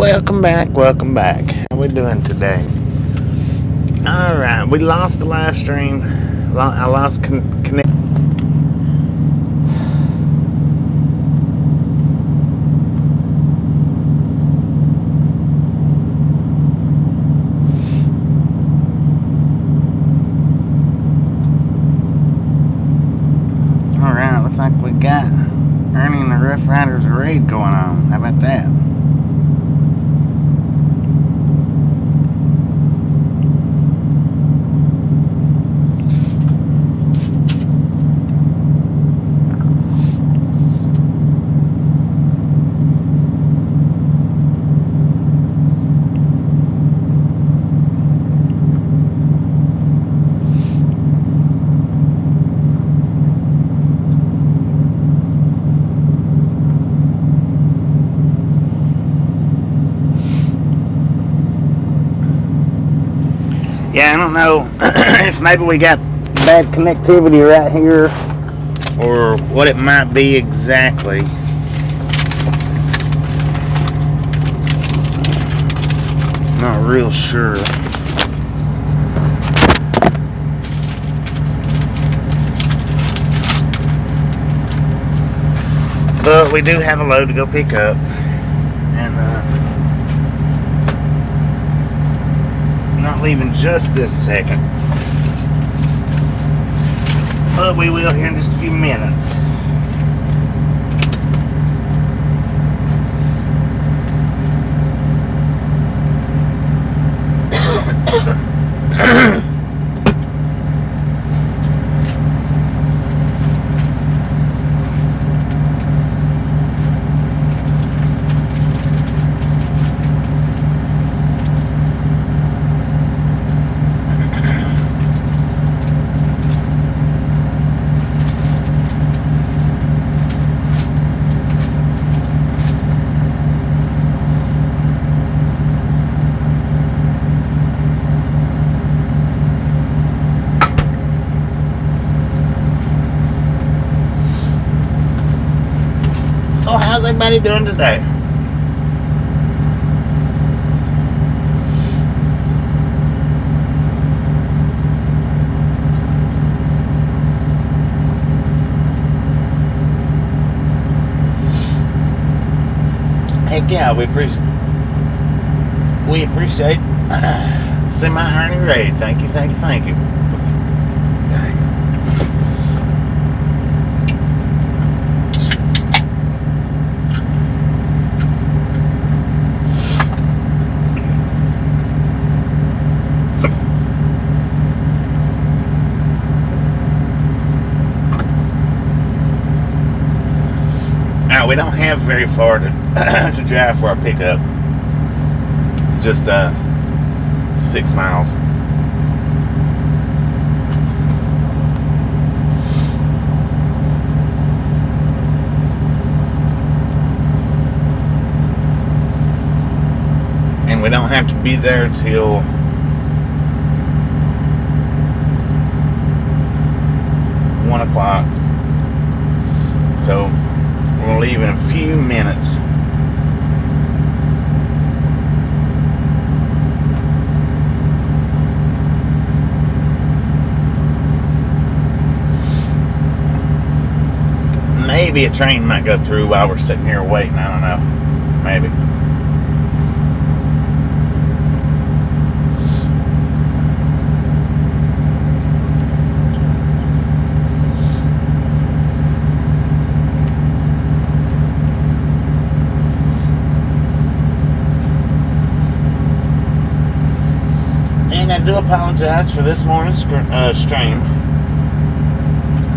welcome back. How we doing today? Alright, we lost the live stream. I lost connect. Alright, looks like we got Ernie and the Rough Riders raid going on. How about that? Yeah, I don't know if maybe we got bad connectivity right here or what it might be exactly. Not real sure. But we do have a load to go pick up. And not leaving just this second, but we will here in just a few minutes. So how's everybody doing today? Heck yeah, we appreciate semi-earning raid. Thank you. Now we don't have very far to drive for our pickup. Just 6 miles. And we don't have to be there till one o'clock. So we'll leave in a few minutes. Maybe a train might go through while we're sitting here waiting. I don't know. Maybe. And I do apologize for this morning's stream.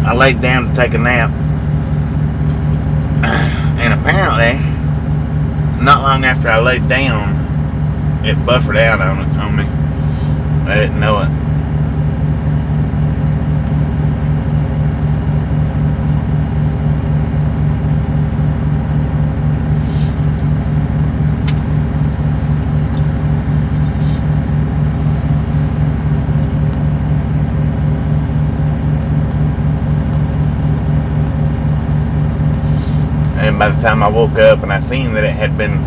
I laid down to take a nap. And apparently, not long after I laid down, it buffered out on me. I didn't know it. And by the time I woke up and I seen that it had been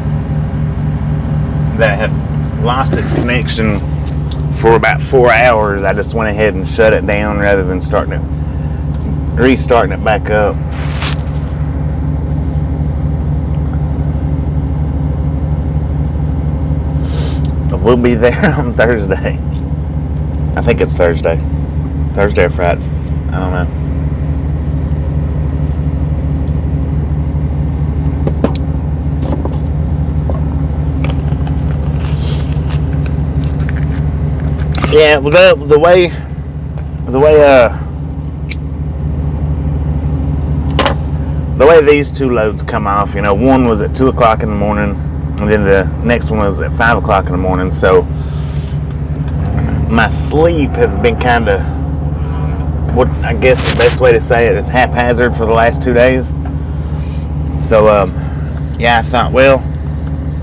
that had lost its connection for about 4 hours. I just went ahead and shut it down rather than restarting it back up. We'll be there on Thursday. I think it's Thursday or Friday. I don't know. Yeah, the way these two loads come off, one was at 2 o'clock in the morning, and then the next one was at 5 o'clock in the morning. So my sleep has been kind of, what I guess the best way to say it is, haphazard for the last 2 days. So I thought, well,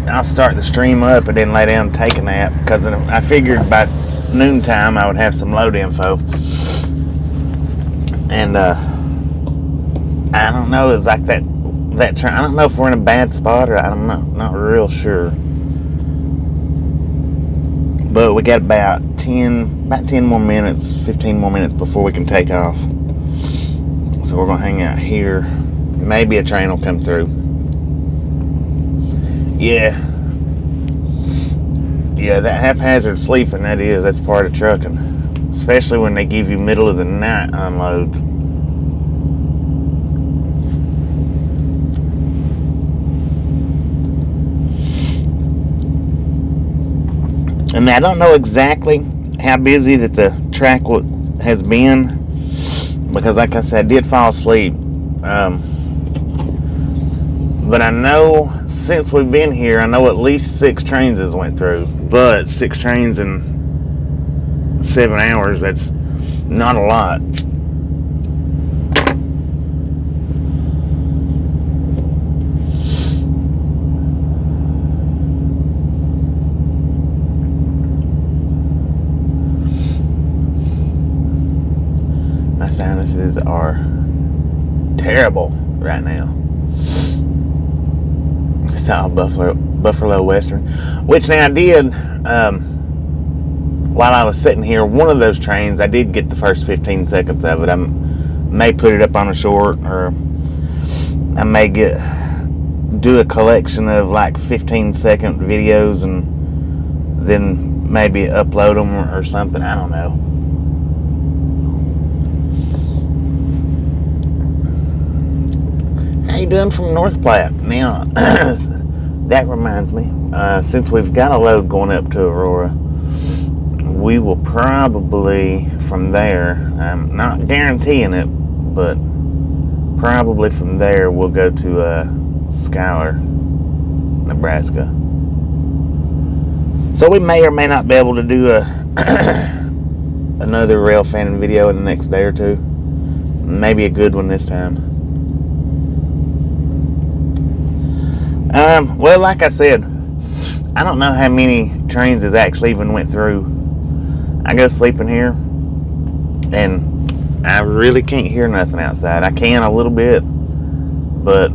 I'll start the stream up and then lay down and take a nap, because I figured by noontime I would have some load info. And I don't know, it's like that train. I don't know if we're in a bad spot, or I'm not real sure. But we got about 10 more minutes, 15 more minutes before we can take off. So we're gonna hang out here. Maybe a train will come through. Yeah, that haphazard sleeping, that's part of trucking. Especially when they give you middle of the night unloads. And I don't know exactly how busy that the track has been, because like I said, I did fall asleep. But I know since we've been here, I know at least 6 trains has went through. But 6 trains in 7 hours, that's not a lot. My sinuses are terrible right now. Saw Buffalo Western, which now I did, while I was sitting here, one of those trains, I did get the first 15 seconds of it. I may put it up on a short, or I may do a collection of like 15-second videos and then maybe upload them or something. I don't know. How you doing from North Platte? Now, that reminds me, since we've got a load going up to Aurora, we will probably from there, I'm not guaranteeing it, but probably from there we'll go to Schuyler, Nebraska. So we may or may not be able to do another rail fanning video in the next day or two. Maybe a good one this time. Well, like I said, I don't know how many trains has actually even went through. I go sleep in here, and I really can't hear nothing outside. I can a little bit, but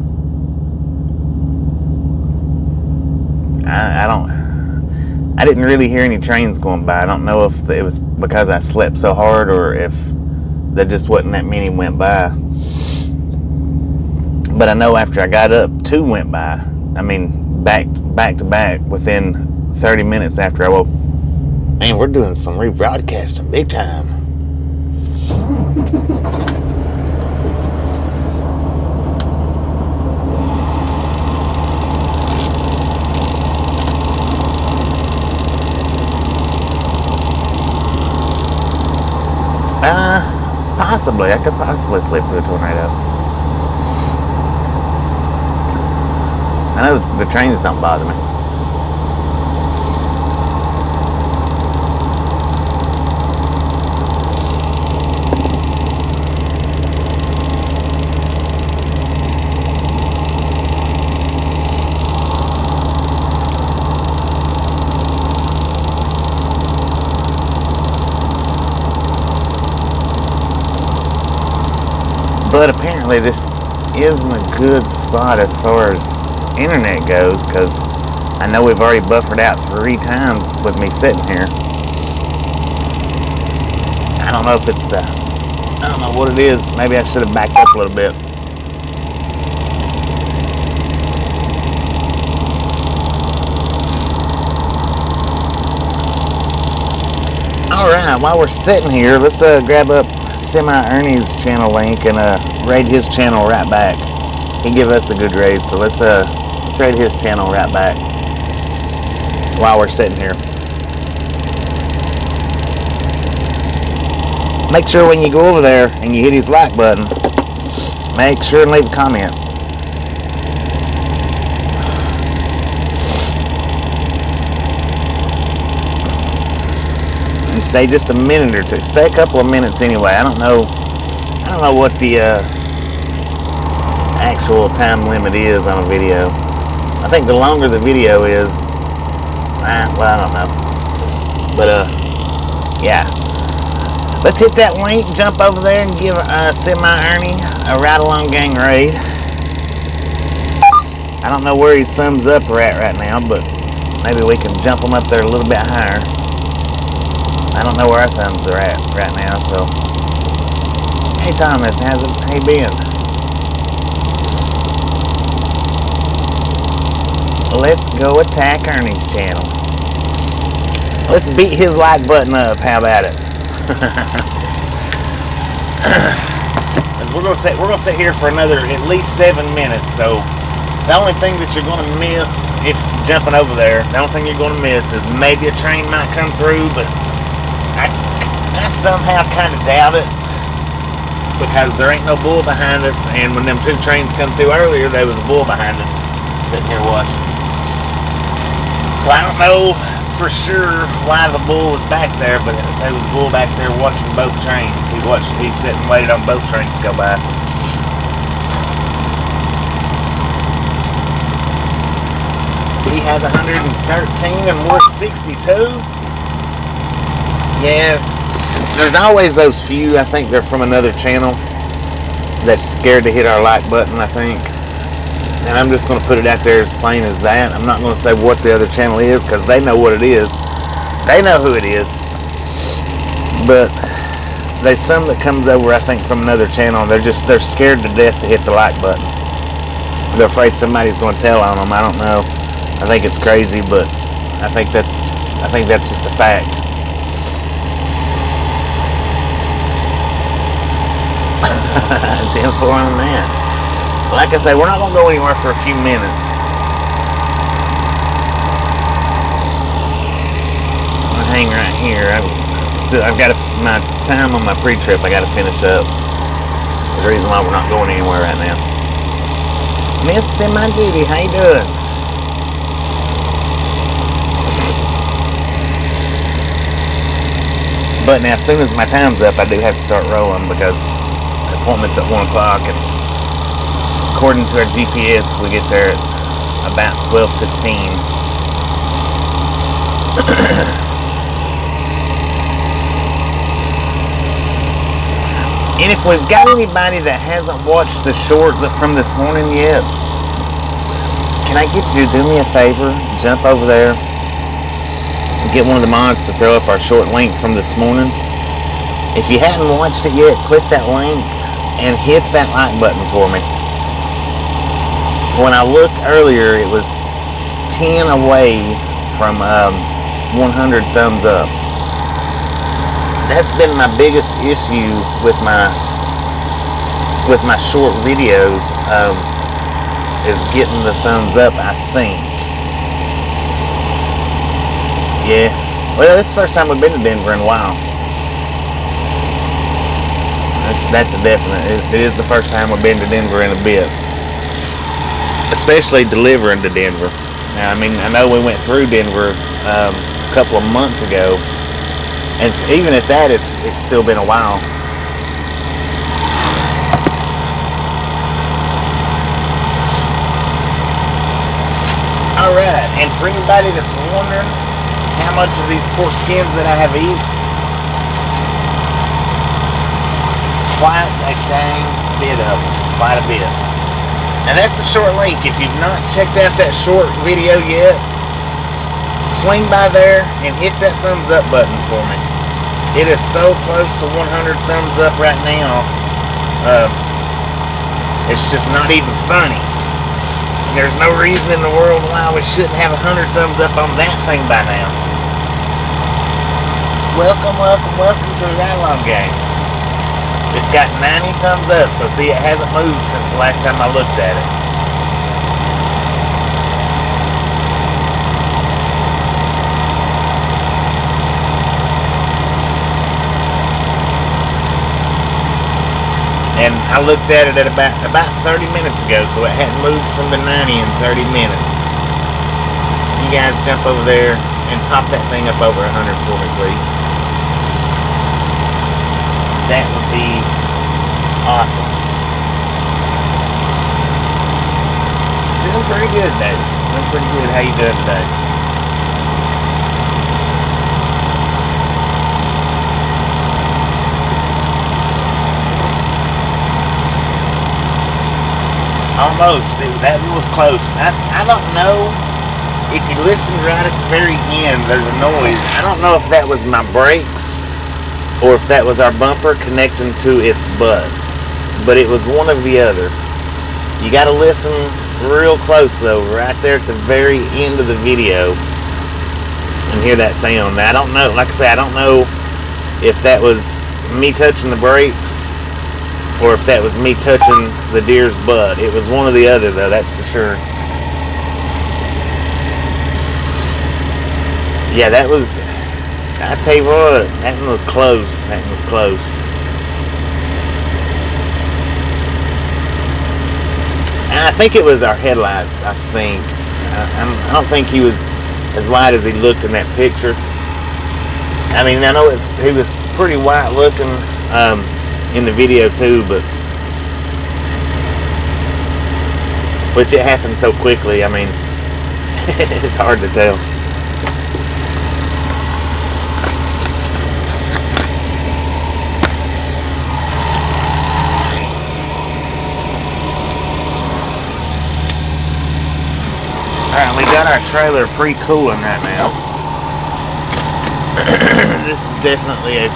I didn't really hear any trains going by. I don't know if it was because I slept so hard, or if there just wasn't that many went by. But I know after I got up, 2 went by. I mean, back to back within 30 minutes after I woke. Man, we're doing some rebroadcasting big time. Possibly. I could possibly sleep through a tornado. I know the trains don't bother me. But apparently this isn't a good spot as far as internet goes, because I know we've already buffered out 3 times with me sitting here. I don't know if it's I don't know what it is. Maybe I should have backed up a little bit. Alright, while we're sitting here, let's grab up Semi-Ernie's channel link and raid his channel right back. He gave us a good raid, so let's raid his channel right back while we're sitting here. Make sure when you go over there and you hit his like button, make sure and leave a comment. And stay just a minute or two. Stay a couple of minutes anyway. I don't know what the actual time limit is on a video. I think the longer the video is, well, I don't know. But yeah. Let's hit that link, jump over there, and give Semi-Ernie a ride-along gang raid. I don't know where his thumbs up are at right now, but maybe we can jump them up there a little bit higher. I don't know where our thumbs are at right now, so. Hey Thomas, how's it been? Let's go attack Ernie's channel. Let's beat his like button up. How about it? We're gonna sit here for another at least 7 minutes. So the only thing that you're gonna miss if jumping over there, the only thing you're gonna miss is maybe a train might come through, but I somehow kind of doubt it because there ain't no bull behind us. And when them 2 trains come through earlier, there was a bull behind us sitting here watching. So I don't know for sure why the bull was back there, but there was a bull back there watching both trains. He's sitting and waited on both trains to go by. He has 113 and we're 62. Yeah, there's always those few, I think they're from another channel, that's scared to hit our like button, I think. And I'm just going to put it out there as plain as that. I'm not going to say what the other channel is because they know what it is. They know who it is. But there's some that comes over, I think, from another channel. They're scared to death to hit the like button. They're afraid somebody's going to tell on them. I don't know. I think it's crazy, but I think that's just a fact. It's info on that. Like I say, we're not going to go anywhere for a few minutes. I'm going to hang right here. I've got my time on my pre-trip I got to finish up. There's the reason why we're not going anywhere right now. Miss Semi Judy, how you doing? But now, as soon as my time's up, I do have to start rolling because the appointment's at 1 o'clock, and according to our GPS, we get there at about 12:15. And if we've got anybody that hasn't watched the short from this morning yet, can I get you to do me a favor? Jump over there and get one of the mods to throw up our short link from this morning. If you hadn't watched it yet, click that link and hit that like button for me. When I looked earlier, it was 10 away from 100 thumbs up. That's been my biggest issue with my short videos, is getting the thumbs up, I think. Yeah. Well, this is the first time we've been to Denver in a while. That's a definite. It is the first time we've been to Denver in a bit. Especially delivering to Denver. Now, I mean, I know we went through Denver a couple of months ago, and even at that, it's still been a while. All right, and for anybody that's wondering how much of these pork skins that I have eaten, quite a dang bit of them, quite a bit. And that's the short link. If you've not checked out that short video yet, swing by there and hit that thumbs up button for me. It is so close to 100 thumbs up right now. It's just not even funny. There's no reason in the world why we shouldn't have 100 thumbs up on that thing by now. Welcome, welcome, welcome to the ride-along game. It's got 90 thumbs up, so see, it hasn't moved since the last time I looked at it. And I looked at it at about 30 minutes ago, so it hadn't moved from the 90 in 30 minutes. You guys jump over there and pop that thing up over 100 for me, please. That would be awesome. Doing pretty good, Dave. Doing pretty good. How you doing today? Almost. That one was close. I don't know if you listen right at the very end, there's a noise. I don't know if that was my brakes or if that was our bumper connecting to its butt. But it was one of the other. You got to listen real close though, right there at the very end of the video, and hear that sound. Now, I don't know, like I say, I don't know if that was me touching the brakes or if that was me touching the deer's butt. It was one or the other though, that's for sure. Yeah, that was, I tell you what, that one was close. That one was close. And I think it was our headlights, I think. I don't think he was as wide as he looked in that picture. I mean, I know he was pretty white looking in the video too, but which it happened so quickly, I mean, it's hard to tell. Alright, we got our trailer pre-cooling right now. This is definitely a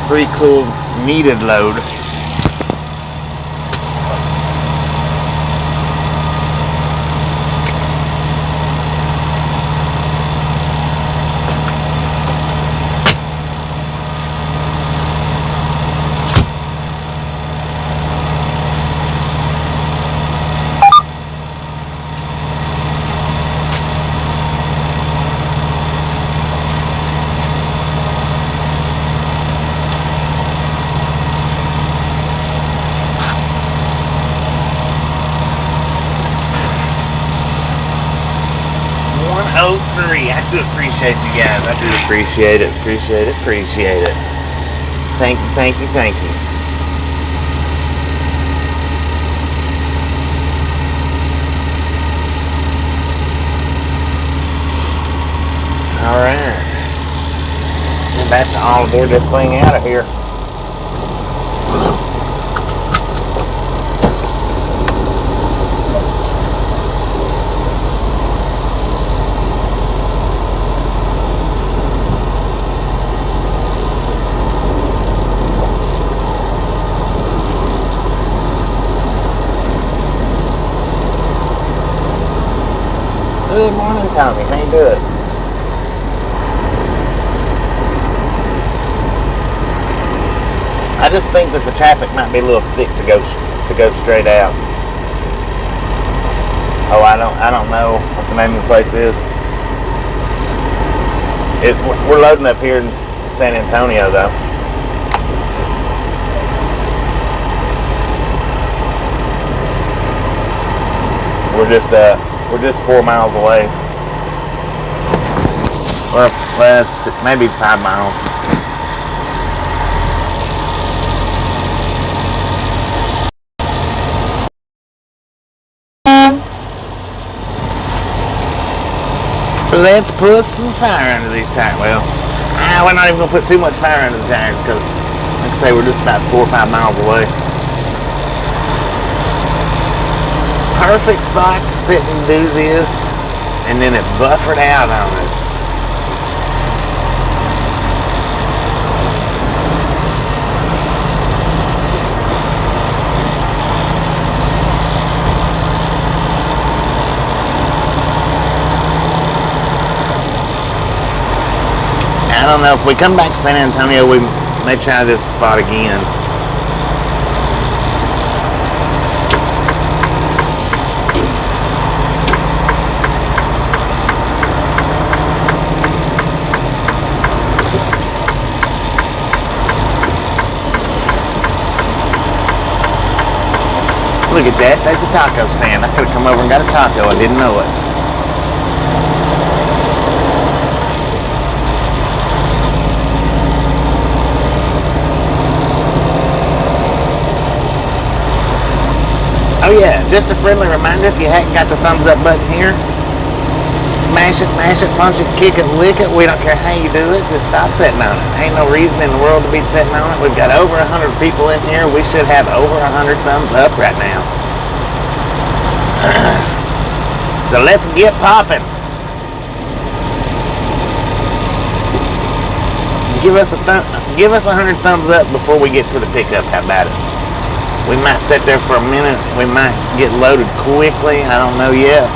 pre-cooled needed load. I do appreciate you guys. I do appreciate it. Appreciate it. Thank you. Alright. We're about to all board this thing out of here. Good morning, Tommy. How you doing? I just think that the traffic might be a little thick to go straight out. Oh, I don't know what the name of the place is. We're loading up here in San Antonio though. So we're just 4 miles away. Or less, maybe 5 miles. Let's put some fire under these tires. Well, we're not even going to put too much fire under the tires because, like I say, we're just about 4 or 5 miles away. Perfect spot to sit and do this, and then it buffered out on us. I don't know, if we come back to San Antonio, we may try this spot again. Look at that, there's a taco stand. I could have come over and got a taco, I didn't know it. Oh yeah, just a friendly reminder, if you hadn't got the thumbs up button here, smash it, mash it, punch it, kick it, lick it. We don't care how you do it, just stop sitting on it. Ain't no reason in the world to be sitting on it. We've got over 100 people in here. We should have over 100 thumbs up right now. So let's get popping. Give us 100 thumbs up before we get to the pickup. How about it? We might sit there for a minute. We might get loaded quickly. I don't know yet.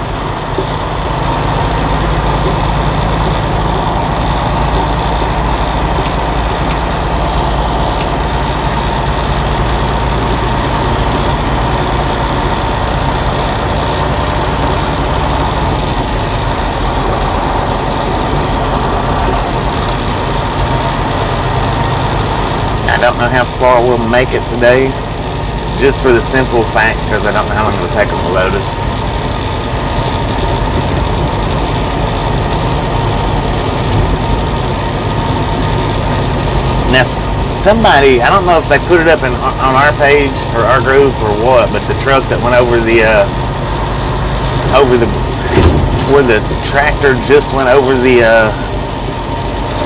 I don't know how far we'll make it today, just for the simple fact because I don't know how long it'll take them to load us. Now, somebody, I don't know if they put it up on our page or our group or what, but the truck that went over where the tractor just went over the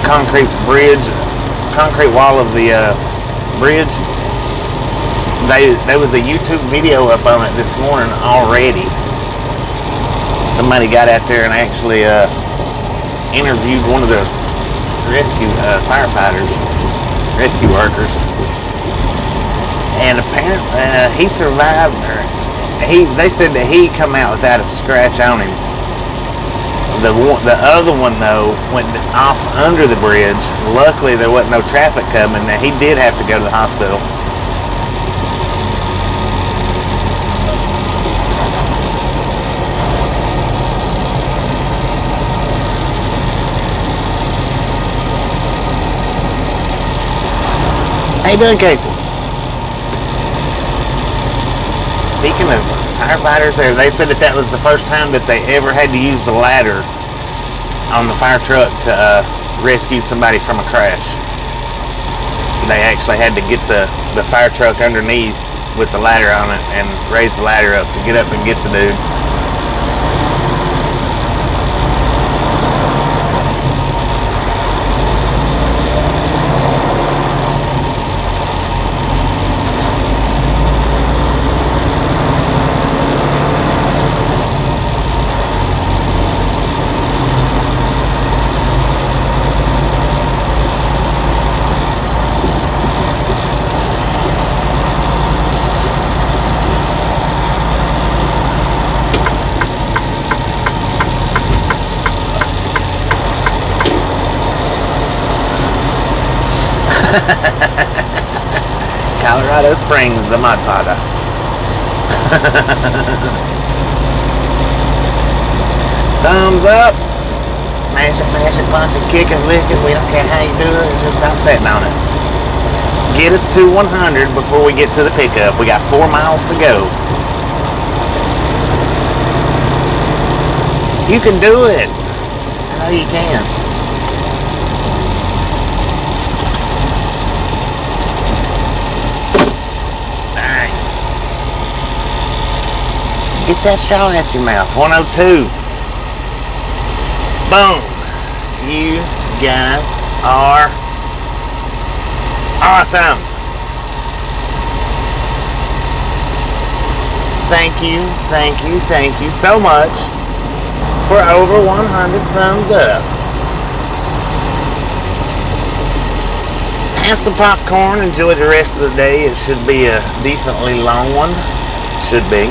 concrete wall of the bridge. There was a YouTube video up on it this morning already. Somebody got out there and actually interviewed one of the rescue firefighters, rescue workers, and apparently he survived. They said that he come out without a scratch on him. The other one though went off under the bridge. Luckily there wasn't no traffic coming. Now he did have to go to the hospital. How you doing, Casey? Speaking of firefighters there, they said that was the first time that they ever had to use the ladder on the fire truck to rescue somebody from a crash. They actually had to get the fire truck underneath with the ladder on it and raise the ladder up to get up and get the dude. Colorado Springs, the mud father. Thumbs up. Smash it, mash it, punch it, kick it, lick it. We don't care how you do it. Just stop sitting on it. Get us to 100 before we get to the pickup. We got 4 miles to go. You can do it. I know you can. Get that straw out your mouth. 102. Boom. You guys are awesome. Thank you, thank you, thank you so much for over 100 thumbs up. Have some popcorn. Enjoy the rest of the day. It should be a decently long one. Should be.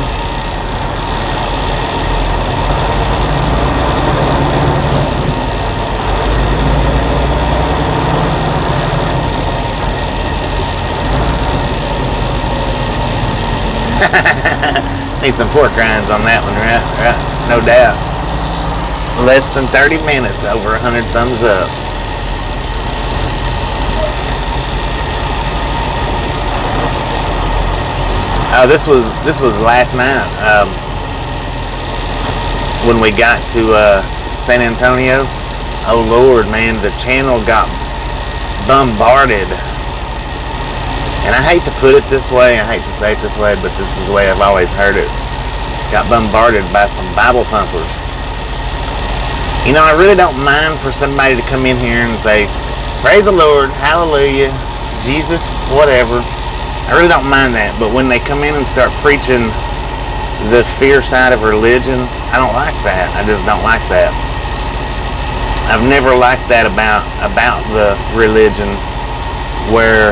Need some pork rinds on that one, right? No doubt. Less than 30 minutes, over 100 thumbs up. Oh, this was last night. When we got to San Antonio. Oh Lord, man, the channel got bombarded. And I hate to put it this way, I hate to say it this way, but this is the way I've always heard it. Got bombarded by some Bible thumpers. You know, I really don't mind for somebody to come in here and say, praise the Lord, hallelujah, Jesus, whatever. I really don't mind that. But when they come in and start preaching the fear side of religion, I don't like that. I just don't like that. I've never liked that about the religion, where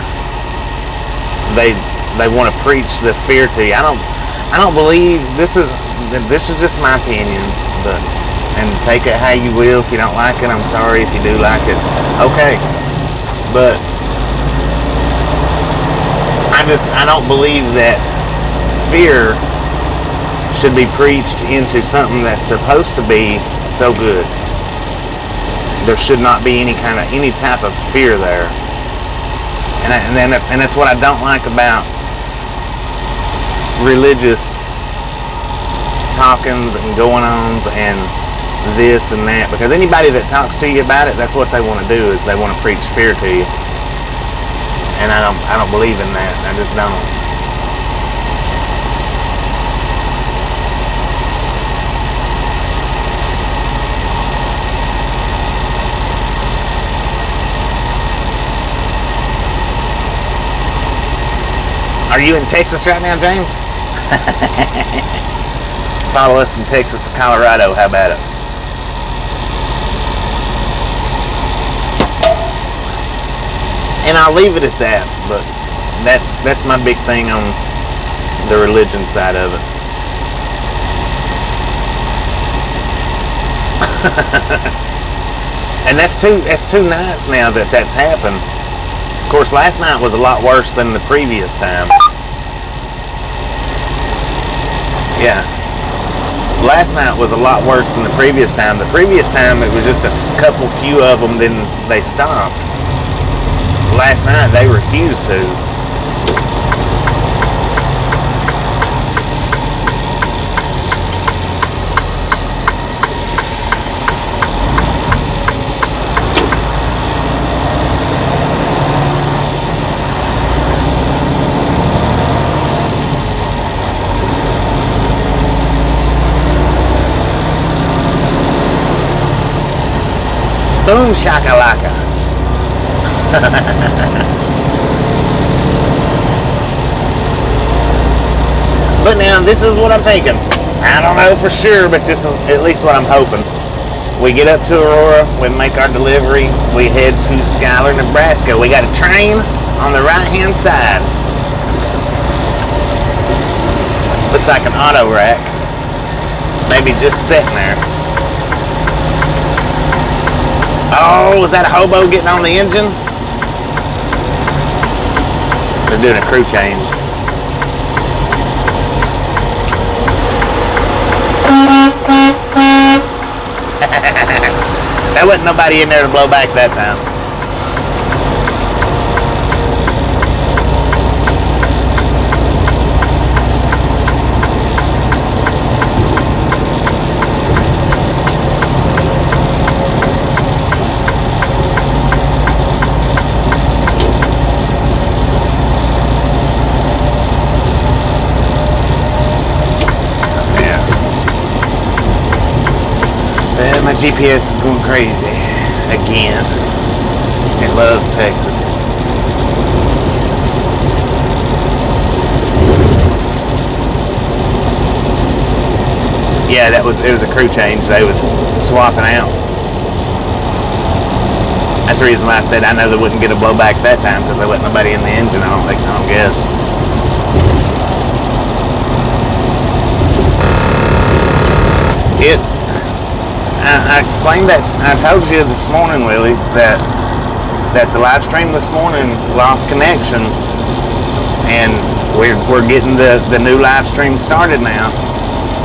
they want to preach the fear to you. I don't believe this is just my opinion, but and take it how you will. If you don't like it, I'm sorry. If you do like it, okay. But I don't believe that fear should be preached into something that's supposed to be so good. There should not be any type of fear there. And that's what I don't like about religious talkings and going-ons and this and that, because anybody that talks to you about it, that's what they want to do, is they want to preach fear to you. And I don't believe in that. I just don't. Are you in Texas right now, James? Follow us from Texas to Colorado. How about it? And I'll leave it at that. But that's my big thing on the religion side of it. And that's two nights now that's happened. Of course, last night was a lot worse than the previous time. Yeah. Last night was a lot worse than the previous time. The previous time, it was just a few of them, then they stopped. Last night, they refused to. Boom shakalaka. But now this is what I'm thinking. I don't know for sure, but this is at least what I'm hoping. We get up to Aurora, we make our delivery, we head to Schuyler, Nebraska. We got a train on the right hand side. Looks like an auto rack. Maybe just sitting there. Oh, was that a hobo getting on the engine? They're doing a crew change. There wasn't nobody in there to blow back that time. My GPS is going crazy again. It loves Texas. Yeah, it was a crew change. They was swapping out. That's the reason why I said I know they wouldn't get a blowback that time, because there wasn't nobody in the engine. I don't guess. I explained that. I told you this morning, Willie, that the live stream this morning lost connection, and we're getting the new live stream started now.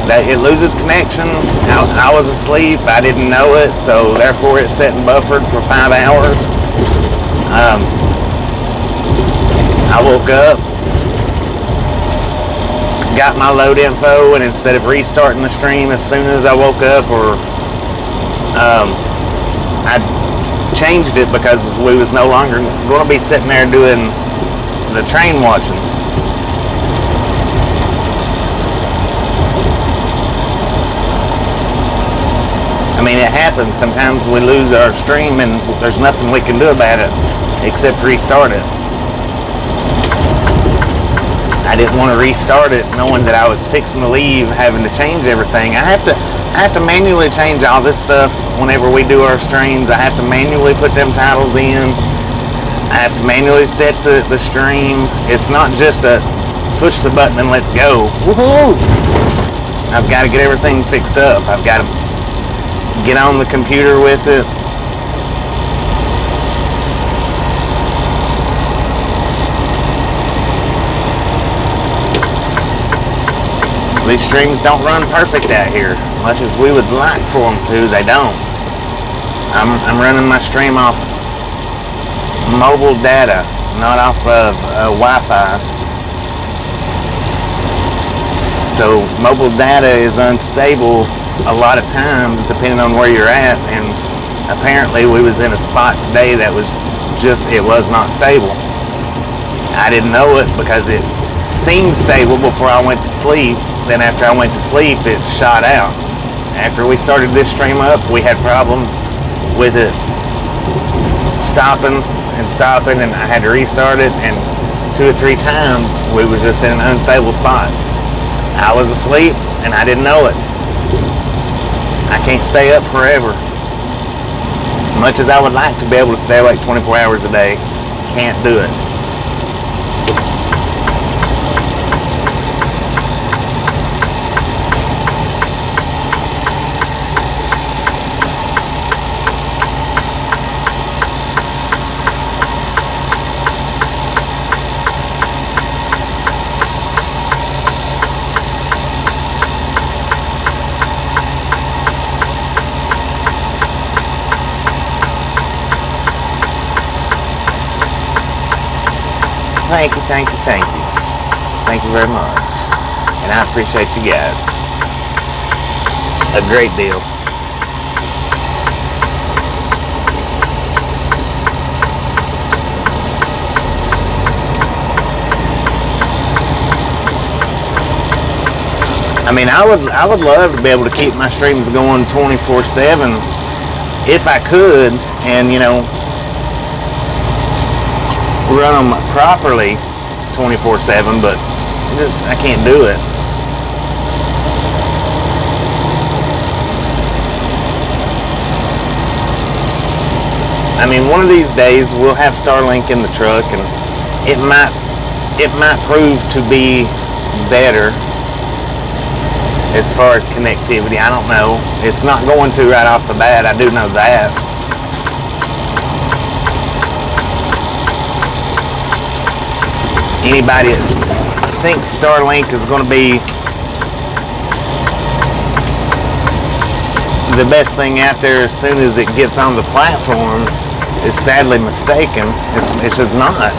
That it loses connection. I was asleep. I didn't know it, so therefore it's set and buffered for 5 hours. I woke up, got my load info, and instead of restarting the stream as soon as I woke up, or I changed it because we was no longer going to be sitting there doing the train watching. I mean, it happens. Sometimes we lose our stream and there's nothing we can do about it except restart it. I didn't want to restart it knowing that I was fixing to leave, having to change everything. I have to manually change all this stuff whenever we do our streams. I have to manually put them titles in. I have to manually set the stream. It's not just a push the button and let's go. Woohoo! I've got to get everything fixed up. I've got to get on the computer with it. These streams don't run perfect out here, much as we would like for them to. They don't. I'm running my stream off mobile data, not off of Wi-Fi. So mobile data is unstable a lot of times depending on where you're at, and apparently we was in a spot today that was it was not stable. I didn't know it because it seemed stable before I went to sleep. Then after I went to sleep, it shot out. After we started this stream up, we had problems with it stopping, and I had to restart it, and 2 or 3 times we was just in an unstable spot. I was asleep and I didn't know it. I can't stay up forever. Much as I would like to be able to stay awake 24 hours a day, can't do it. Thank you, thank you, thank you. Thank you very much. And I appreciate you guys a great deal. I mean, I would love to be able to keep my streams going 24/7 if I could, and run them properly 24/7, but I can't do it. I mean, one of these days we'll have Starlink in the truck, and it might prove to be better as far as connectivity. I don't know. It's not going to right off the bat. I do know that. Anybody that thinks Starlink is going to be the best thing out there as soon as it gets on the platform is sadly mistaken. It's just not.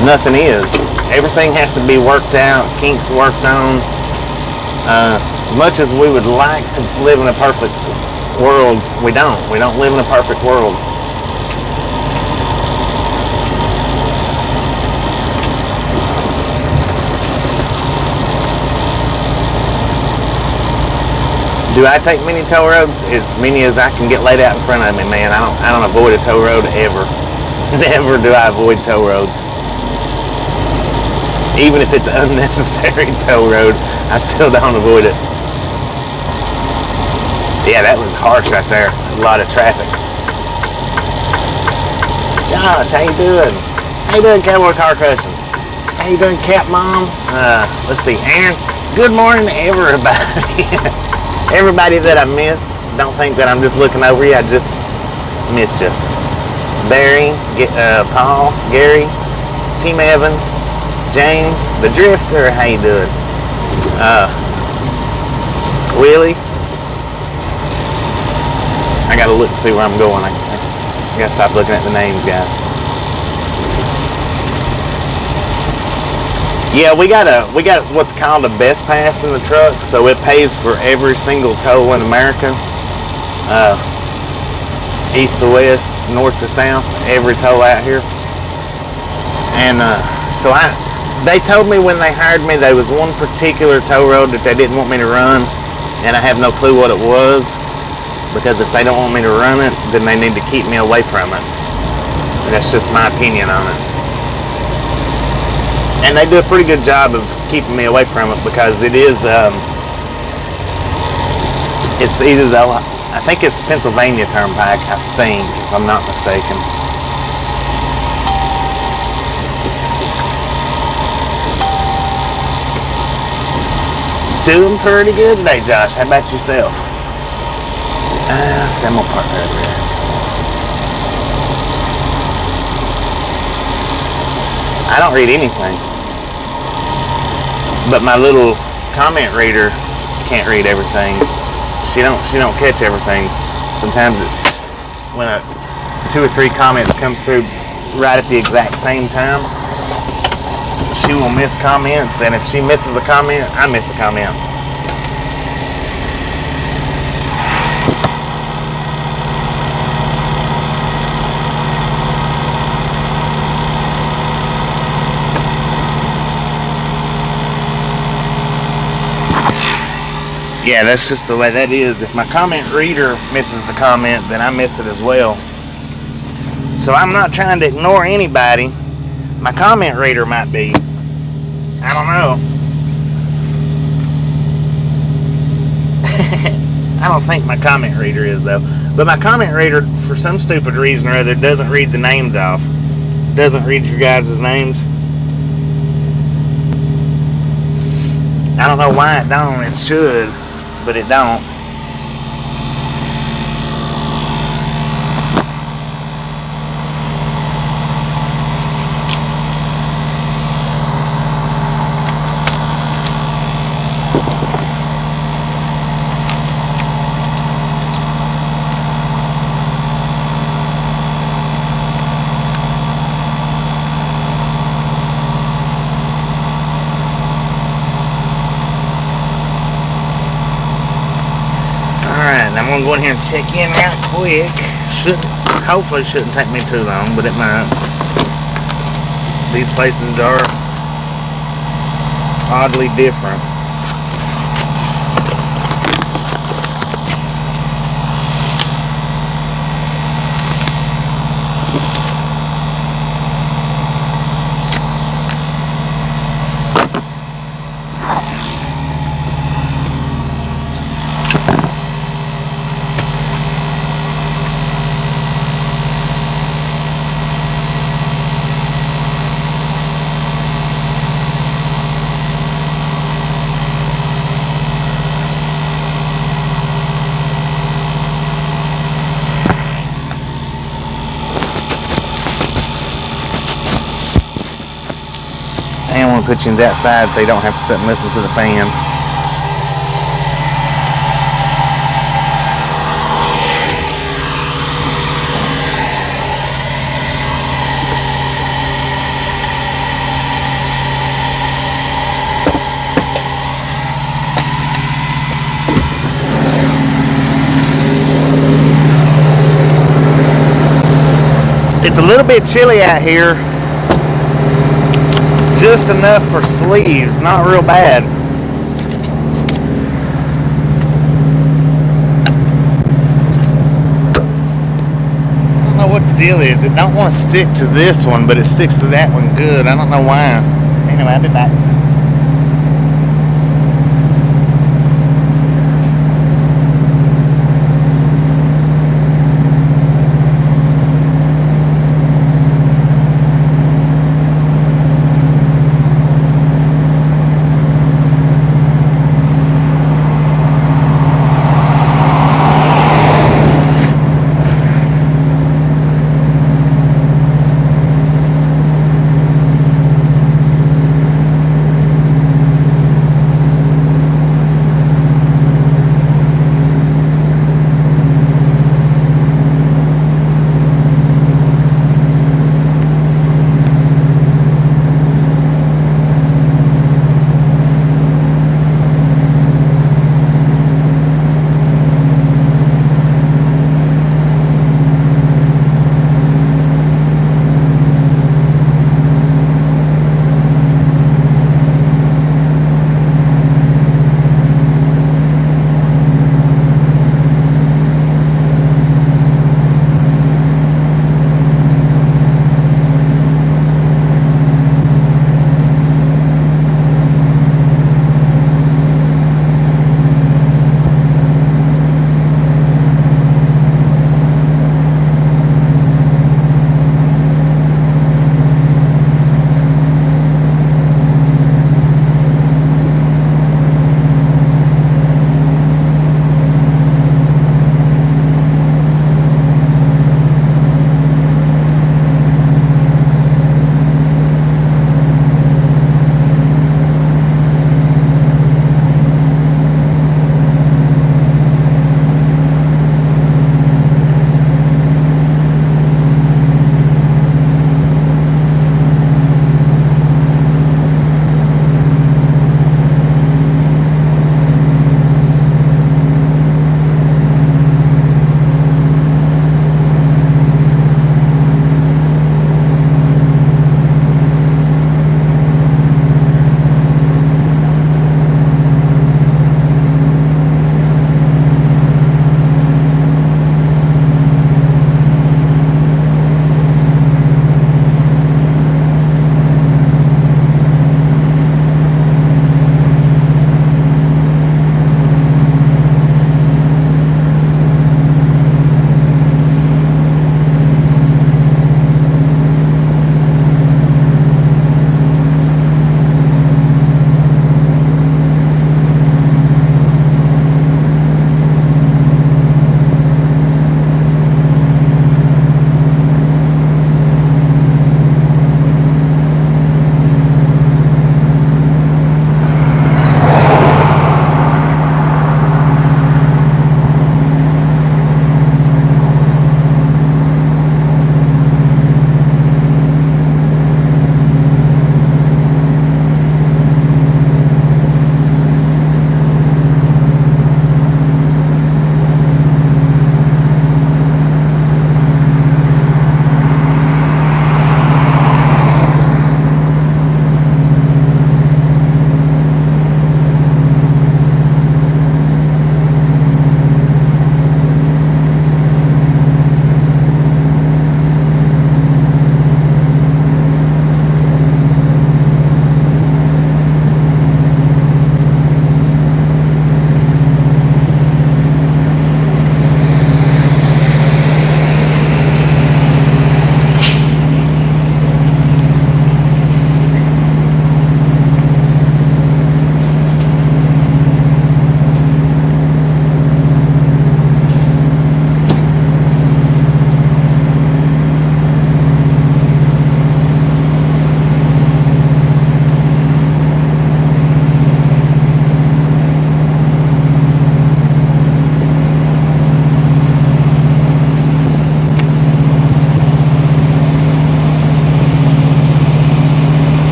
Nothing is. Everything has to be worked out, kinks worked on. Much as we would like to live in a perfect world, we don't. We don't live in a perfect world. Do I take many toll roads? As many as I can get laid out in front of me, man. I don't avoid a toll road ever. Never do I avoid toll roads. Even if it's an unnecessary toll road, I still don't avoid it. Yeah, that was harsh right there. A lot of traffic. Josh, how you doing? How you doing, Cowboy Car Crushing? How you doing, Cat Mom? Let's see, Aaron. Good morning to everybody. Everybody that I missed, don't think that I'm just looking over you. I just missed you. Barry, Paul, Gary, Team Evans, James, the Drifter, how you doing? Willie. I gotta look and see where I'm going. I gotta stop looking at the names, guys. Yeah, we got what's called a best pass in the truck, so it pays for every single tow in America, east to west, north to south, every tow out here. And so they told me when they hired me there was one particular tow road that they didn't want me to run, and I have no clue what it was, because if they don't want me to run it, then they need to keep me away from it. And that's just my opinion on it. And they do a pretty good job of keeping me away from it, because it is, it's either I think it's Pennsylvania Turnpike, I think, if I'm not mistaken. Doing pretty good today, Josh. How about yourself? See, I'm gonna park right there. I don't read anything, but my little comment reader can't read everything. She don't catch everything. Sometimes when 2 or 3 comments comes through right at the exact same time, she will miss comments, and if she misses a comment, I miss a comment. Yeah, that's just the way that is. If my comment reader misses the comment, then I miss it as well. So I'm not trying to ignore anybody. My comment reader might be. I don't know. I don't think my comment reader is, though. But my comment reader, for some stupid reason or other, doesn't read the names off. Doesn't read your guys' names. I don't know why it don't. It should, but it don't. I'm gonna go in here and check in right quick. Hopefully shouldn't take me too long, but it might. These places are oddly different. I want to put you outside so you don't have to sit and listen to the fan. It's a little bit chilly out here. Just enough for sleeves, not real bad. I don't know what the deal is. It don't want to stick to this one, but it sticks to that one good. I don't know why. Anyway, I'll be back.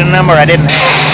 needed them or I didn't have them.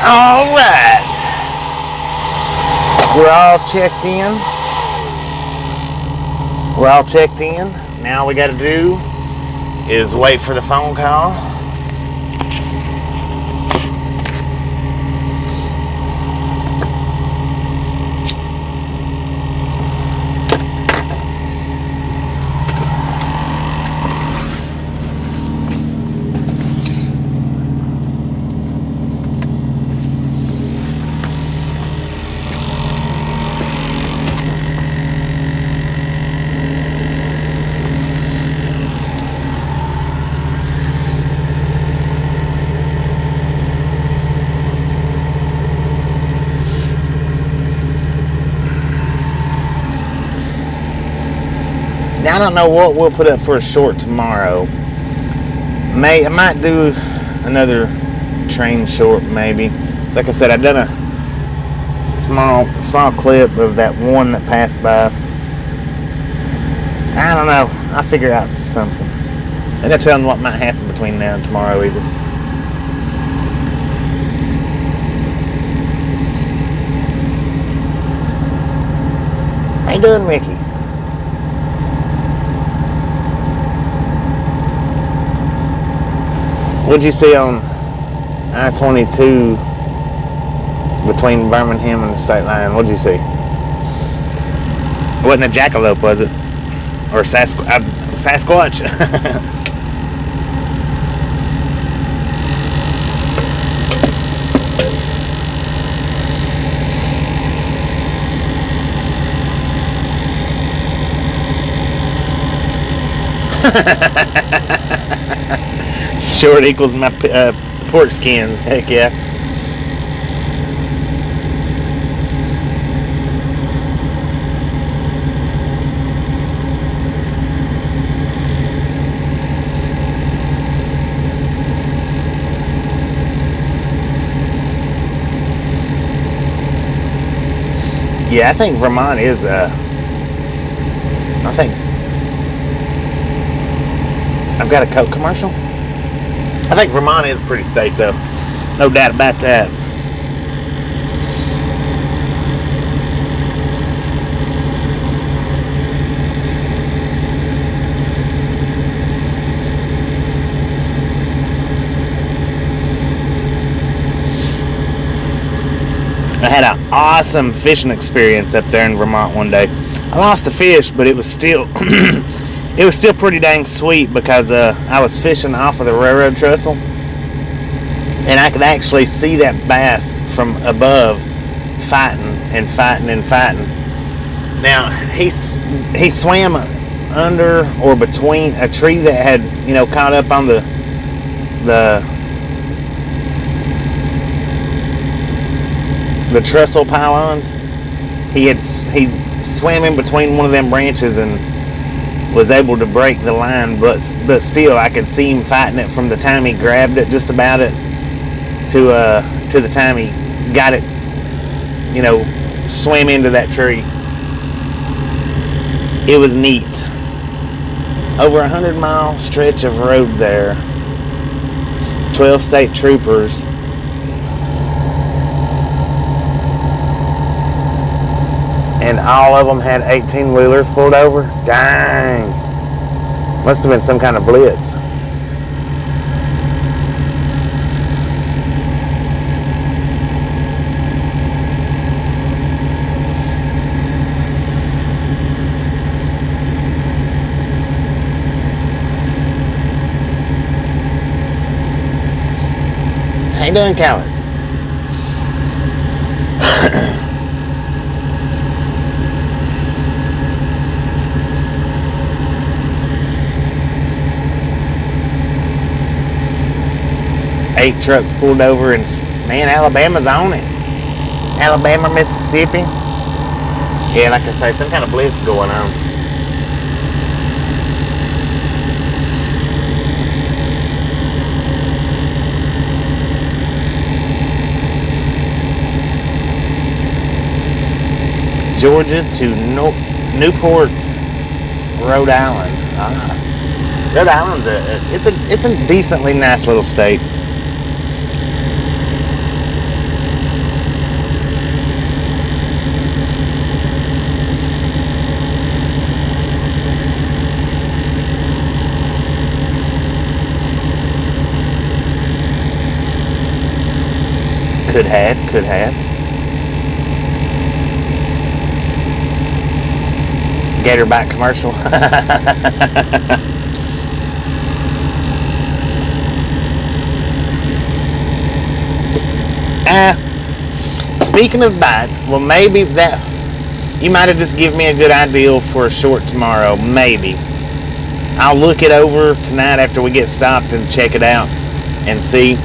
All right, we're all checked in. We're all checked in. Now all we got to do is wait for the phone call. Now I don't know what we'll put up for a short tomorrow. I might do another train short maybe. It's like I said, I've done a small clip of that one that passed by. I don't know. I'll figure out something. I'm not telling what might happen between now and tomorrow either. How you doing, Mickey? What'd you see on I-22 between Birmingham and the state line? What'd you see? It wasn't a jackalope, was it? Or Sasquatch? Short equals my pork skins. Heck yeah. Yeah, I think Vermont is I think I've got a Coke commercial. I think Vermont is a pretty state, though. No doubt about that. I had an awesome fishing experience up there in Vermont one day. I lost a fish, but it was still it was still pretty dang sweet because I was fishing off of the railroad trestle, and I could actually see that bass from above fighting and fighting and fighting. Now he swam under or between a tree that had, you know, caught up on the trestle pylons. He swam in between one of them branches and was able to break the line, but still I could see him fighting it from the time he grabbed it, just about it, to the time he got it, you know, swam into that tree. It was neat. Over 100-mile stretch of road there, 12 state troopers, and all of them had 18-wheelers pulled over. Dang. Must have been some kind of blitz. How you doing, Callis? Eight trucks pulled over, and man, Alabama's on it. Alabama, Mississippi. Yeah, like I say, some kind of blitz going on. Georgia to Newport, Rhode Island. Rhode Island's it's a decently nice little state. Could have. Gator bike commercial. Speaking of bites, well, maybe that you might have just given me a good idea for a short tomorrow. Maybe I'll look it over tonight after we get stopped and check it out and see.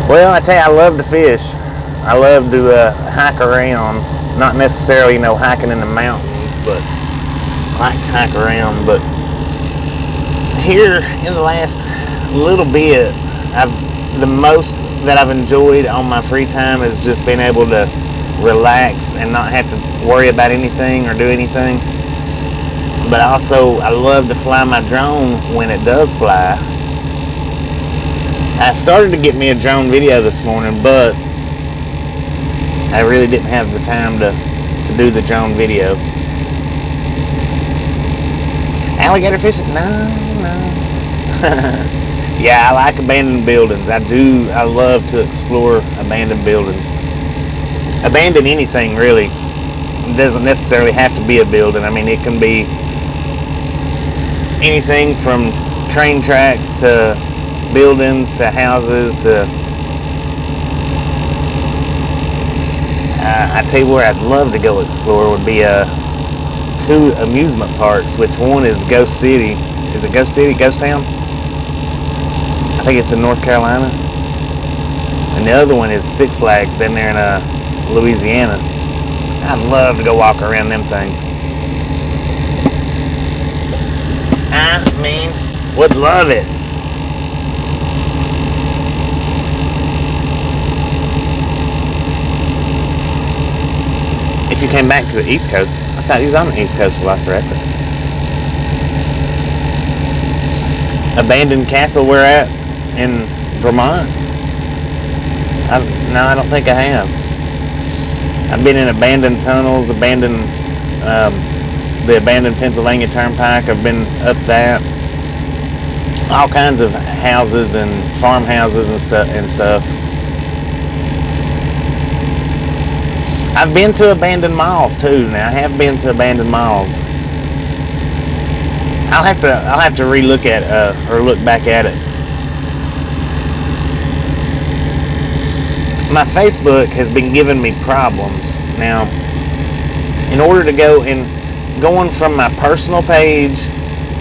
Well, I tell you, I love to fish. I love to hike around. Not necessarily, you know, hiking in the mountains, but I like to hike around. But here in the last little bit, the most that I've enjoyed on my free time is just being able to relax and not have to worry about anything or do anything. But also, I love to fly my drone when it does fly. I started to get me a drone video this morning, but I really didn't have the time to do the drone video. Alligator fishing? No. Yeah, I like abandoned buildings. I do. I love to explore abandoned buildings. Abandon anything, really. It doesn't necessarily have to be a building. I mean, it can be anything from train tracks to buildings to houses to... I tell you where I'd love to go explore would be 2 amusement parks, which one is Ghost City. Is it Ghost City? Ghost Town? I think it's in North Carolina. And the other one is Six Flags down there in Louisiana. I'd love to go walk around them things. I mean, would love it. If you came back to the East Coast, I thought he was on the East Coast for Velociraptor. Abandoned castle we're at in Vermont? No, I don't think I have. I've been in abandoned tunnels, the abandoned Pennsylvania Turnpike. I've been up that. all kinds of houses and farmhouses and stuff. I've been to abandoned malls too. Now I have been to abandoned malls. I'll have to relook at or look back at it. My Facebook has been giving me problems now. In order to going from my personal page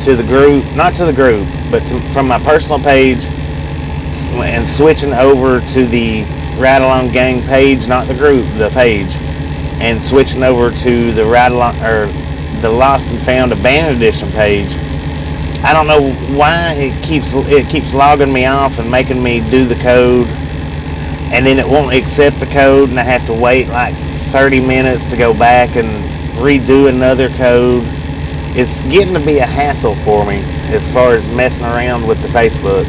to the group, not to the group, but from my personal page and switching over to the Ride Along Gang page, not the group, the page, and switching over to the Ride Along or the Lost and Found Abandoned Edition page. I don't know why it keeps logging me off and making me do the code, and then it won't accept the code, and I have to wait like 30 minutes to go back and redo another code. It's getting to be a hassle for me as far as messing around with the Facebook.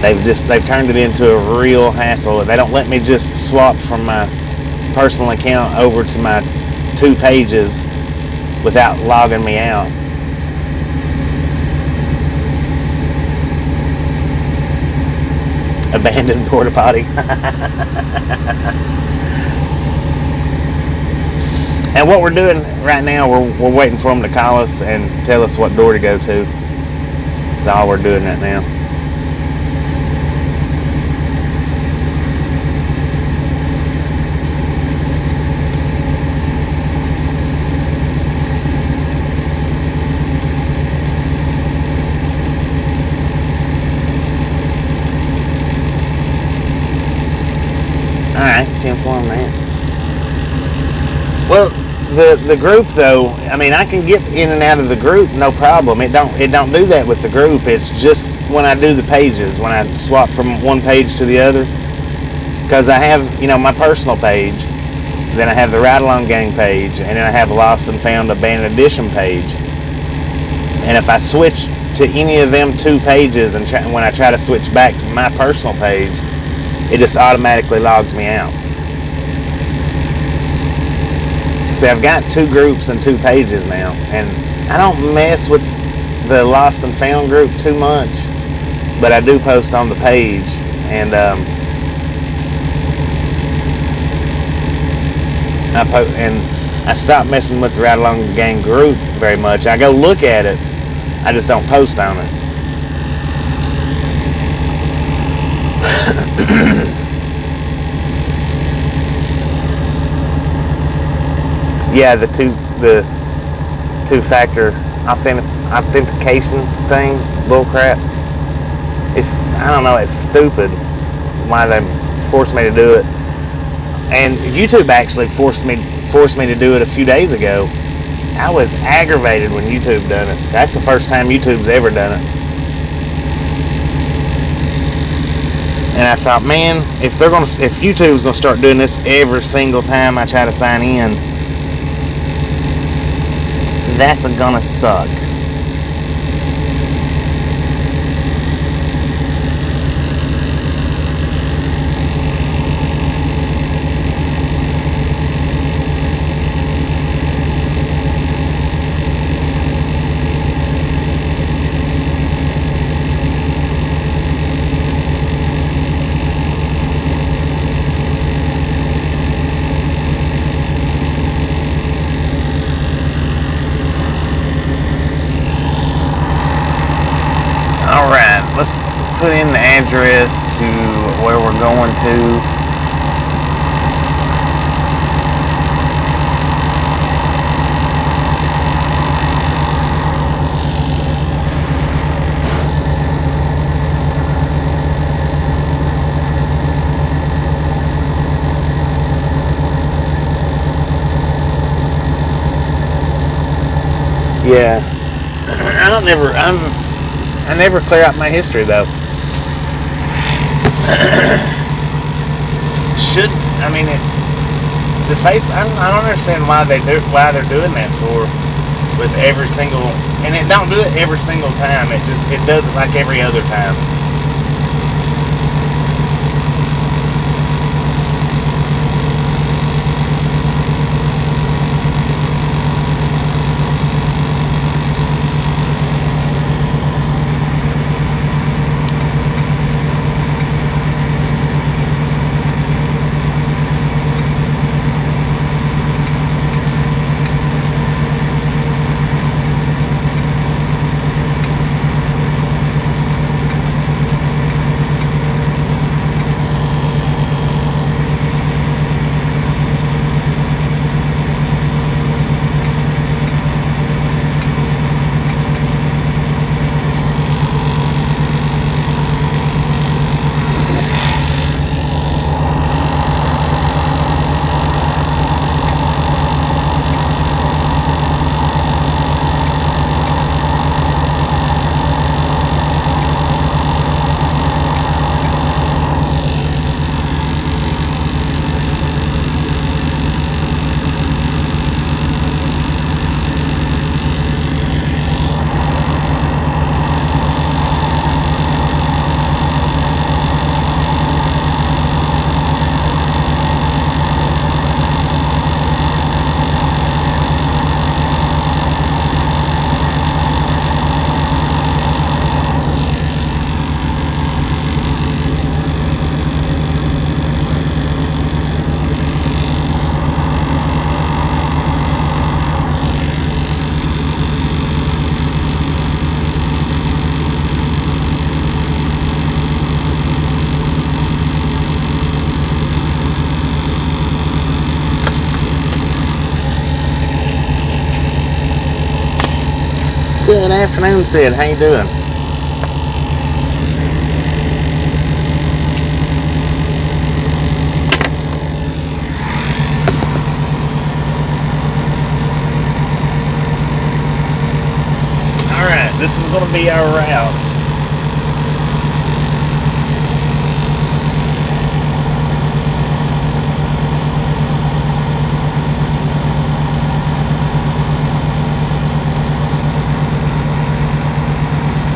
They've turned it into a real hassle. They don't let me just swap from my personal account over to my 2 pages without logging me out. Abandoned porta potty. And what we're doing right now, we're waiting for them to call us and tell us what door to go to. That's all we're doing right now. Alright, 10-4 man. Well, the group though, I mean, I can get in and out of the group no problem. It don't do that with the group. It's just when I do the pages, when I swap from one page to the other. Because I have, my personal page, then I have the Ride Along Gang page, and then I have Lost and Found Abandoned Edition page. And if I switch to any of them 2 pages, and when I try to switch back to my personal page, it just automatically logs me out. See, I've got 2 groups and 2 pages now, and I don't mess with the Lost and Found group too much, but I do post on the page, and I stopped messing with the Ride Along Gang group very much. I go look at it, I just don't post on it. Yeah, the two-factor authentication thing, bullcrap. I don't know, it's stupid why they forced me to do it. And YouTube actually forced me to do it a few days ago. I was aggravated when YouTube done it. That's the first time YouTube's ever done it. And I thought, man, if YouTube's gonna start doing this every single time I try to sign in, that's gonna suck. Let's put in the address to where we're going to. Yeah, I never clear out my history though. The Facebook, I don't understand why they're doing that for, with every single, and it don't do it every single time. It does it like every other time. Good afternoon, Sid. How you doing? Alright, this is going to be our route.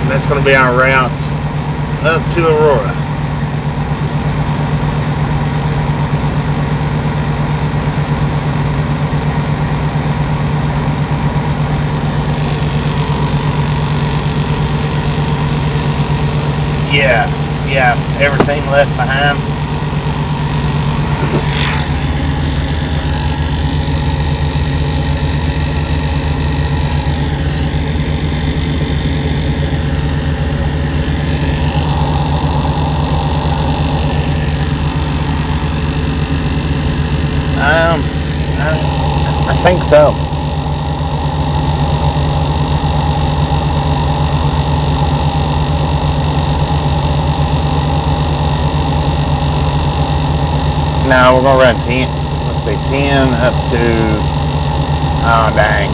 That's going to be our route up to Aurora. Yeah, everything left behind. I think so. Now we're gonna run 10. Let's see, 10 up to. Oh dang.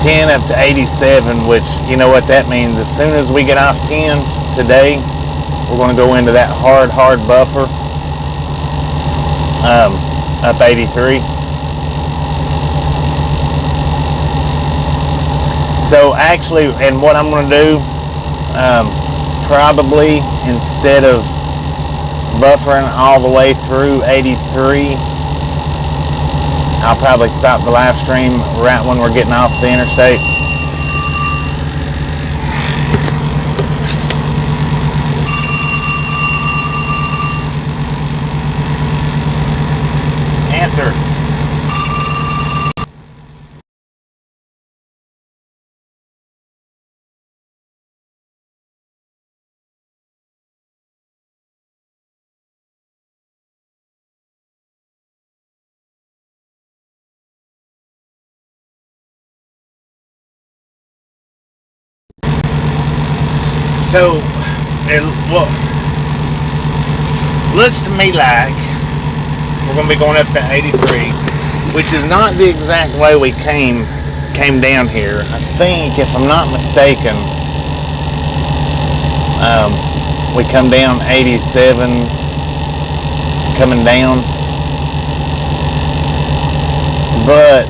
10 up to 87, which you know what that means. As soon as we get off 10 today, we're gonna go into that hard buffer. Up 83. So actually, and what I'm going to do, probably instead of buffering all the way through 83, I'll probably stop the live stream right when we're getting off the interstate. Answer. So, it looks to me like we're going to be going up to 83, which is not the exact way we came down here. I think, if I'm not mistaken, we come down 87 coming down, but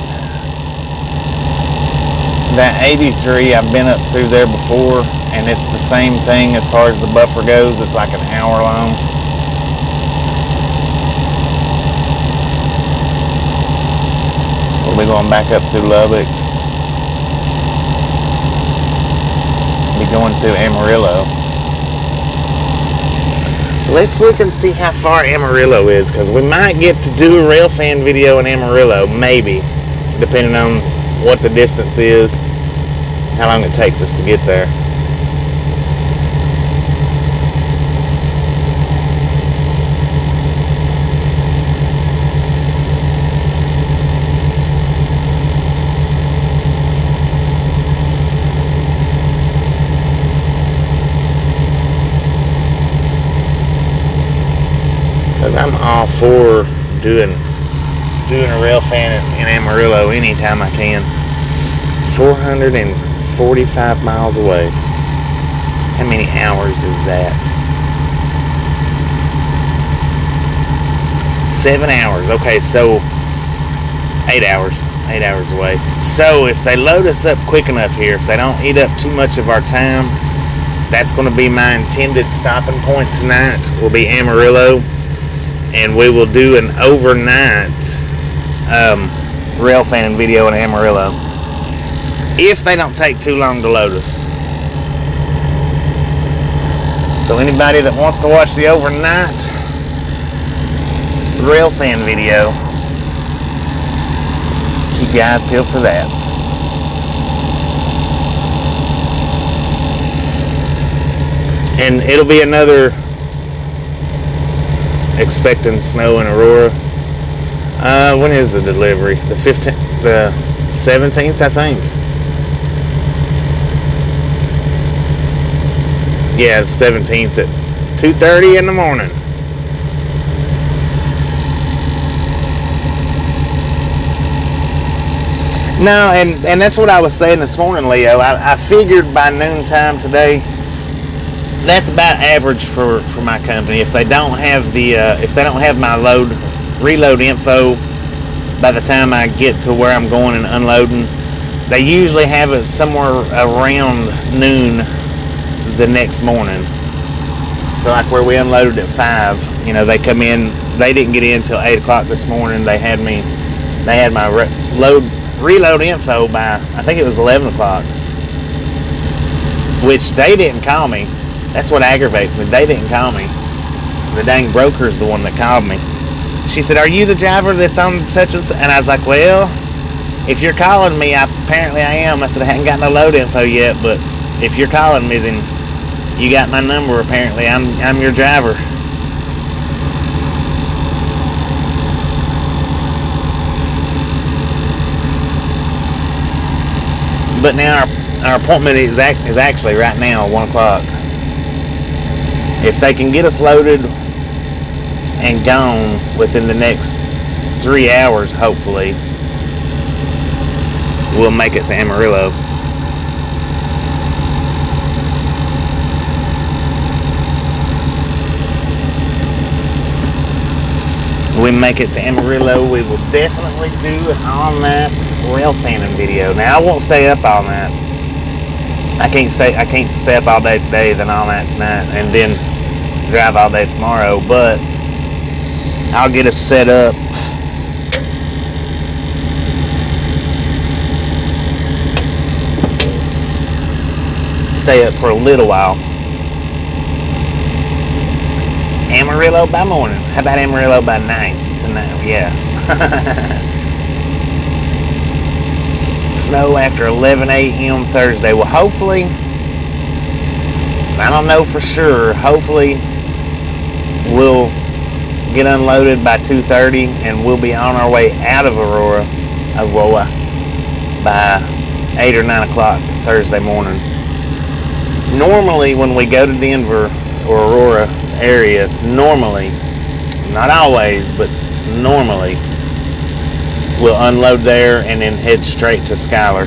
that 83, I've been up through there before, and it's the same thing as far as the buffer goes. It's like an hour long. We'll be going back up through Lubbock. Be going through Amarillo. Let's look and see how far Amarillo is, because we might get to do a rail fan video in Amarillo, maybe, depending on what the distance is, how long it takes us to get there. Because I'm all for doing a rail fan in Amarillo anytime I can. 445 miles away. How many hours is that? 7 hours. Okay, so 8 hours. 8 hours away. So if they load us up quick enough here, if they don't eat up too much of our time, that's going to be my intended stopping point tonight. Will be Amarillo. And we will do an overnight rail fanning video in Amarillo, if they don't take too long to load us. So anybody that wants to watch the overnight rail fan video, keep your eyes peeled for that. And it'll be another expecting snow in Aurora. When is the delivery? The 15th, the 17th, I think. Yeah, 17th at 2:30 in the morning. No, and that's what I was saying this morning, Leo. I figured by noontime today, that's about average for my company. If they don't have my reload info by the time I get to where I'm going and unloading, they usually have it somewhere around noon the next morning. So like where we unloaded at 5, they come in. They didn't get in till 8 o'clock this morning. They had my reload info by, I think it was 11 o'clock, which they didn't call me. That's what aggravates me. They didn't call me. The dang broker's the one that called me. She said, "Are you the driver that's on such and such?" And I was like, "Well, if you're calling me, apparently I am." I said, "I hadn't got no load info yet, but if you're calling me, then you got my number. Apparently I'm your driver." But now our appointment is actually right now 1 o'clock. If they can get us loaded and gone within the next 3 hours, hopefully, we'll make it to Amarillo. We make it to Amarillo, we will definitely do an all-night rail fanning video. Now, I won't stay up all night. I can't stay up all day today, then all night tonight, and then drive all day tomorrow. But I'll get us set up. Stay up for a little while. Amarillo by morning. How about Amarillo by night tonight? Yeah. Snow after 11 a.m. Thursday. Well, hopefully, I don't know for sure. Hopefully, we'll get unloaded by 2:30 and we'll be on our way out of Aurora by 8 or 9 o'clock Thursday morning. Normally, when we go to Denver or Aurora area, normally, not always, but normally, we'll unload there and then head straight to Schuyler.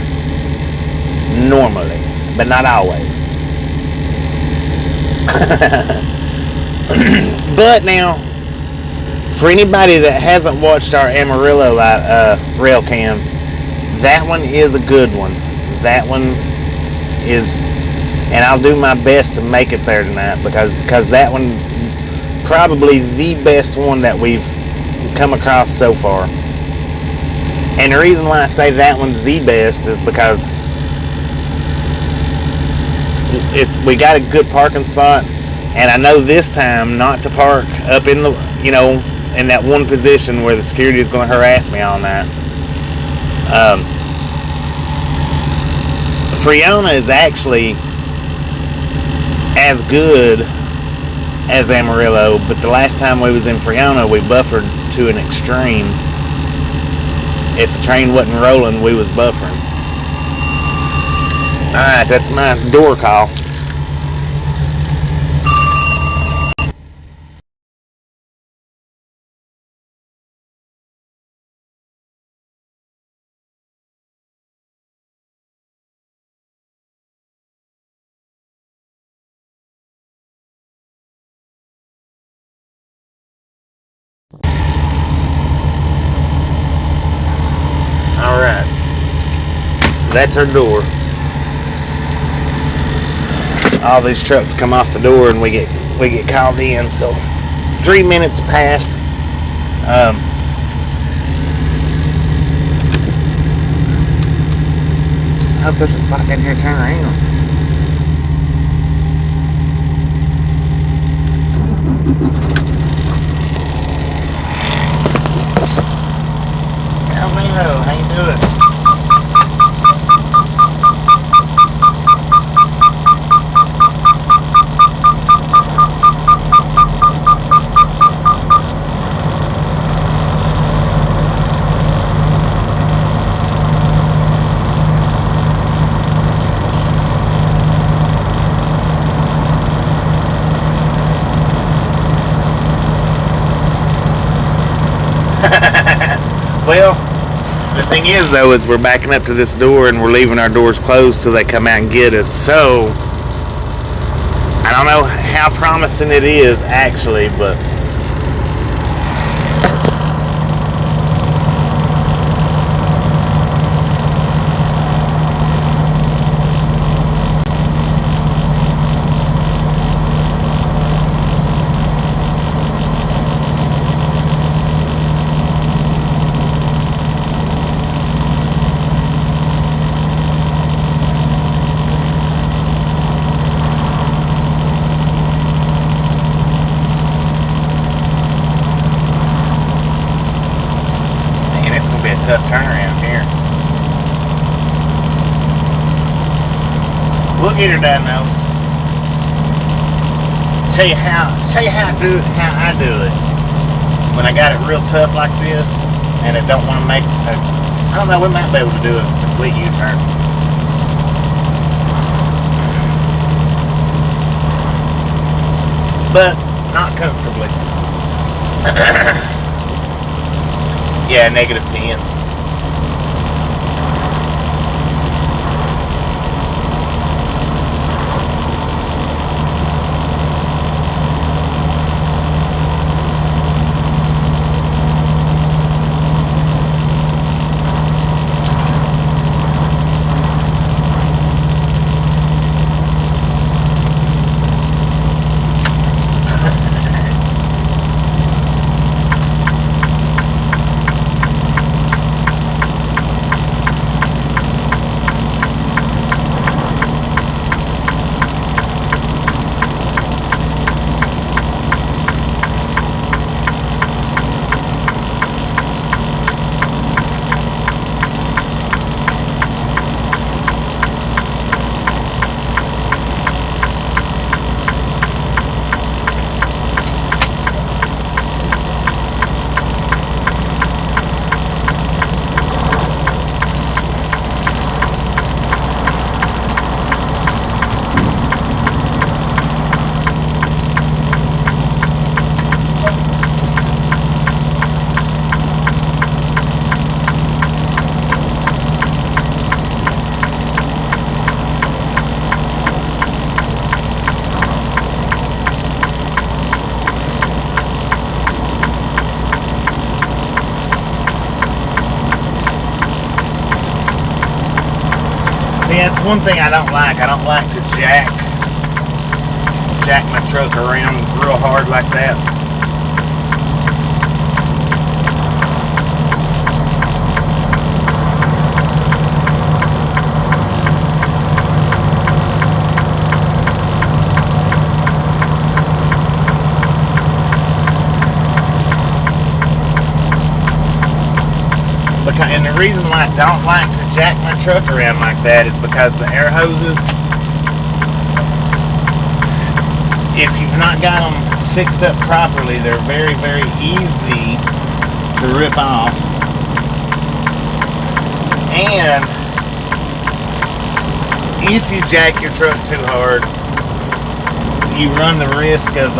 Normally, but not always. But now, for anybody that hasn't watched our Amarillo rail cam, that one is a good one. That one is, and I'll do my best to make it there tonight because that one's probably the best one that we've come across so far. And the reason why I say that one's the best is because we got a good parking spot, and I know this time not to park up in the, in that one position where the security is going to harass me all night. Friona is actually as good as Amarillo, but the last time we was in Friona, we buffered to an extreme. If the train wasn't rolling, we was buffering. Alright, that's my door call. Alright. That's our door. All these trucks come off the door and we get called in, so 3 minutes passed. I hope there's a spot in here to turn around. Alvaro, how you doing? Well, the thing is, though, is we're backing up to this door and we're leaving our doors closed till they come out and get us. So, I don't know how promising it is, actually, but... tough turnaround here. We'll get her done though. Show you how I do it. When I got it real tough like this, and it don't want to make I don't know, we might be able to do a complete U-turn. But not comfortably. Yeah, -10. That's one thing I don't like. I don't like to jack my truck around real hard like that. And the reason why I don't like to jack my truck around like that is because the air hoses, if you've not got them fixed up properly, they're very, very easy to rip off. And if you jack your truck too hard, you run the risk of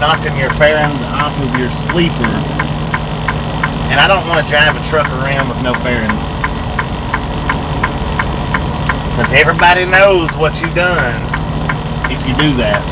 knocking your fairings off of your sleeper. And I don't want to drive a truck around with no fairings. Because everybody knows what you've done if you do that.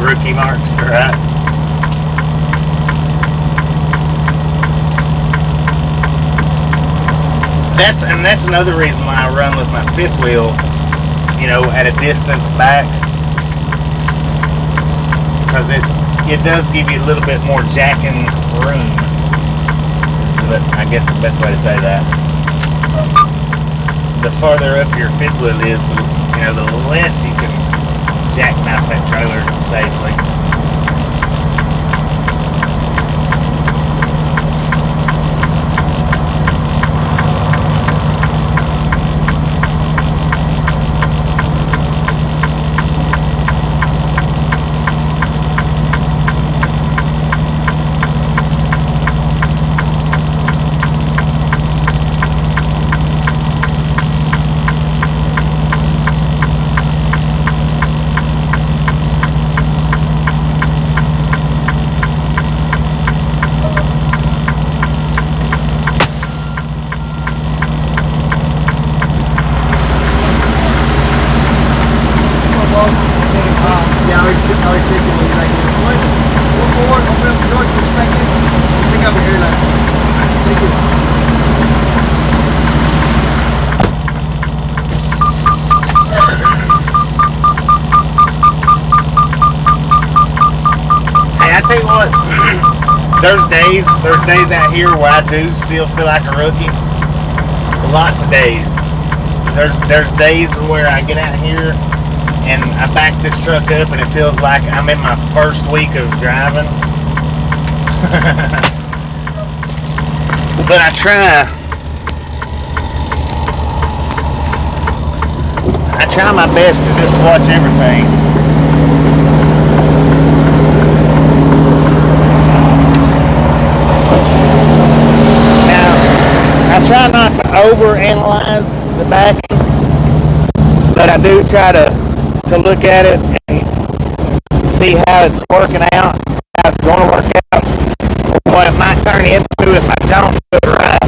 Rookie marks, right? That's another reason why I run with my fifth wheel, you know, at a distance back, because it does give you a little bit more jacking room. I guess the best way to say that. The farther up your fifth wheel is, the less you can jackknife that trailer safely. There's days out here where I do still feel like a rookie. Lots of days. There's days where I get out here and I back this truck up and it feels like I'm in my first week of driving. But I try my best to just watch everything. I try not to overanalyze the backing, but I do try to look at it and see how it's working out, how it's going to work out, or what it might turn into if I don't do it right.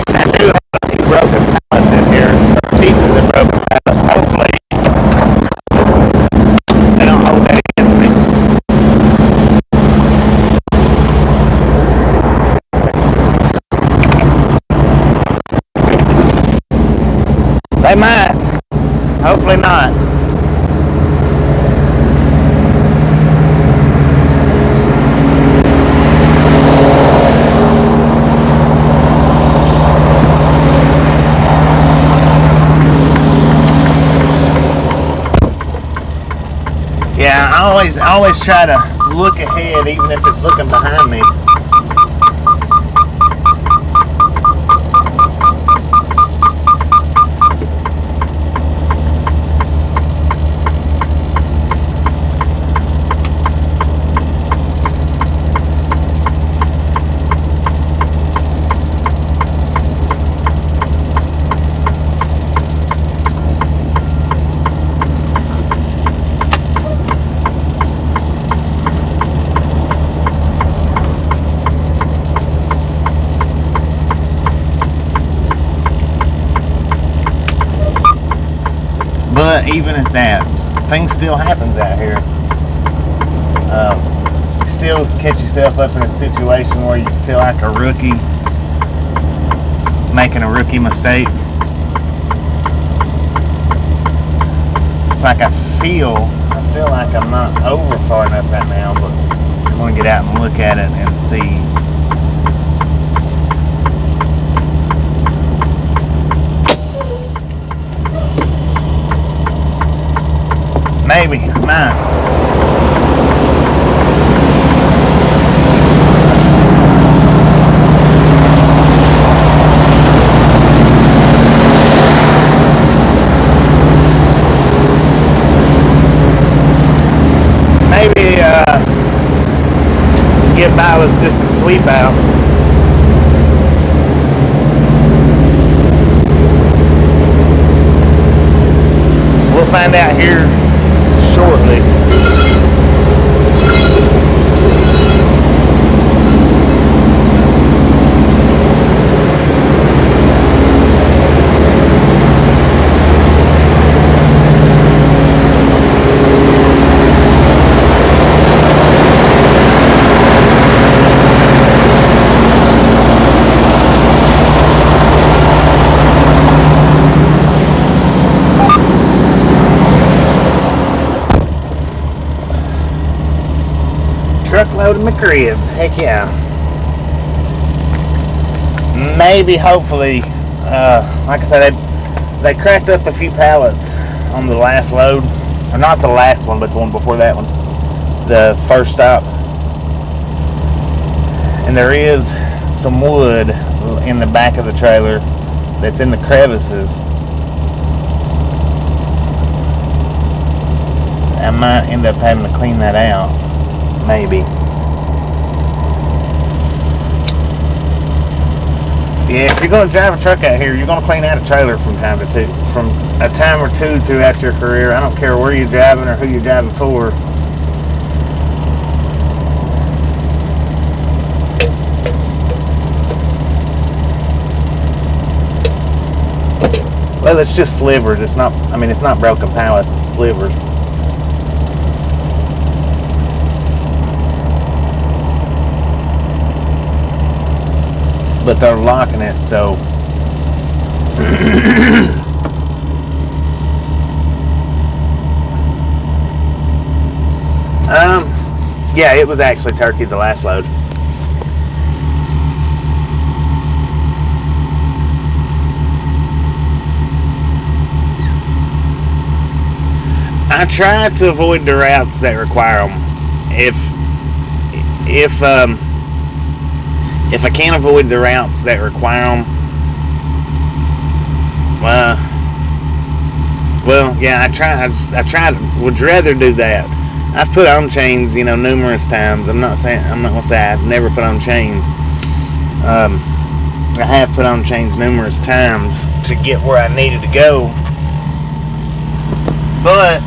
I do have a few broken pallets in here, or pieces of broken pallets. Hopefully they don't hold that against me. They might. Hopefully not. Yeah, I always try to look ahead, even if it's looking behind me. But even at that, things still happens out here. You still catch yourself up in a situation where you feel like a rookie, making a rookie mistake. It's like I feel like I'm not over far enough right now, but I'm gonna get out and look at it and see. Maybe I might. Maybe get by with just a sweep out. We'll find out here shortly. truckload of McRibs. Heck yeah. Maybe, hopefully, like I said, they cracked up a few pallets on the last load. Or not the last one, but the one before that one. The first stop. And there is some wood in the back of the trailer that's in the crevices. I might end up having to clean that out. Maybe. Yeah, if you're going to drive a truck out here, you're going to clean out a trailer from a time or two throughout your career. I don't care where you're driving or who you're driving for. Well, it's just slivers. It's not broken pallets, it's slivers. But they're locking it, so yeah, it was actually turkey the last load. I try to avoid the routes that require them. If I can't avoid the routes that require them, well, yeah, I would rather do that. I've put on chains, numerous times. I'm not gonna say I've never put on chains. I have put on chains numerous times to get where I needed to go. But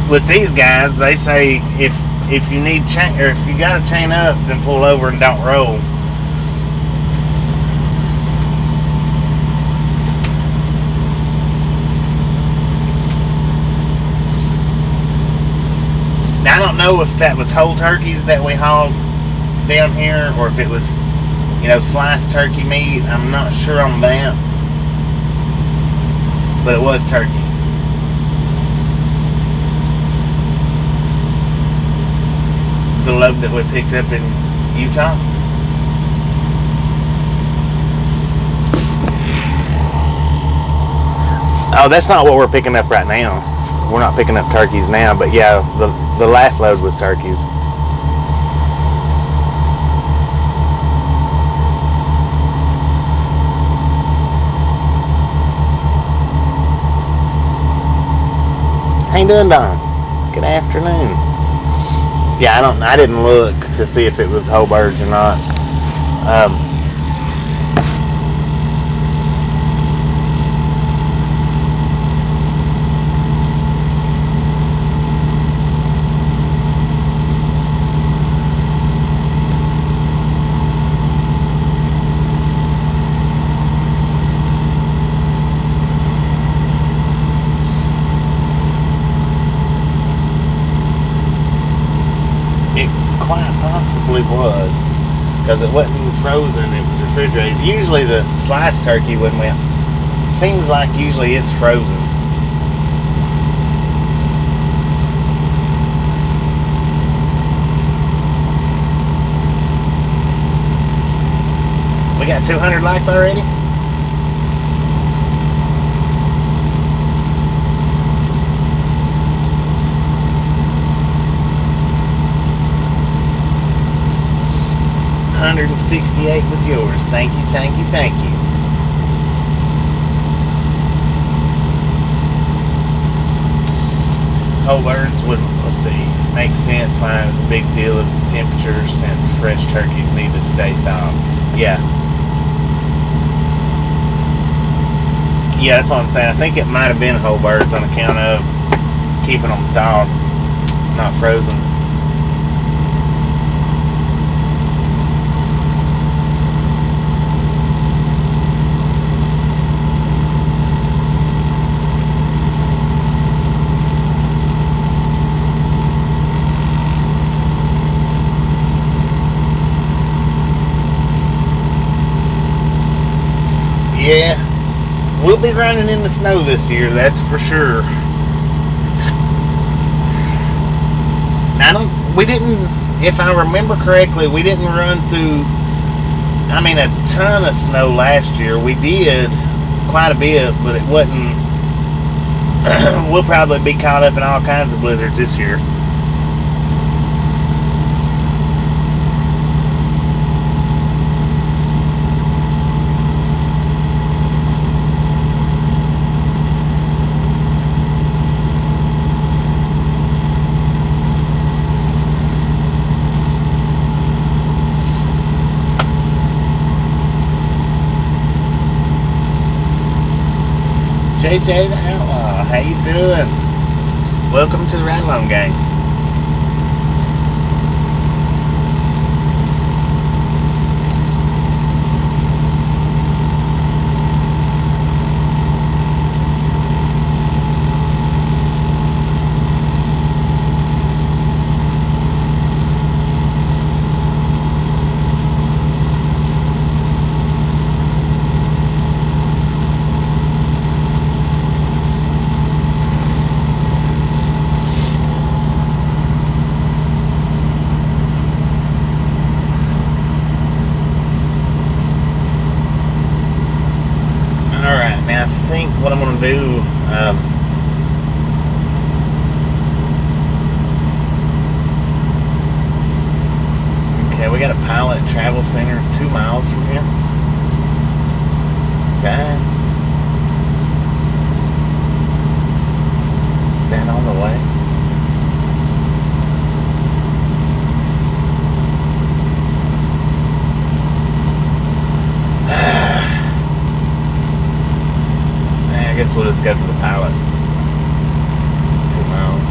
with these guys, they say if you need chain, or if you got to chain up, then pull over and don't roll. Now, I don't know if that was whole turkeys that we hauled down here, or if it was, sliced turkey meat. I'm not sure on that, but it was turkey. The load that we picked up in Utah. Oh, that's not what we're picking up right now. We're not picking up turkeys now, but yeah, the last load was turkeys. How you doing, Don? Good afternoon. Yeah, I didn't look to see if it was whole birds or not. Quite possibly was, because it wasn't frozen, it was refrigerated. Usually the sliced turkey, seems like usually it's frozen. We got 200 likes already? $168 with yours. Thank you, thank you, thank you. Whole birds would, let's see, make sense why it's a big deal of the temperature, since fresh turkeys need to stay thawed. Yeah. Yeah, that's what I'm saying. I think it might have been whole birds on account of keeping them thawed, not frozen. Yeah, we'll be running in the snow this year, that's for sure. we didn't, if I remember correctly, we didn't run through, I mean, a ton of snow last year. We did quite a bit, but it wasn't, we'll probably be caught up in all kinds of blizzards this year. JJ the Outlaw, how you doing? Welcome to the Ride Along Gang. What I'm going to do, okay, we got a Pilot Travel Center 2 miles from here. Okay. Is that on the way? I guess we'll just go to the Pilot. 2 miles.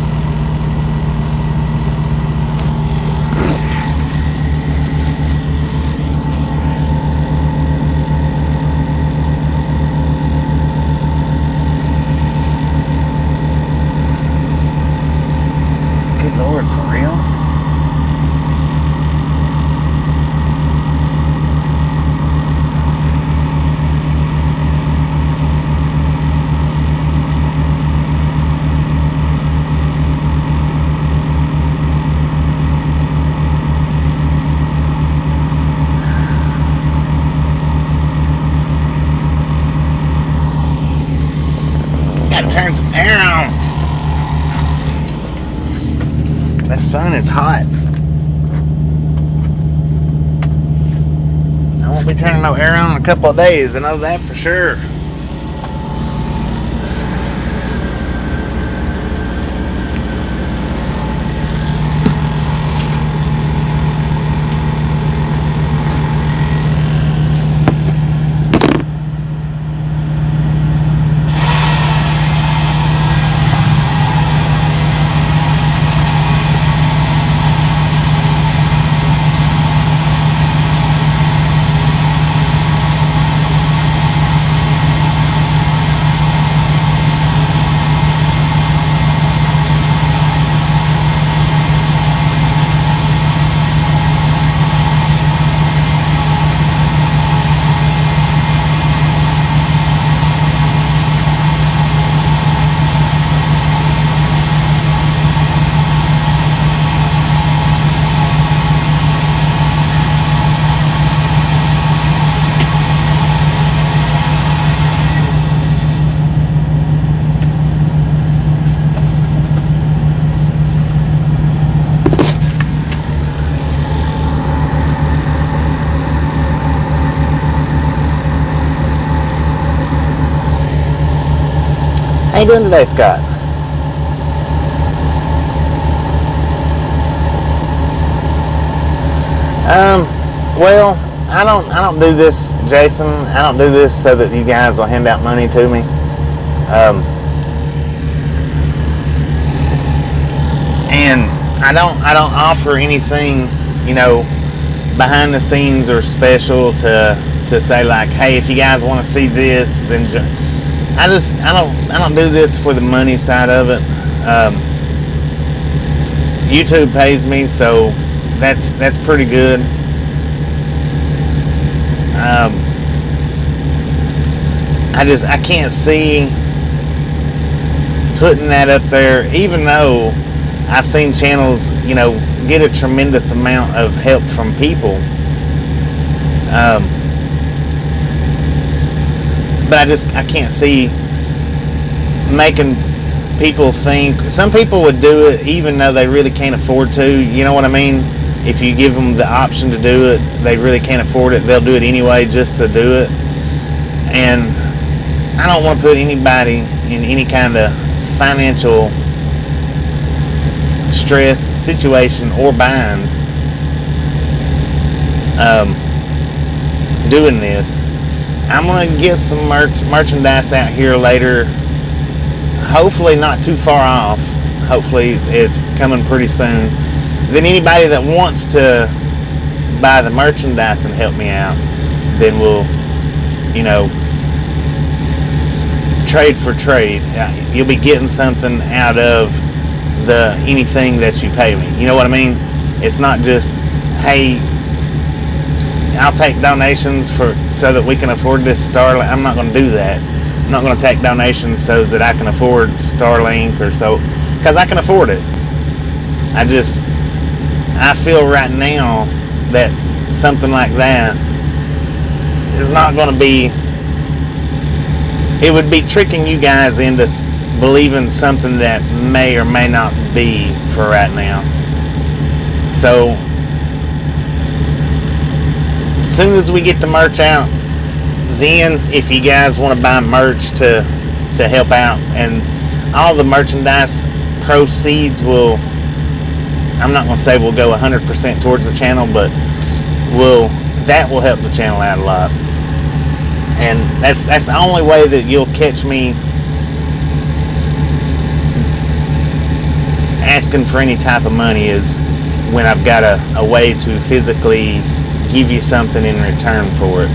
Good Lord, for real? Turn some air on. The sun is hot. I won't be turning no air on in a couple of days. I know that for sure. How you doing today, Scott? Well, I don't do this, Jason. I don't do this so that you guys will hand out money to me. And I don't offer anything, you know, behind the scenes or special to say like, hey, if you guys want to see this, then I don't do this for the money side of it. YouTube pays me, so that's pretty good. I can't see putting that up there, even though I've seen channels, you know, get a tremendous amount of help from people. But I can't see making people think. Some people would do it even though they really can't afford to. You know what I mean? If you give them the option to do it, they really can't afford it. They'll do it anyway just to do it. And I don't want to put anybody in any kind of financial stress, situation, or bind doing this. I'm going to get some merchandise out here later. Hopefully not too far off. Hopefully it's coming pretty soon. Then anybody that wants to buy the merchandise and help me out, then we'll, trade for trade. You'll be getting something out of anything that you pay me. You know what I mean? It's not just, hey, I'll take donations so that we can afford this Starlink. I'm not going to do that. I'm not going to take donations so that I can afford Starlink or so, because I can afford it. I feel right now that something like that is not going to be, it would be tricking you guys into believing something that may or may not be for right now. So as soon as we get the merch out, then if you guys want to buy merch to help out, and all the merchandise proceeds will, I'm not going to say we'll go 100% towards the channel, but that will help the channel out a lot. And that's the only way that you'll catch me asking for any type of money, is when I've got a way to physically give you something in return for it.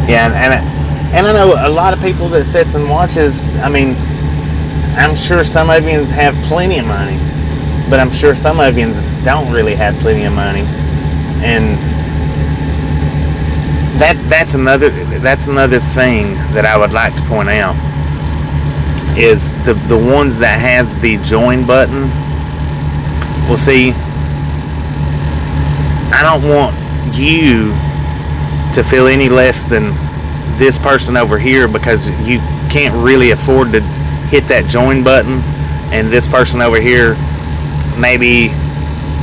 Yeah, and I know a lot of people that sits and watches. I mean, I'm sure some of you have plenty of money, but I'm sure some of you don't really have plenty of money. And that's another thing that I would like to point out, is the ones that has the join button. Well, see, I don't want you to feel any less than this person over here because you can't really afford to hit that join button, and this person over here, maybe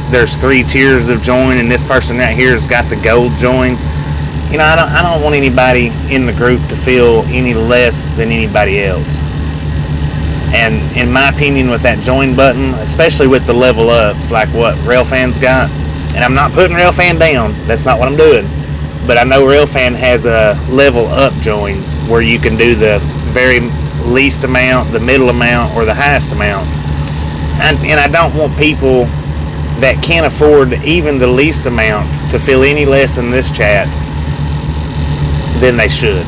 there's 3 tiers of join, and this person right here has got the gold join. I don't want anybody in the group to feel any less than anybody else. And in my opinion, with that join button, especially with the level ups like what Railfans got, and I'm not putting Railfan down, that's not what I'm doing, but I know Railfan has a level up joins where you can do the very least amount, the middle amount, or the highest amount. And I don't want people that can't afford even the least amount to feel any less in this chat than they should.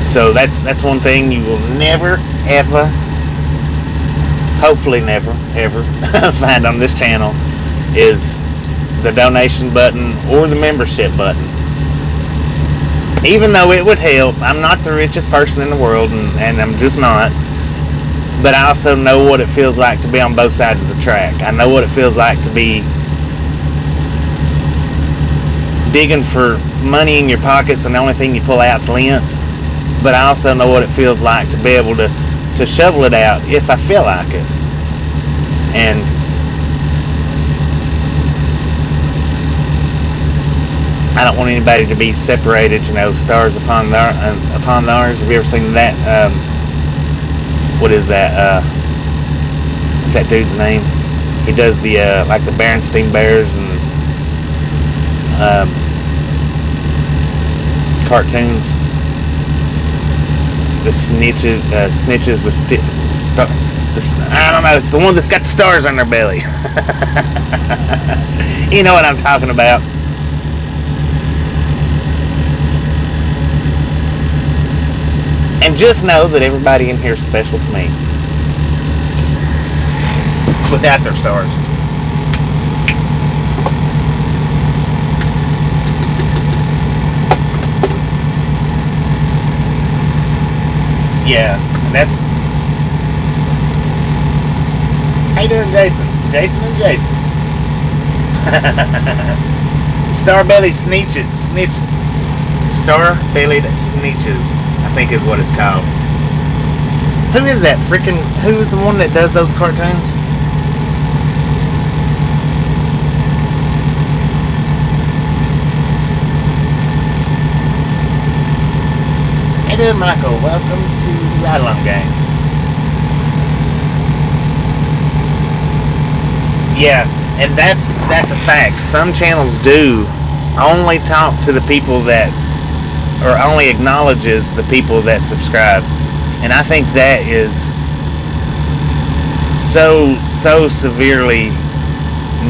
So that's one thing you will never, ever, hopefully never, ever find on this channel, is the donation button or the membership button. Even though it would help, I'm not the richest person in the world, and I'm just not. But I also know what it feels like to be on both sides of the track. I know what it feels like to be digging for money in your pockets and the only thing you pull out is lint. But I also know what it feels like to be able to shovel it out if I feel like it. And I don't want anybody to be separated, stars upon ours. Have you ever seen that? What is that? What's that dude's name? He does the like the Berenstain Bears and cartoons. The snitches with I don't know. It's the ones that's got the stars on their belly. You know what I'm talking about. And just know that everybody in here is special to me. without their stars. Yeah, that's... How you doing, Jason? Jason and Jason. Star-bellied snitches. Star-bellied snitches, I think is what it's called. Who is that freaking... Who's the one that does those cartoons? Hey there, Michael. Welcome to the Ride Along Gang. Yeah, and that's a fact. Some channels do only talk to the people that... or only acknowledges the people that subscribes. And I think that is so severely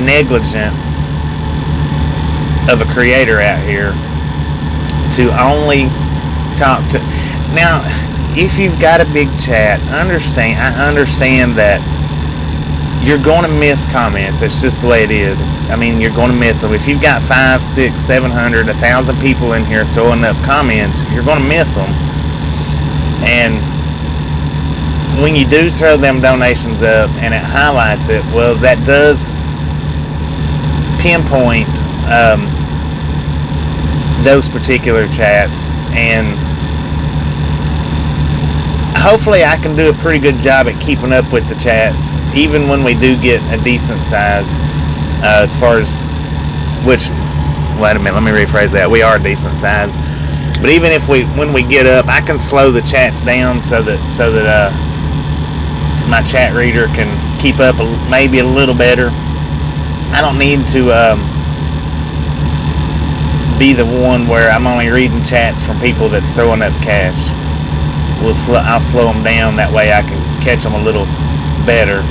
negligent of a creator out here to only talk to... Now, if you've got a big chat, I understand that you're going to miss comments. That's just the way it is. You're going to miss them. If you've got 500, 600, 700, 1,000 people in here throwing up comments, you're going to miss them. And when you do throw them donations up and it highlights it, well, that does pinpoint those particular chats, and hopefully I can do a pretty good job at keeping up with the chats, even when we do get a decent size, as far as which, wait a minute, let me rephrase that. We are a decent size, but even if when we get up, I can slow the chats down so that my chat reader can keep up maybe a little better. I don't need to be the one where I'm only reading chats from people that's throwing up cash. I'll slow them down, that way I can catch them a little better.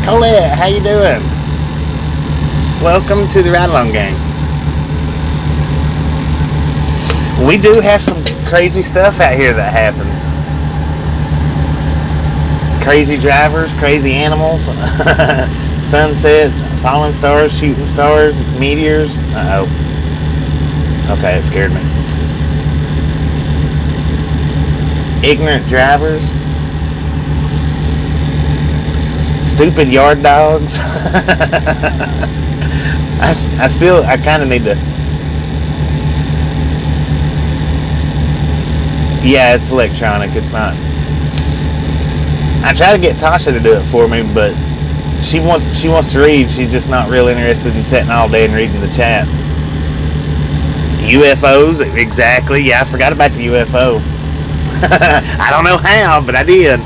Colette, how you doing? Welcome to the Ride Along Gang. We do have some crazy stuff out here that happens. Crazy drivers, crazy animals, sunsets, falling stars, shooting stars, meteors. Uh-oh. Okay, it scared me. Ignorant drivers. Stupid yard dogs. I kind of need to... Yeah, it's electronic. It's not... I try to get Tasha to do it for me, but she wants to read. She's just not real interested in sitting all day and reading the chat. UFOs, exactly. Yeah, I forgot about the UFO. I don't know how, but I did.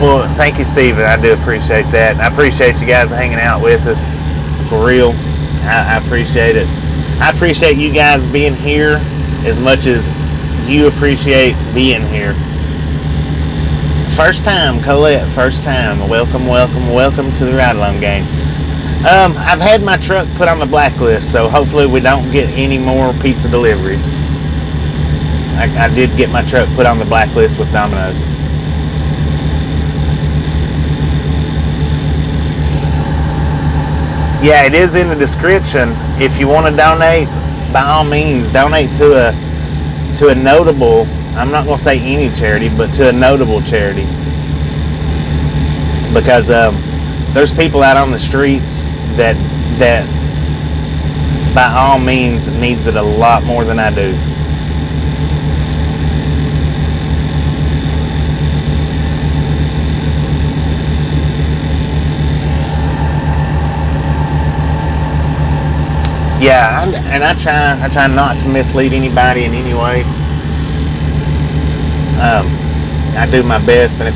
Well, thank you, Steven. I do appreciate that. I appreciate you guys hanging out with us, for real. I appreciate it. I appreciate you guys being here as much as you appreciate being here. First time, Colette, first time. Welcome to the Ride Along Gang. I've had my truck put on the blacklist, so hopefully we don't get any more pizza deliveries. I did get my truck put on the blacklist with Domino's. Yeah, it is in the description. If you want to donate, by all means, donate to a notable, I'm not going to say any charity, but to a notable charity. Because there's people out on the streets that by all means needs it a lot more than I do. Yeah, and I try not to mislead anybody in any way. I do my best, and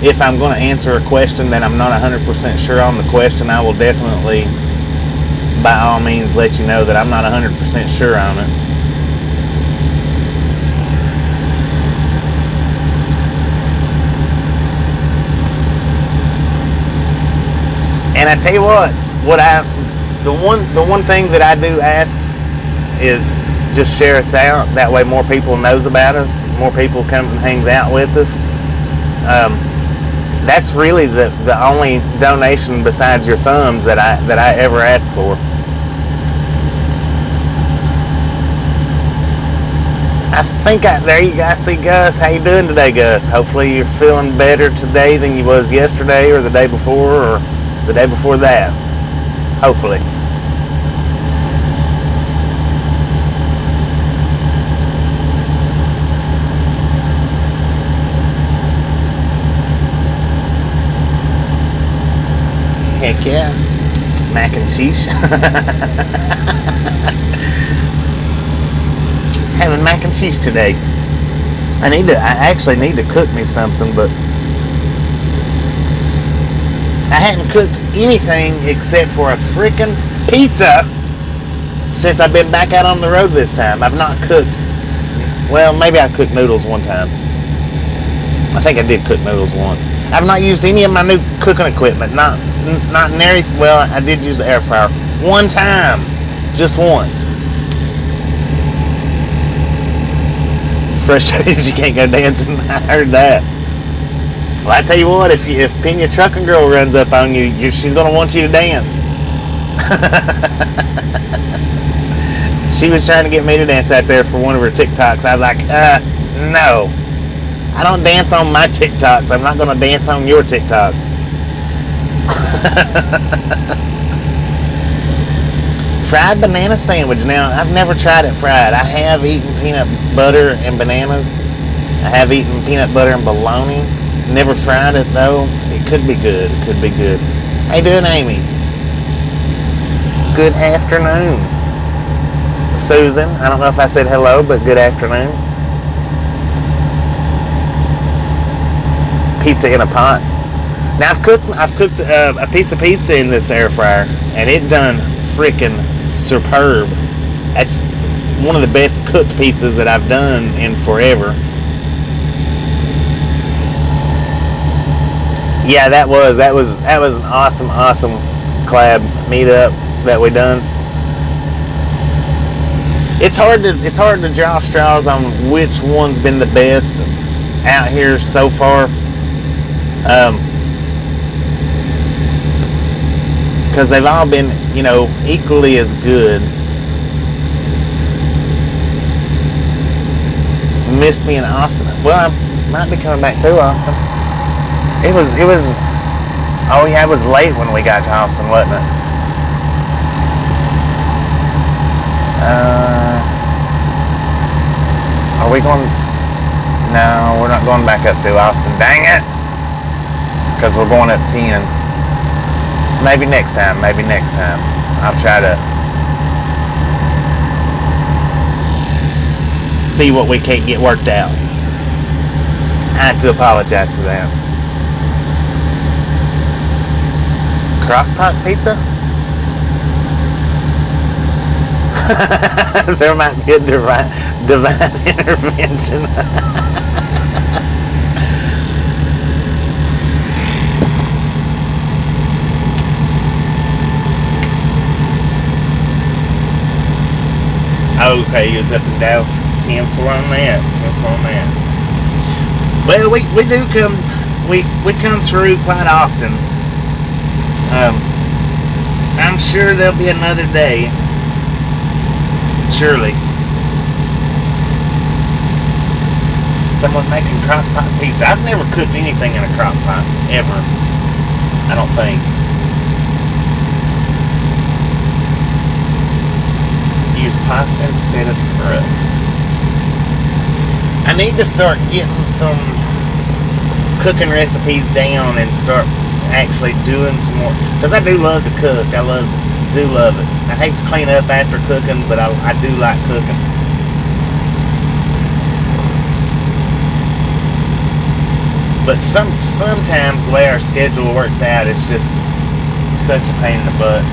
if I'm going to answer a question that I'm not 100% sure on the question, I will definitely, by all means, let you know that I'm not 100% sure on it. And I tell you what the one thing that I do ask is just share us out. That way more people knows about us, more people comes and hangs out with us. That's really the only donation besides your thumbs that I ever ask for. I think there you guys see Gus. How you doing today, Gus? Hopefully you're feeling better today than you was yesterday or the day before or the day before that. Hopefully. Heck yeah. Mac and cheese. Having mac and cheese today. I actually need to cook me something, but I hadn't cooked anything except for a freaking pizza since I've been back out on the road this time. I've not cooked. Well, maybe I cooked noodles one time. I think I did cook noodles once. I've not used any of my new cooking equipment. Not nearly. Well, I did use the air fryer one time, just once. Frustrated you can't go dancing. I heard that. Well, I tell you what, if Pena Trucking Girl runs up on you, she's gonna want you to dance. She was trying to get me to dance out there for one of her TikToks. I was like, no. I don't dance on my TikToks. I'm not gonna dance on your TikToks. Fried banana sandwich. Now, I've never tried it fried. I have eaten peanut butter and bananas. I have eaten peanut butter and bologna. Never fried it, though. It could be good. It could be good. How you doing, Amy? Good afternoon. Susan, I don't know if I said hello, but good afternoon. Pizza in a pot. Now, I've cooked a piece of pizza in this air fryer, and it done freaking superb. That's one of the best cooked pizzas that I've done in forever. Yeah, that was an awesome collab meetup that we done. It's hard to draw straws on which one's been the best out here so far. Because they've all been, equally as good. Missed me in Austin. Well, I might be coming back through Austin. It was, oh yeah, it was late when we got to Austin, wasn't it? Are we going? No, we're not going back up through Austin. Dang it! Because we're going at 10. Maybe next time. I'll try to see what we can't get worked out. I have to apologize for that. Crock-pot pizza? There might be a divine intervention. Okay, he was up in Dallas. 10 for on that. Well, we do come. We come through quite often. I'm sure there'll be another day. Surely. Someone making crock pot pizza. I've never cooked anything in a crock pot ever. I don't think. Use pasta instead of crust. I need to start getting some cooking recipes down and start actually doing some more, because I do love to cook. Do love it. I hate to clean up after cooking, but I do like cooking. But sometimes the way our schedule works out, it's just such a pain in the butt.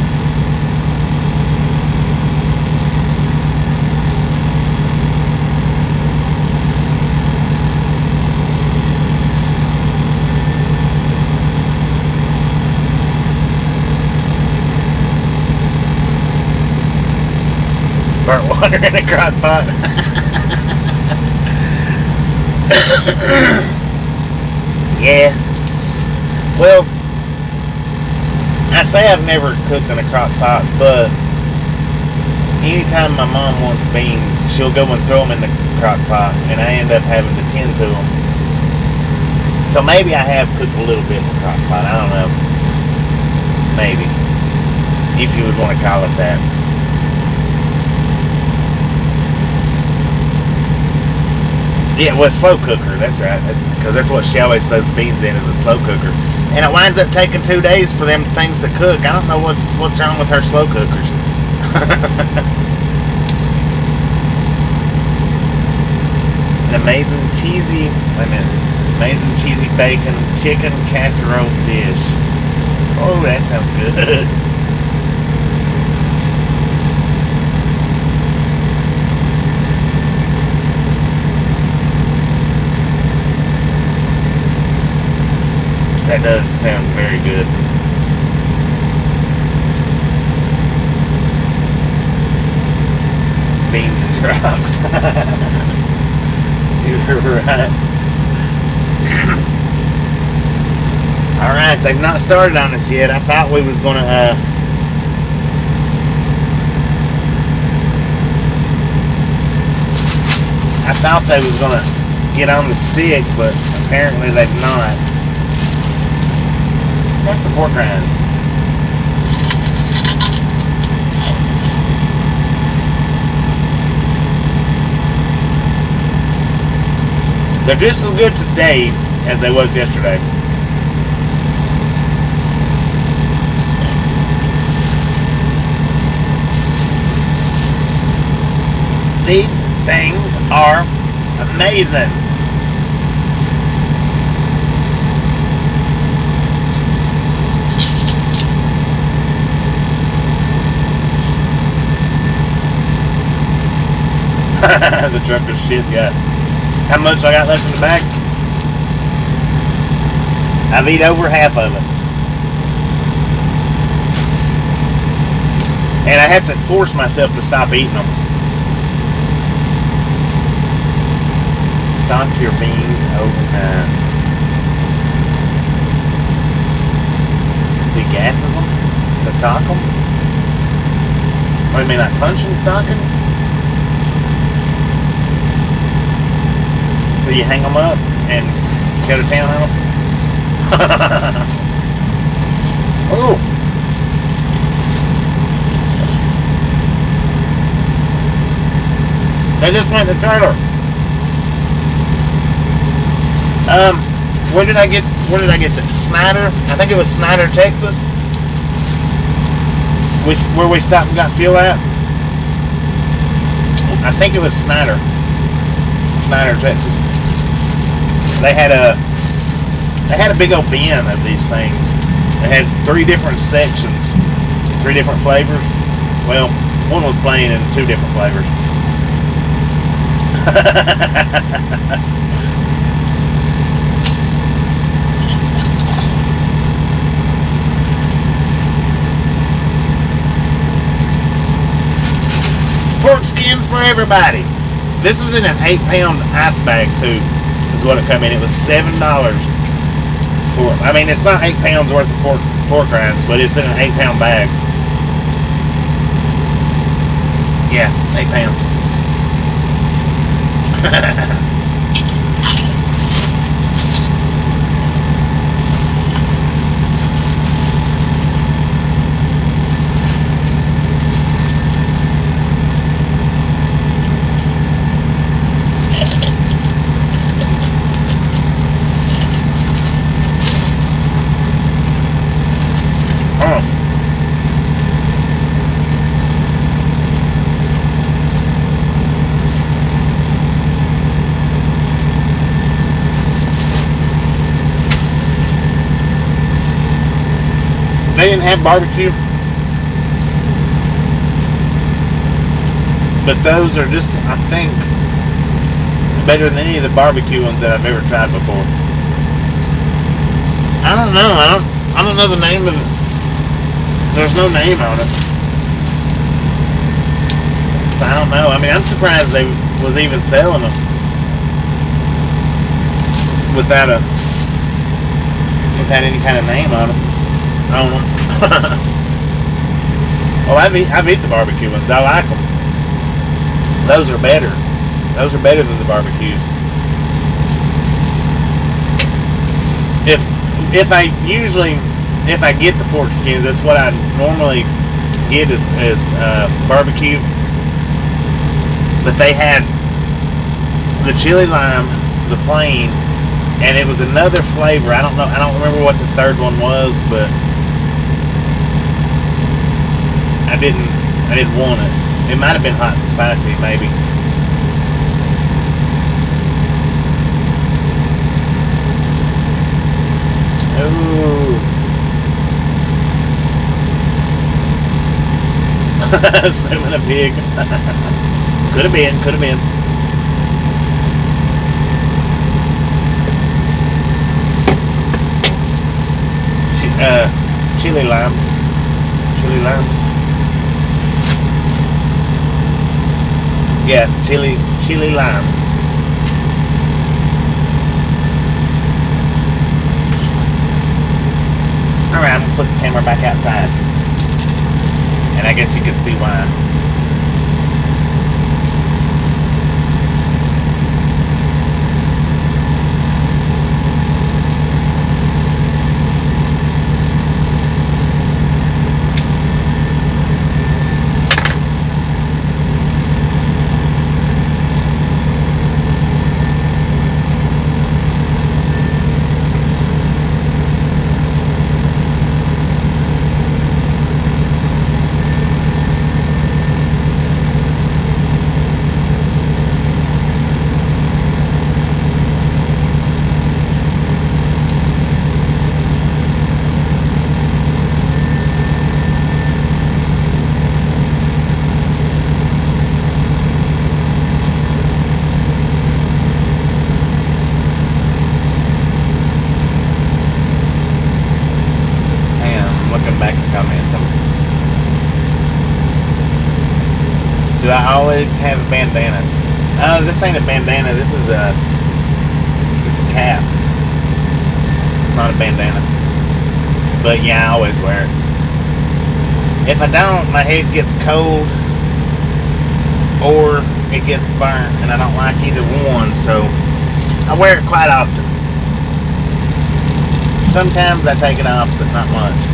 water in a crock pot. Yeah. Well, I say I've never cooked in a crock pot, but anytime my mom wants beans, she'll go and throw them in the crock pot, and I end up having to tend to them. So maybe I have cooked a little bit in the crock pot. I don't know. Maybe. If you would want to call it that. Yeah, well, slow cooker. That's right. Because that's what she always throws beans in, is a slow cooker. And it winds up taking 2 days for them things to cook. I don't know what's wrong with her slow cookers. An amazing cheesy bacon chicken casserole dish. Oh, that sounds good. That does sound very good. Beans is rocks. You're right. Alright, they've not started on us yet. I thought we was gonna I thought they was gonna get on the stick, but apparently they've not. That's the pork rinds. They're just as good today as they was yesterday. These things are amazing. The trucker's shit got. How much I got left in the bag? I've eaten over half of it. And I have to force myself to stop eating them. Sock your beans overtime. Degasses them? To sock them? What do you mean, like punching, socking? So you hang them up and go to town on them? Oh! They just went to the trailer. Where did I get that? Snyder? I think it was Snyder, Texas. Where we stopped and got fuel at. I think it was Snyder, Texas. They had a big old bin of these things. They had 3 different sections, 3 different flavors. Well, one was plain and 2 different flavors. Pork skins for everybody. This is in an 8-pound ice bag too. Is what it come in. It was $7 for. I mean, it's not 8 pounds worth of pork rinds, but it's in an 8-pound bag. Yeah, 8 pounds. They didn't have barbecue, but those are just, I think, better than any of the barbecue ones that I've ever tried before. I don't know. I don't know the name of it. There's no name on it. So I don't know. I mean, I'm surprised they was even selling them without any kind of name on them. I don't know. Well, I've eat the barbecue ones. I like them. Those are better. Those are better than the barbecues. If I get the pork skins, that's what I normally get is barbecue. But they had the chili lime, the plain, and it was another flavor. I don't know. I don't remember what the third one was, but I didn't want it. It might have been hot and spicy, maybe. Ooh. Assuming a pig. Could have been. Chili lime. Yeah, chili lime. Alright, I'm gonna put the camera back outside. And I guess you can see why. Do I always have a bandana? This ain't a bandana. This is it's a cap. It's not a bandana. But yeah, I always wear it. If I don't, my head gets cold or it gets burnt, and I don't like either one, so I wear it quite often. Sometimes I take it off, but not much.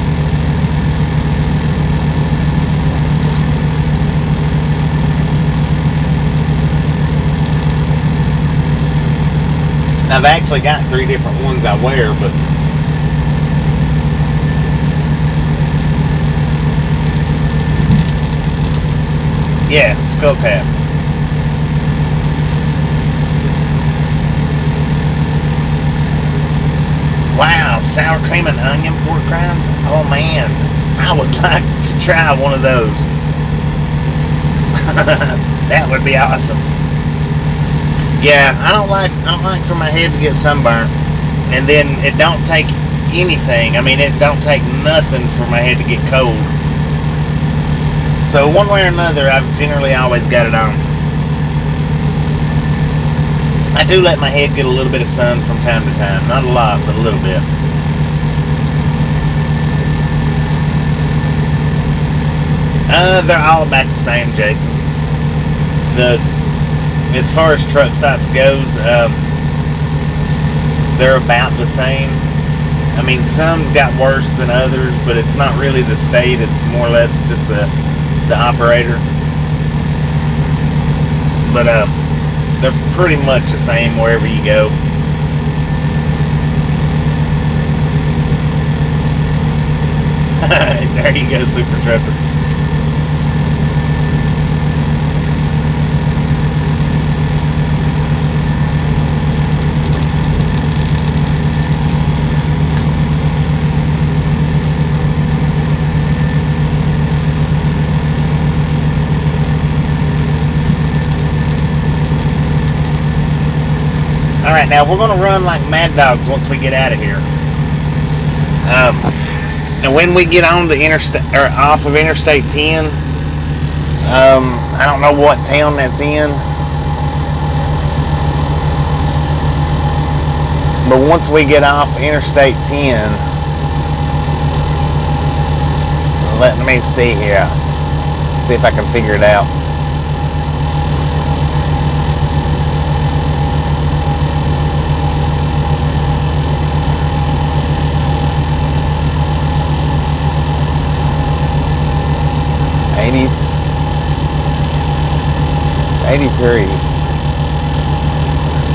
I've actually got 3 different ones I wear, but yeah, skull cap. Wow, sour cream and onion pork rinds? Oh man, I would like to try one of those. That would be awesome. Yeah, I don't like for my head to get sunburnt, and then it don't take anything. I mean, it don't take nothing for my head to get cold. So one way or another, I've generally always got it on. I do let my head get a little bit of sun from time to time. Not a lot, but a little bit. They're all about the same, Jason. As far as truck stops goes, they're about the same. I mean, some's got worse than others, but it's not really the state. It's more or less just the operator. But they're pretty much the same wherever you go. There you go, Super Trooper. Alright, now we're going to run like mad dogs once we get out of here. And when we get on the interstate, or off of Interstate 10, I don't know what town that's in, but once we get off Interstate 10, let me see here, see if I can figure it out. It's 83.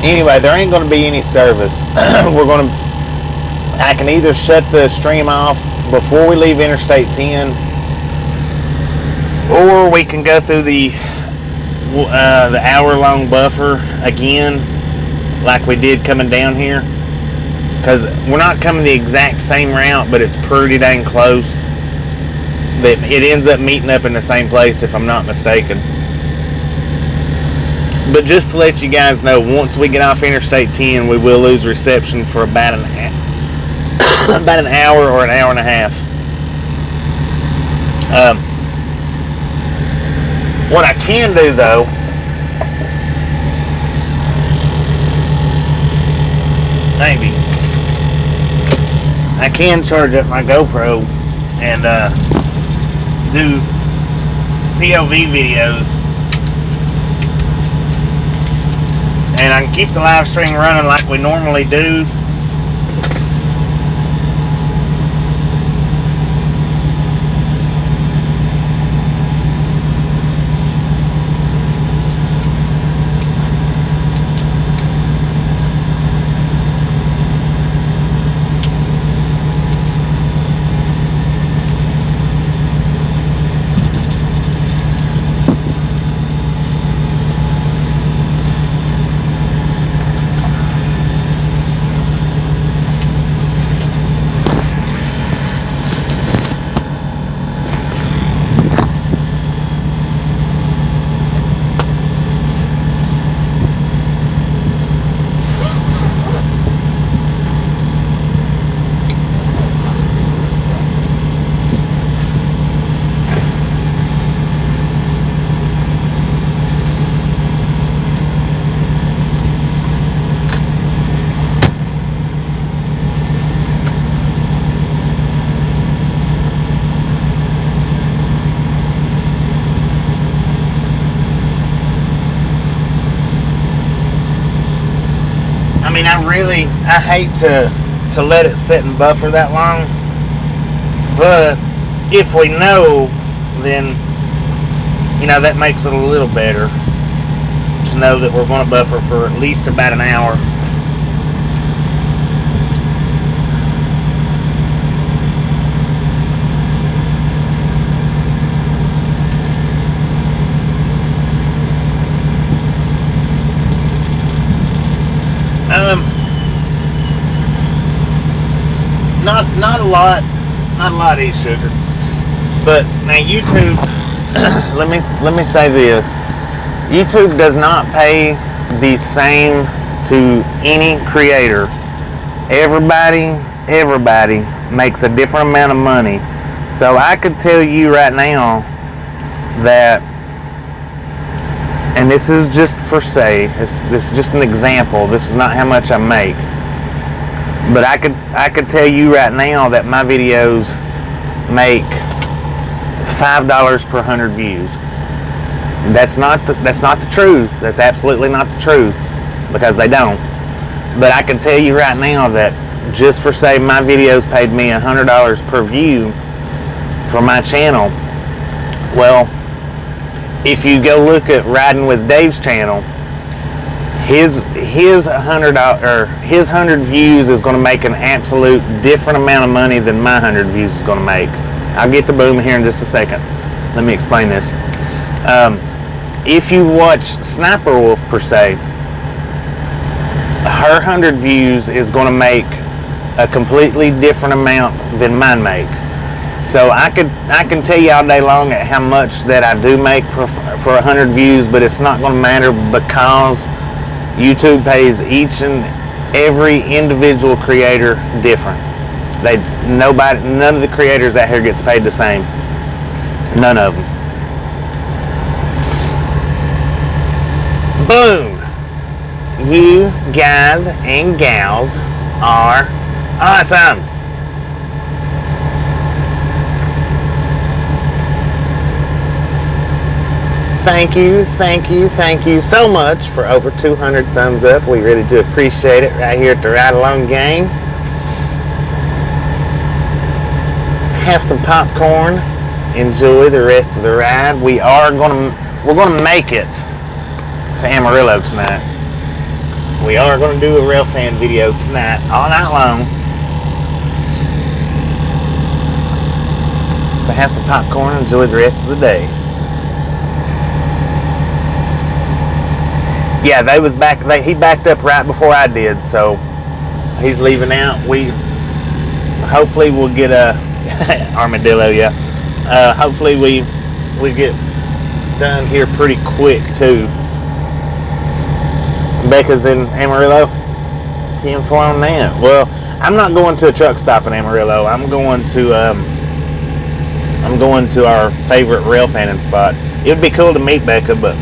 Anyway, there ain't going to be any service. I can either shut the stream off before we leave Interstate 10, or we can go through the hour-long buffer again, like we did coming down here. Because we're not coming the exact same route, but it's pretty dang close. That it ends up meeting up in the same place, if I'm not mistaken. But just to let you guys know, once we get off Interstate 10, we will lose reception for about an hour or an hour and a half. What I can do, though, maybe I can charge up my GoPro and do POV videos, and I can keep the live stream running like we normally do. I hate to let it sit and buffer that long, but if we know, then that makes it a little better to know that we're going to buffer for at least about an hour. Not a lot of sugar, but now YouTube. let me say this: YouTube does not pay the same to any creator. Everybody makes a different amount of money. So I could tell you right now that, and this is just for say, this is just an example. This is not how much I make. But I could tell you right now that my videos make $5 per 100 views. That's not the truth. That's absolutely not the truth, because they don't. But I can tell you right now that just for say my videos paid me $100 per view for my channel. Well, if you go look at Riding with Dave's channel, his 100 views is going to make an absolute different amount of money than my 100 views is going to make. I'll get to Boom here in just a second. Let me explain this. If you watch Sniper Wolf per se, her 100 views is going to make a completely different amount than mine make. So I can tell you all day long at how much that I do make for 100 views, but it's not going to matter, because YouTube pays each and every individual creator different. None of the creators out here gets paid the same. None of them. Boom! You guys and gals are awesome. Thank you so much for over 200 thumbs up. We really do appreciate it right here at the Ride Along Gang. Have some popcorn. Enjoy the rest of the ride. We're gonna make it to Amarillo tonight. We are gonna do a rail fan video tonight, all night long. So have some popcorn and enjoy the rest of the day. Yeah, he backed up right before I did, so he's leaving out. Hopefully we'll get a armadillo, yeah. Hopefully we get done here pretty quick too. Becca's in Amarillo. 10-4 on that. Well, I'm not going to a truck stop in Amarillo. I'm going to our favorite rail fanning spot. It would be cool to meet Becca, but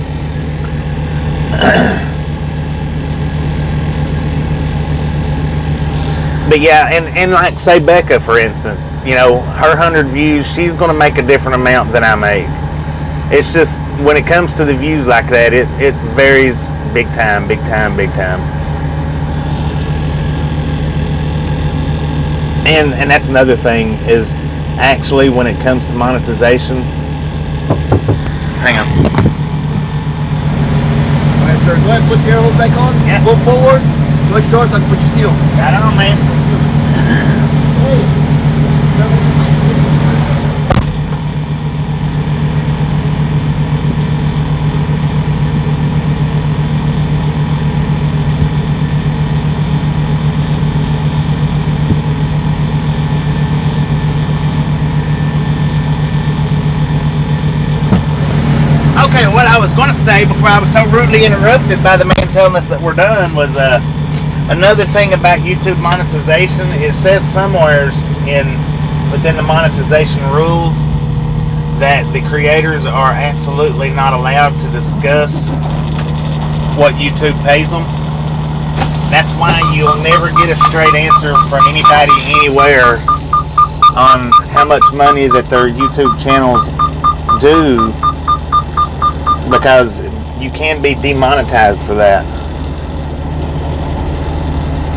but yeah, and like say Becca for instance, her 100 views, she's going to make a different amount than I make. It's just when it comes to the views like that, it varies big time. And that's another thing is actually when it comes to monetization. Hang on. Alright, sir, go ahead and put your air hose back on. Yeah. Go forward. Close your door so I can put your seal. Got it on, man. Okay, what I was going to say before I was so rudely interrupted by the man telling us that we're done was another thing about YouTube monetization. It says somewhere within the monetization rules that the creators are absolutely not allowed to discuss what YouTube pays them. That's why you'll never get a straight answer from anybody anywhere on how much money that their YouTube channels do, because you can be demonetized for that.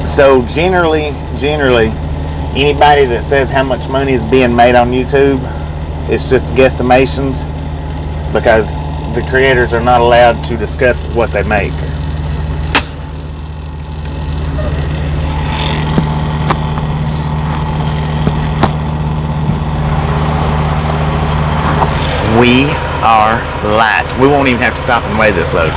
So generally, anybody that says how much money is being made on YouTube, it's just guesstimations, because the creators are not allowed to discuss what they make. We are light. We won't even have to stop and weigh this load.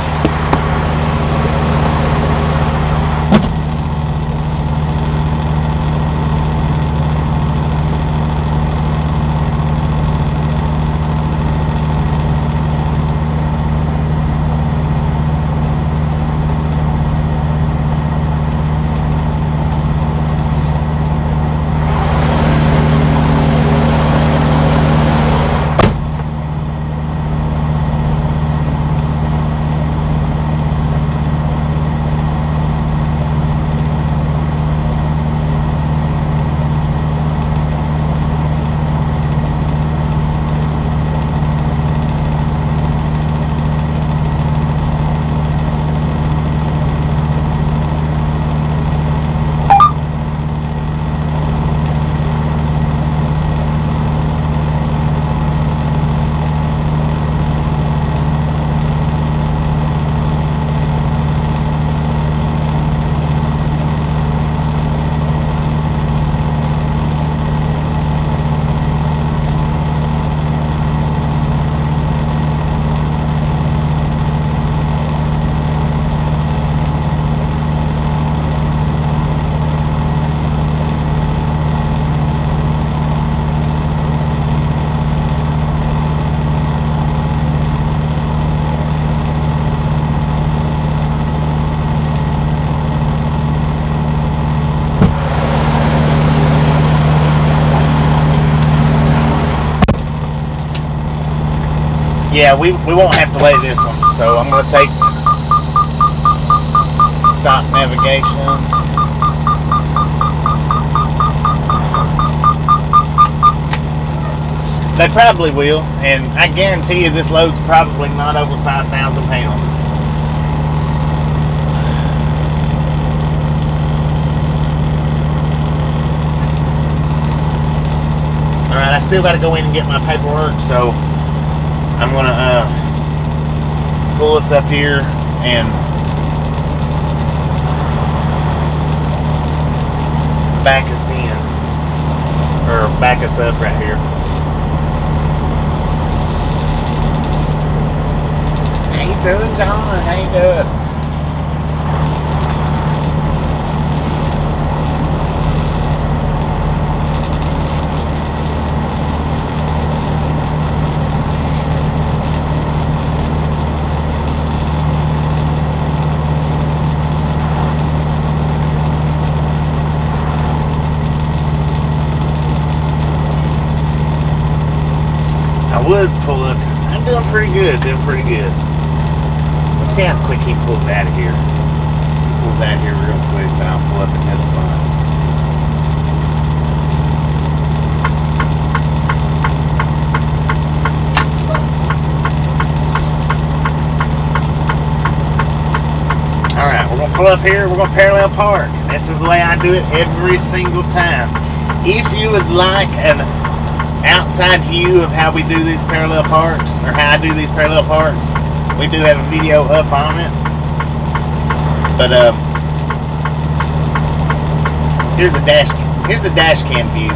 Yeah, we won't have to weigh this one, so I'm going to take stop navigation. They probably will, and I guarantee you this load's probably not over 5,000 pounds. Alright, I still got to go in and get my paperwork, so I'm going to pull us up here and back us in, or back us up right here. How you doing, John? How you doing? Would pull up. I'm doing pretty good. Let's see how quick he pulls out of here. He pulls out of here real quick, then I'll pull up in this spot. Alright, we're going to pull up here. We're going to parallel park. This is the way I do it every single time. If you would like an outside view of how we do these parallel parks, or how I do these parallel parks, we do have a video up on it. But here's the dash cam view.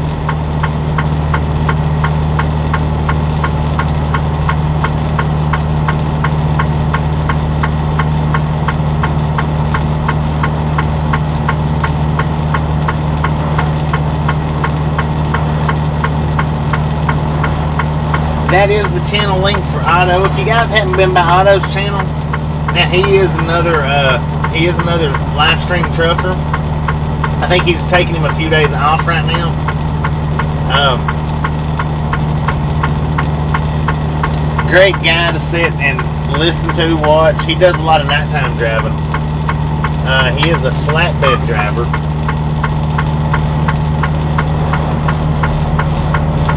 That is the channel link for Otto. If you guys haven't been by Otto's channel, now he is another live stream trucker. I think he's taking him a few days off right now. Great guy to sit and listen to, watch. He does a lot of nighttime driving. He is a flatbed driver.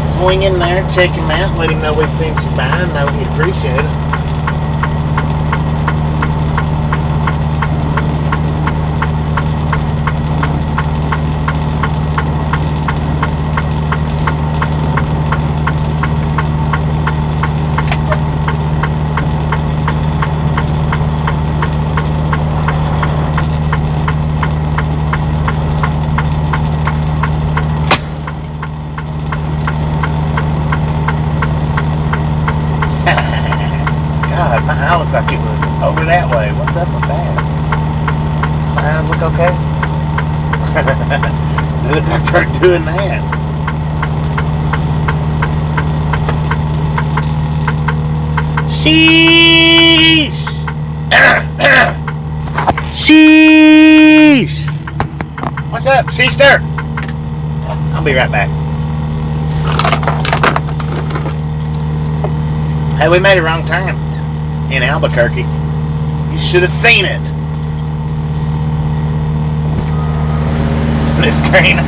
Swing in there, check him out, let him know we sent you by, and know he'd appreciate it. God, my eye looked like it was over that way. What's up with that? My eyes look okay? They look like they're doing that. Sheesh! Sheesh! What's up, Sheester? I'll be right back. Hey, we made a wrong turn in Albuquerque. You should have seen it. Split screen.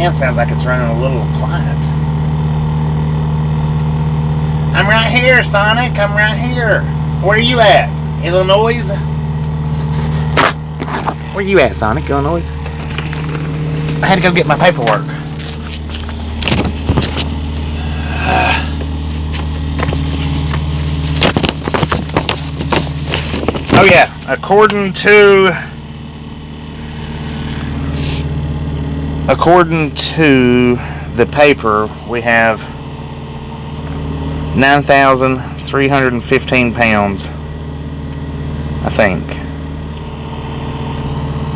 fan sounds like it's running a little quiet. I'm right here, Sonic. I'm right here. Where you at? Illinois? Where you at, Sonic? Illinois? I had to go get my paperwork. Oh yeah, according to the paper, we have 9,315 pounds, I think.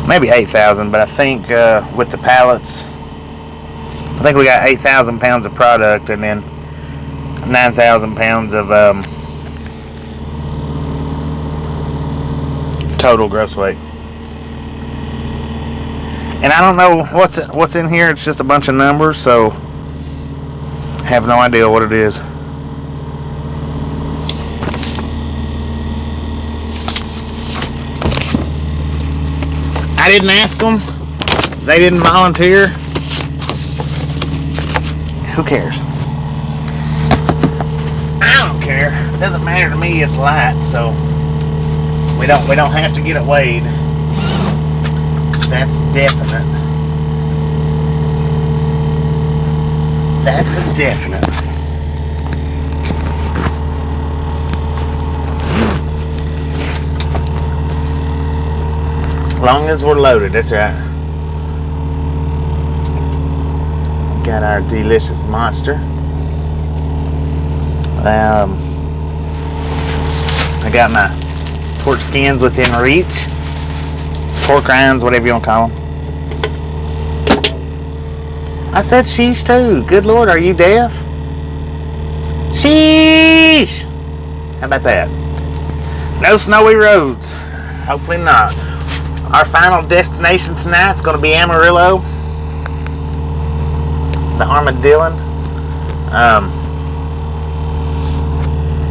Maybe 8,000, but I think with the pallets, I think we got 8,000 pounds of product and then 9,000 pounds of total gross weight. And I don't know what's in here. It's just a bunch of numbers, so I have no idea what it is. I didn't ask them. They didn't volunteer. Who cares? I don't care. It doesn't matter to me. It's light, so we don't have to get it weighed. That's definite. That's a definite. Long as we're loaded, that's right. Got our delicious monster. I got my pork skins within reach. Pork rinds, whatever you want to call them. I said sheesh too. Good Lord, are you deaf? Sheesh! How about that? No snowy roads. Hopefully not. Our final destination tonight is going to be Amarillo. The Armadillo.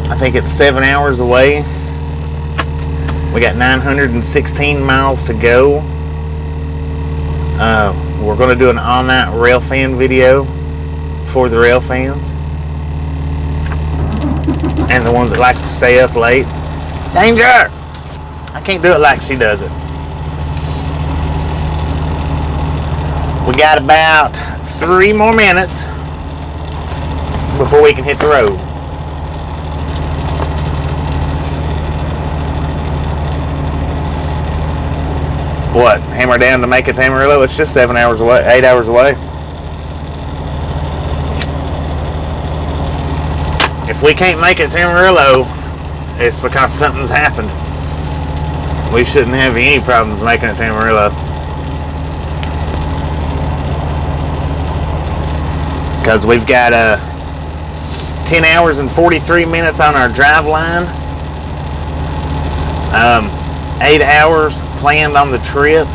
I think it's 7 hours away. We got 916 miles to go. We're going to do an all-night rail fan video for the rail fans and the ones that likes to stay up late. Danger! I can't do it like she does it. We got about 3 more minutes before we can hit the road. What? Hammer down to make it to Amarillo? It's just 7 hours away, 8 hours away. If we can't make it to Amarillo, it's because something's happened. We shouldn't have any problems making it to Amarillo. Because we've got 10 hours and 43 minutes on our drive line. 8 hours planned on the trip.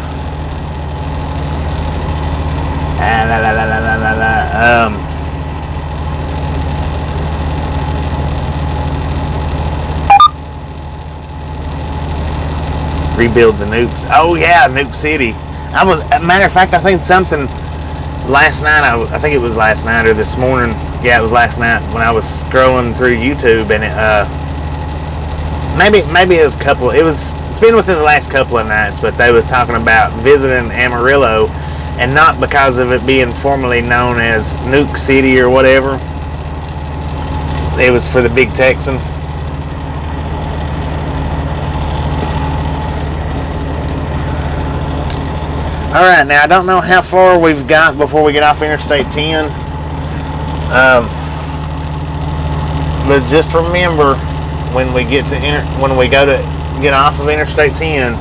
Rebuild the nukes. Oh yeah, Nuke City. Matter of fact, I seen something last night. I think it was last night or this morning. Yeah, it was last night when I was scrolling through YouTube, and it maybe it was a couple. It's been within the last couple of nights, but they was talking about visiting Amarillo, and not because of it being formerly known as Nuke City or whatever. It was for the Big Texan. Alright, now I don't know how far we've got before we get off Interstate 10. But just remember, when we go to get off of Interstate 10,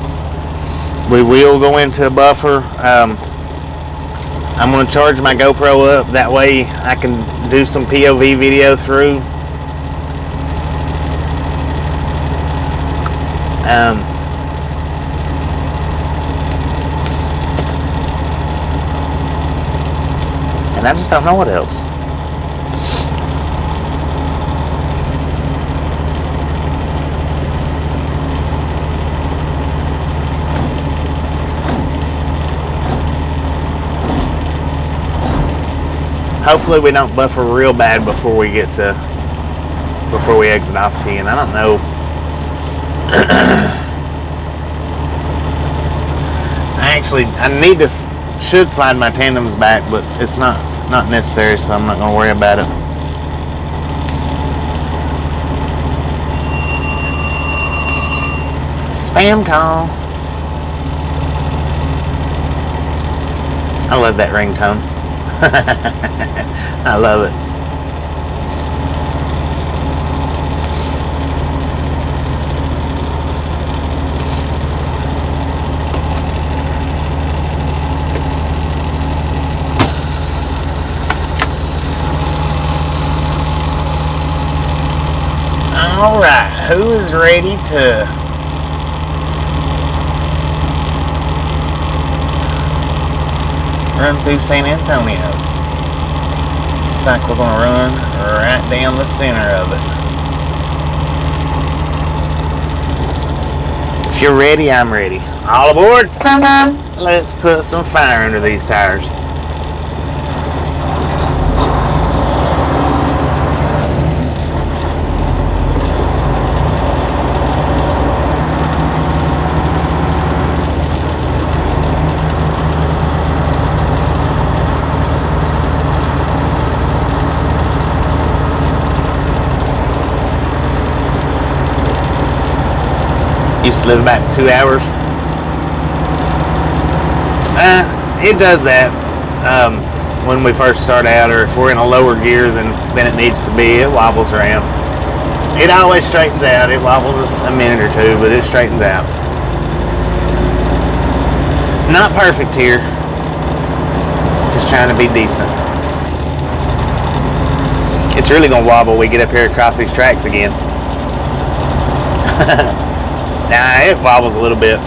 we will go into a buffer. I'm going to charge my GoPro up. That way I can do some POV video through. And I just don't know what else. Hopefully we don't buffer real bad before we exit off T. And I don't know. I should slide my tandems back, but it's not necessary, so I'm not going to worry about it. Spam call. I love that ringtone. I love it. All right, who is ready to run through San Antonio? Looks like we're gonna run right down the center of it. If you're ready, I'm ready. All aboard! Let's put some fire under these tires. Used to live about 2 hours. It does that when we first start out, or if we're in a lower gear than it needs to be, it wobbles around. It always straightens out. It wobbles a minute or two, but it straightens out. Not perfect here. Just trying to be decent. It's really gonna wobble when we get up here across these tracks again. Nah, it wobbles a little bit.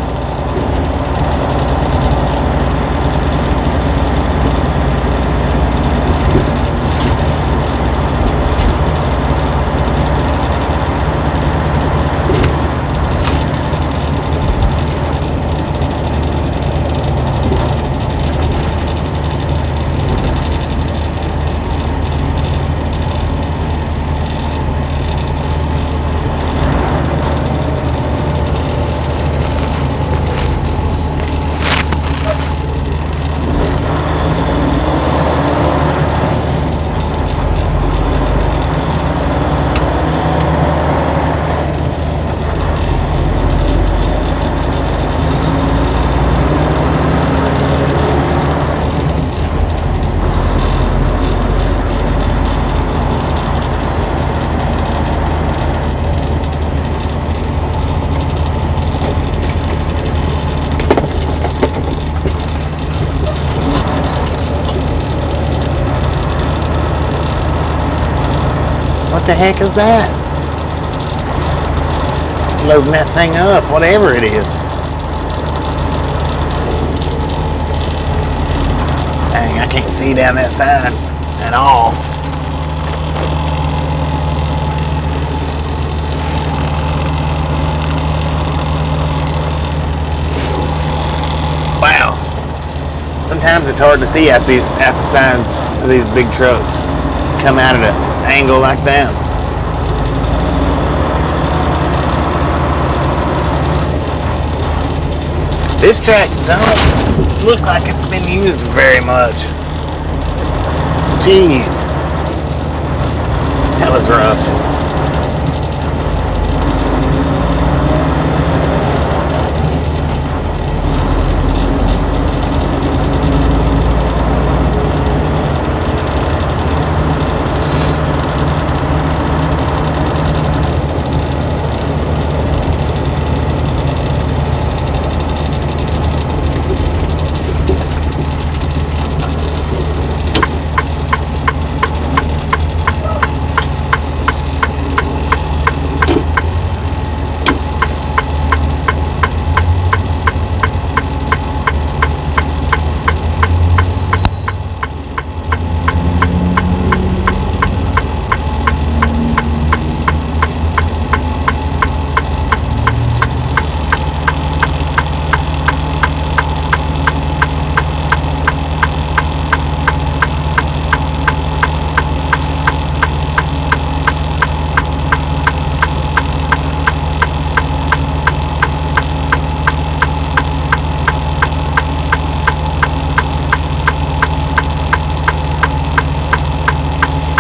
What the heck is that? Loading that thing up, whatever it is. Dang, I can't see down that side at all. Wow. Sometimes it's hard to see at the sides of these big trucks. Come out at an angle like that. This track don't look like it's been used very much. Jeez. That was rough.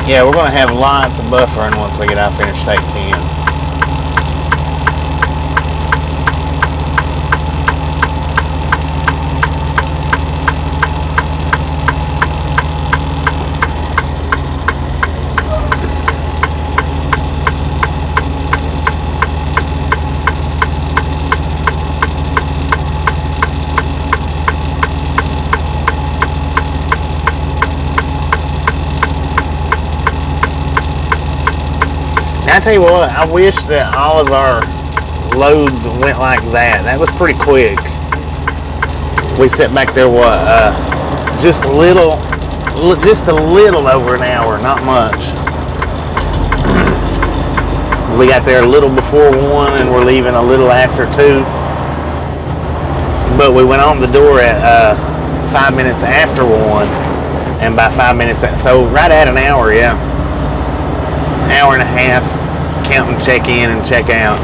Yeah, we're going to have lots of buffering once we get off Interstate 10. I tell you what, I wish that all of our loads went like that. That was pretty quick. We sat back there, just a little over an hour, not much. We got there a little before 1 and we're leaving a little after 2. But we went on the door at 5 minutes after 1, and by 5 minutes, so right at an hour, yeah. Hour and a half, counting check in and check out.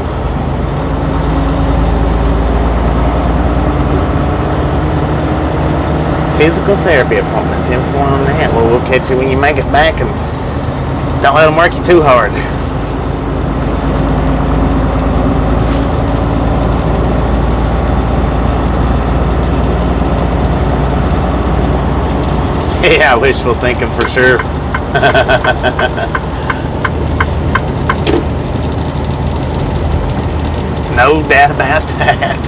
Physical therapy appointment, 10-4 on that. Well, we'll catch you when you make it back, and don't let them work you too hard. Yeah, wishful thinking for sure. No doubt about that.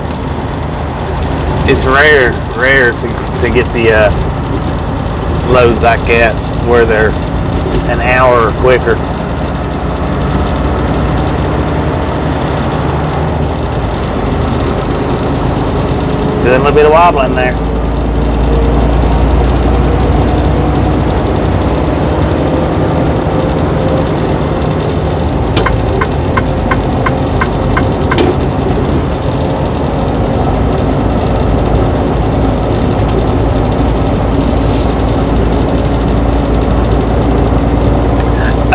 It's rare to get the loads like that where they're an hour or quicker. Doing a little bit of wobbling there.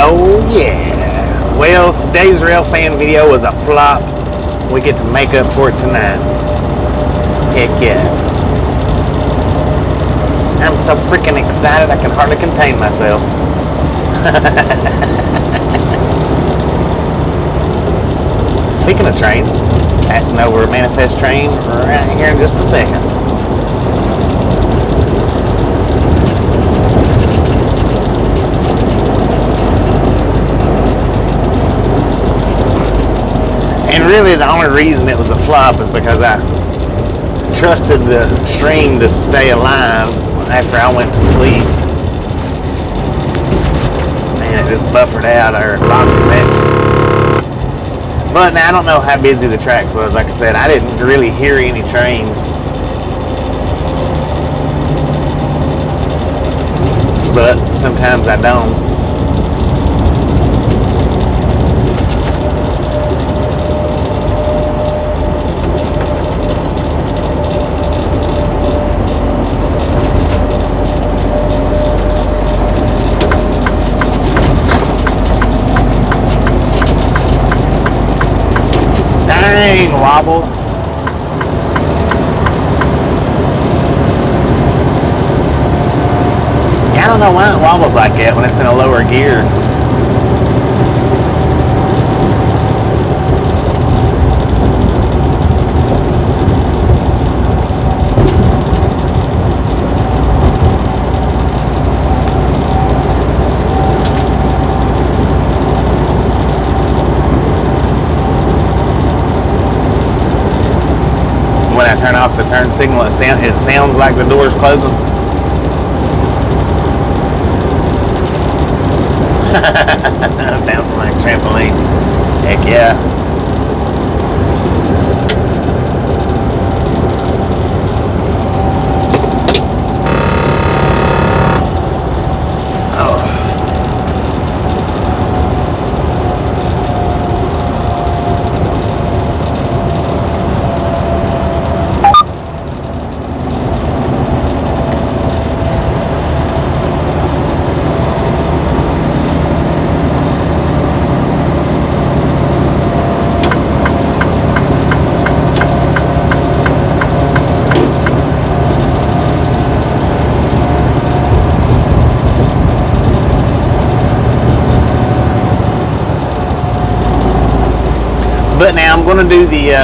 Oh yeah. Well, today's rail fan video was a flop. We get to make up for it tonight. Heck yeah. I'm so freaking excited I can hardly contain myself. Speaking of trains, passing over a manifest train right here in just a second. And really the only reason it was a flop is because I trusted the stream to stay alive after I went to sleep. And it just buffered out or lost connection. But now I don't know how busy the tracks was. Like I said, I didn't really hear any trains. But sometimes I don't. Dang, wobble. Yeah, I don't know why it wobbles like that when it's in a lower gear. When I turn off the turn signal, it sounds like the door's closing. Bouncing like a trampoline. Heck yeah. But now I'm going to do the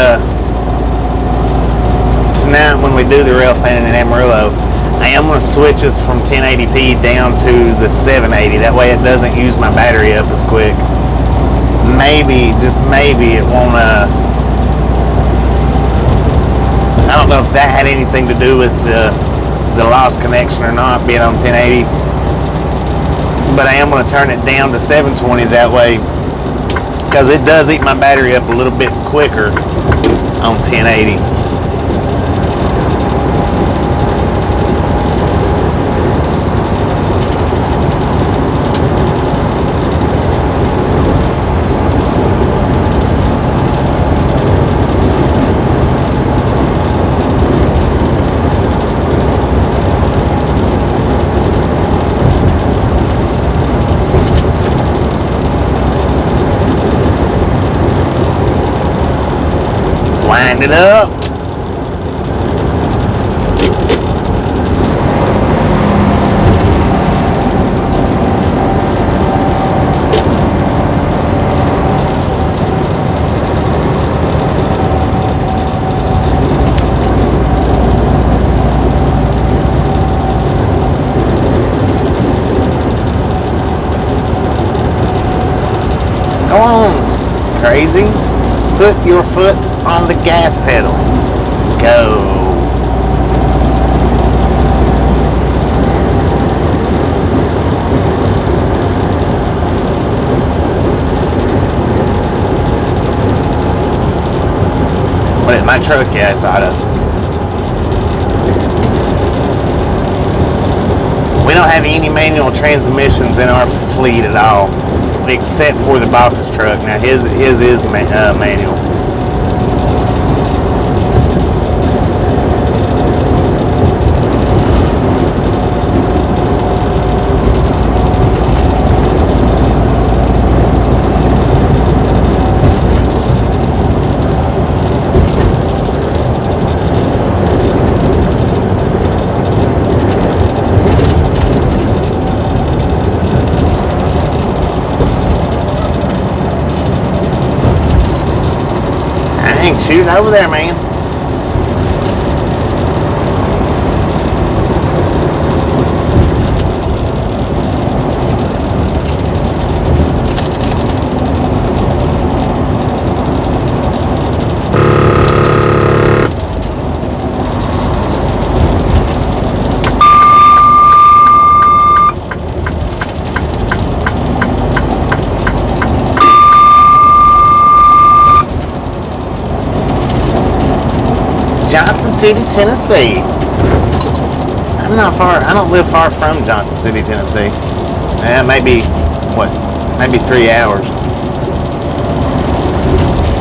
tonight when we do the rail fanning in Amarillo. I am going to switch us from 1080p down to the 780. That way it doesn't use my battery up as quick. Maybe, just maybe, it won't. I don't know if that had anything to do with the lost connection or not, being on 1080. But I am going to turn it down to 720 that way, because it does eat my battery up a little bit quicker on 1080. Wind it up. Go on, crazy. Put your foot on the gas pedal. Go. What is my truck? Yeah, it's out of. We don't have any manual transmissions in our fleet at all, except for the boss's truck. Now his is manual. Shooting over there, man. Johnson City, Tennessee. I'm not far. I don't live far from Johnson City, Tennessee. Maybe what? Maybe 3 hours.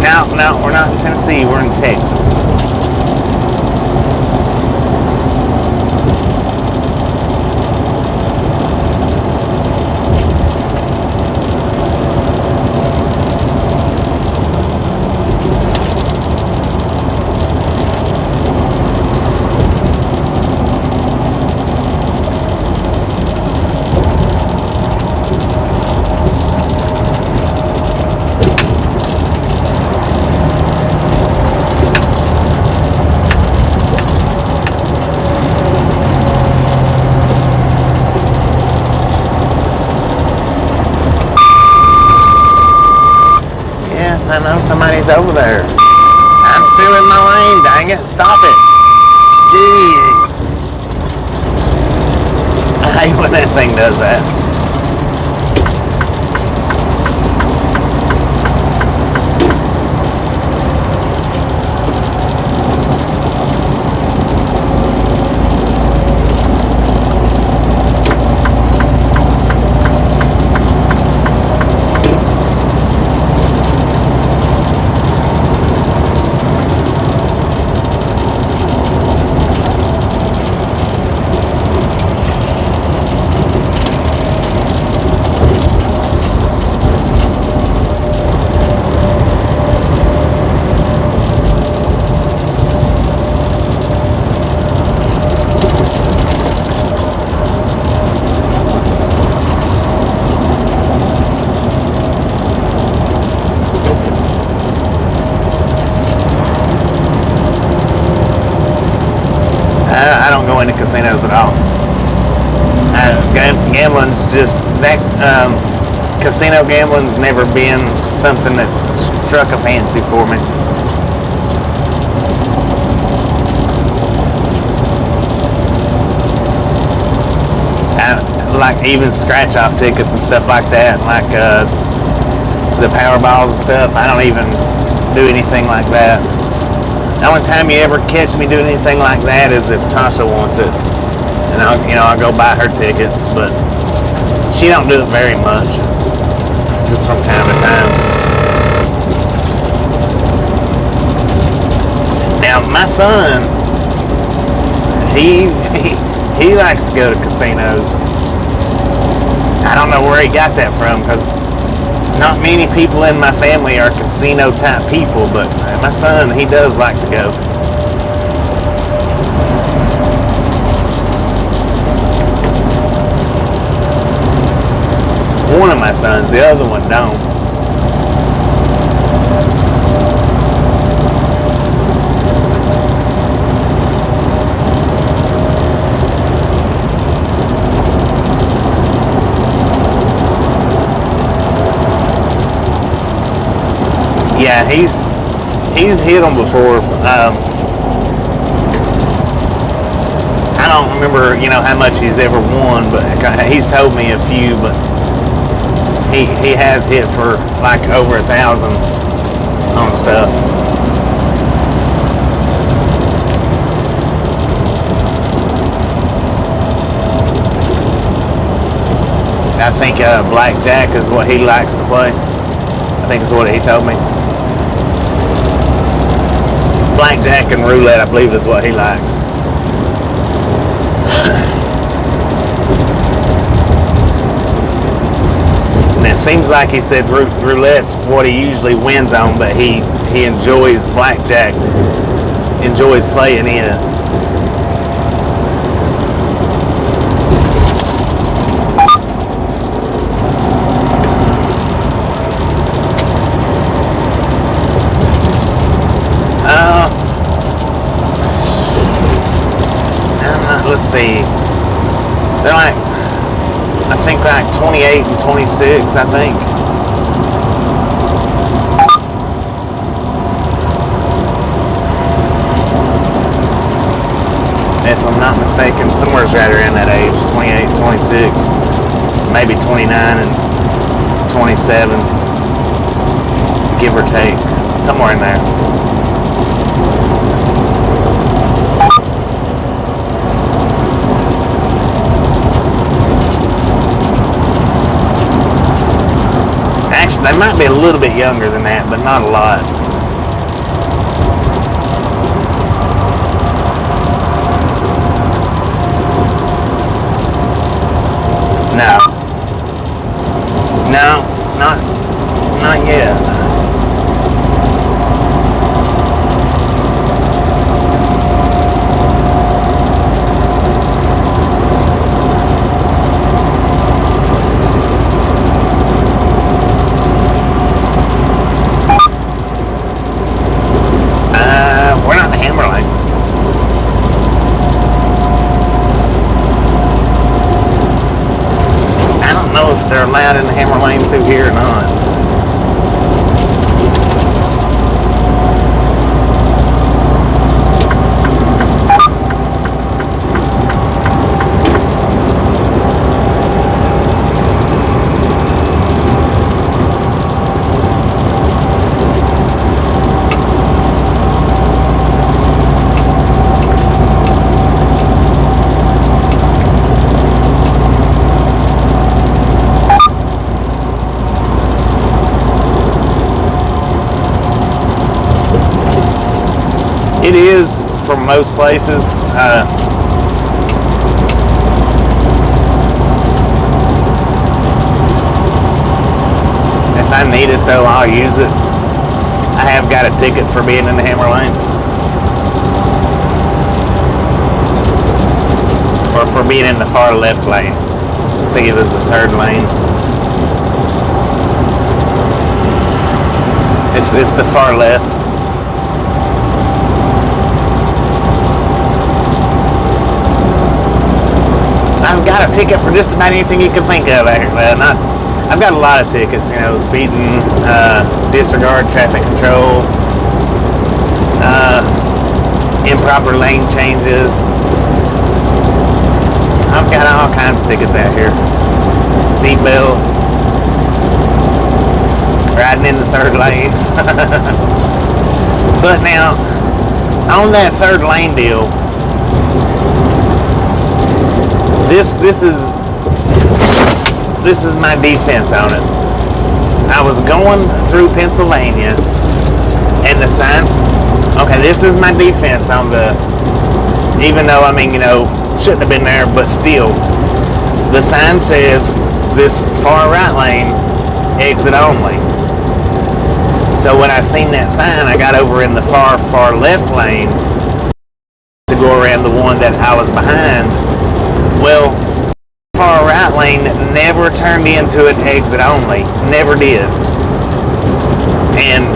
No, we're not in Tennessee. We're in Texas. I know somebody's over there. I'm still in my lane, dang it. Stop it. Jeez. I hate when that thing does that. Casino gambling's never been something that's struck a fancy for me. Like even scratch-off tickets and stuff like that, like the Powerballs and stuff. I don't even do anything like that. The only time you ever catch me doing anything like that is if Tasha wants it, and I'll go buy her tickets. But she don't do it very much, just from time to time. Now my son, he likes to go to casinos. I don't know where he got that from, because not many people in my family are casino type people, but my son, he does like to go. One of my sons, the other one don't. Yeah, he's hit them before. I don't remember, how much he's ever won, but he's told me a few. But he has hit for like over 1,000 on stuff. I think blackjack is what he likes to play. I think is what he told me. Blackjack and roulette, I believe, is what he likes. And it seems like he said roulette's what he usually wins on, but he enjoys blackjack, enjoys playing it. Let's see. They're like, I think like 28 and 26, I think. If I'm not mistaken, somewhere's right around that age, 28, 26, maybe 29 and 27, give or take, somewhere in there. They might be a little bit younger than that, but not a lot. No, not yet. They're allowed in the hammer lane through here or not. It is for most places. If I need it though, I'll use it. I have got a ticket for being in the hammer lane. Or for being in the far left lane. I think it was the third lane. It's the far left. I've got a ticket for just about anything you can think of. Well, I've got a lot of tickets, you know, speeding, disregard traffic control, improper lane changes. I've got all kinds of tickets out here. Seatbelt, riding in the third lane. But now, on that third lane deal, this is my defense on it. I was going through Pennsylvania, and the sign. Okay, this is my defense on the. Even though, I mean, you know, shouldn't have been there, but still, the sign says this far right lane, exit only. So when I seen that sign, I got over in the far left lane to go around the one that I was behind. Well, far right lane never turned into an exit only. Never did. And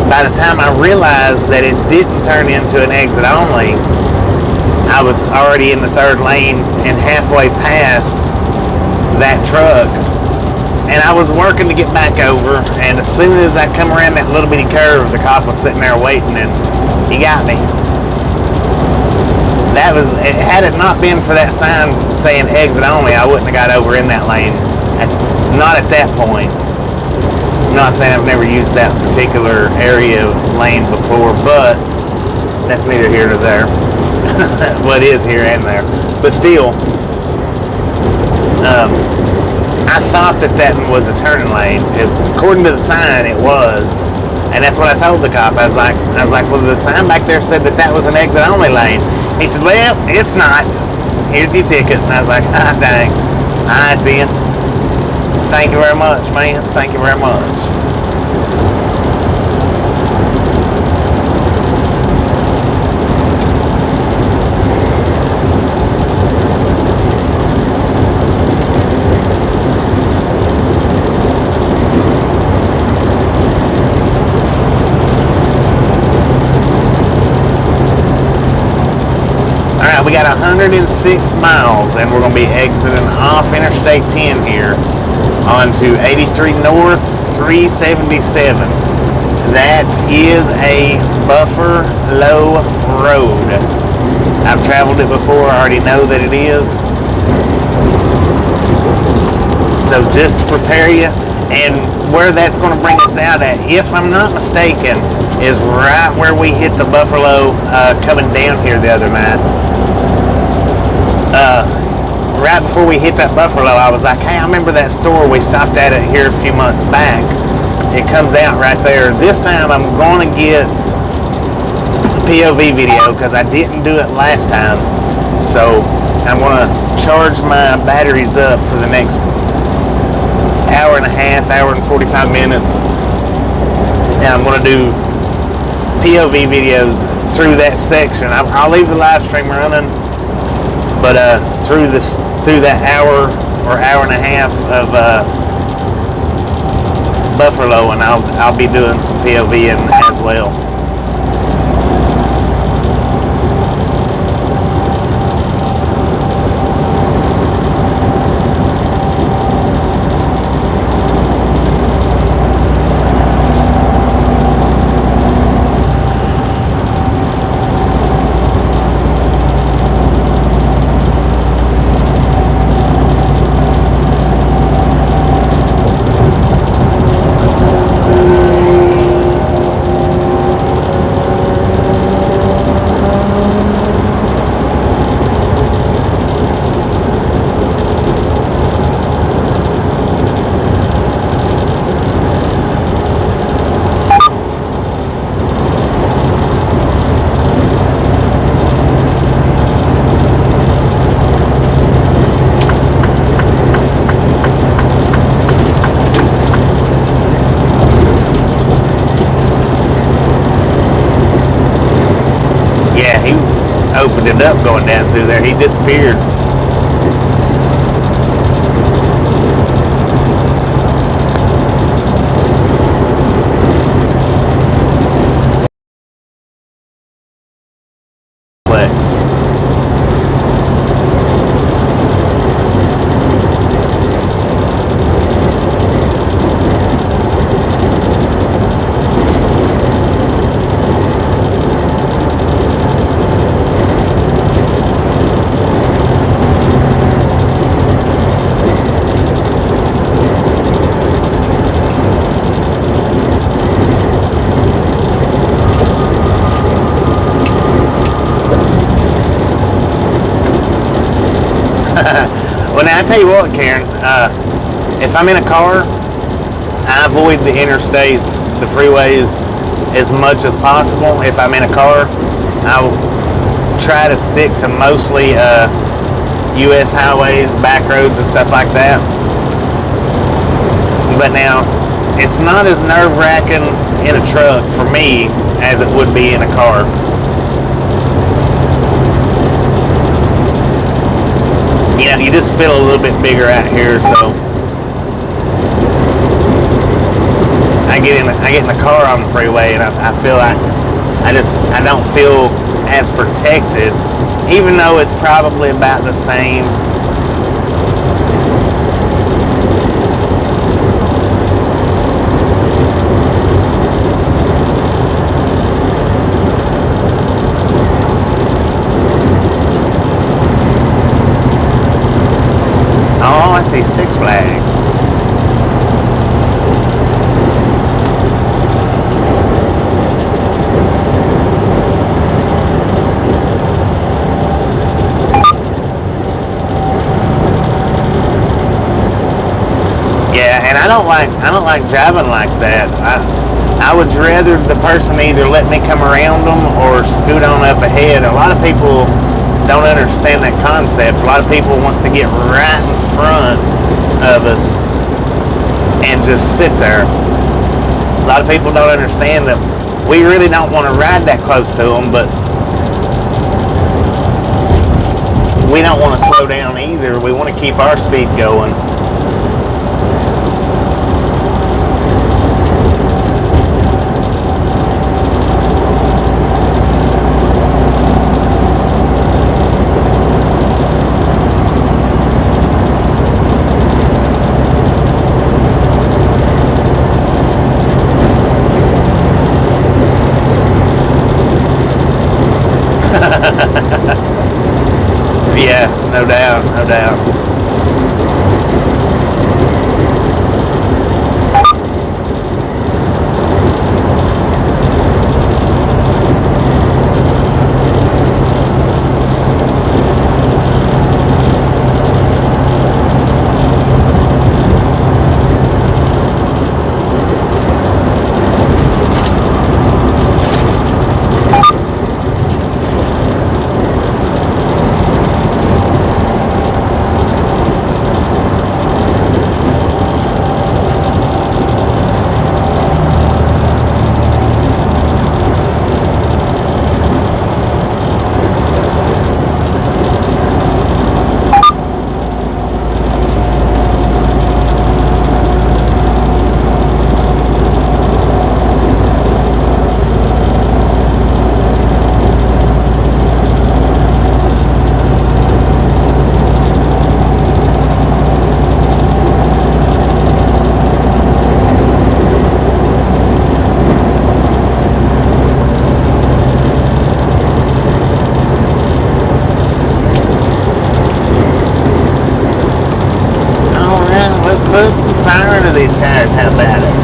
by the time I realized that it didn't turn into an exit only, I was already in the third lane and halfway past that truck. And I was working to get back over, and as soon as I come around that little bitty curve, the cop was sitting there waiting, and he got me. Had it not been for that sign saying exit only, I wouldn't have got over in that lane. Not at that point. I'm not saying I've never used that particular area lane before, but that's neither here nor there. Well, it is here and there. But still, I thought that was a turning lane. According to the sign, it was. And that's what I told the cop. I was like, well, the sign back there said that was an exit only lane. He said, well, it's not. Here's your ticket. And I was like, dang. All right, then. Thank you very much, man. Thank you very much. We got 106 miles, and we're going to be exiting off Interstate 10 here onto 83 North 377. That is a Buffalo road. I've traveled it before. I already know that it is. So just to prepare you, and where that's going to bring us out at, if I'm not mistaken, is right where we hit the Buffalo coming down here the other night. Right before we hit that Buffalo, I was like, hey, I remember that store we stopped at it here a few months back. It comes out right there. This time I'm going to get a POV video because I didn't do it last time. So I'm going to charge my batteries up for the next hour and a half, hour and 45 minutes. And I'm going to do POV videos through that section. I'll leave the live stream running. But through that hour or hour and a half of Buffalo, and I'll be doing some POVing as well. Opened it up going down through there. He disappeared. what, Karen, if I'm in a car, I avoid the interstates, the freeways, as much as possible. If I'm in a car, I'll try to stick to mostly U.S. highways, back roads, and stuff like that. But now, it's not as nerve-wracking in a truck for me as it would be in a car. You know, you just feel a little bit bigger out here, so I get in the car on the freeway, and I feel like I don't feel as protected, even though it's probably about the same. Oh, I see Six Flags. Yeah, and I don't like driving like that. I would rather the person either let me come around them or scoot on up ahead. A lot of people don't understand that concept. A lot of people wants to get right in front of us and just sit there. A lot of people don't understand that we really don't want to ride that close to them, but we don't want to slow down either. We want to keep our speed going. Yeah, no doubt, no doubt. Put some fire into these tires, how about it?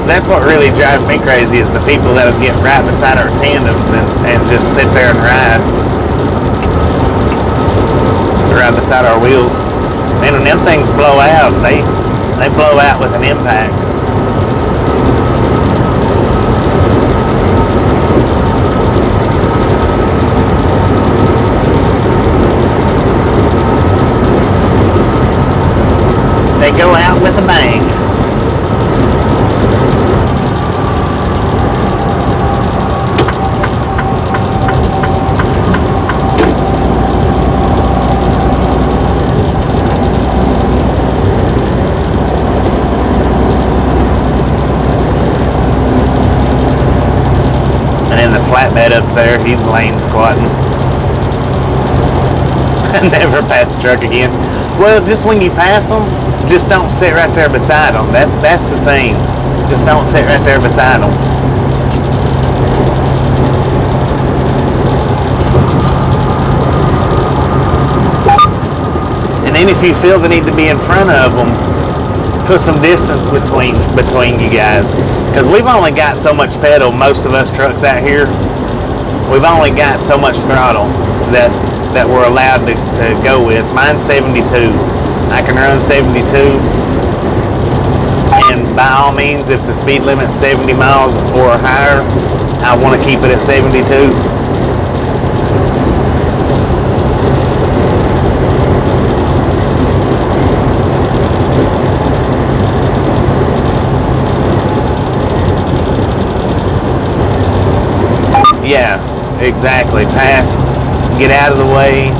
That's what really drives me crazy is the people that'll get right beside our tandems and just sit there and ride right beside our wheels. Man, when them things blow out, they blow out with an impact. They go out with a bang. Flatbed up there, he's lane squatting. Never pass the truck again. Well, just when you pass them, just don't sit right there beside them. That's the thing. Just don't sit right there beside them. And then if you feel the need to be in front of them, put some distance between you guys. Because we've only got so much pedal, most of us trucks out here. We've only got so much throttle that we're allowed to go with. Mine's 72. I can run 72. And by all means, if the speed limit's 70 miles or higher, I want to keep it at 72. Yeah, exactly. Pass, get out of the way.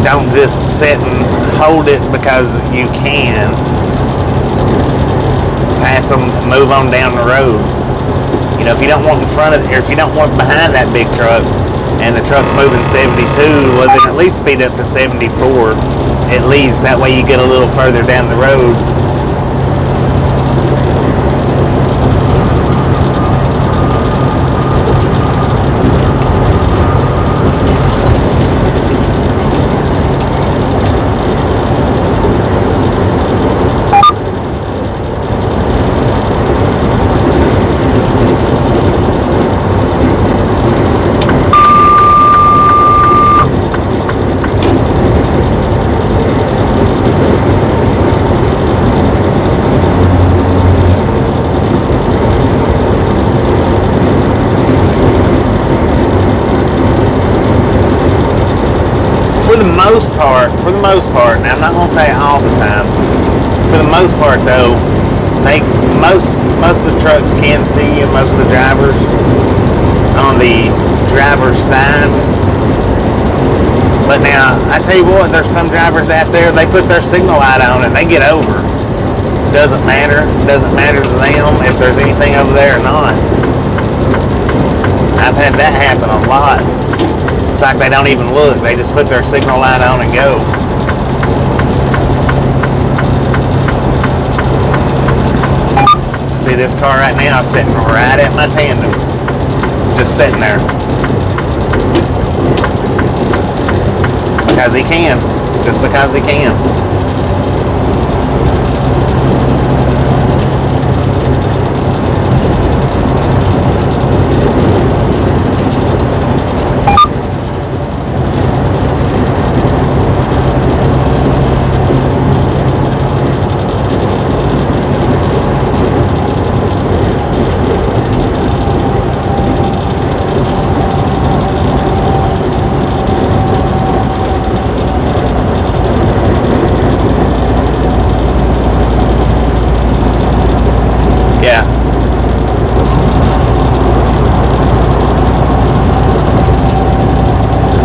Don't just sit and hold it because you can. Pass them, move on down the road. You know, if you don't want in front of, or if you don't want behind that big truck, and the truck's moving 72, well then at least speed up to 74, at least. That way you get a little further down the road. For the most part, now I'm not gonna say all the time. For the most part, though, most of the trucks can see you, most of the drivers on the driver's side. But now, I tell you what, there's some drivers out there, they put their signal light on and they get over. Doesn't matter to them if there's anything over there or not. I've had that happen a lot. It's like they don't even look. They just put their signal light on and go. See, this car right now is sitting right at my tandems. Just sitting there. Because he can. Just because he can.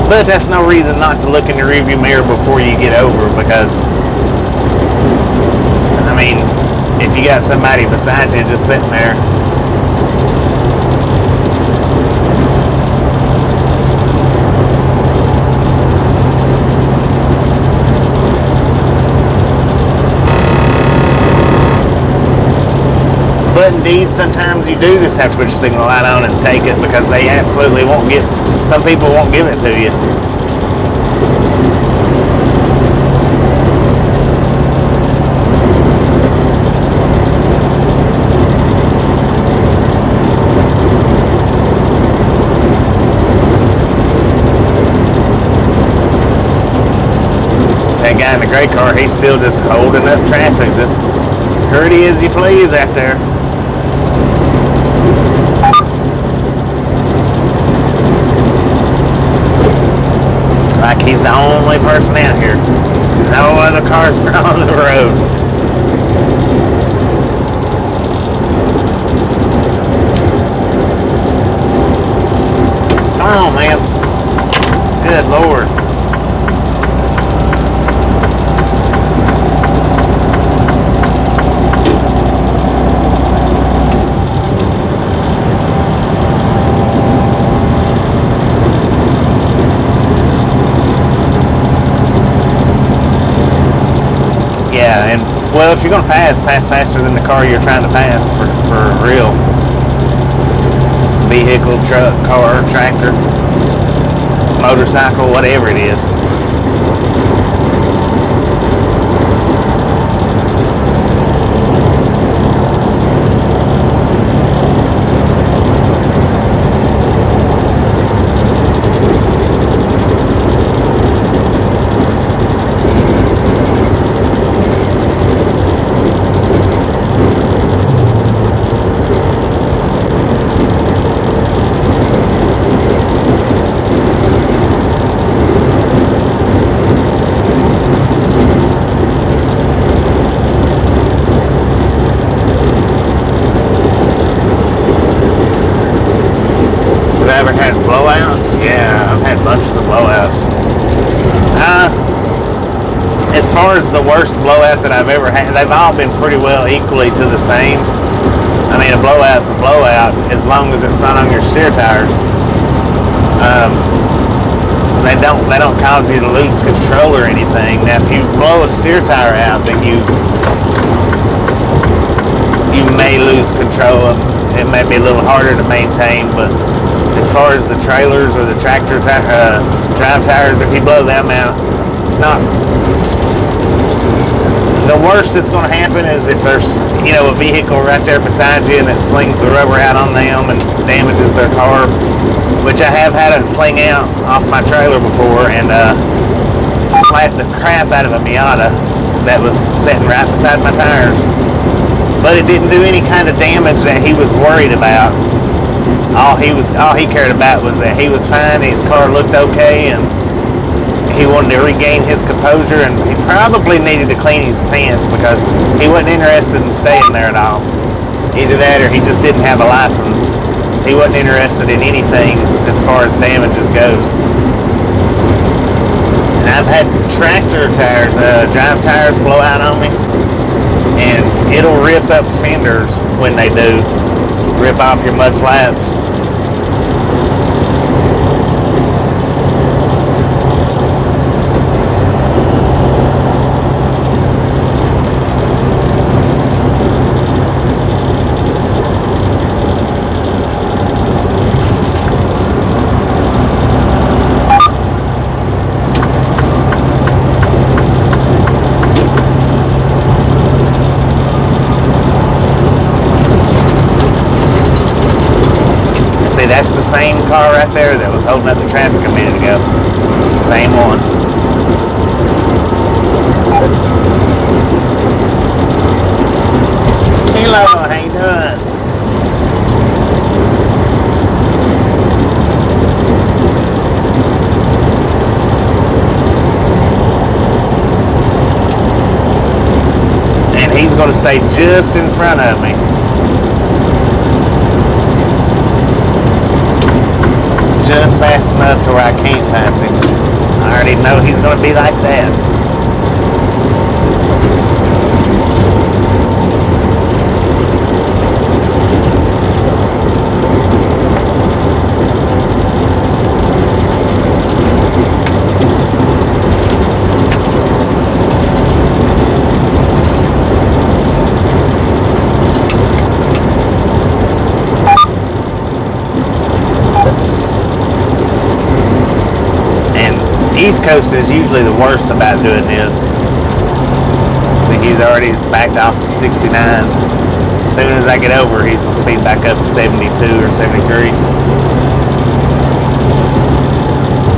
But that's no reason not to look in the rearview mirror before you get over, because, I mean, if you got somebody beside you just sitting there, but indeed, sometimes you do just have to put your signal light on and take it, because they absolutely won't get, some people won't give it to you. That guy in the gray car, he's still just holding up traffic, just hurry as you please out there. Like he's the only person out here. No other cars are on the road. Come on, man. Good Lord. Well, if you're going to pass faster than the car you're trying to pass for real. Vehicle, truck, car, tractor, motorcycle, whatever it is. Ever had blowouts? Yeah, I've had bunches of blowouts. As far as the worst blowout that I've ever had, they've all been pretty well equally to the same. I mean, a blowout's a blowout as long as it's not on your steer tires. They don't cause you to lose control or anything. Now, if you blow a steer tire out, then you may lose control. It may be a little harder to maintain, but as far as the trailers or the tractor drive tires, if you blow them out, it's not. The worst that's going to happen is if there's, a vehicle right there beside you and it slings the rubber out on them and damages their car, which I have had it sling out off my trailer before and slapped the crap out of a Miata that was sitting right beside my tires. But it didn't do any kind of damage that he was worried about. All he cared about was that he was fine, his car looked okay, and he wanted to regain his composure, and he probably needed to clean his pants because he wasn't interested in staying there at all. Either that or he just didn't have a license. So he wasn't interested in anything as far as damages goes. And I've had tractor tires, drive tires blow out on me, and it'll rip up fenders when they do. Rip off your mud flaps. That's the same car right there that was holding up the traffic a minute ago. Same one. Hello, how you doing? And he's going to stay just in front of me. Just fast enough to where I can't pass him. I already know he's going to be like that. East Coast is usually the worst about doing this. See, he's already backed off to 69. As soon as I get over, he's going to speed back up to 72 or 73.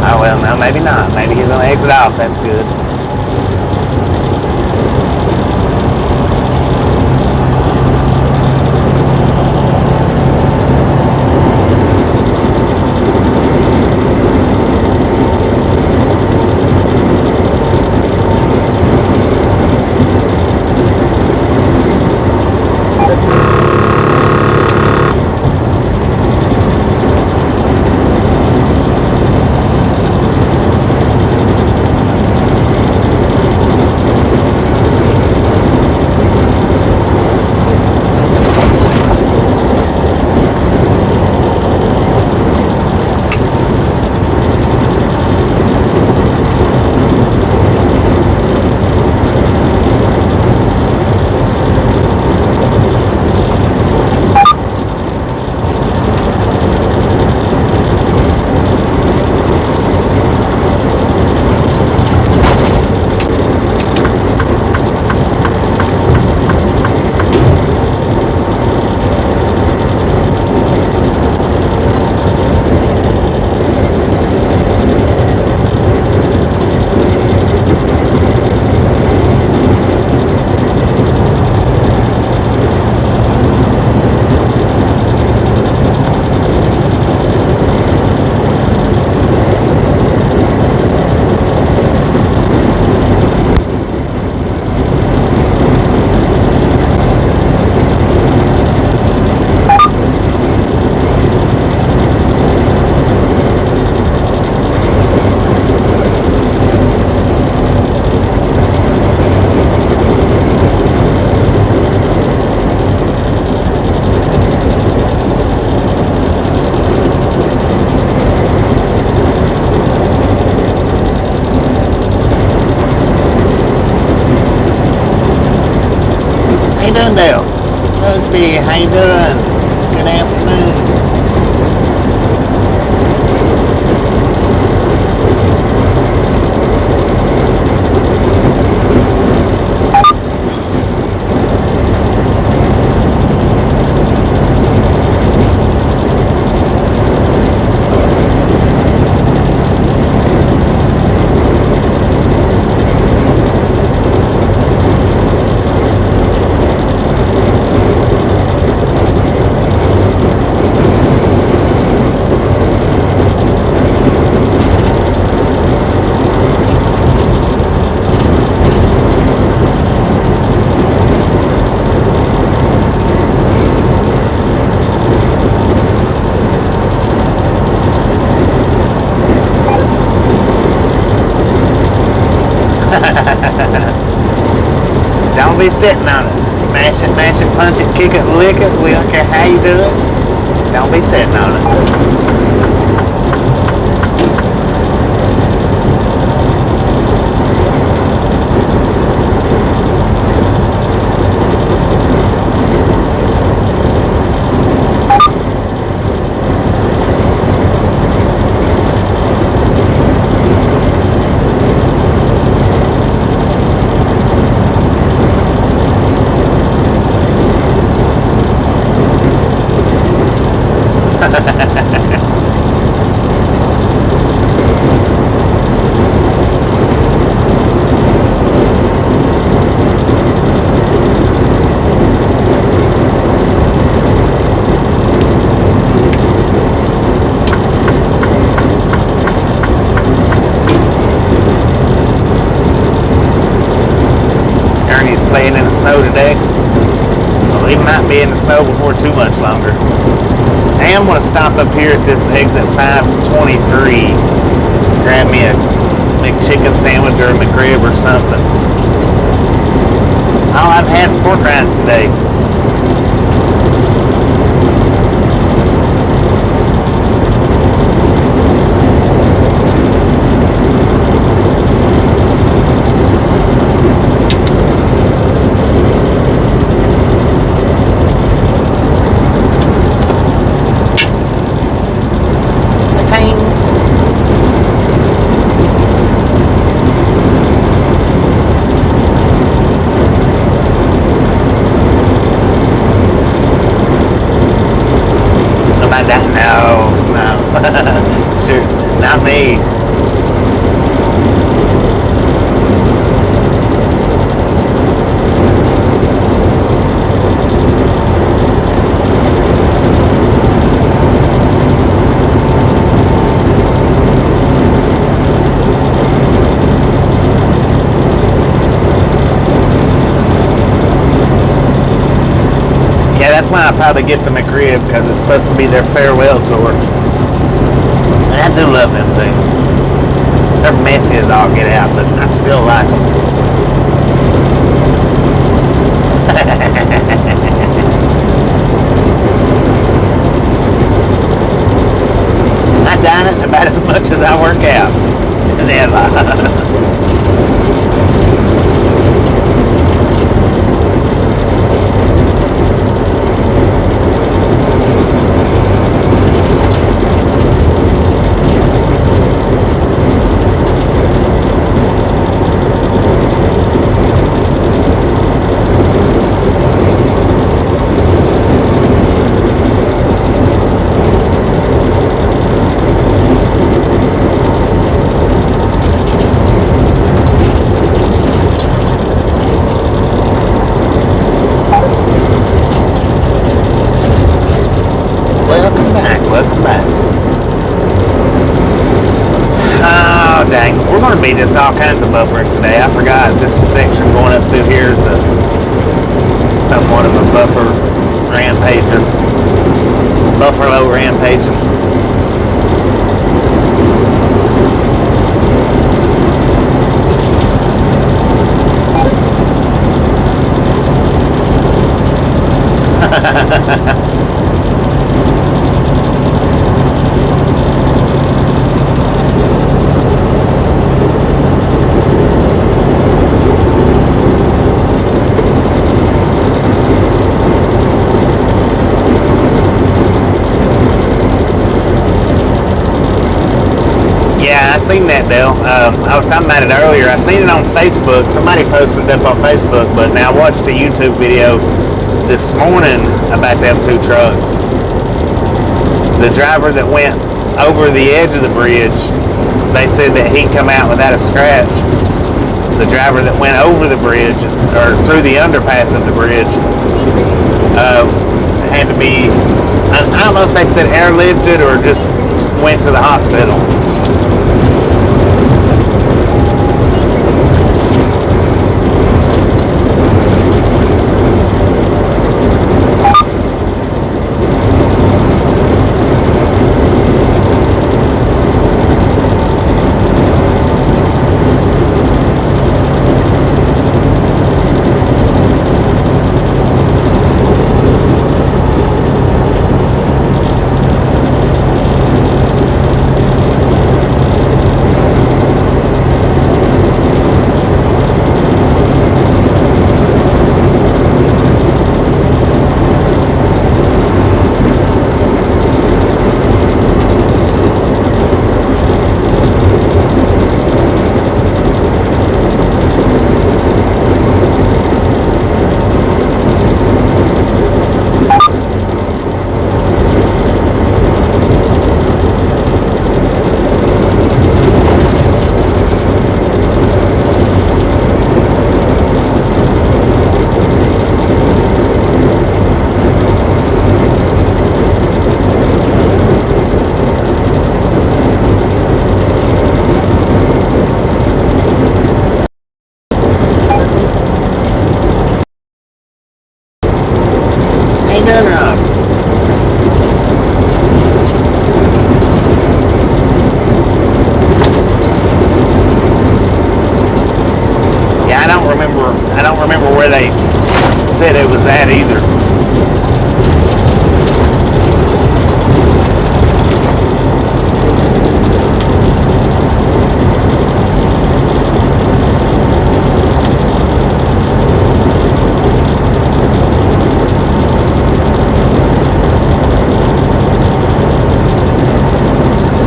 Oh, well, no, maybe not. Maybe he's going to exit off. That's good. How you doing, Dale? Busby, how you doing? Good afternoon. Don't be sitting on it. Smash it, mash it, punch it, kick it, lick it. We don't care how you do it. Don't be sitting on it. Playing in the snow today. Well, he might be in the snow before too much longer. I am going to stop up here at this exit 523. Grab me a McChicken sandwich or a McRib or something. Oh, I've had some pork rinds today. Sure, not me. Yeah, that's why I probably get the McRib, because it's supposed to be their farewell tour. I do love them things. They're messy as all get out, but I still like them. I dine it about as much as I work out. Welcome back. Oh, dang. We're going to be just all kinds of buffering today. I forgot this section going up through here is somewhat of a buffer rampager. Buffalo rampaging. that, Dale. I was talking about it earlier. I seen it on Facebook. Somebody posted it up on Facebook, but now I watched a YouTube video this morning about them two trucks. The driver that went over the edge of the bridge, they said that he come out without a scratch. The driver that went over the bridge, or through the underpass of the bridge, had to be, I don't know if they said airlifted or just went to the hospital. I don't remember where they said it was at either.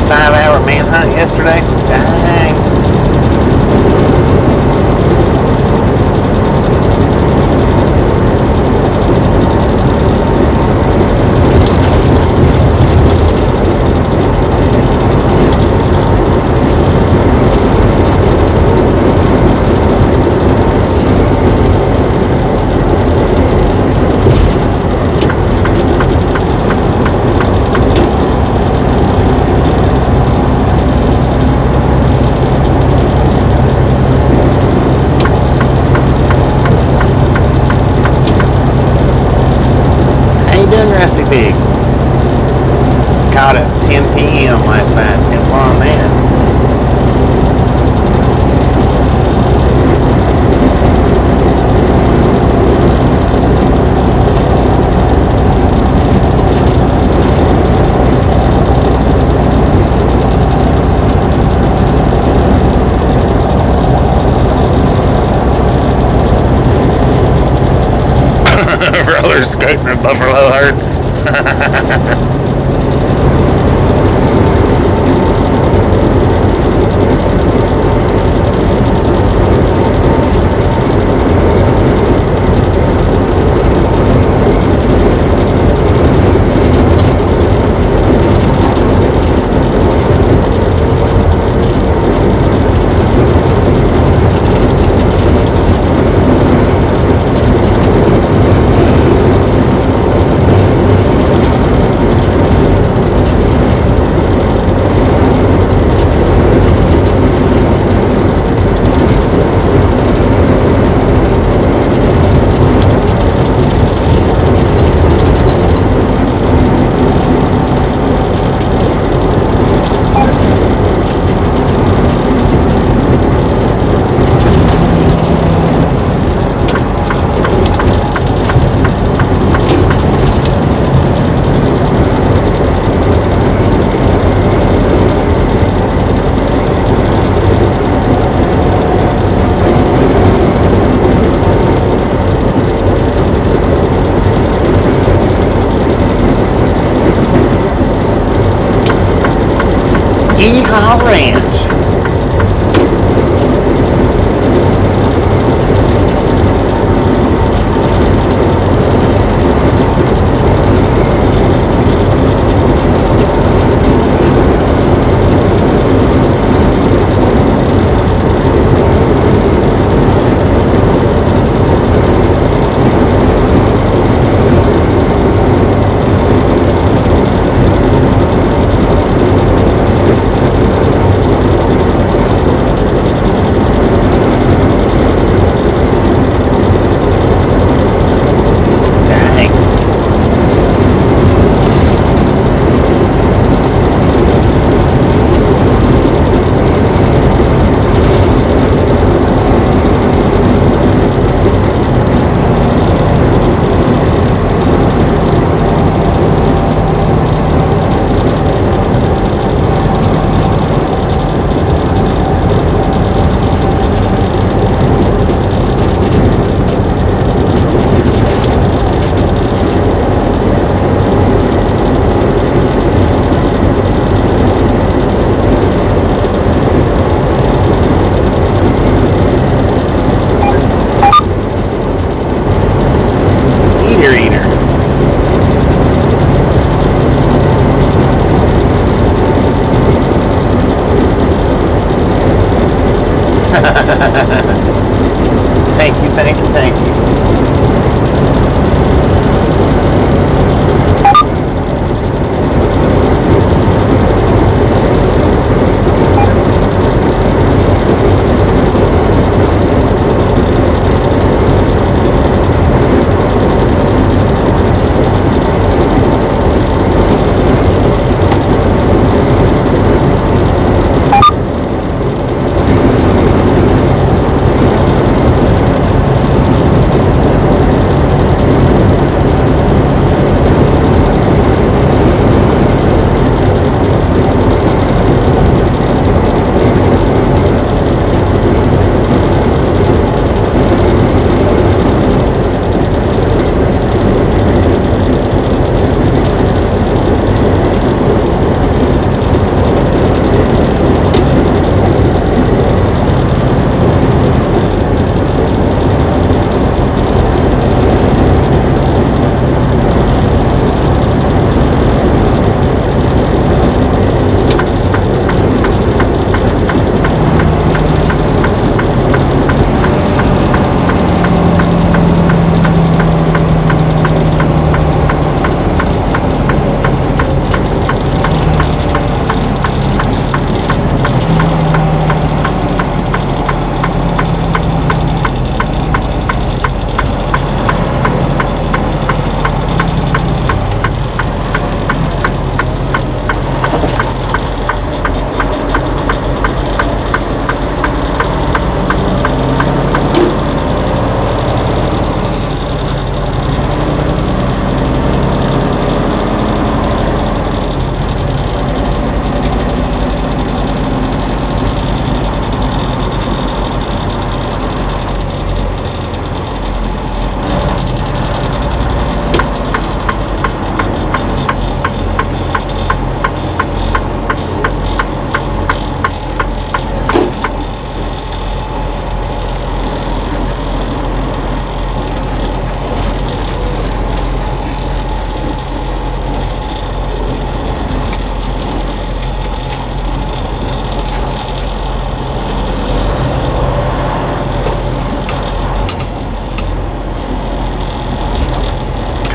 Five-hour manhunt yesterday? Dang. Rusty Pig. Caught at 10 p.m. last night. 10 farm man. Roller skating in Buffalo herd. Yeehaw Ranch.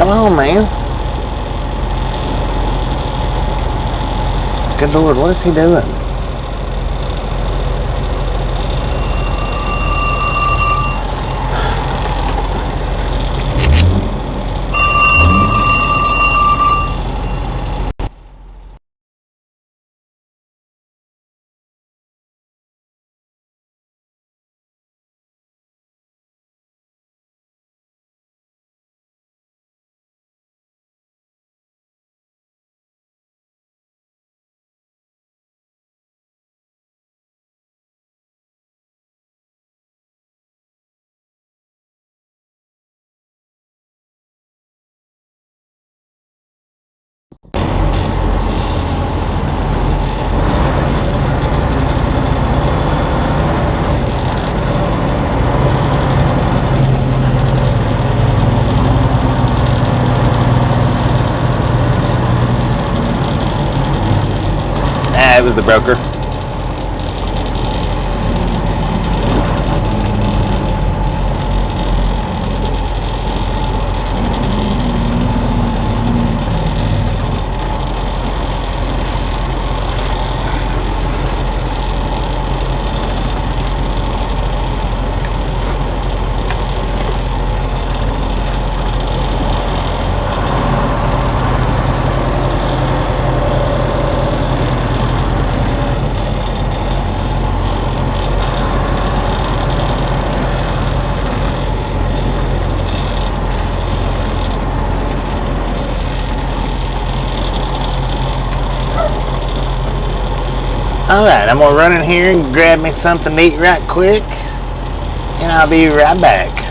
Come on, man. Good Lord, what is he doing? It was the broker. Alright, I'm gonna run in here and grab me something to eat right quick, and I'll be right back.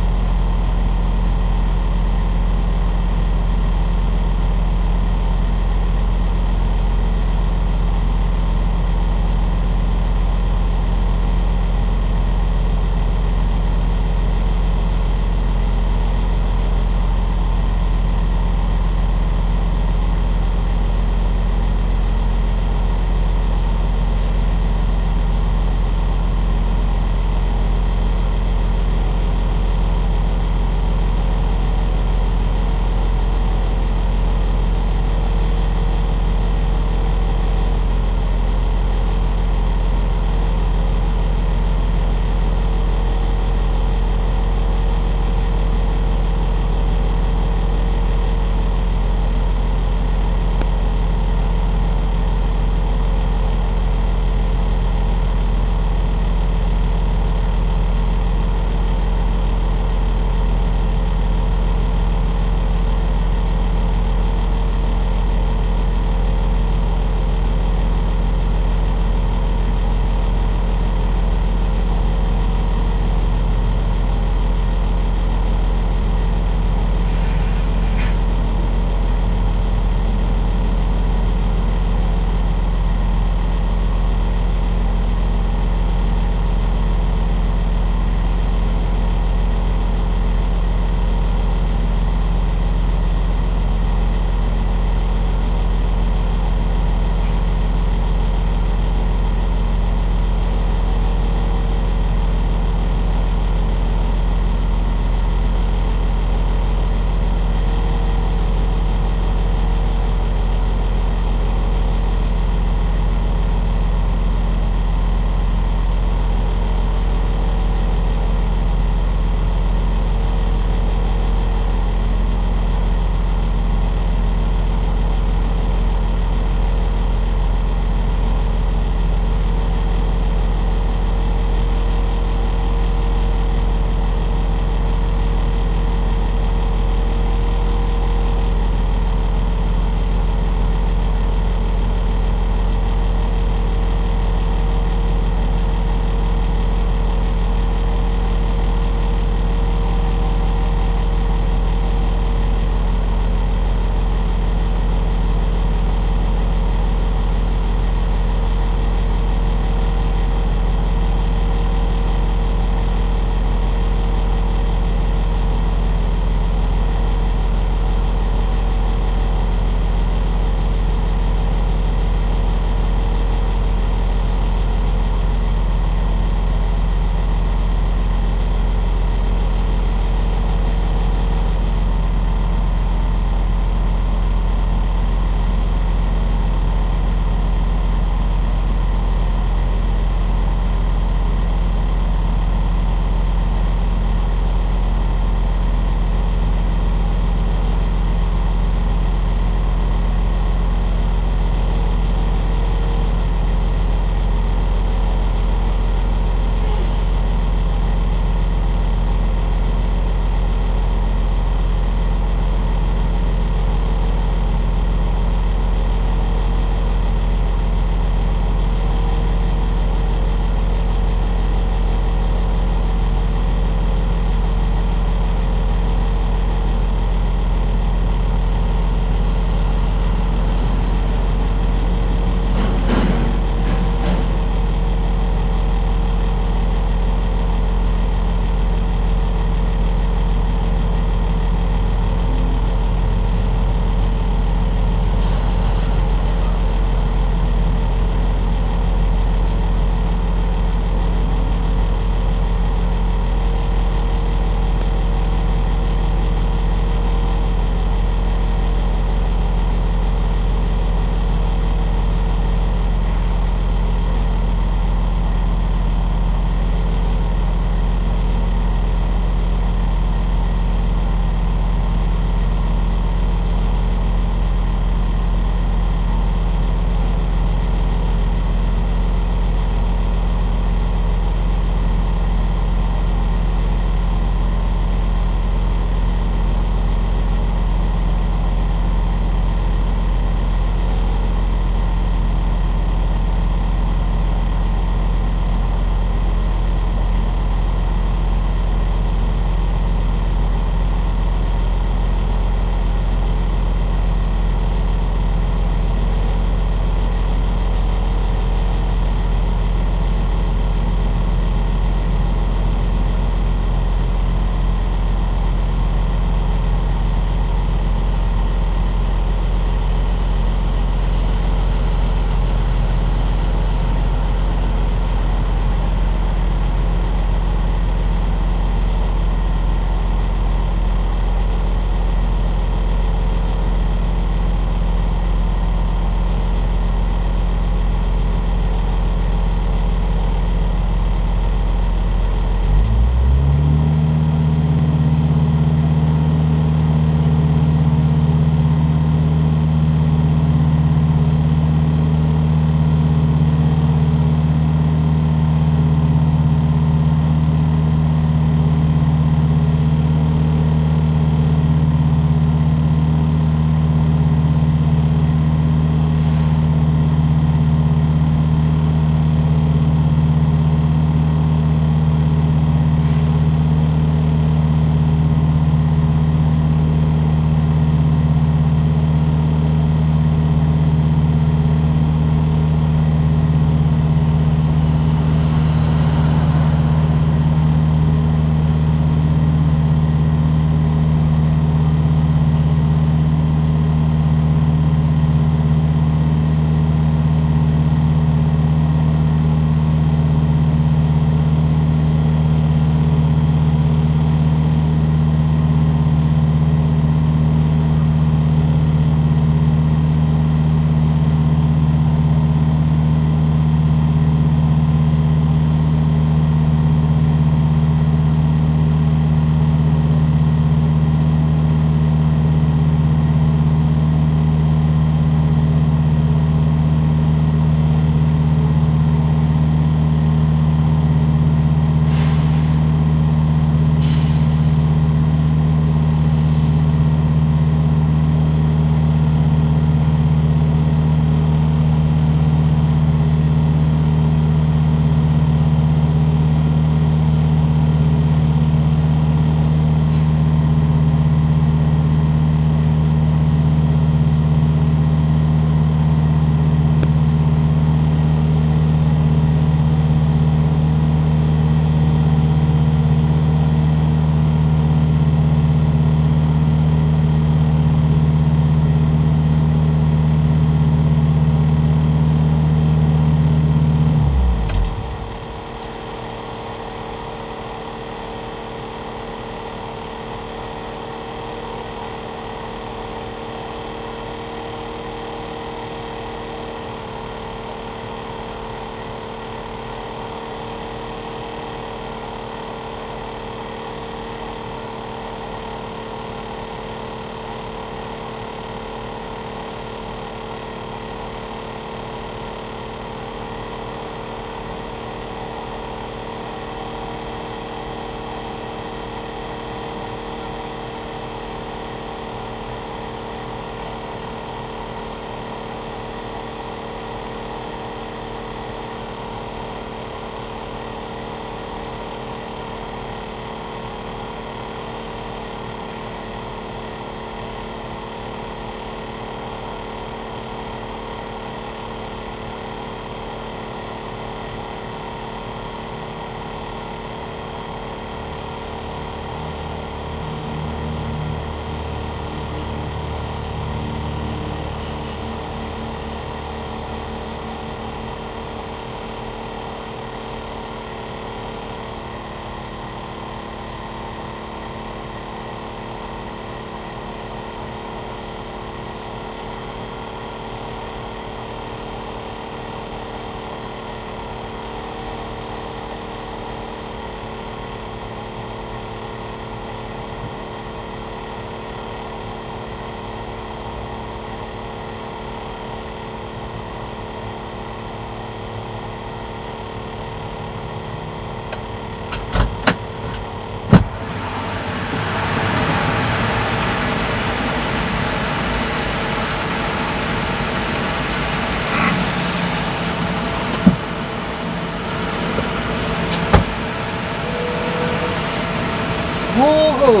Whoa!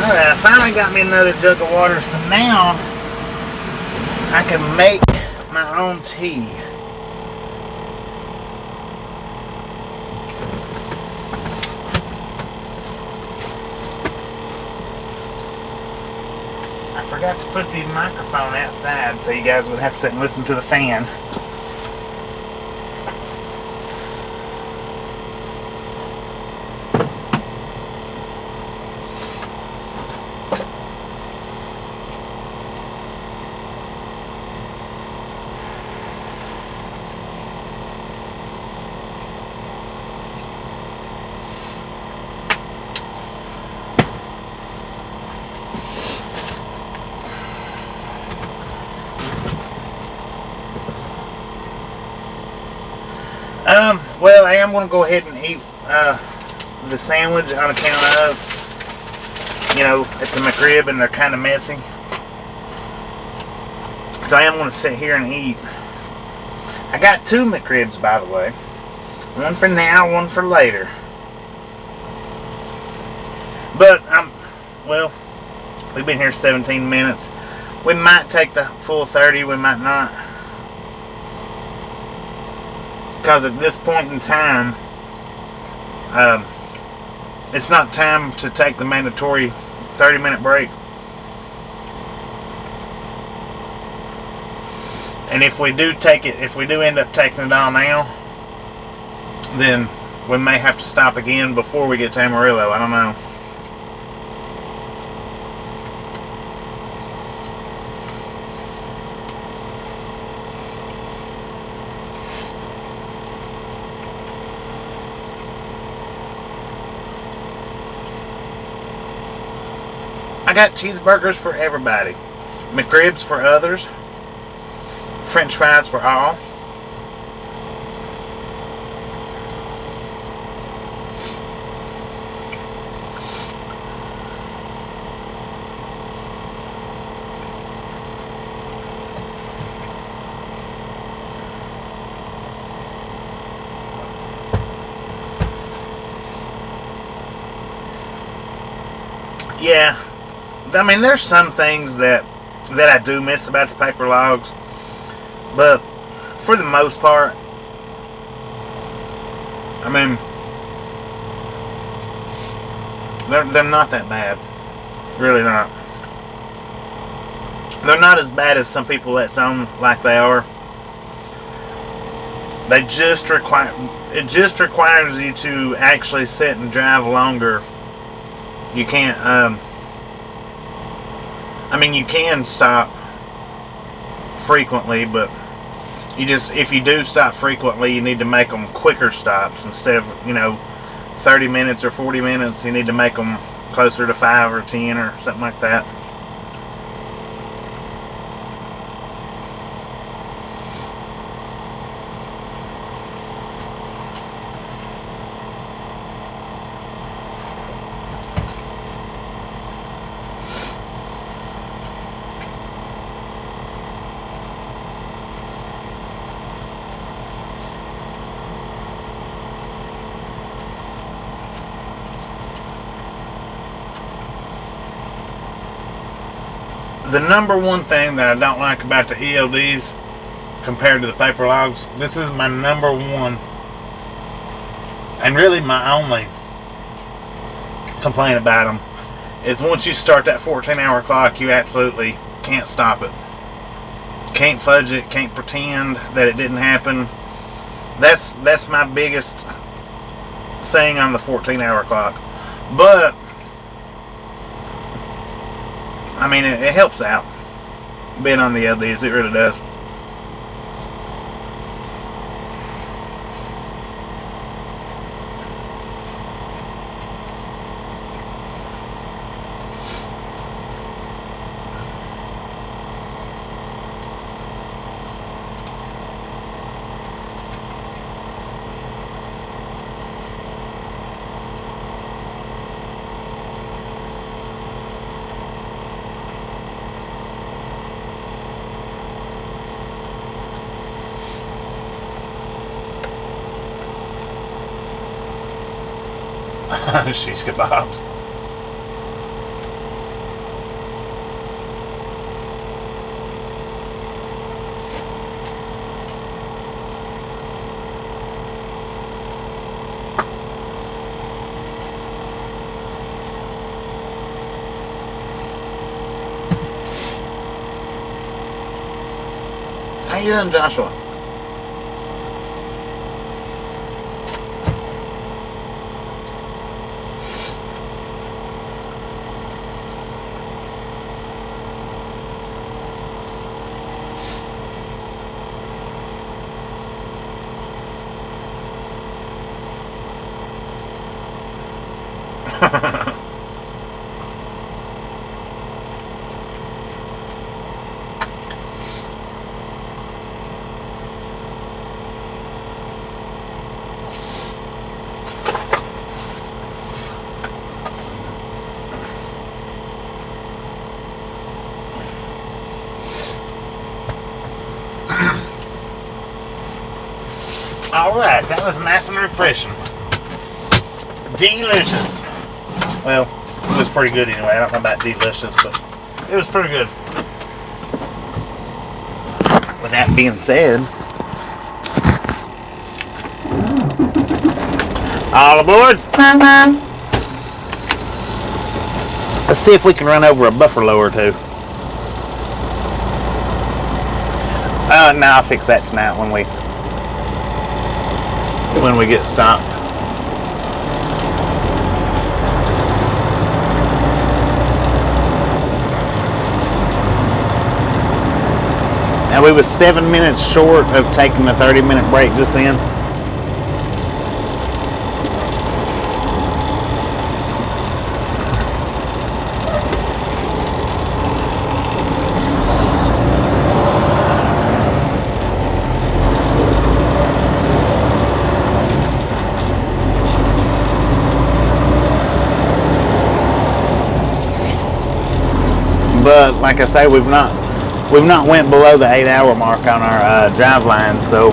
Alright, I finally got me another jug of water, so now I can make my own tea. I forgot to put the microphone outside so you guys would have to sit and listen to the fan. Well, I am going to go ahead and eat the sandwich on account of, you know, it's a McRib and they're kind of messy. So I am going to sit here and eat. I got 2 McRibs, by the way. One for now, one for later. But, well, we've been here 17 minutes. We might take the full 30, we might not. Because at this point in time, it's not time to take the mandatory 30-minute break. And if we do take it, if we do end up taking it all now, then we may have to stop again before we get to Amarillo. I don't know. I got cheeseburgers for everybody, McRibs for others, French fries for all. Yeah. I mean, there's some things that I do miss about the paper logs, but for the most part, I mean, they're not that bad. Really not. They're not as bad as some people that sound like they are. They just it just requires you to actually sit and drive longer. You can't, I mean, you can stop frequently, but if you do stop frequently, you need to make them quicker stops. Instead of, 30 minutes or 40 minutes, you need to make them closer to 5 or 10 or something like that. The number one thing that I don't like about the ELDs compared to the paper logs, this is my number one and really my only complaint about them, is once you start that 14-hour clock, you absolutely can't stop it. Can't fudge it, can't pretend that it didn't happen. That's my biggest thing on the 14-hour clock. But I mean, it helps out being on the LDs. It really does. She's kebabs. How you doing, Joshua? Alright, that was nice and refreshing. Delicious. Well, it was pretty good anyway. I don't know about delicious, but it was pretty good. With that being said, all aboard. Let's see if we can run over a buffalo or two. No, I'll fix that snout when we get stopped. Now we was 7 minutes short of taking the 30-minute break just then. But like I say, we've not went below the 8-hour mark on our drive line. So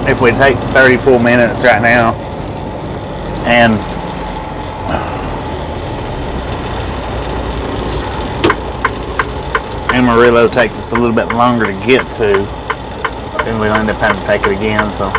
if we take 34 minutes right now, and Amarillo takes us a little bit longer to get to, then we'll end up having to take it again. So.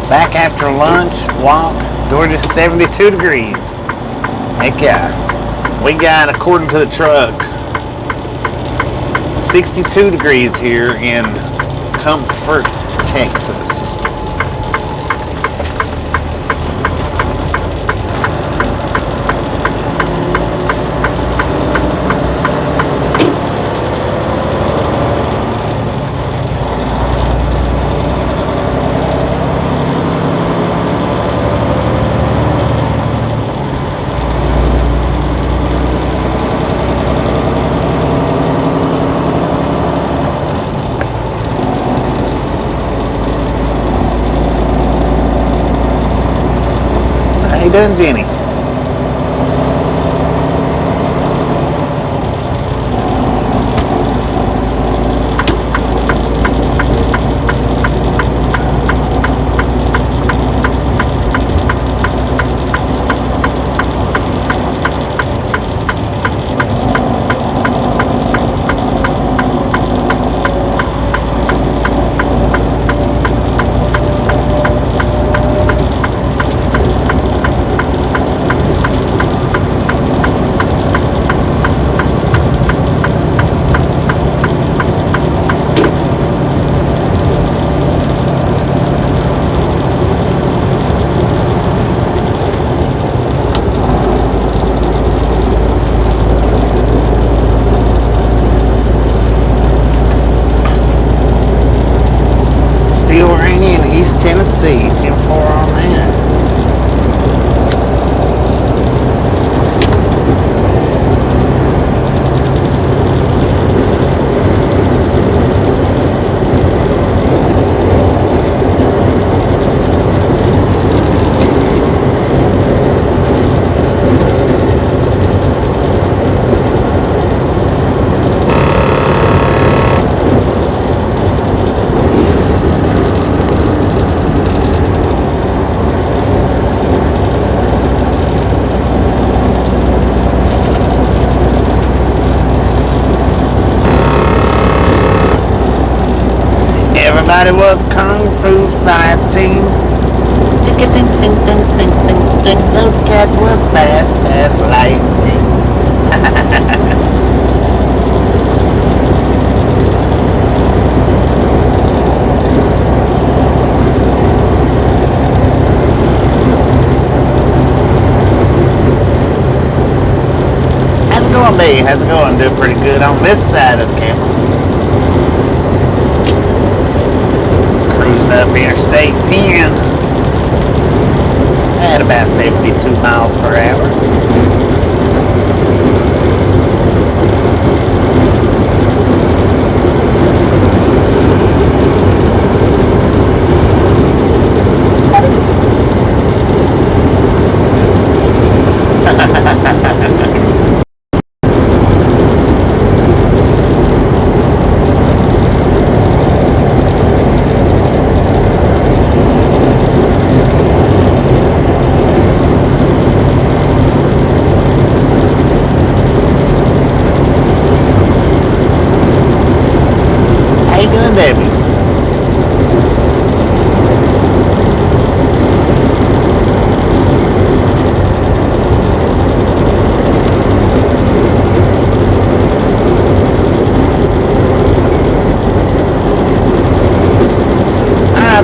Back after lunch, walk, Georgia's 72 degrees. Heck yeah. We got, according to the truck, 62 degrees here in Comfort, Texas. How you doing, Jenny? Everybody was kung fu fighting. Those cats were fast as lightning. How's it going, B? How's it going? Doing pretty good on this side of the camera. Cruising up Interstate 10 at about 72 miles per hour.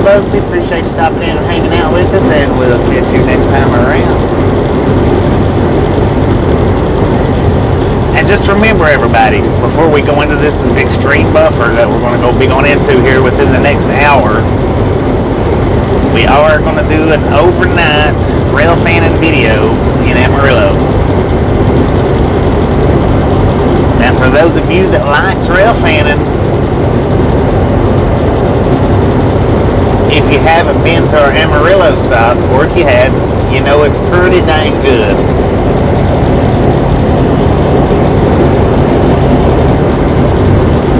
Busby, appreciate you stopping in and hanging out with us, and we'll catch you next time around. And just remember, everybody, before we go into this extreme buffer that we're going to be going into here within the next hour, we are going to do an overnight rail fanning video in Amarillo. Now, for those of you that likes rail fanning, if you haven't been to our Amarillo stop, or if you have, you know it's pretty dang good.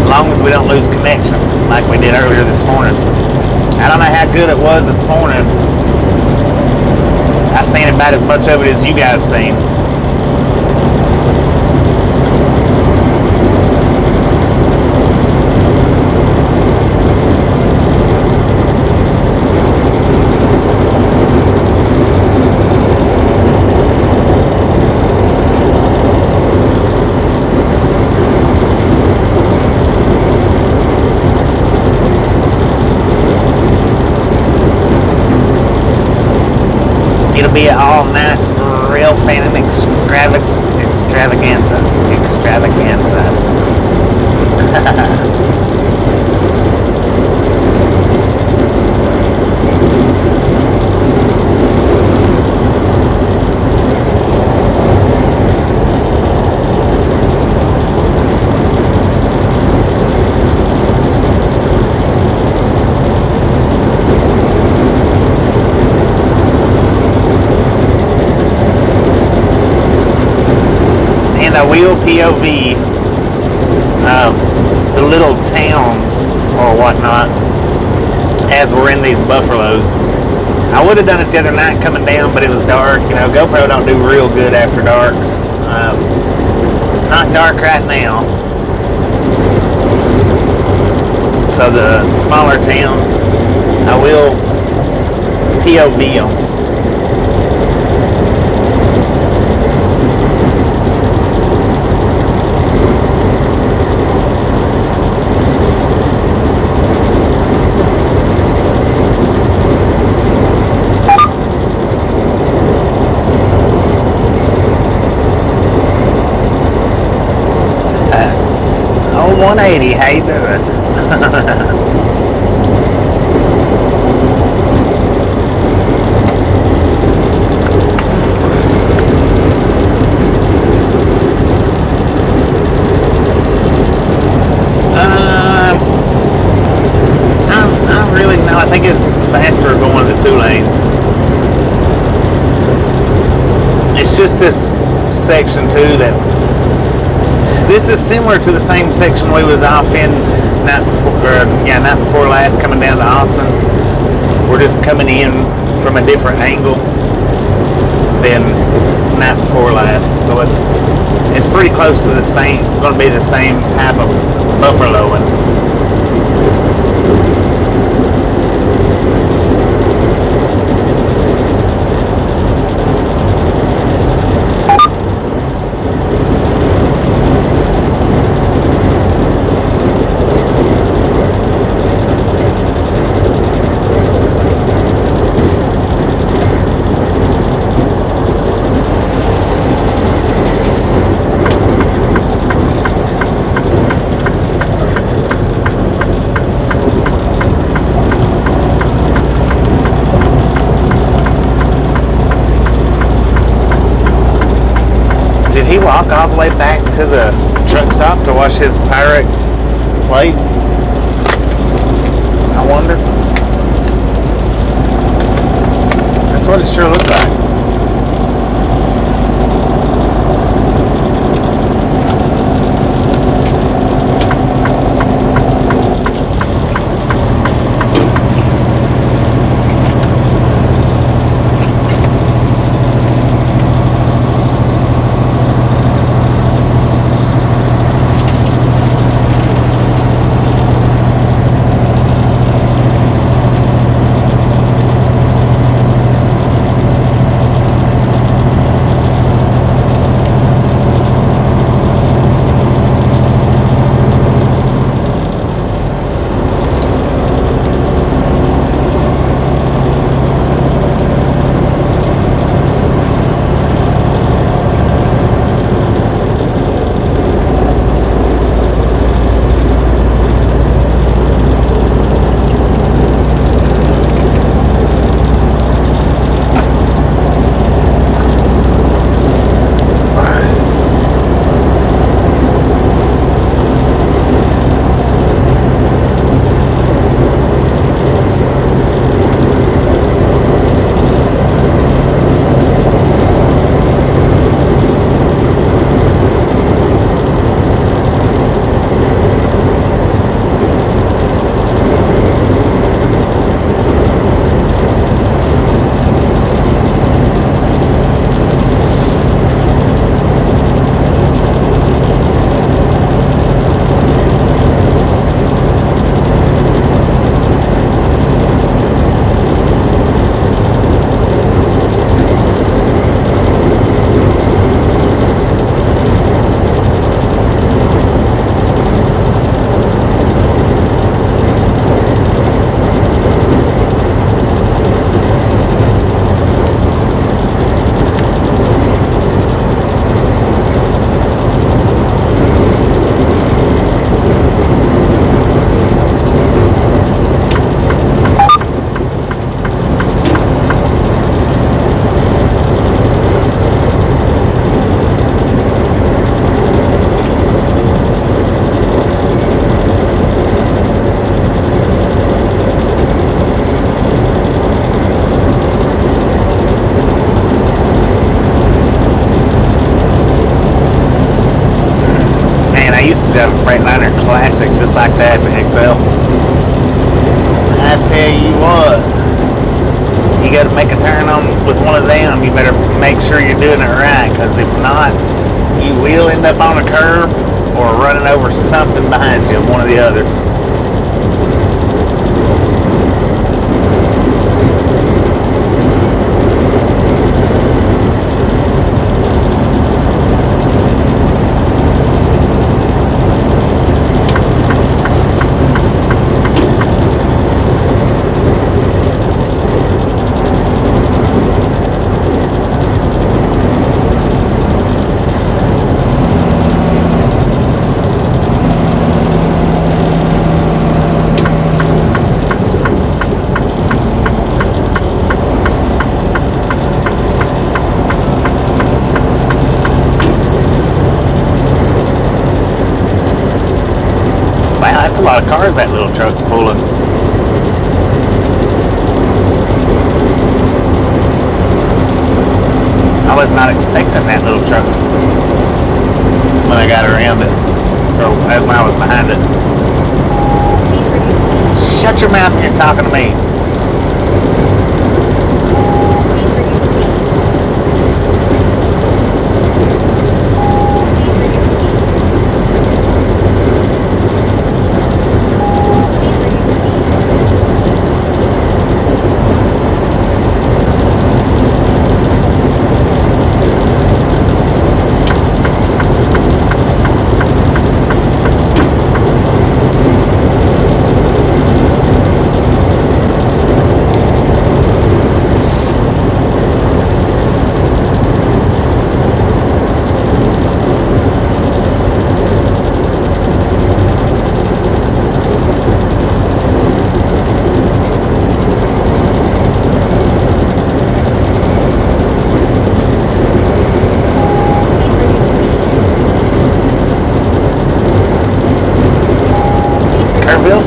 As long as we don't lose connection, like we did earlier this morning. I don't know how good it was this morning. I seen about as much of it as you guys seen. It'll be an all-night rail fanning extravaganza. I will POV the little towns or whatnot as we're in these buffaloes. I would have done it the other night coming down, but it was dark. You know, GoPro don't do real good after dark. Not dark right now. So the smaller towns, I will POV them. Oh, 180, how you doing? I really know. I think it's faster going the 2 lanes. It's just this section too that this is similar to the same section we was off in night before last, coming down to Austin. We're just coming in from a different angle than night before last, so it's pretty close to the same. Going to be the same type of buffaloing. walk all the way back to the truck stop to wash his Pyrex plate? I wonder. That's what it sure looks like. Freightliner Classic just like that, the XL. I tell you what, you got to make a turn on with one of them. You better make sure you're doing it right, because if not, you will end up on a curb or running over something behind you, one or the other. A lot of cars that little truck's pulling. I was not expecting that little truck when I got around it, or when I was behind it. Shut your mouth when you're talking to me.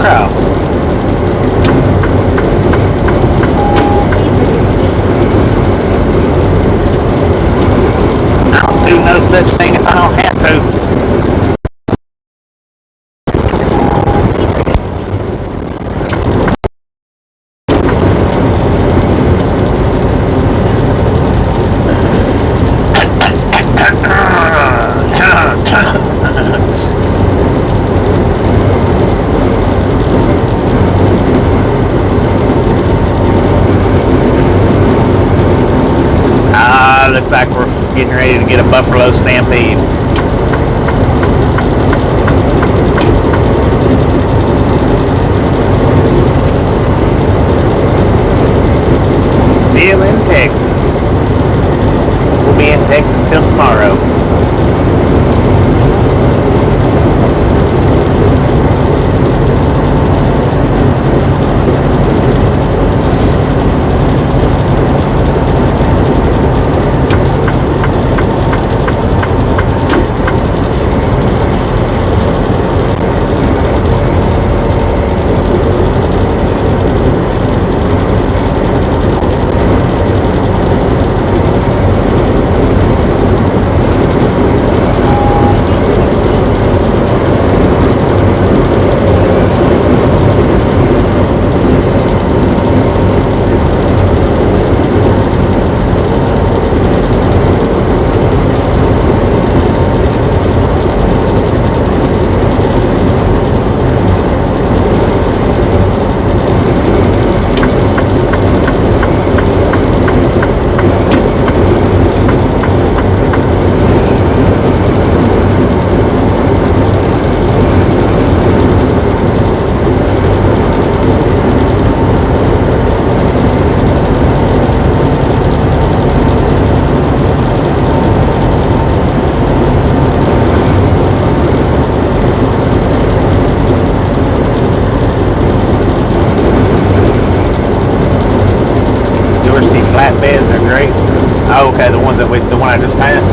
across. I don't do no such thing if I don't have to. Looks like we're getting ready to get a buffalo stampede. Still in Texas. We'll be in Texas till tomorrow. Flatbeds are great. Oh, okay, the one I just passed.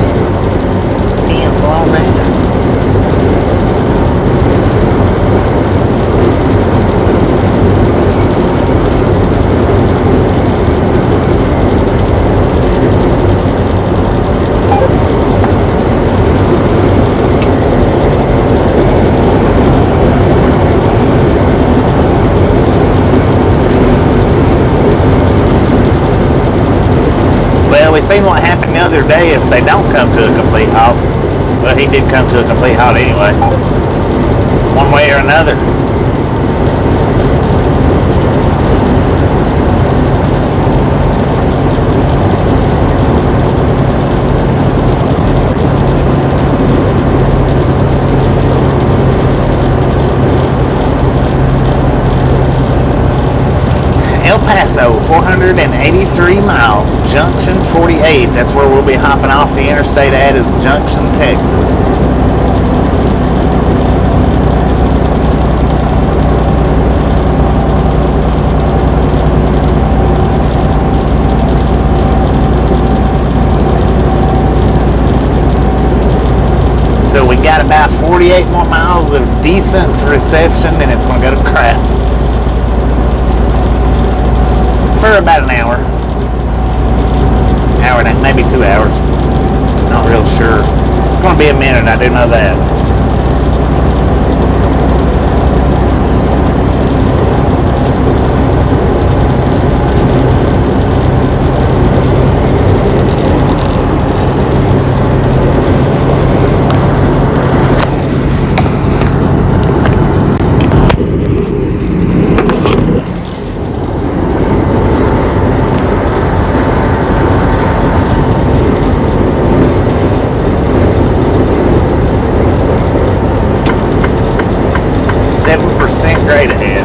10 floor man. Well, we seen what happened the other day if they don't come to a complete halt. Well, he did come to a complete halt anyway. One way or another. El Paso, 483 miles, Junction 48. That's where we'll be hopping off the interstate at, is Junction, Texas. So we got about 48 more miles of decent reception, and it's going to go to crap. For about an hour and a, maybe 2 hours. Not real sure. It's going to be a minute, I do know that. Grade ahead.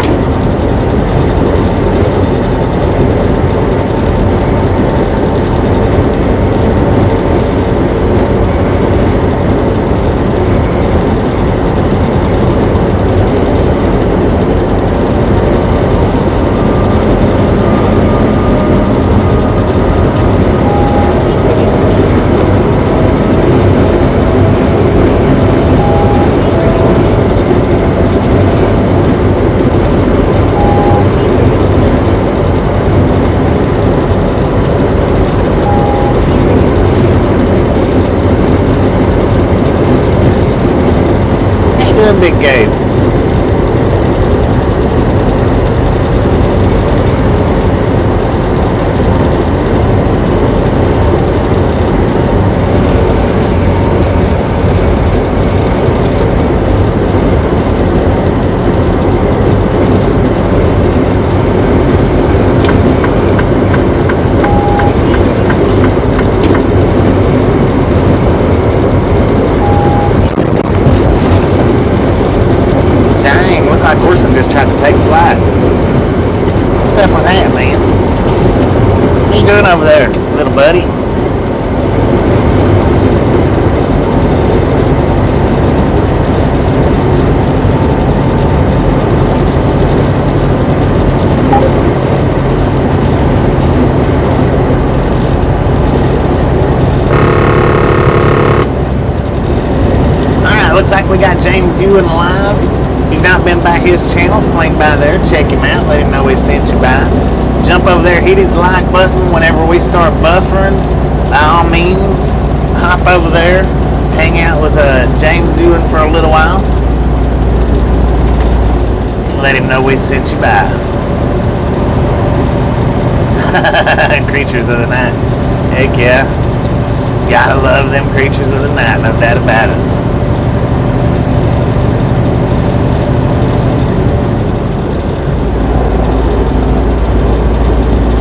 doing, Big Gabe? Just tried to take flight. What's up with that, man? What are you doing over there, little buddy? Alright, looks like we got James Ewan live. If you've not been by his channel, swing by there, check him out, let him know we sent you by. Jump over there, hit his like button whenever we start buffering. By all means, hop over there, hang out with James Ewan for a little while. Let him know we sent you by. Creatures of the night. Heck yeah. Gotta love them creatures of the night, no doubt about it.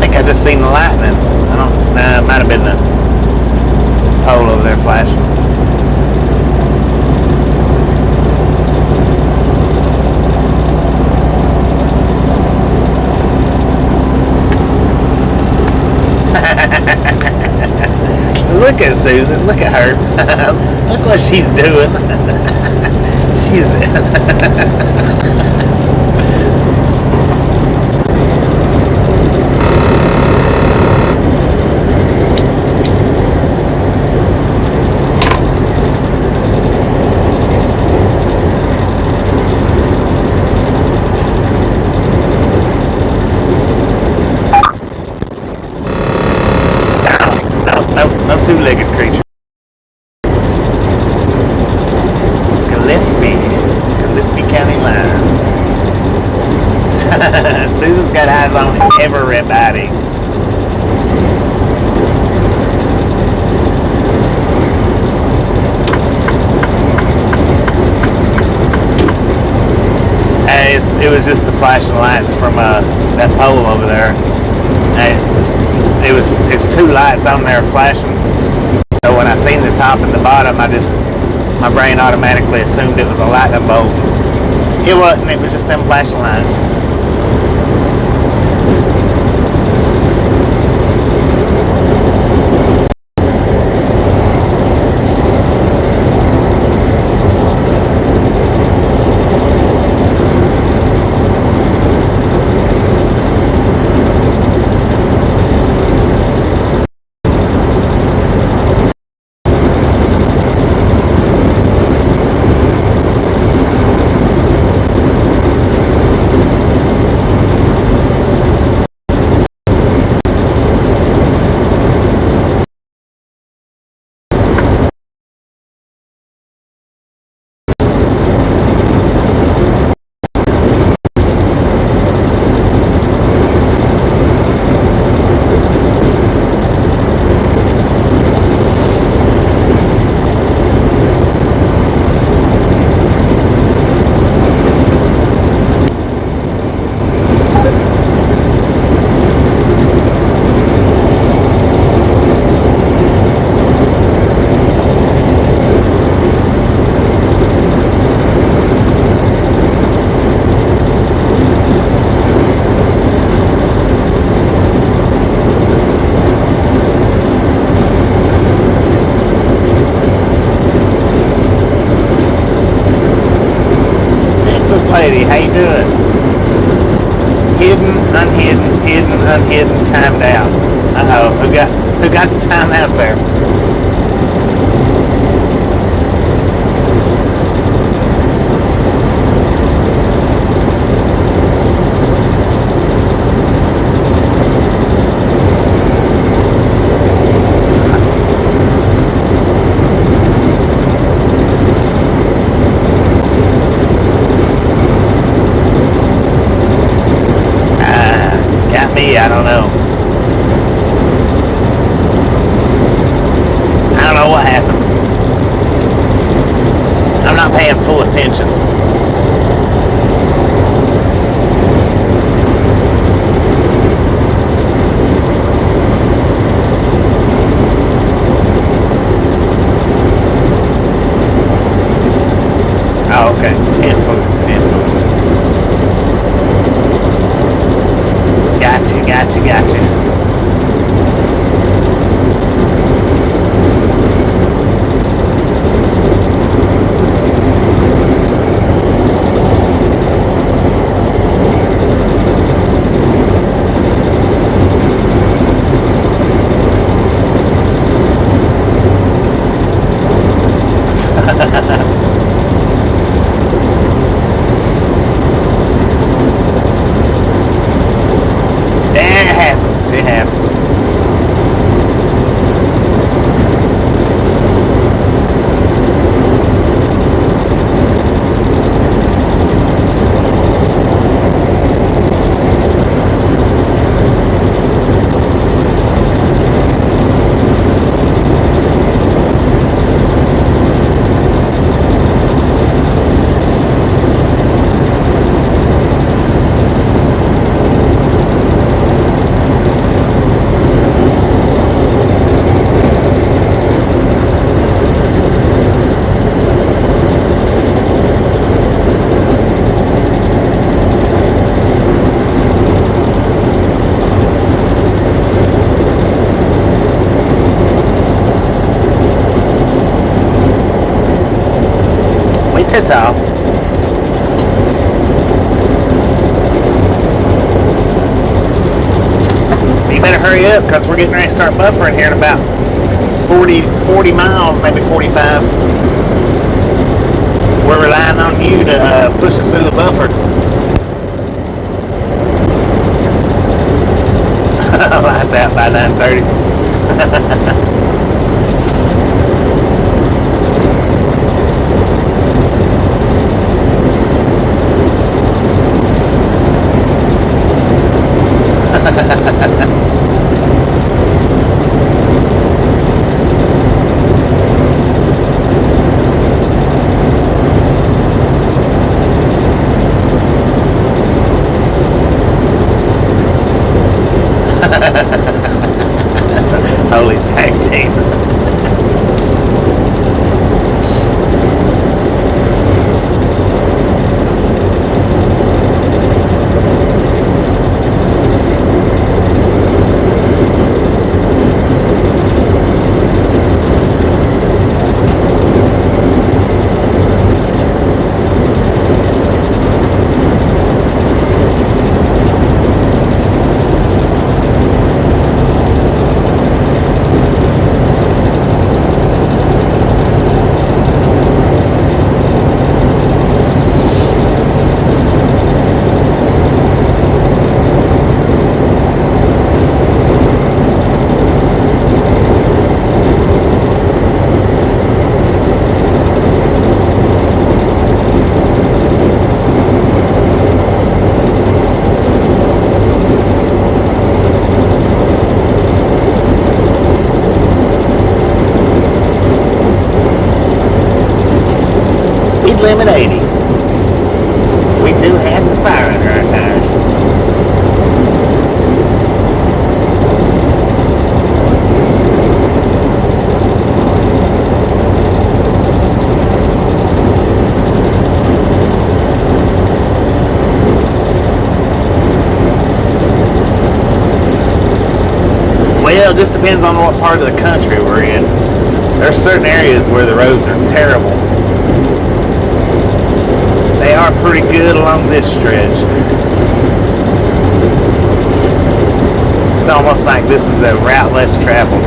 I just seen the lightning. I don't. Nah, it might have been the pole over there flashing. Look at Susan. Look at her. Look what she's doing. She's. No two-legged creature. Gillespie County line. Susan's got eyes on everybody. It was just the flashing lights from that pole over there. It's two lights on there flashing. So when I seen the top and the bottom, my brain automatically assumed it was a lightning bolt. It wasn't. It was just them flashing lights. Lady, how you doing? Hidden, unhidden, timed out. Uh-oh, who got the time out there? full attention. Oh, okay. 10 foot. 10 foot. Gotcha. It happens. Wichita. You better hurry up because we're getting ready to start buffering here in about 40 miles, maybe 45. We're relying on you to push us through the buffer. Lights out by 9:30. Holy tag team. Speed limit 80. We do have some fire under our tires. Well, it just depends on what part of the country we're in. There's certain areas where the roads are terrible. They are pretty good along this stretch. It's almost like this is a route less traveled.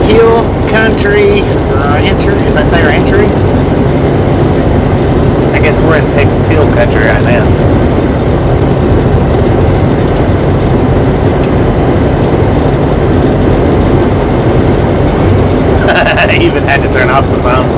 Hill country entry. Is that say entry? I guess we're in Texas Hill country right now. I even had to turn off the phone.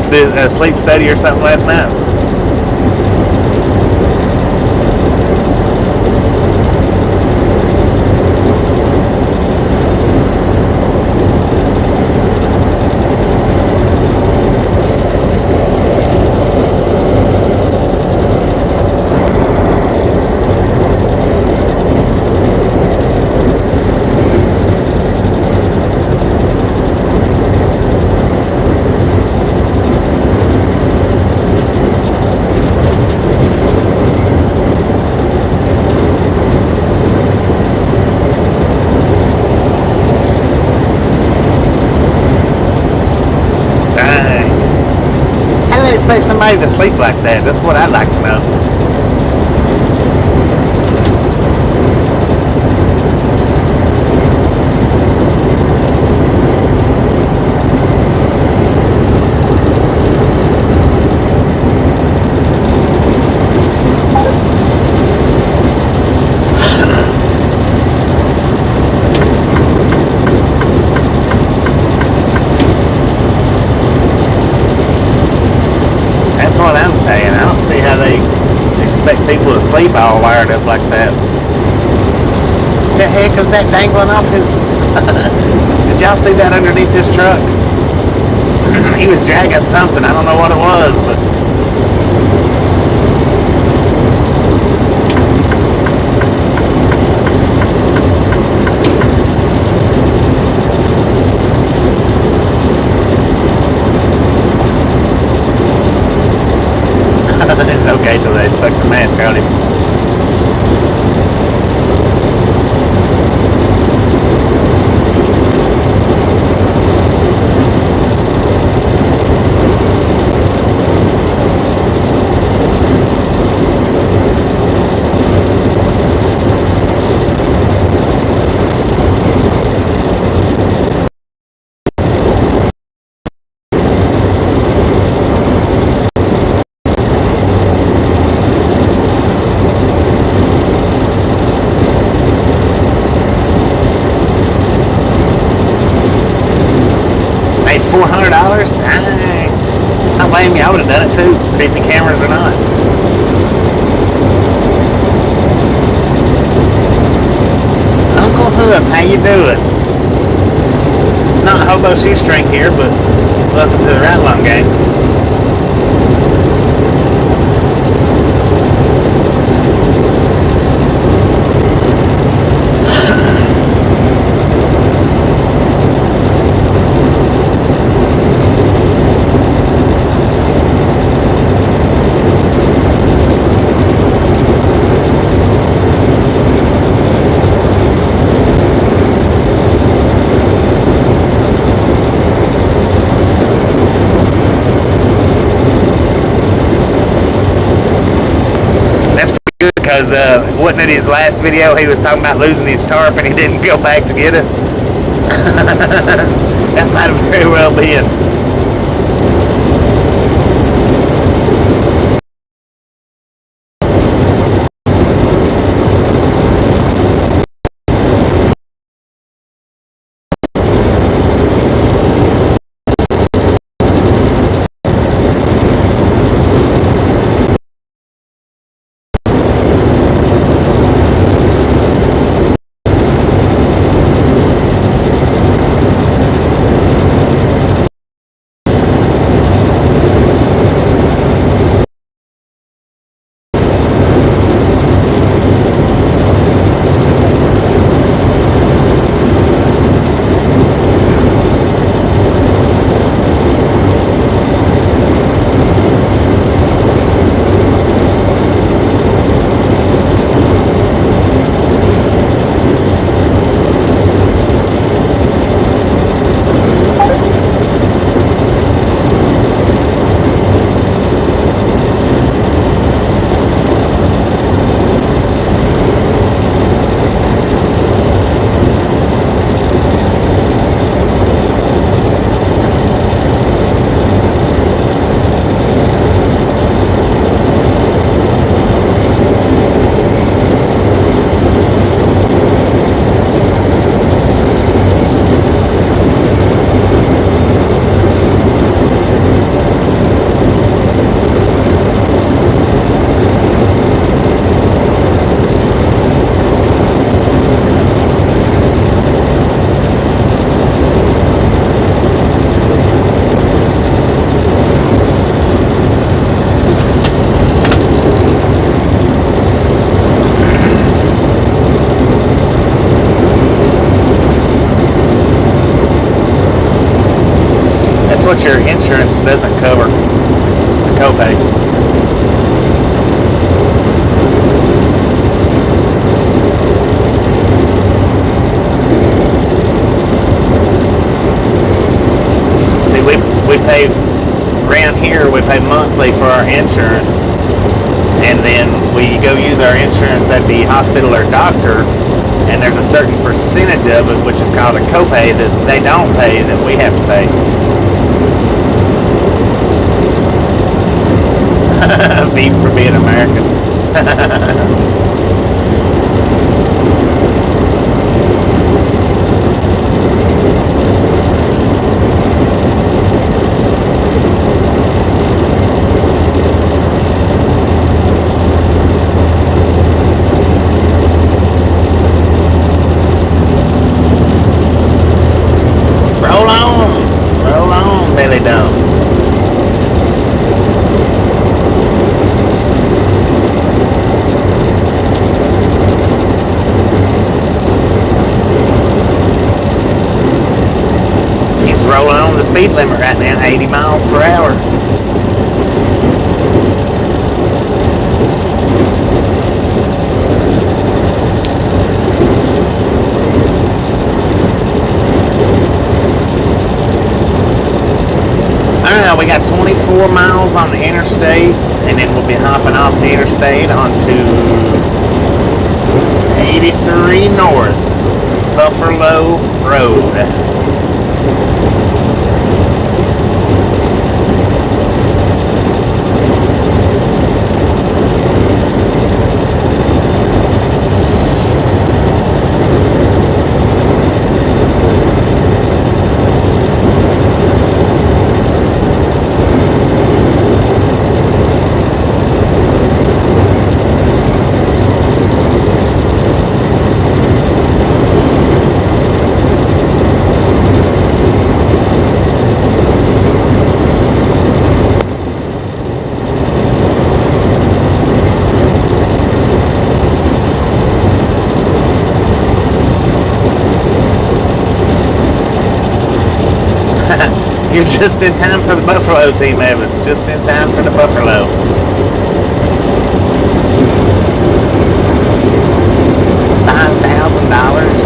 to do a sleep study or something last night? Expect somebody to sleep like that? That's what I'd like to know. That's what I'm saying. I don't see how they expect people to sleep all wired up like that. The heck is that dangling off his... Did y'all see that underneath his truck? He was dragging something. I don't know what it was, but... It's okay till they suck the mask out of him. $400? Dang. I don't blame you. I would have done it too, creepy cameras or not. Uncle Hoof, how you doing? Not Hobo Shoestring here, but welcome to the Ride Along Gang. Because wasn't it his last video he was talking about losing his tarp and he didn't go back to get it? That might have very well been. what your insurance doesn't cover, the copay. See, we pay around here. We pay monthly for our insurance, and then we go use our insurance at the hospital or doctor, and there's a certain percentage of it, which is called a copay, that they don't pay, that we have to pay. A fee for being American. Roll on, belly dump. He's rolling on the speed limit right now, 80 miles per hour. Alright, we got 24 miles on the interstate, and then we'll be hopping off the interstate onto 83 North Buffalo Road. You're just in time for the Buffalo team, Evans. Just in time for the Buffalo. $5,000.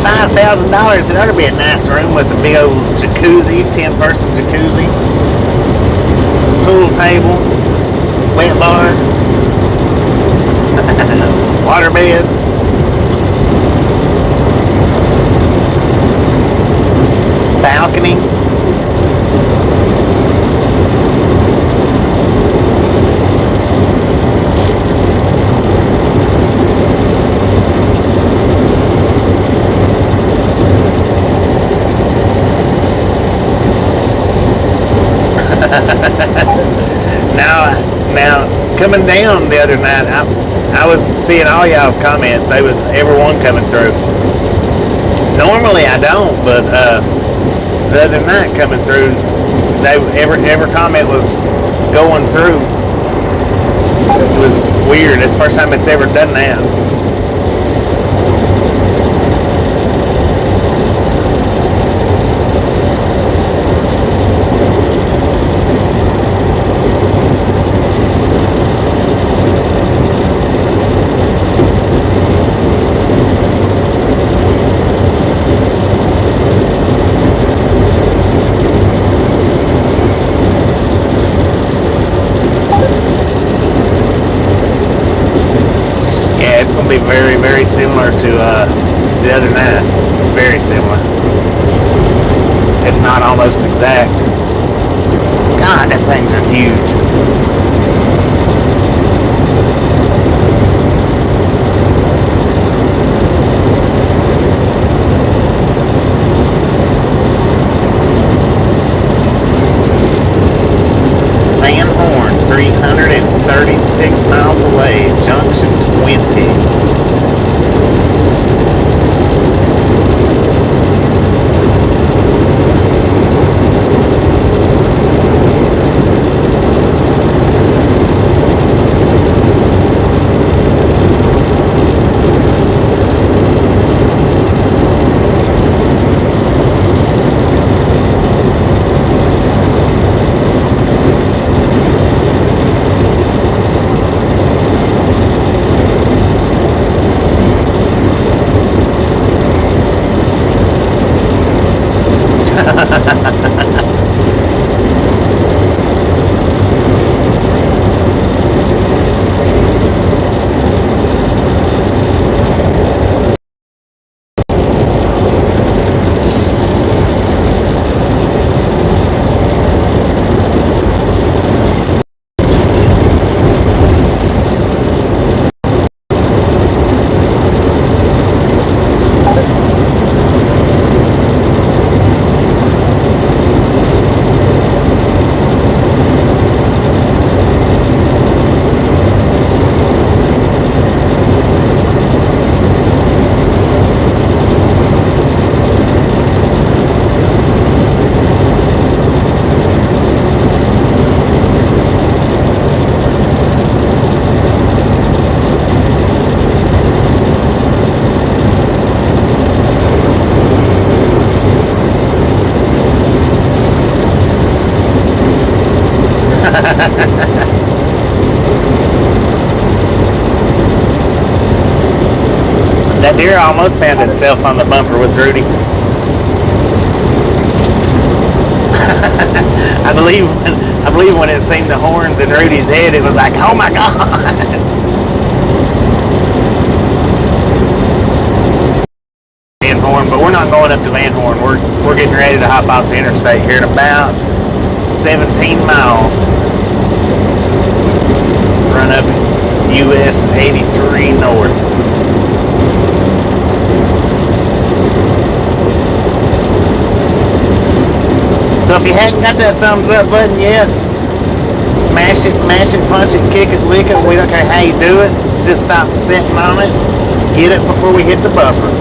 $5,000, it ought to be a nice room with a big old jacuzzi, 10-person jacuzzi, pool table, wet bar, water bed. Balcony. Now, coming down the other night, I was seeing all y'all's comments. They was everyone coming through. Normally I don't, but the other night coming through, every comment was going through. It was weird. It's the first time it's ever done that. be very, very similar to the other night. Very similar. If not almost exact. God, them things are huge. Van Horn, 336 miles away, junction 20. That deer almost found itself on the bumper with Rudy. I believe when it seen the horns in Rudy's head, it was like, oh my God. Van Horn, but we're not going up to Van Horn. We're getting ready to hop off the interstate here in about 17 miles. Run up US 83 north. So if you hadn't got that thumbs up button yet, smash it, mash it, punch it, kick it, lick it. We don't care how you do it. Just stop sitting on it. Get it before we hit the buffer.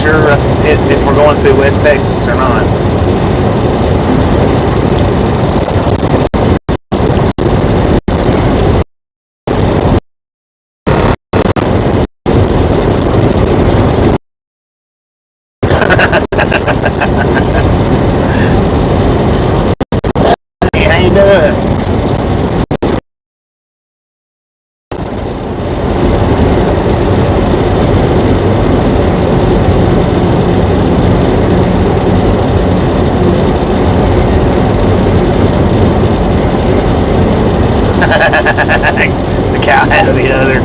Sure if we're going through West Texas or not. How you doing? The cow has the udder.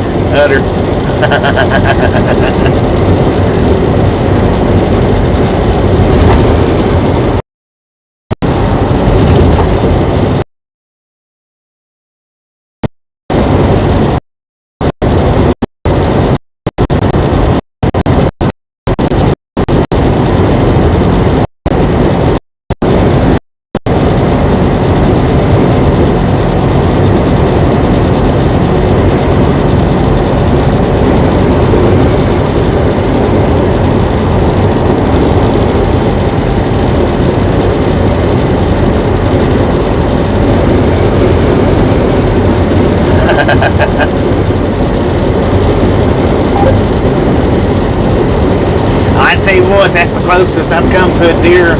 closest I've come to a deer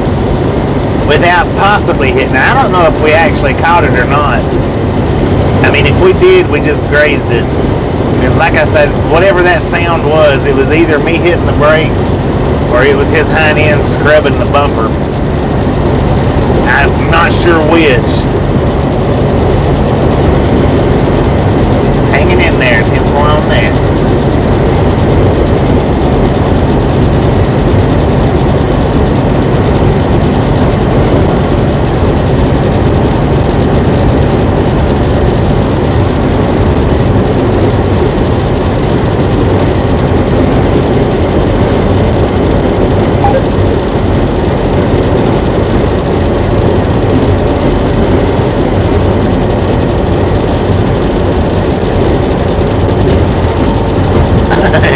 without possibly hitting it. I don't know if we actually caught it or not. I mean, if we did, we just grazed it. Because like I said, whatever that sound was, it was either me hitting the brakes or it was his hind end scrubbing the bumper. I'm not sure which. Hanging in there, 10-4 on that.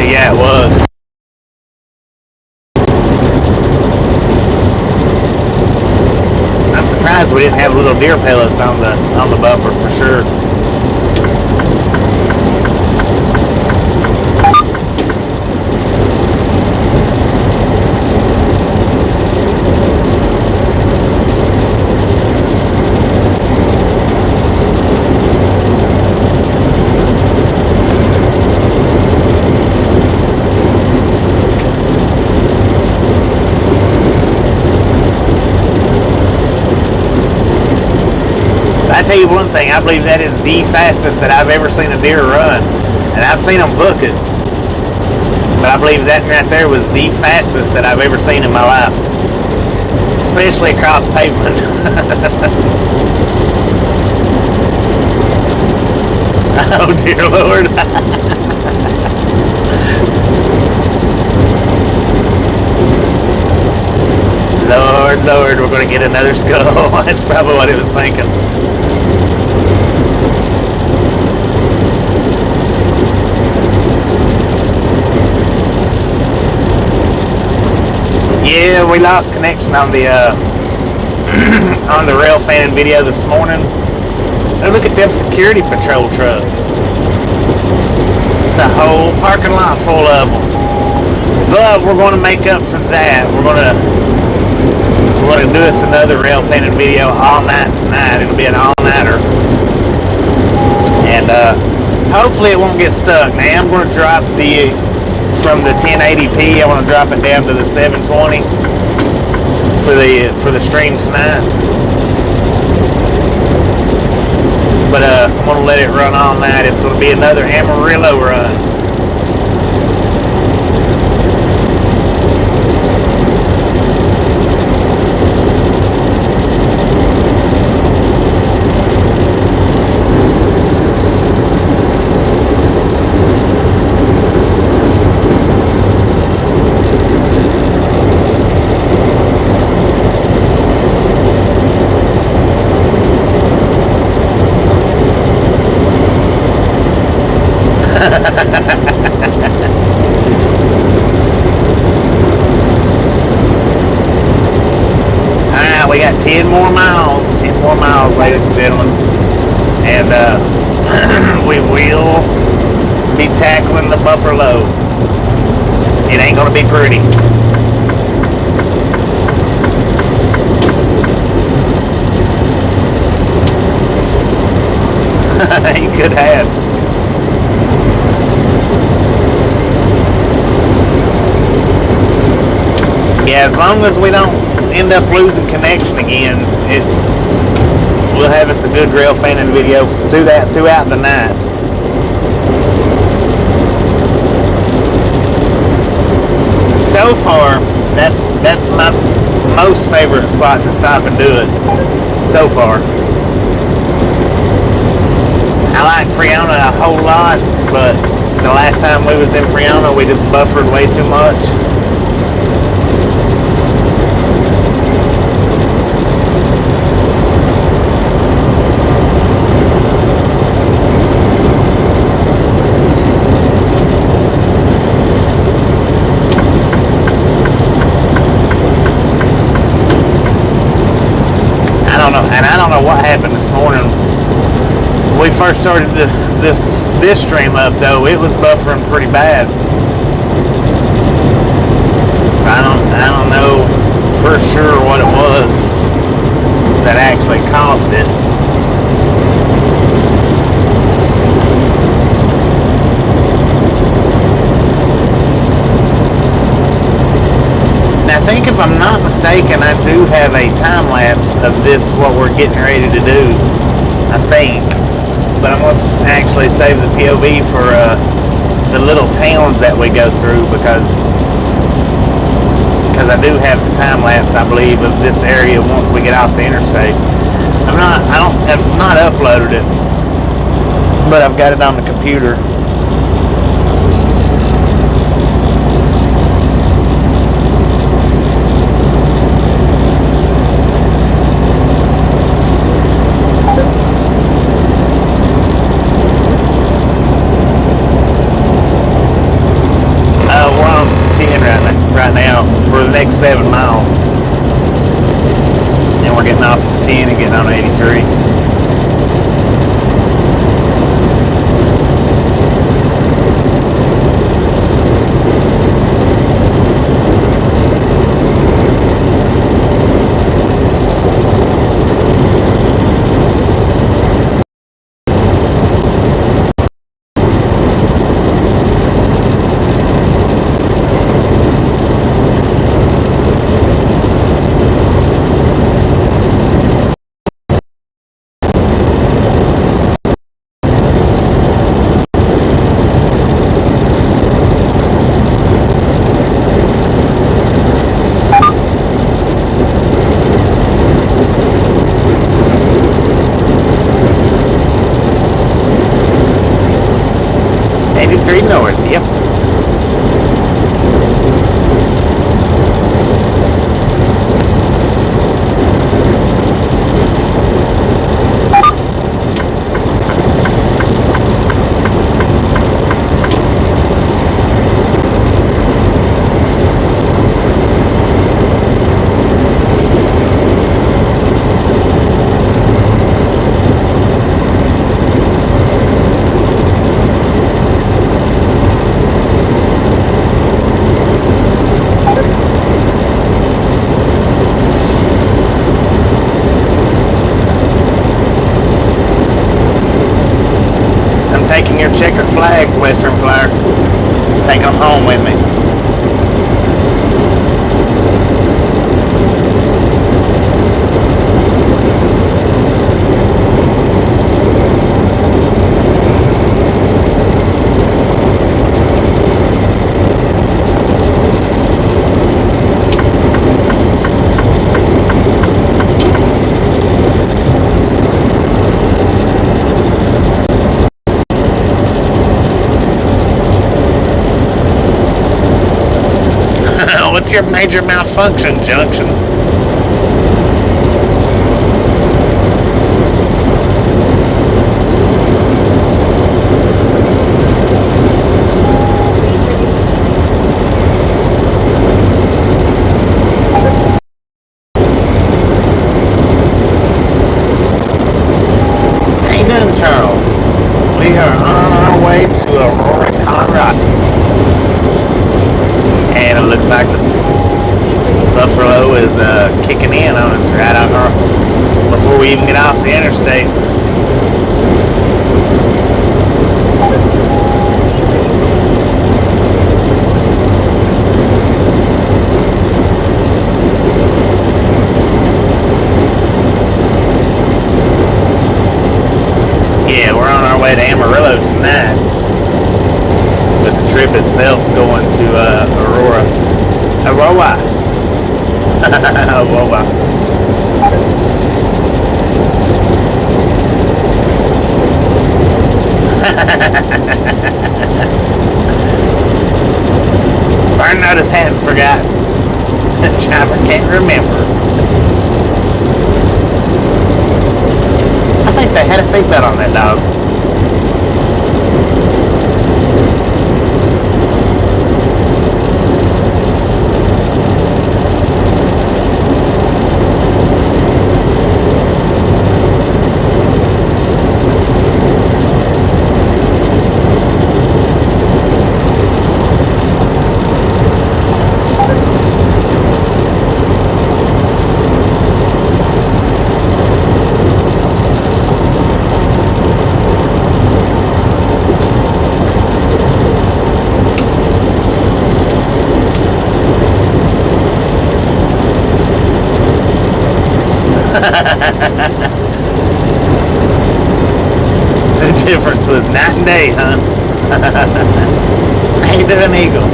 Yeah, it was. I'm surprised we didn't have little deer pellets on the bumper for sure. I tell you one thing, I believe that is the fastest that I've ever seen a deer run. And I've seen them book it. But I believe that right there was the fastest that I've ever seen in my life. Especially across pavement. Oh dear Lord. Lord, we're going to get another skull. That's probably what it was thinking. Yeah, we lost connection on the on the rail fan video this morning. Oh, look at them security patrol trucks. It's a whole parking lot full of them. But we're going to make up for that. We're going to do us another rail fanning video all night tonight. It'll be an all-nighter. And hopefully it won't get stuck. Now I'm going to drop from the 1080p, I want to drop it down to the 720 for the stream tonight. But I'm going to let it run all night. It's going to be another Amarillo run. Alright, we got 10 more miles, ladies and gentlemen. And we will be tackling the Buffalo. It ain't gonna be pretty. You could have. Yeah, as long as we don't end up losing connection again, we'll have us a good rail fanning video throughout the night. So far, that's my most favorite spot to stop and do it. So far, I like Friona a whole lot, but the last time we was in Friona, we just buffered way too much. I don't know what happened this morning. When we first started this stream up, though, it was buffering pretty bad. So I don't know never sure what it was that actually caused it. I think if I'm not mistaken, I do have a time lapse of this, what we're getting ready to do, I think. But I must actually save the POV for the little towns that we go through, because I do have the time lapse, I believe, of this area once we get off the interstate. I've not uploaded it, but I've got it on the computer. Right now for the next 7 miles, and we're getting off 10 and getting on 83. North, yep. Taking your checkered flags, Western Flyer. Taking them home with me. What's your major malfunction, Junction? How you doing, Charles? We are on our way to Aurora, Colorado. And it looks like the Buffalo is kicking in on us right out before we even get off the interstate. Yeah, we're on our way to Amarillo tonight, but the trip itself's going to Aurora. Aurora. Aurora. Burn notice hadn't forgotten. The driver can't remember. I think they had a seatbelt on that dog. The difference was night and day, huh? How you doing, Eagle?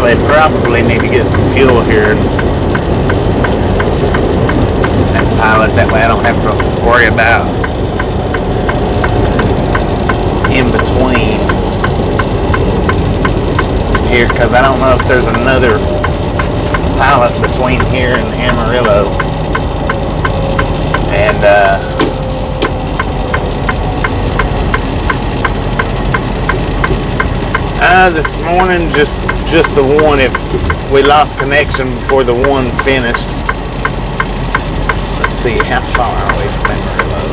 I probably need to get some fuel here and pilot, that way I don't have to worry about in between here, because I don't know if there's another pilot between here and Amarillo. And this morning, just the one. If we lost connection before the one finished. Let's see, how far are we from Amarillo?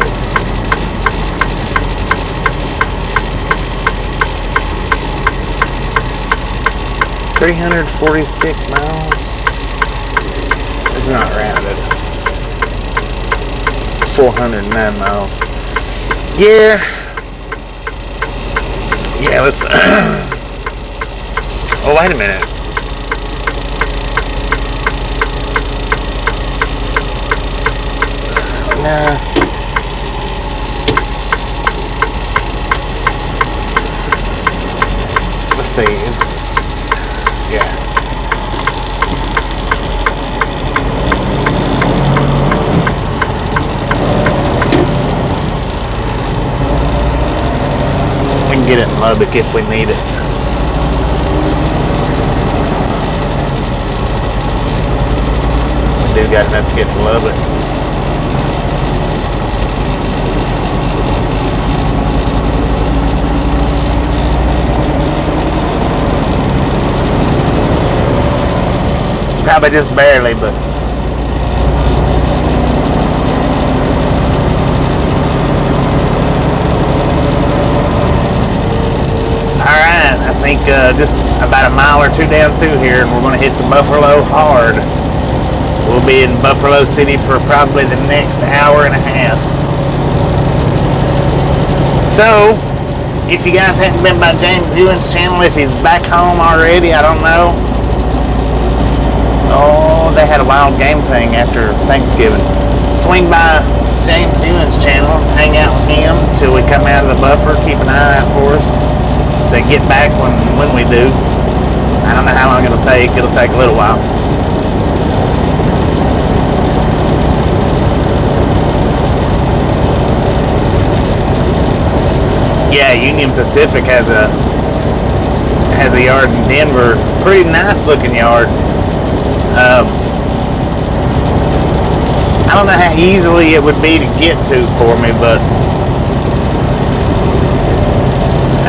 $346 miles. It's not rounded. 409 miles. Yeah, let's oh, wait a minute. Nah. Let's see. Yeah. We can get it in Lubbock if we need it. We do got enough to get to Lubbock. Probably just barely, but alright, I think just about a mile or two down through here and we're going to hit the Buffalo hard. We'll be in Buffalo City for probably the next hour and a half. So, if you guys haven't been by James Ewan's channel, if he's back home already, I don't know. Oh, they had a wild game thing after Thanksgiving. Swing by James Ewan's channel, hang out with him till we come out of the buffer. Keep an eye out for us to get back when we do. I don't know how long it'll take. It'll take a little while. Yeah, Union Pacific has a yard in Denver. Pretty nice looking yard. I don't know how easily it would be to get to for me, but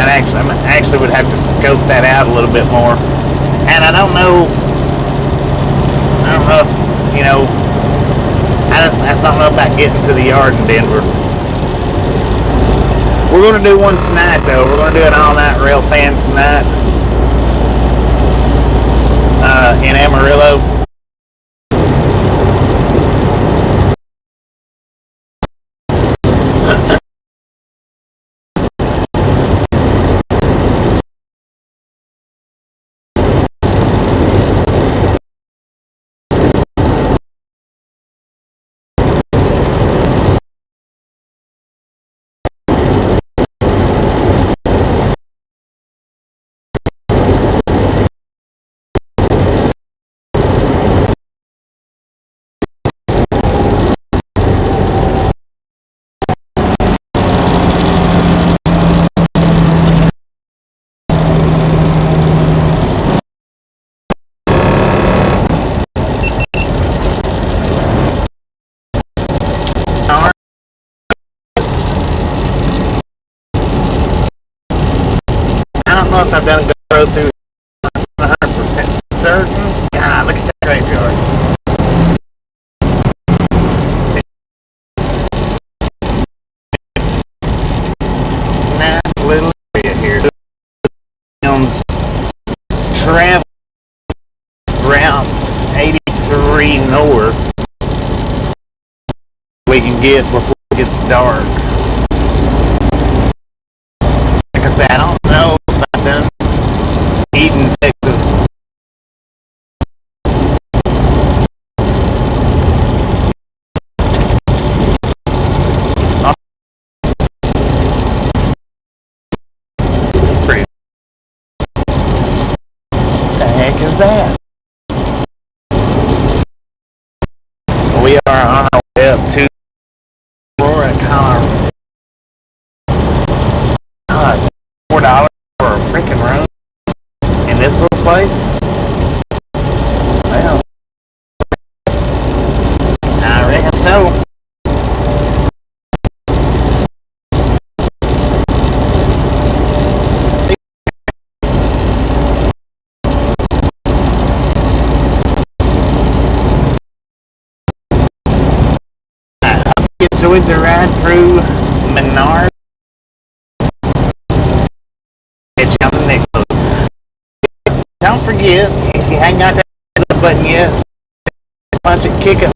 I actually would have to scope that out a little bit more. And I don't know if, you know, I just don't know about getting to the yard in Denver. We're going to do one tonight, though. We're going to do an all-night rail fan tonight in Amarillo. I don't know if I've done a go through 100% certain. God, look at that graveyard. Nice little area gravel routes 83 north we can get before it gets dark. Like I said, I don't know if I've done Eden, Texas. That's pretty. What the heck is that? We are on our way up to Aurora, Colorado. It's $4 for a freaking room in this little place. Well, I reckon so. Enjoyed the ride through Menard. Catch you on the next one. Don't forget, if you haven't got that button yet, punch it, kick it.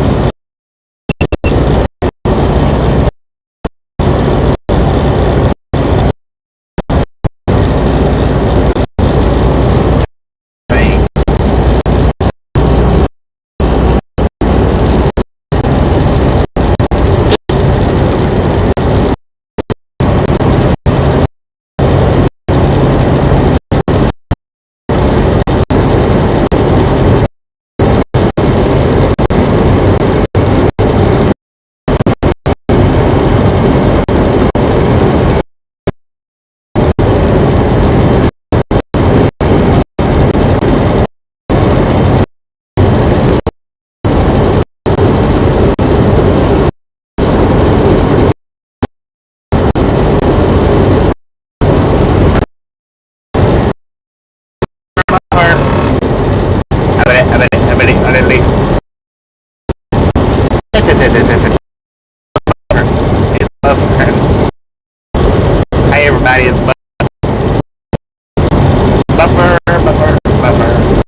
Hey everybody, it's Buffer, Buffer, Buffer.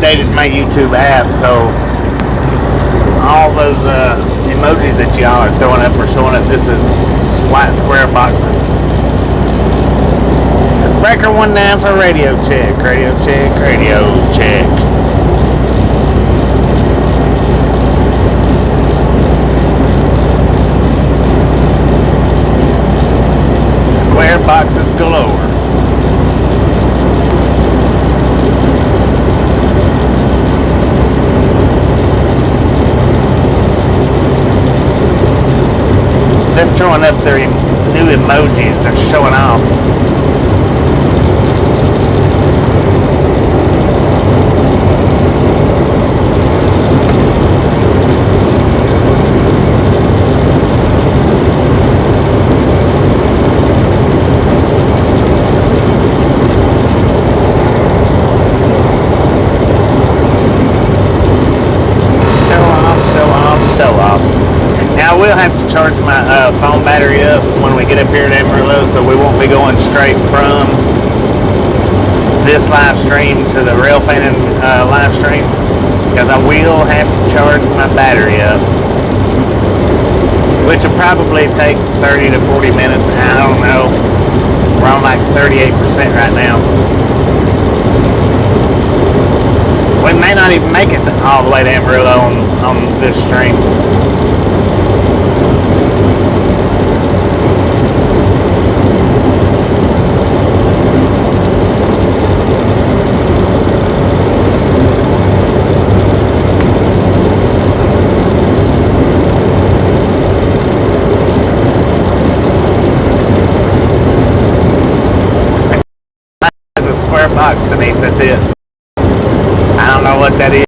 updated my YouTube app, so all those emojis that y'all are throwing up are showing up just as white square boxes. Breaker 19 for radio check, radio check, radio check. Square boxes galore. They're throwing up their new emojis. They're showing off. Now I will have to charge my phone battery up when we get up here at Amarillo, so we won't be going straight from this live stream to the railfan live stream, because I will have to charge my battery up, which will probably take 30 to 40 minutes. I don't know. We're on like 38% right now. We may not even make it all the way to Amarillo on this stream. Box, Denise, that's it. I don't know what that is.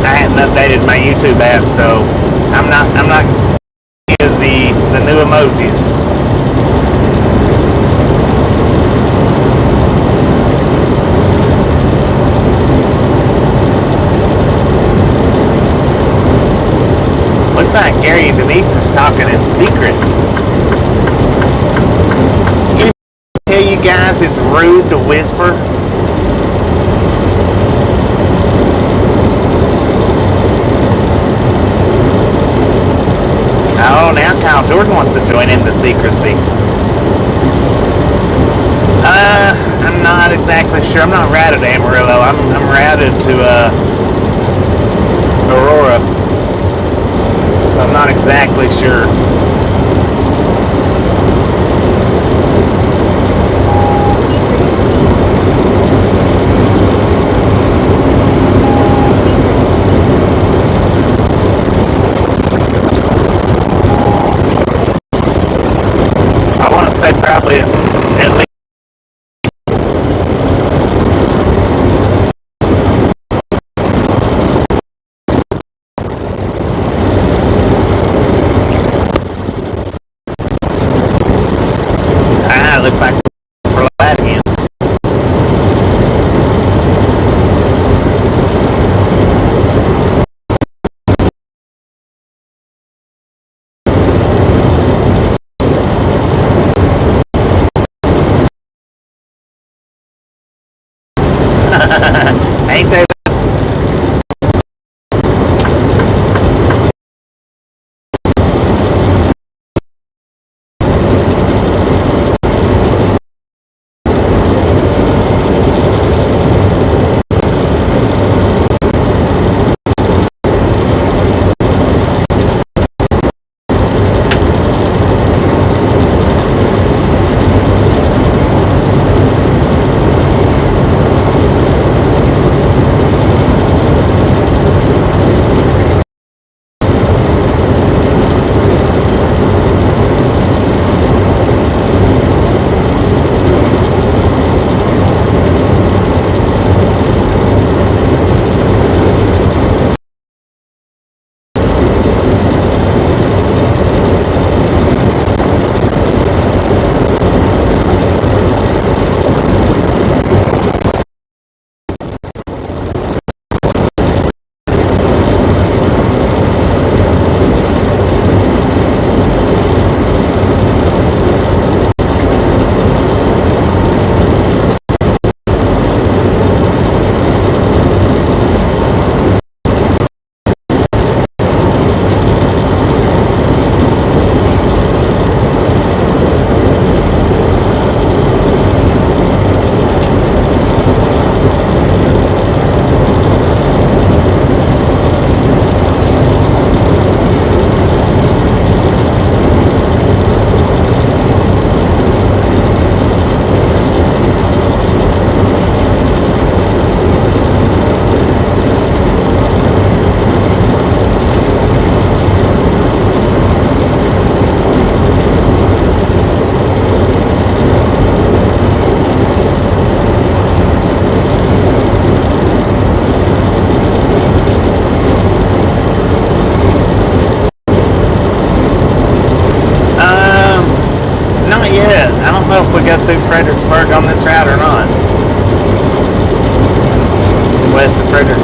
I hadn't updated my YouTube app, so I'm not the new emojis. Looks like Gary and Denise is talking in secret. Can I tell you guys it's rude to whisper? Oh, now Kyle Jordan wants to join in the secrecy. I'm not exactly sure. I'm not routed to Amarillo. I'm routed to Aurora. I'm not exactly sure. I want to say probably at least. Looks like we're live again. Ain't they?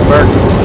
Lawrenceburg.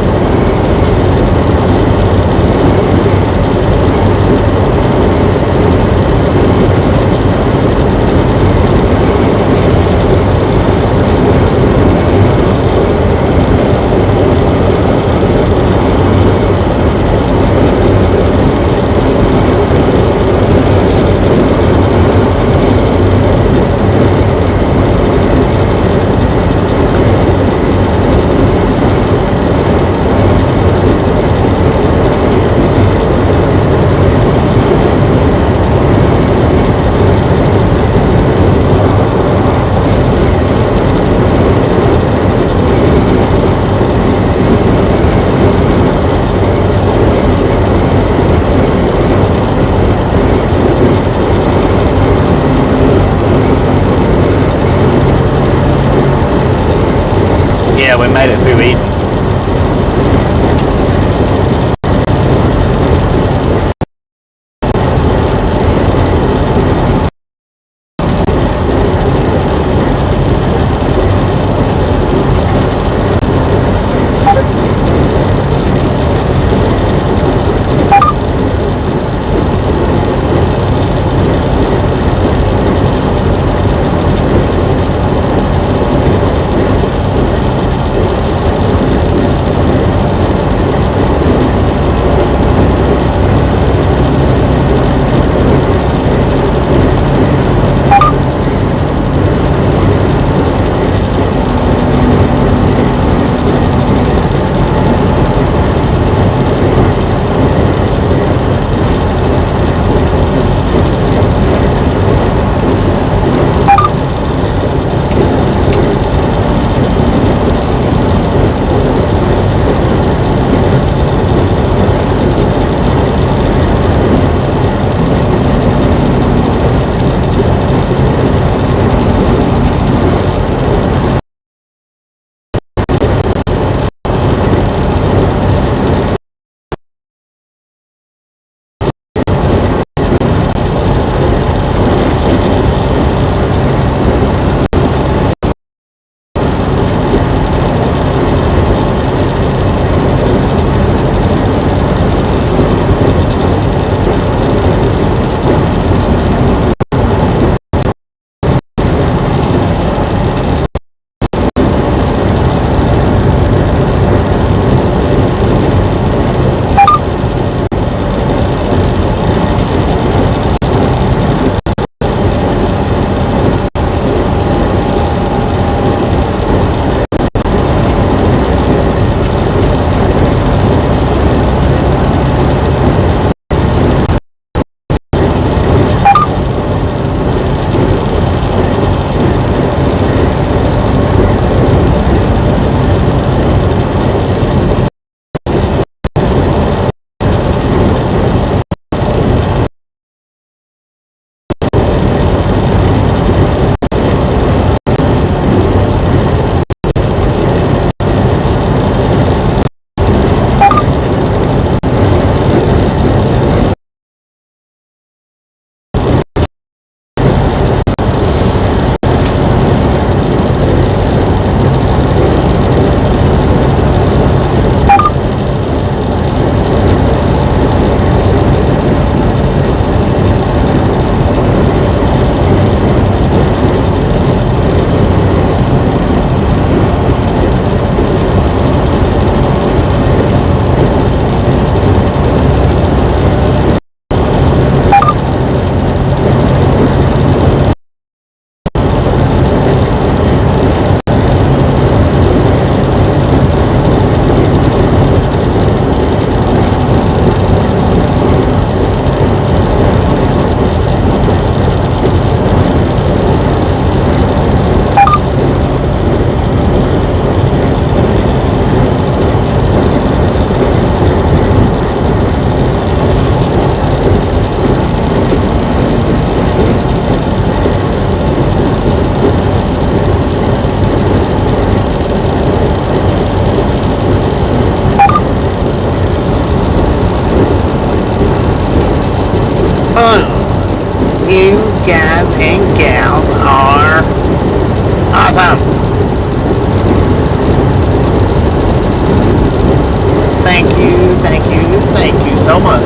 thank you so much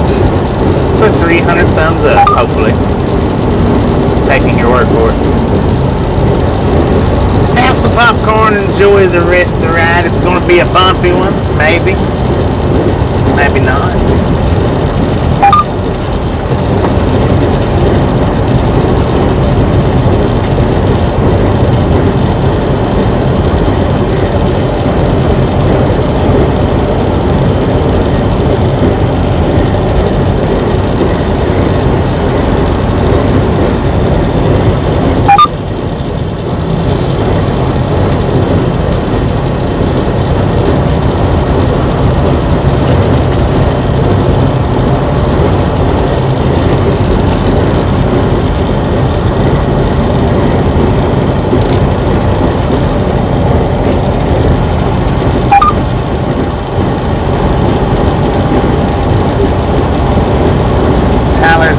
for 300 thumbs up, hopefully. Taking your word for it. Have some popcorn and enjoy the rest of the ride. It's going to be a bumpy one, maybe. Maybe not.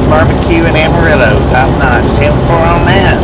Barbecue in Amarillo, top notch. 10-4 on that.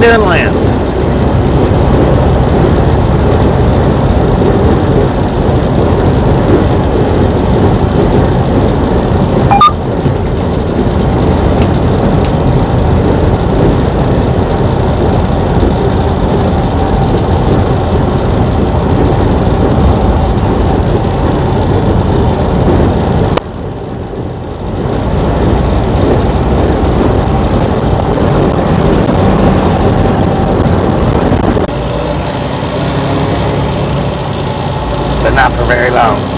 Doing, Lance? Not for very long.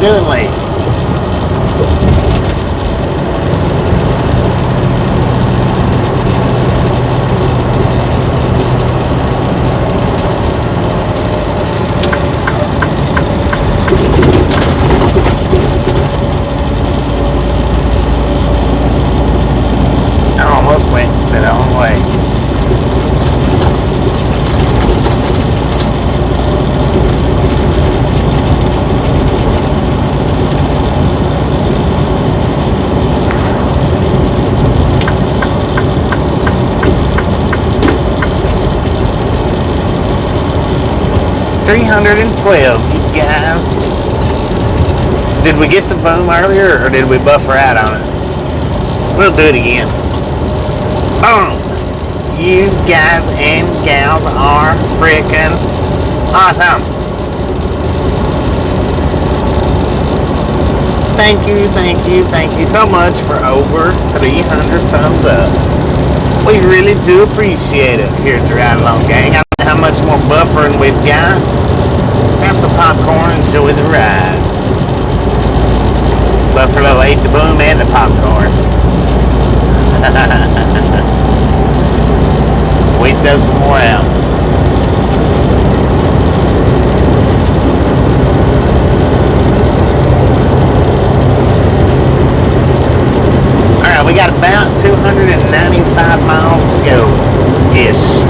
Doing late. I almost went the wrong way. $312, you guys. Did we get the boom earlier, or did we buffer out on it? We'll do it again. Boom! You guys and gals are freaking Awesome. Thank you so much for over 300 thumbs up. We really do appreciate it here at the Ride Along Gang. I don't know how much more buffering we've got. Have some popcorn, enjoy the ride. Buffalo ate the boom and the popcorn. We dug some more out. Alright, we got about 295 miles to go-ish.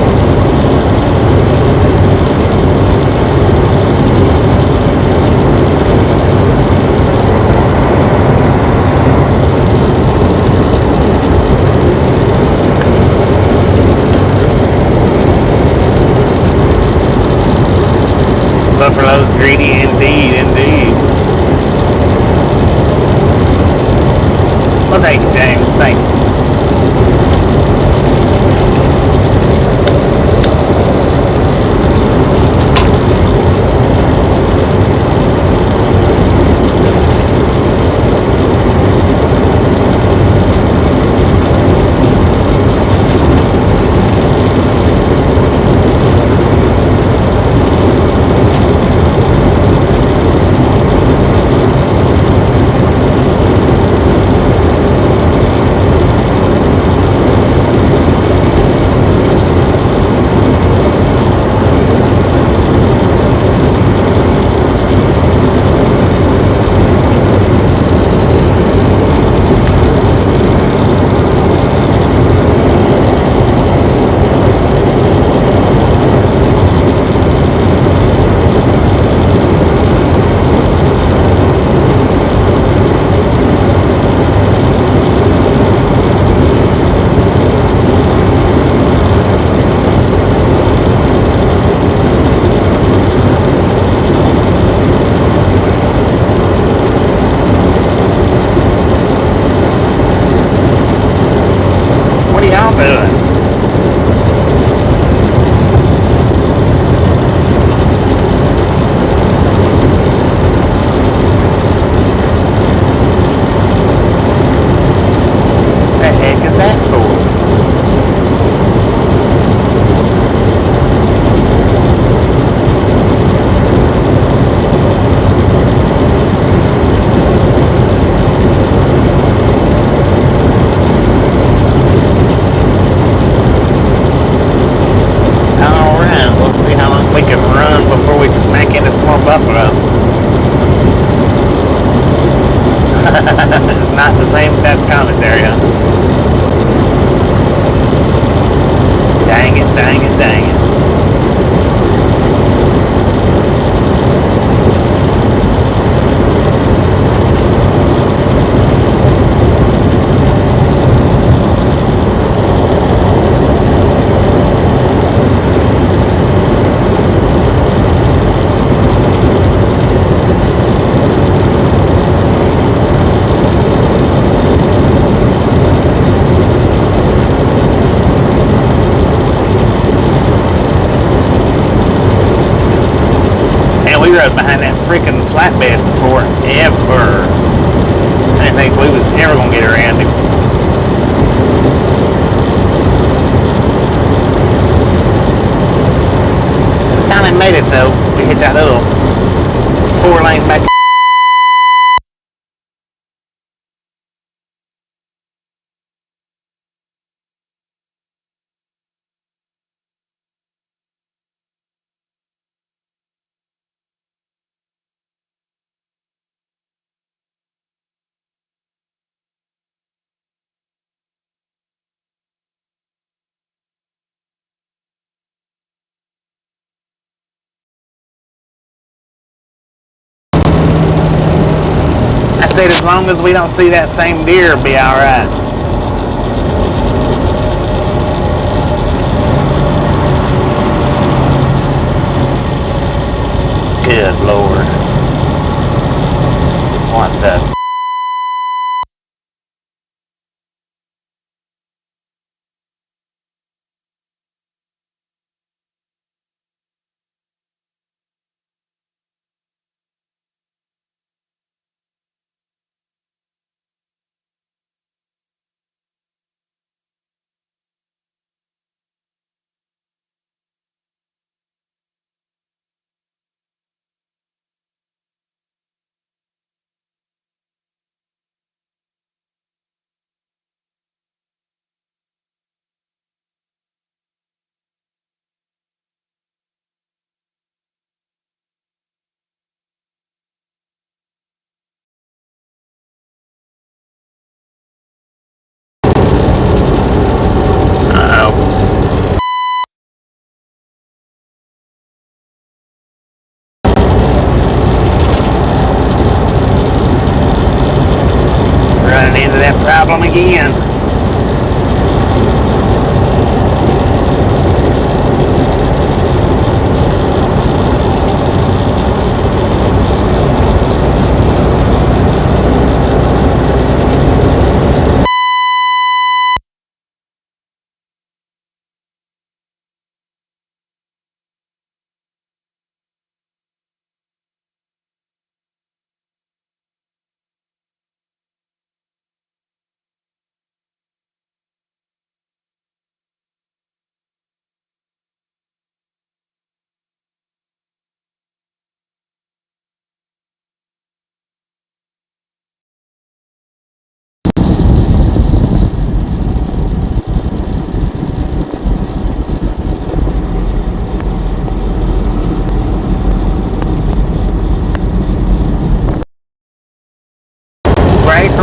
Buffalo's greedy indeed. Well, thank you, James. Thank you. Buffalo. It's not the same type of commentary, huh? Dang it. We rode behind that freaking flatbed forever. I didn't think we was ever gonna get around it. We finally made it though. We hit that little 4-lane back. I said as long as we don't see that same deer, it'll be alright. Good Lord. What the...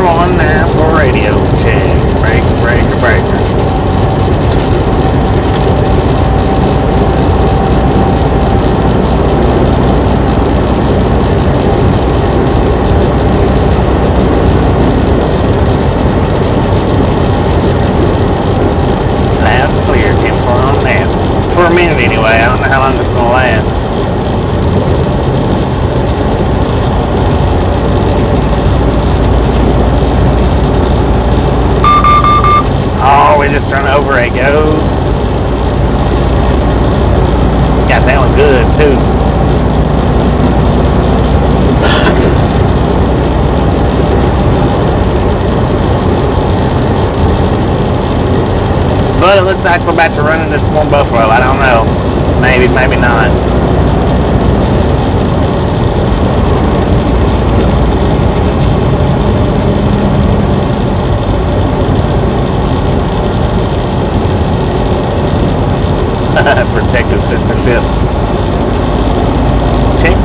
1 9 for radio check. Breaker. Loud, clear, 10-4 on that. For a minute anyway. I don't know how long it's gonna last. Oh, we're just trying to over a ghost. Got that one good too. But it looks like we're about to run into some more buffalo. I don't know. Maybe, maybe not. Protective censorship. Check.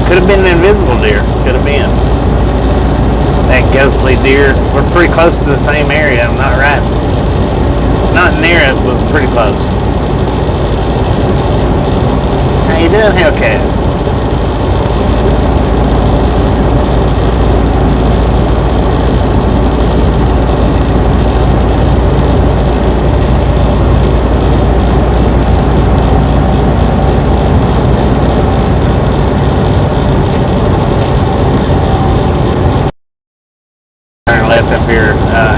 Could have been an invisible deer. Could have been. That ghostly deer. We're pretty close to the same area. I'm not right. Not near it, but pretty close. How you doing, Hellcat? Left up here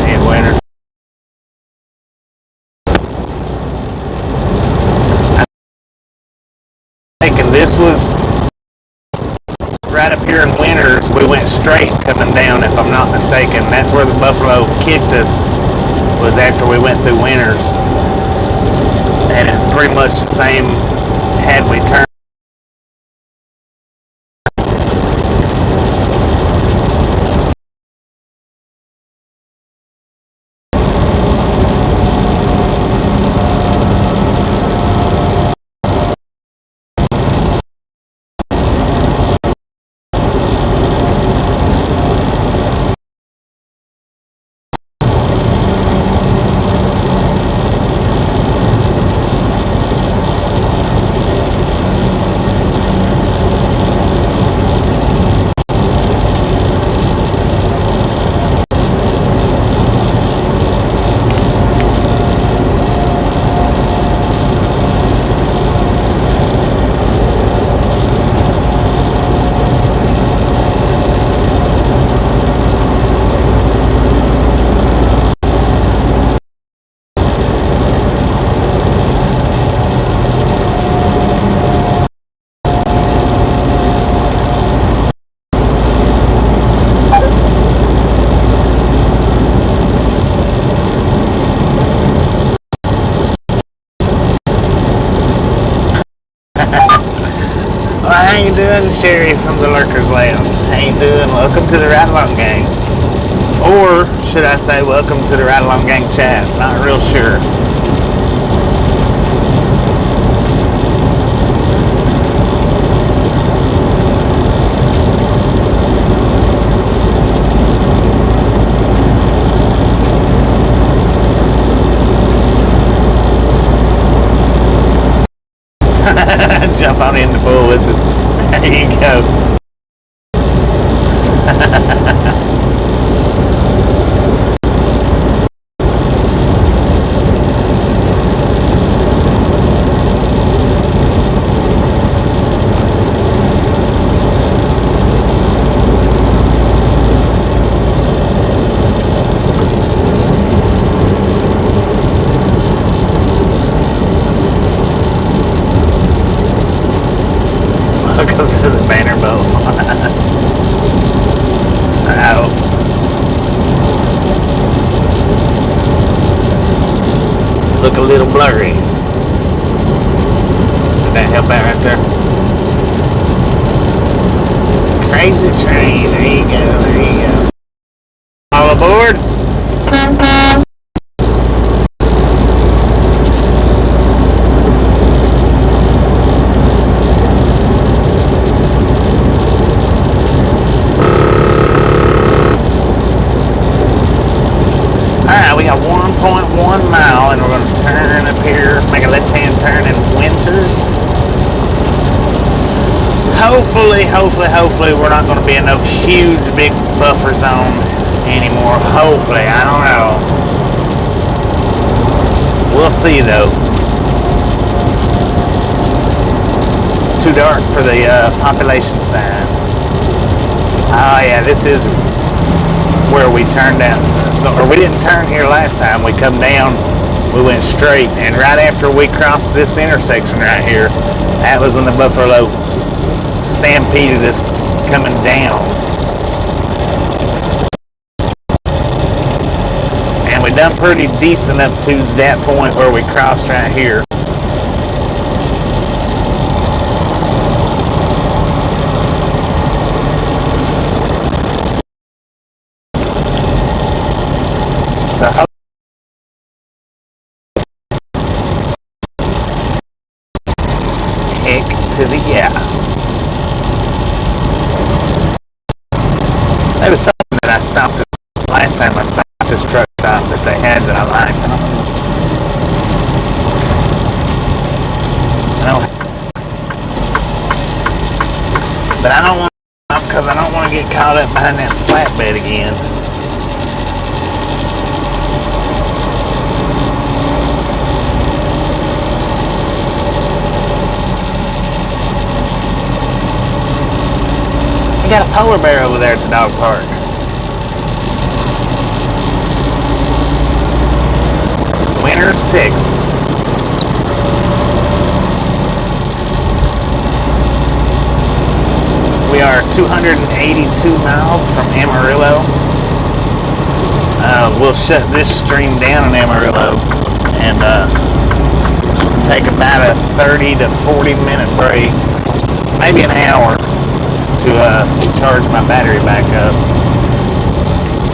in winter. I'm thinking this was right up here in Winters. We went straight coming down, if I'm not mistaken. That's where the buffalo kicked us, was after we went through Winters. And it's pretty much the same had we turned. How you doing, Sherry from the Lurkers Lounge? How you doing? Welcome to the Ride Along Gang. Or should I say welcome to the Ride Along Gang chat? Not real sure. Jump on in the pool with us. There you go. Welcome to the banner boat. Ow. Look a little blurry. Did that help out right there? Crazy train. There you go. There you go. All aboard. 0.1 mile, and we're going to turn up here, make a left-hand turn in Winters. Hopefully, we're not going to be in no huge, big buffer zone anymore. Hopefully, I don't know. We'll see, though. Too dark for the population sign. Oh, yeah, this is where we turned down. Or we didn't turn here last time. We come down, we went straight, and right after we crossed this intersection right here, that was when the buffalo stampeded us coming down. And we done pretty decent up to that point where we crossed right here. So heck to the yeah. There was something that I stopped at last time I stopped this truck stop that they had that I liked. But I don't want to, because I don't want to get caught up behind that flatbed again. We got a polar bear over there at the dog park. Winters, Texas. We are 282 miles from Amarillo. We'll shut this stream down in Amarillo and take about a 30 to 40 minute break, maybe an hour, to charge my battery back up,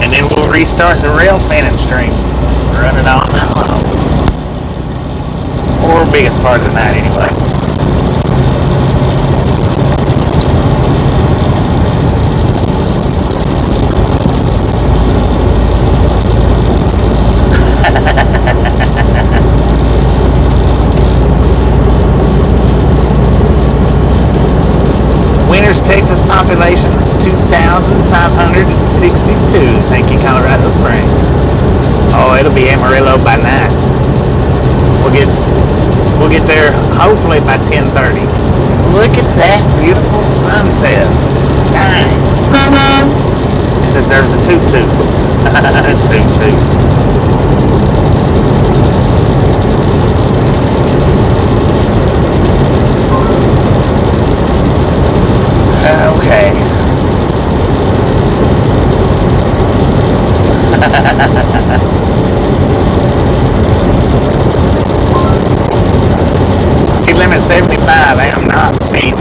and then we'll restart the rail fanning stream, run it all night long, or biggest part of the night anyway. Texas population 2,562. Thank you, Colorado Springs. Oh, it'll be Amarillo by night. We'll get there hopefully by 10:30. Look at that beautiful sunset. Dang. It deserves a toot toot. Toot toot. Okay. Speed limit 75. I am not speeding.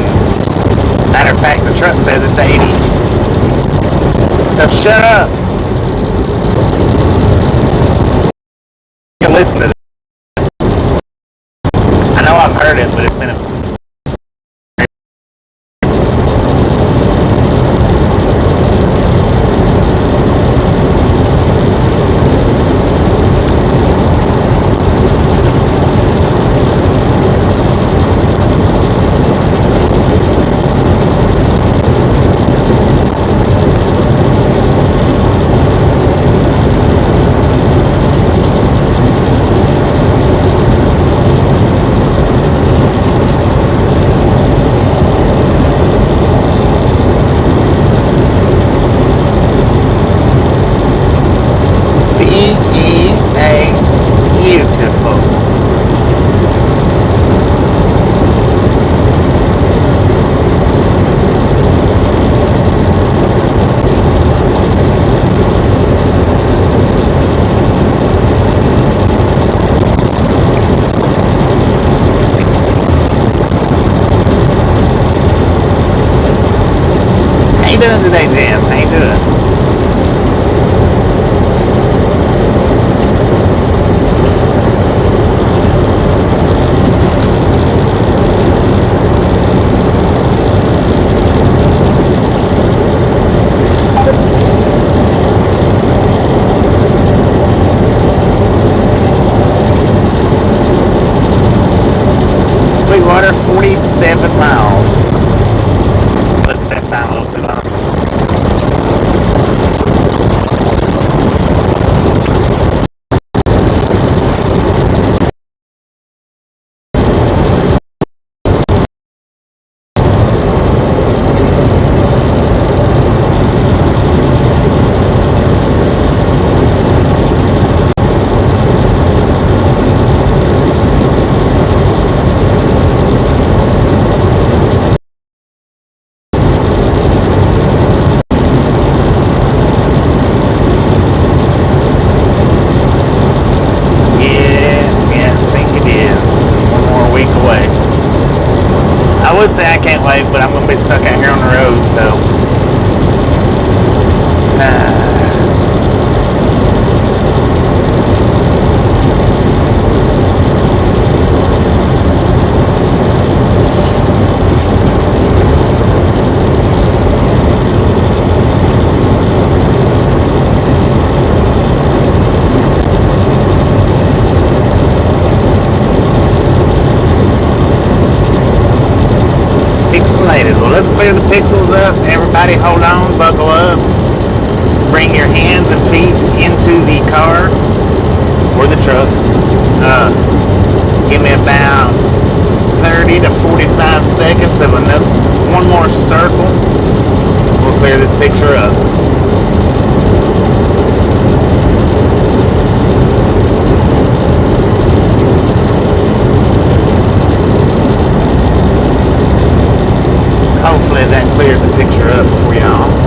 Matter of fact, the truck says it's 80. So shut up. You can listen to this. I know I've heard it, but it's been a can't wait, but I'm going to be stuck out here on the road, so. Well, let's clear the pixels up. Everybody hold on, buckle up. Bring your hands and feet into the car or the truck. Give me about 30 to 45 seconds of one more circle. We'll clear this picture up. Hopefully that cleared the picture up for y'all.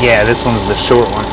Yeah, this one's the short one.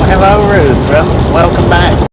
Hello, Ruth. Welcome back.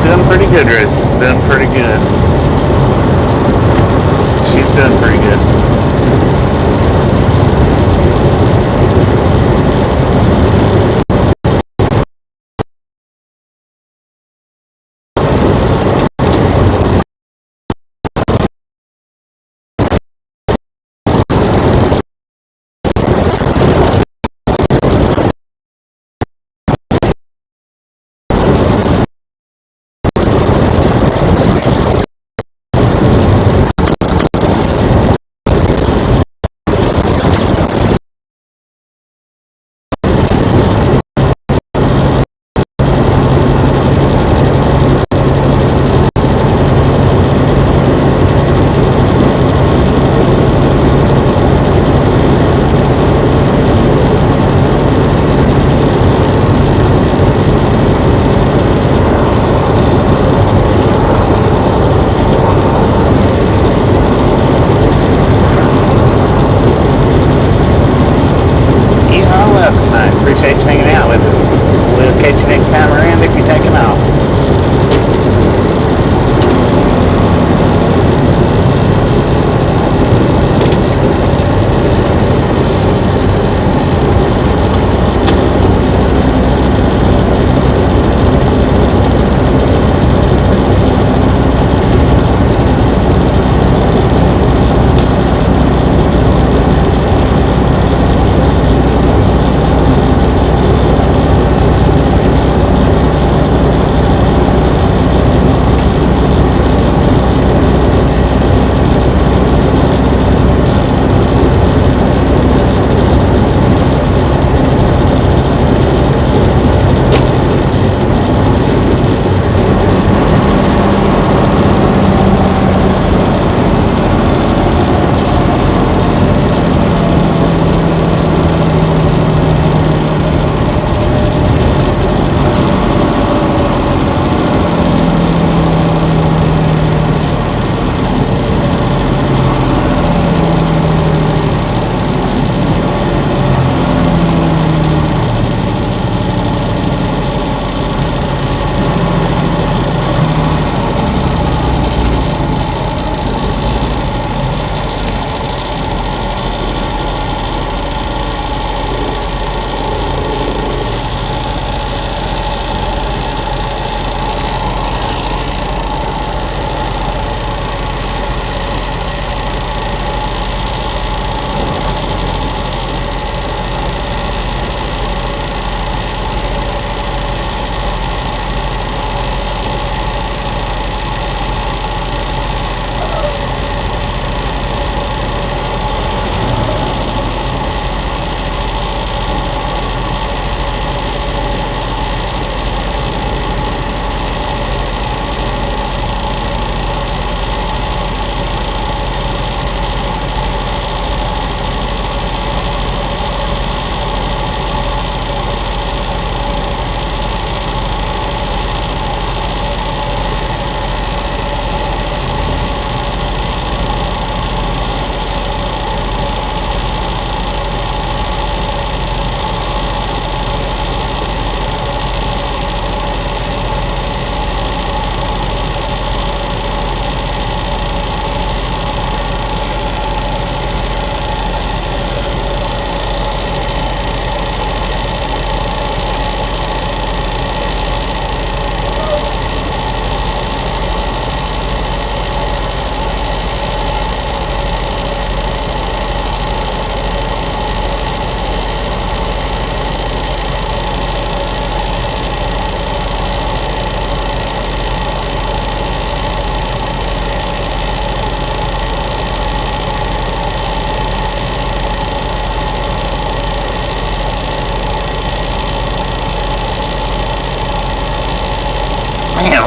Doing pretty good, Ruth. Doing pretty good. She's doing pretty good.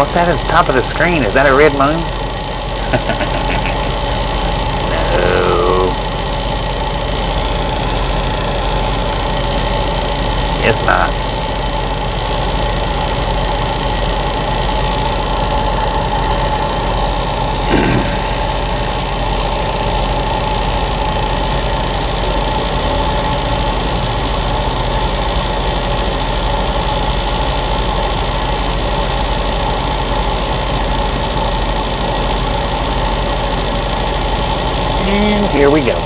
what's that at the top of the screen? Is that a red moon? No. It's not. And here we go.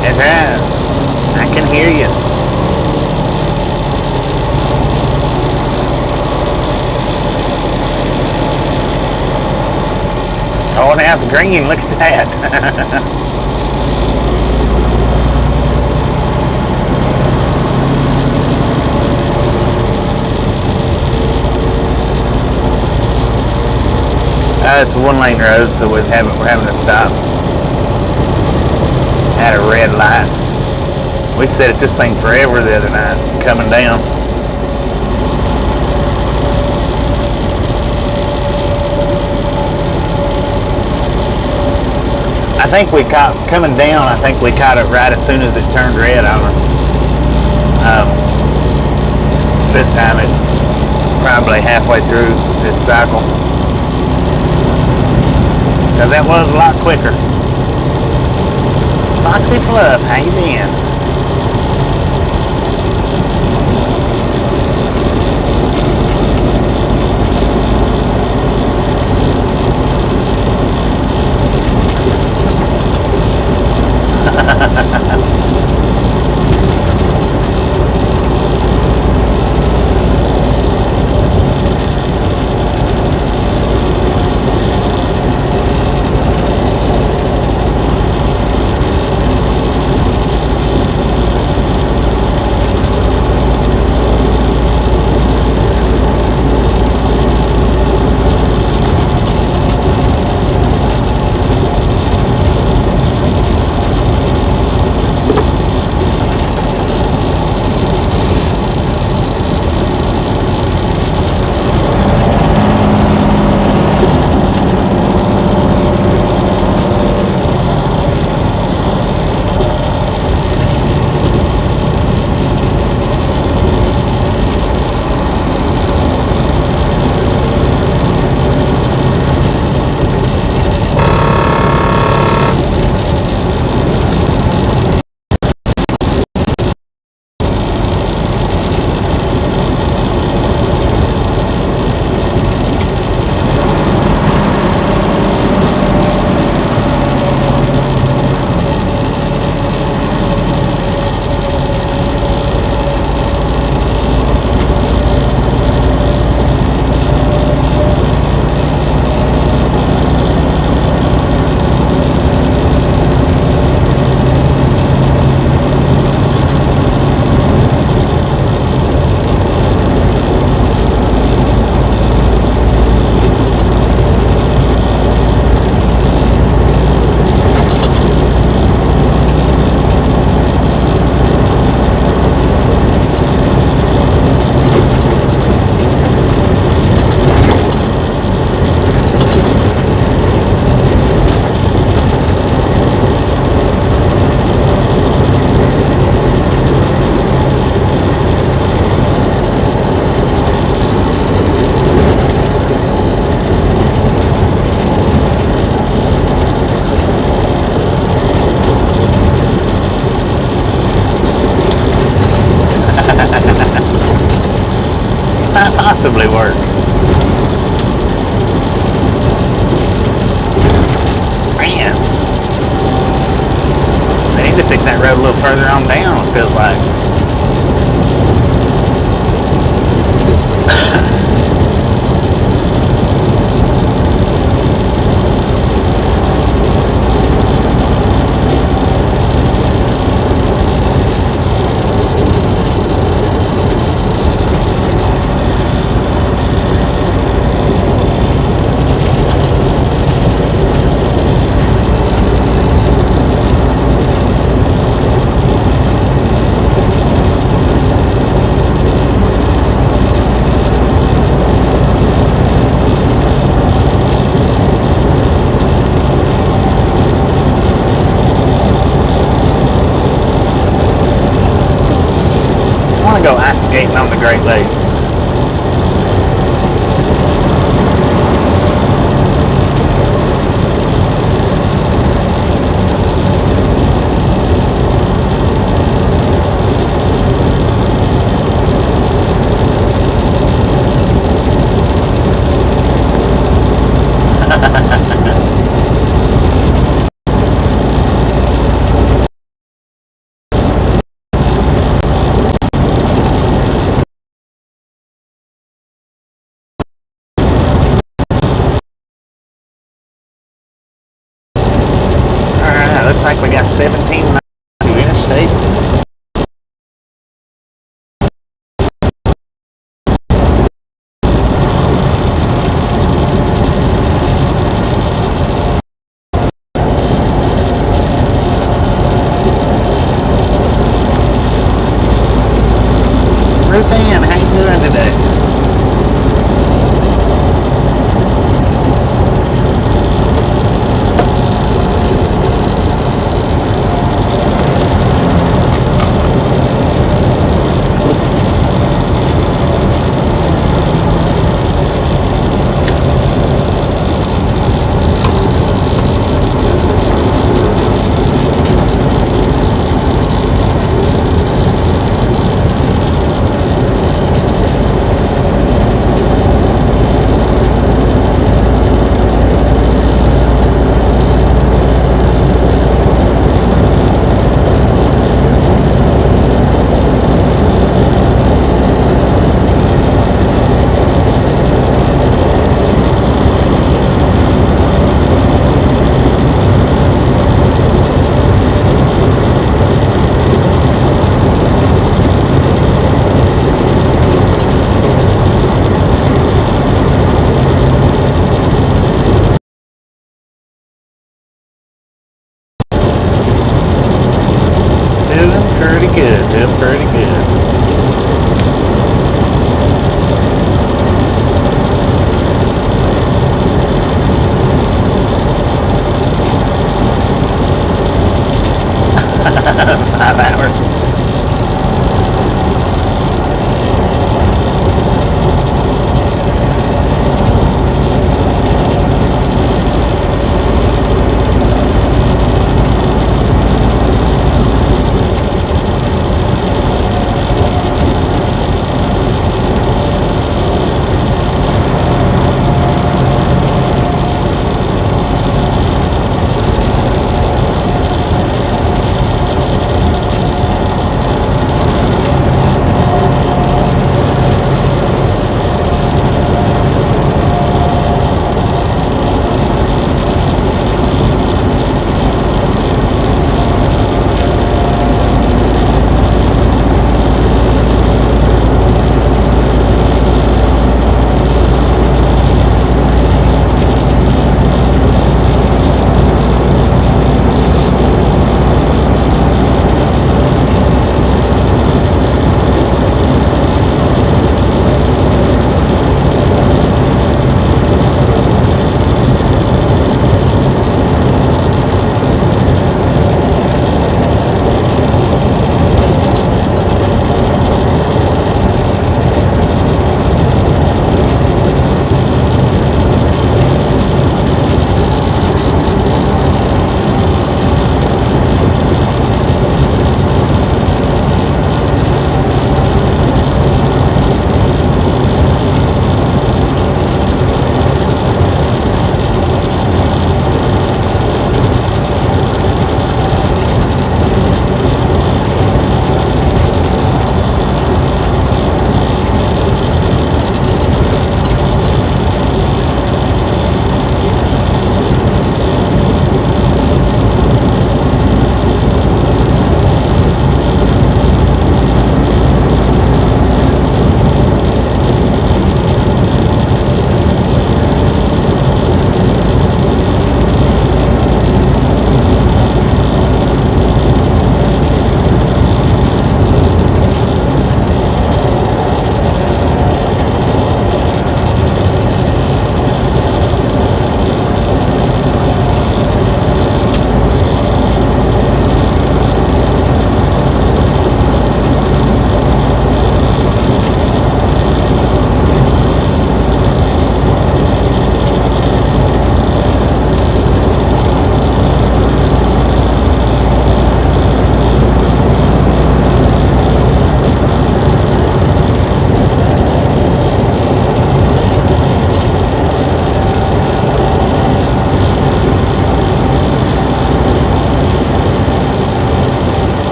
That's right. I can hear you. Oh, now it's green. Look at that. It's a one-lane road, so we're having to stop at a red light. We sat at this thing forever the other night, coming down. I think we caught, coming down, I think we caught it right as soon as it turned red on us. This time it probably halfway through this cycle. Because that was a lot quicker. Foxy Fluff, how you been? Possibly work. Man, they need to fix that road a little further on down, it feels like. Great Lakes. Looks like we got 17 miles to interstate. Ruth Ann, how you doing today?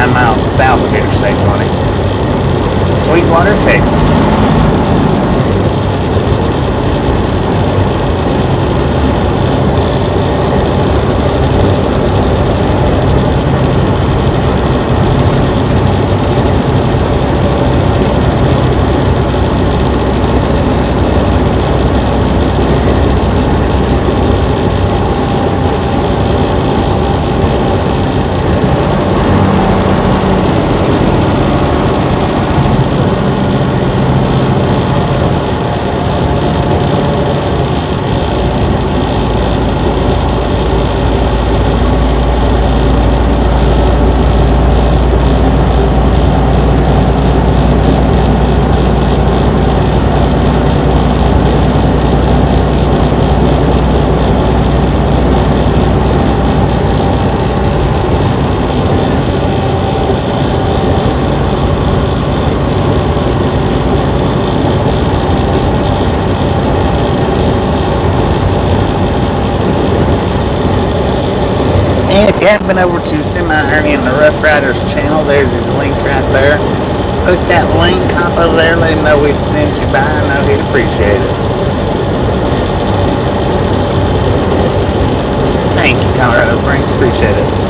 9 miles south of Interstate 20. Sweetwater, Texas. And if you haven't been over to Semi-Ernie and the Rough Riders channel, there's his link right there. Click that link, hop over there, let him know we sent you by. I know he'd appreciate it. Thank you, Colorado Springs. Appreciate it.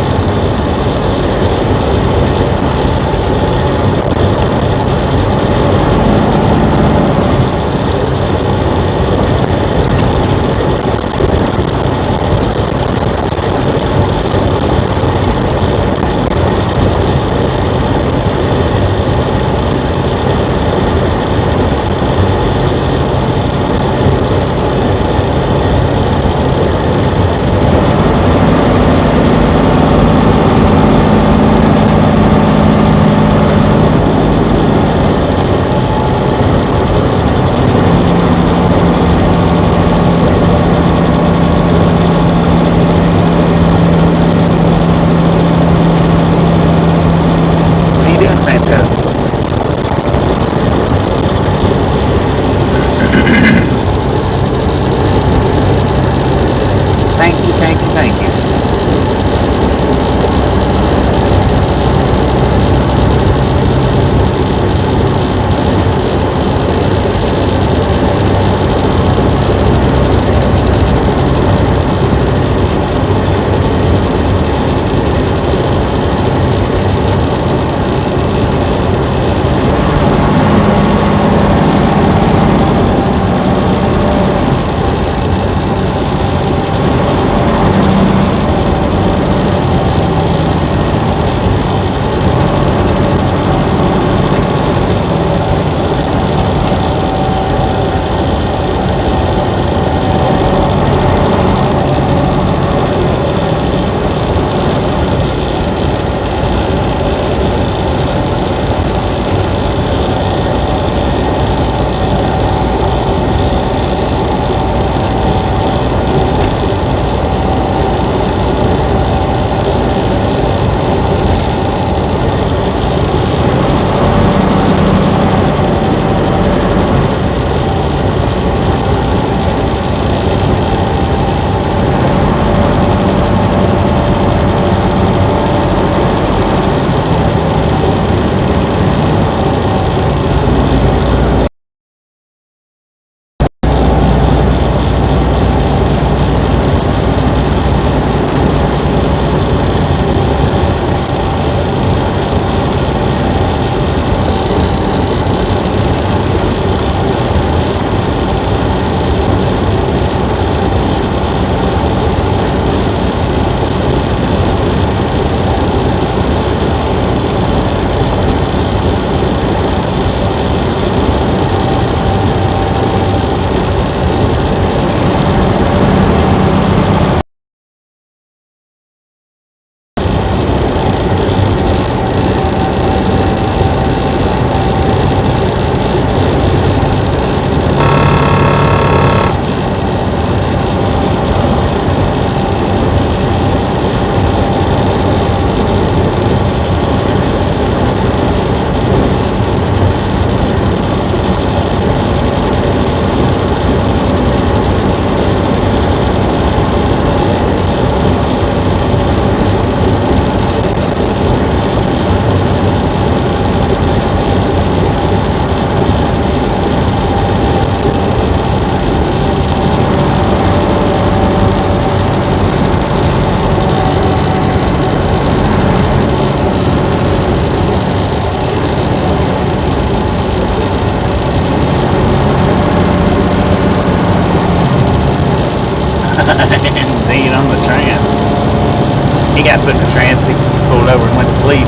trance. He pulled over and went to sleep.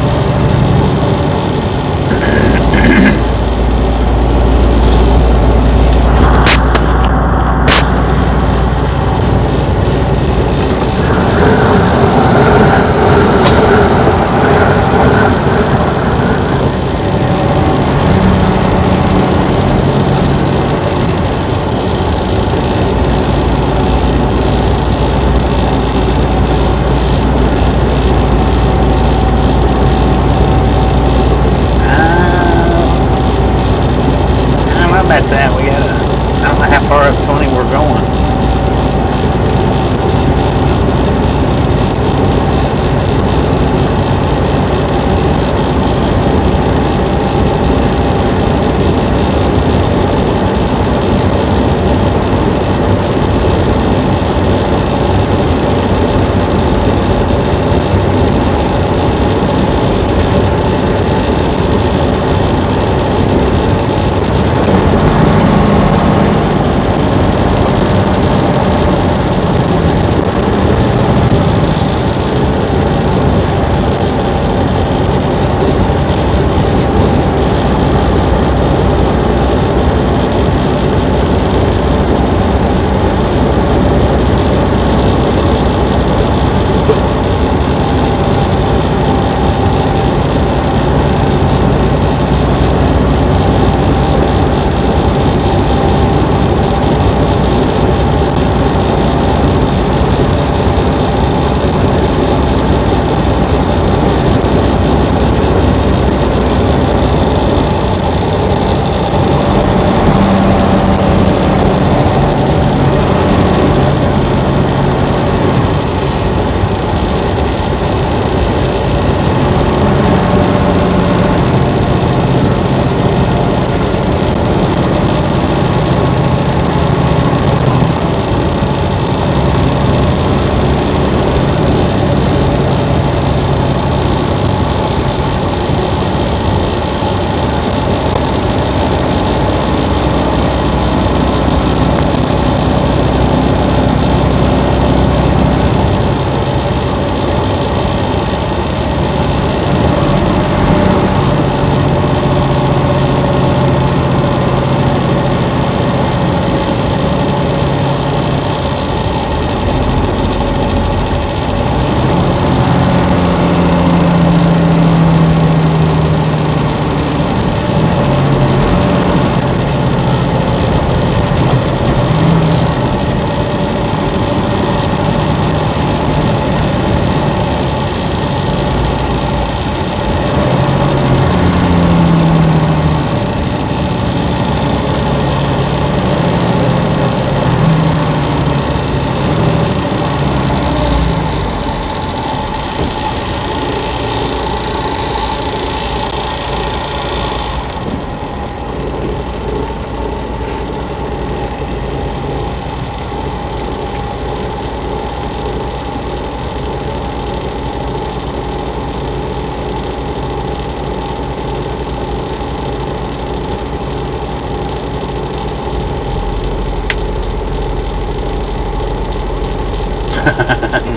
About that, we got I don't know how far up 20 we're going.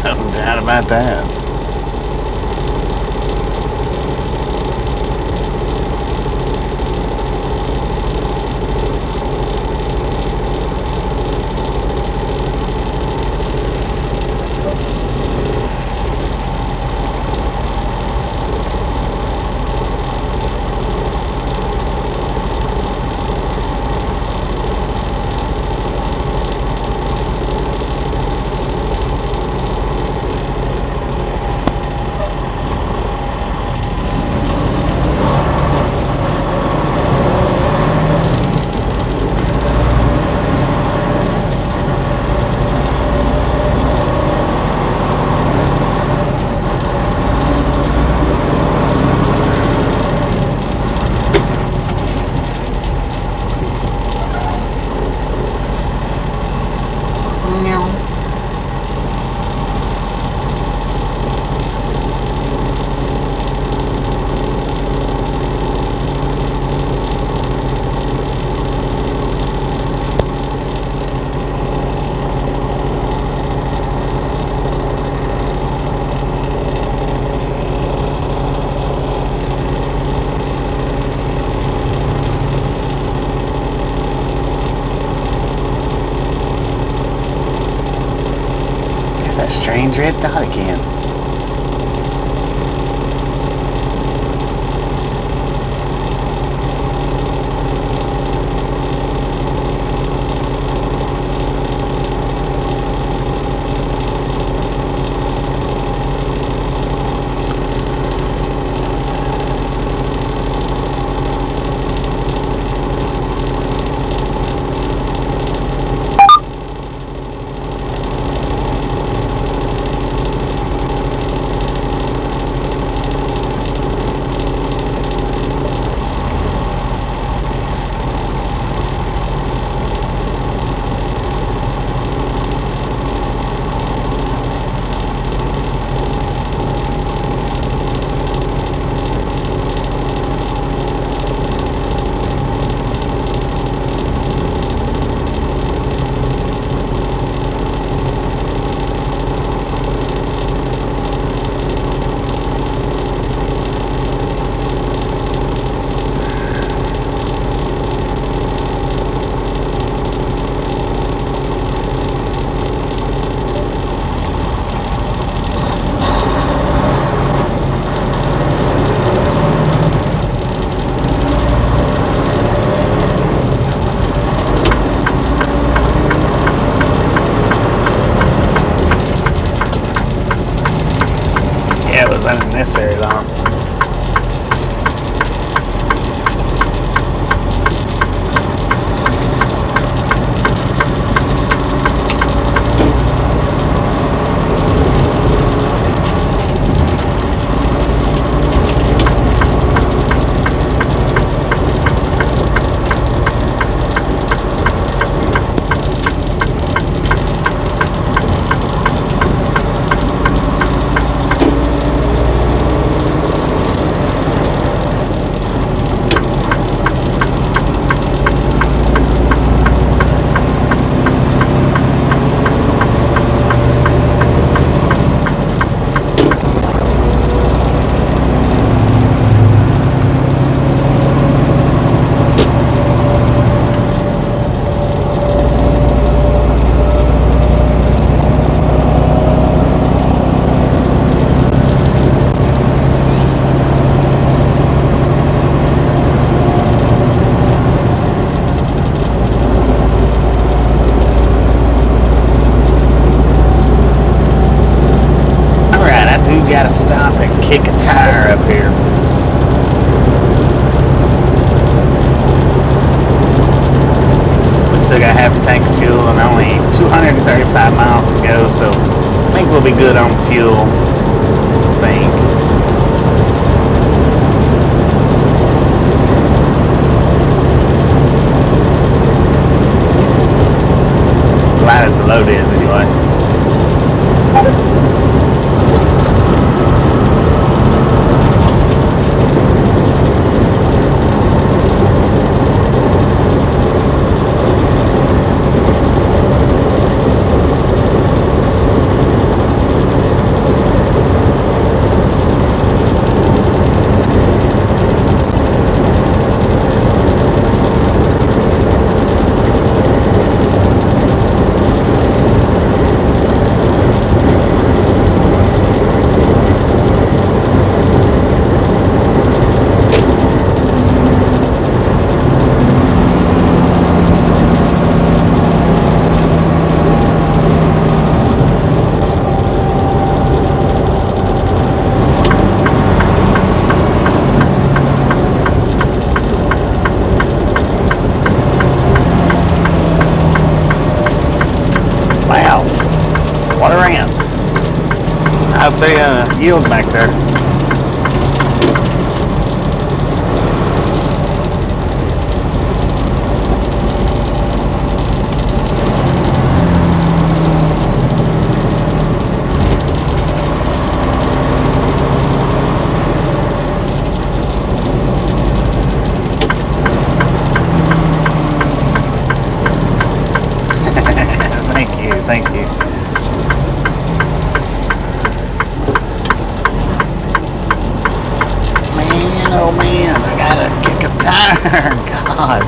No doubt about that. change red dot again. Yeah, it was unnecessary long. Gotta stop and kick a tire up here. We still got half a tank of fuel and only 235 miles to go, so I think we'll be good on fuel. I think. Light as the load is anyway. What a ramp. I hope they yield back there. Thank you. Man, oh man, I gotta kick a tire. God.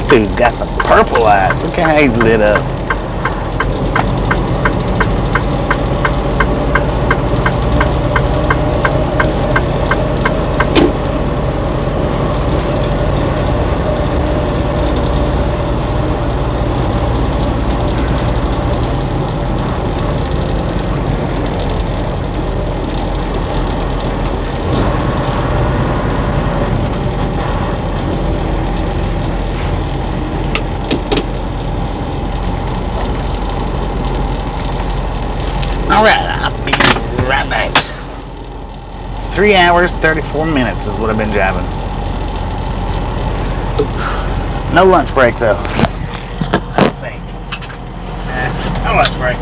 That dude's got some purple eyes. Look at how he's lit up. Alright, I'll be right back. 3 hours, 34 minutes is what I've been driving. No lunch break though. I don't think. No lunch break.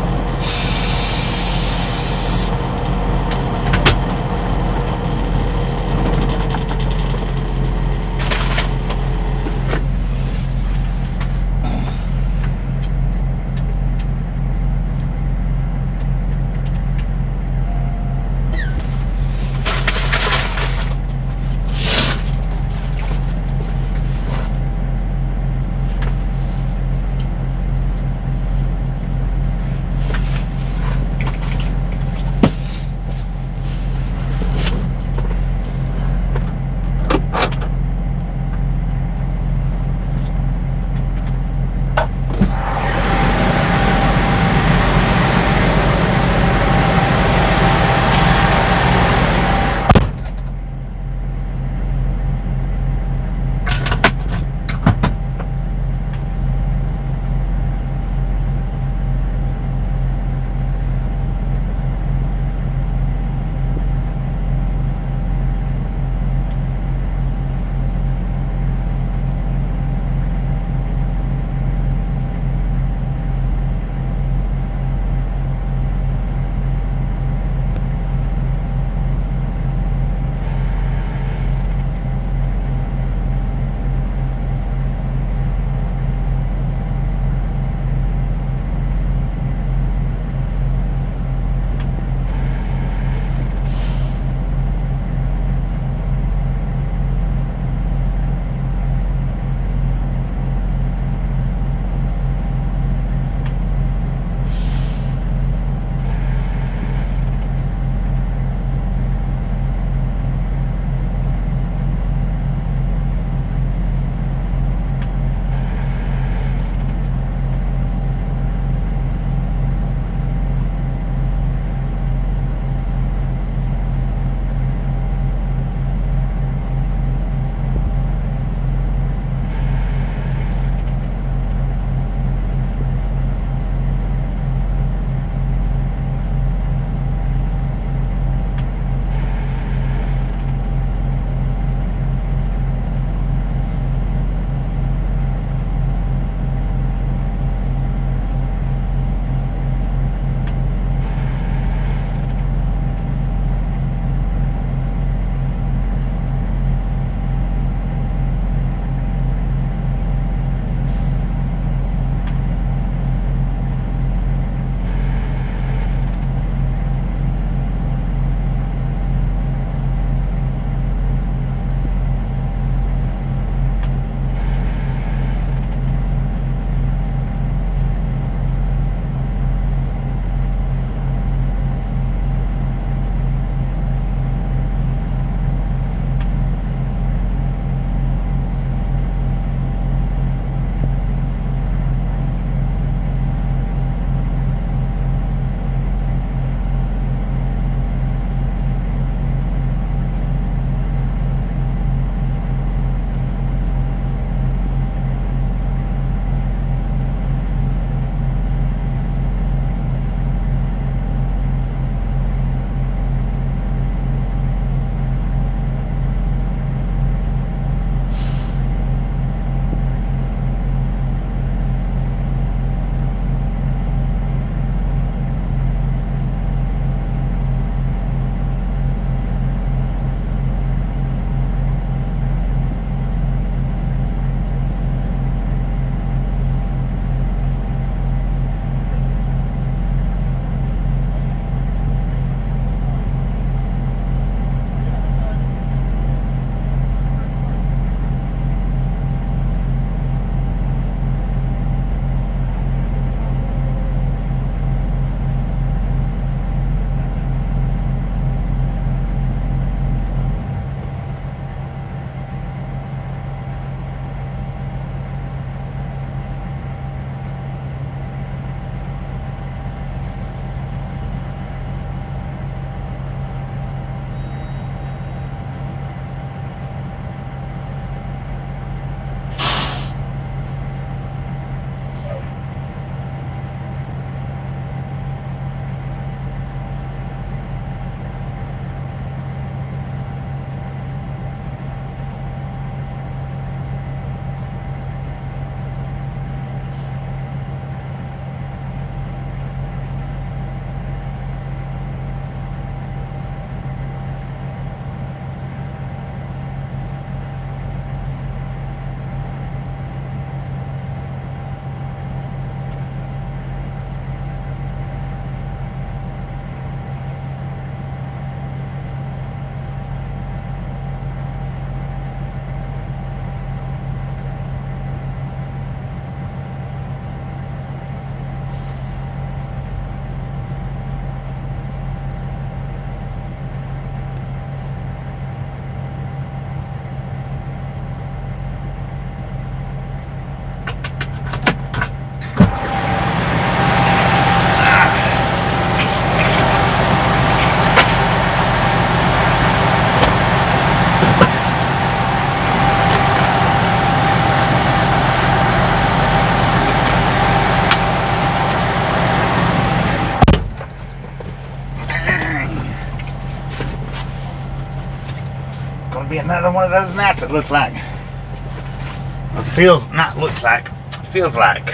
another one of those nights, it looks like. It feels, not looks like, it feels like.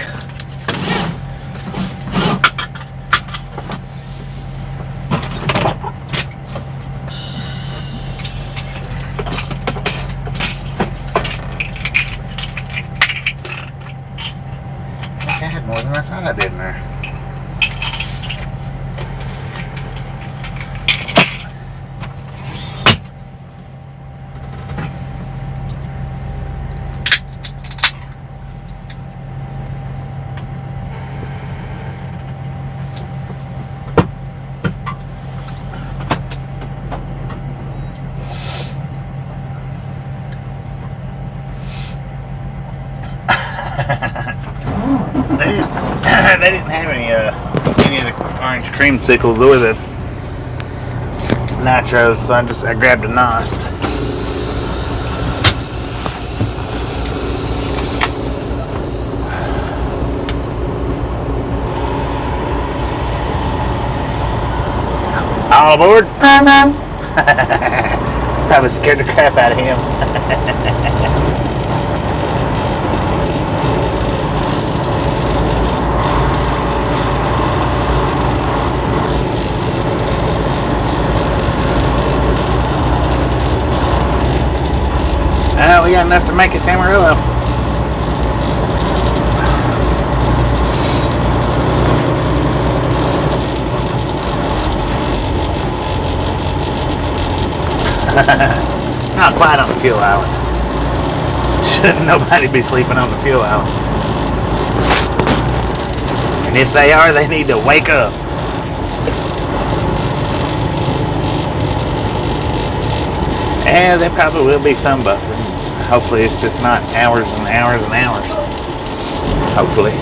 I had more than I thought I did in there. They didn't have any of the orange creamsicles or the nitros, so I grabbed a NOS. All aboard? Probably scared the crap out of him. We got enough to make it to Amarillo. Not quite on the fuel island. Shouldn't nobody be sleeping on the fuel island. And if they are, they need to wake up. Yeah, there probably will be some buffer. Hopefully it's just not hours and hours and hours. Hopefully.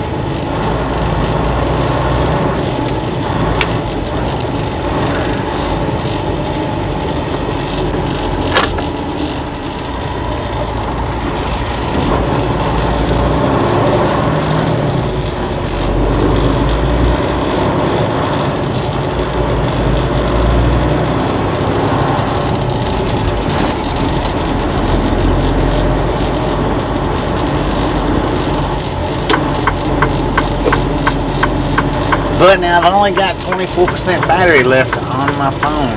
But now I've only got 24% battery left on my phone.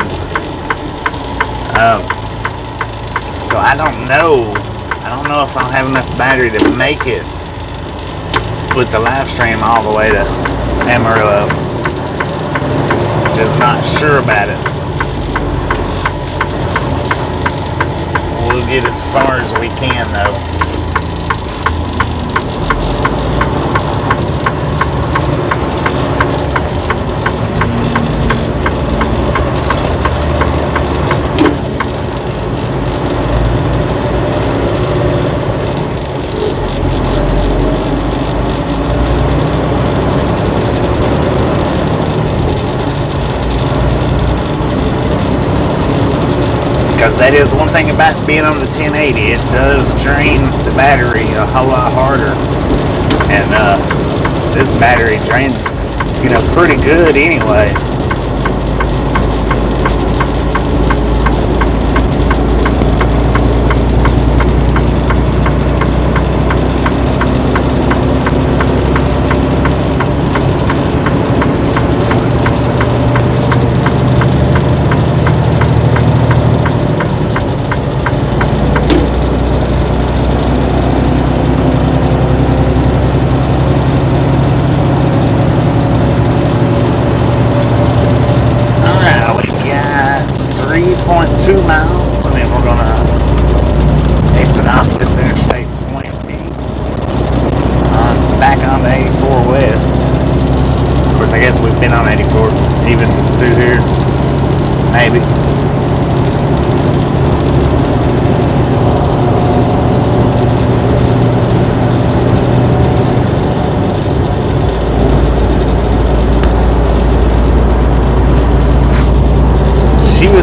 So I don't know. I don't know if I'll have enough battery to make it with the live stream all the way to Amarillo. Just not sure about it. We'll get as far as we can though. Because that is one thing about being on the 1080, it does drain the battery a whole lot harder. And this battery drains, pretty good anyway.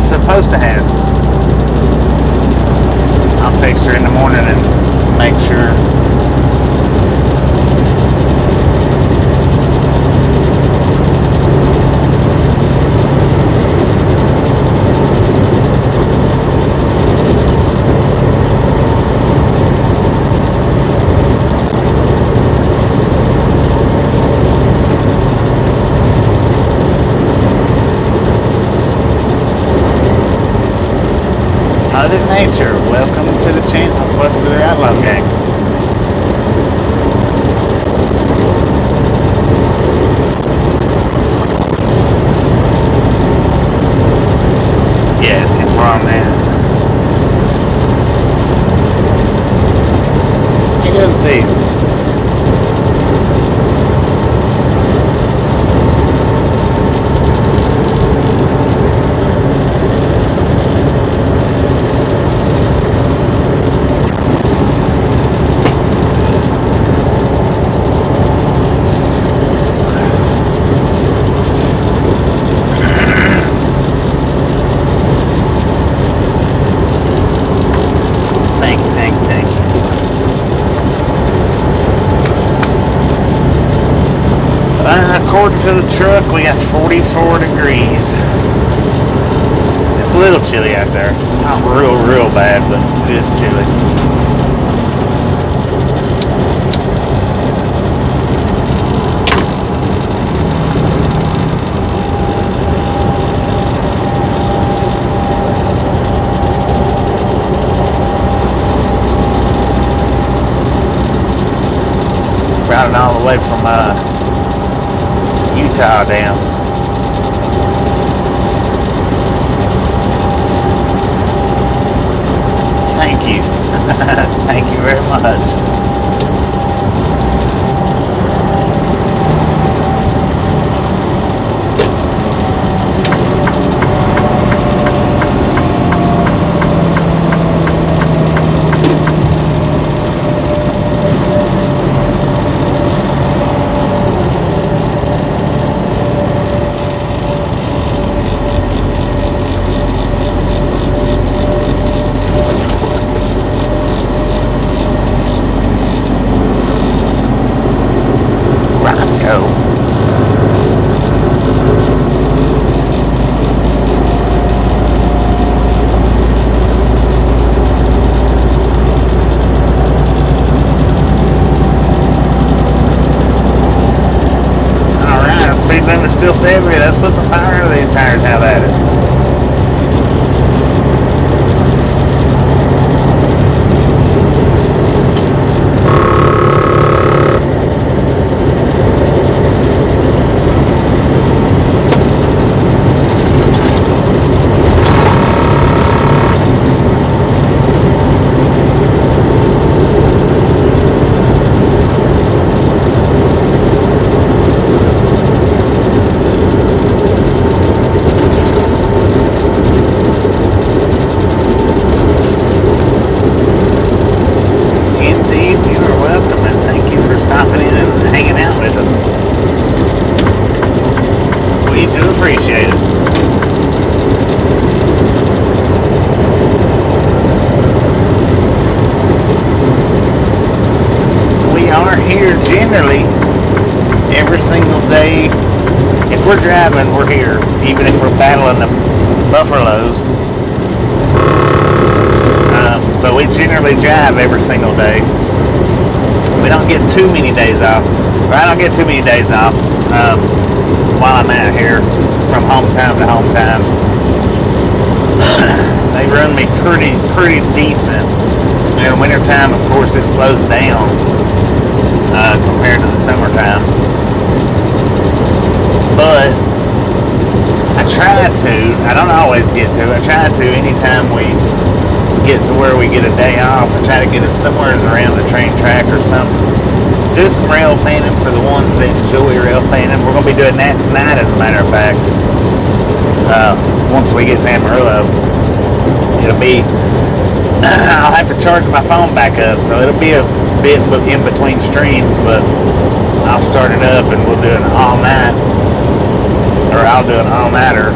Supposed to have. I'll text her in the morning and make sure. Mother Nature, welcome to the channel. Welcome to the Outlaw Gang. Yeah, 10-4 on that. How you doing, Steve? According to the truck, we got 44 degrees. It's a little chilly out there. Not real bad, but it is chilly. Riding all the way from Utah down. Thank you. Thank you very much. Still savory. Let's put some fire into these tires. Have at it. Generally, every single day, if we're driving, we're here. Even if we're battling the buffaloes. But we generally drive every single day. We don't get too many days off. Or I don't get too many days off while I'm out here from hometown to hometown. They run me pretty decent. In wintertime, of course, it slows down. Compared to the summertime, but I try to. I don't always get to. I try to anytime we get to where we get a day off. I try to get us somewhere around the train track or something. Do some rail fanning for the ones that enjoy rail fanning. We're going to be doing that tonight, as a matter of fact. Once we get to Amarillo, it'll be. I'll have to charge my phone back up, so it'll be a bit in between streams, but I'll start it up and we'll do an all-night, or I'll do an all-nighter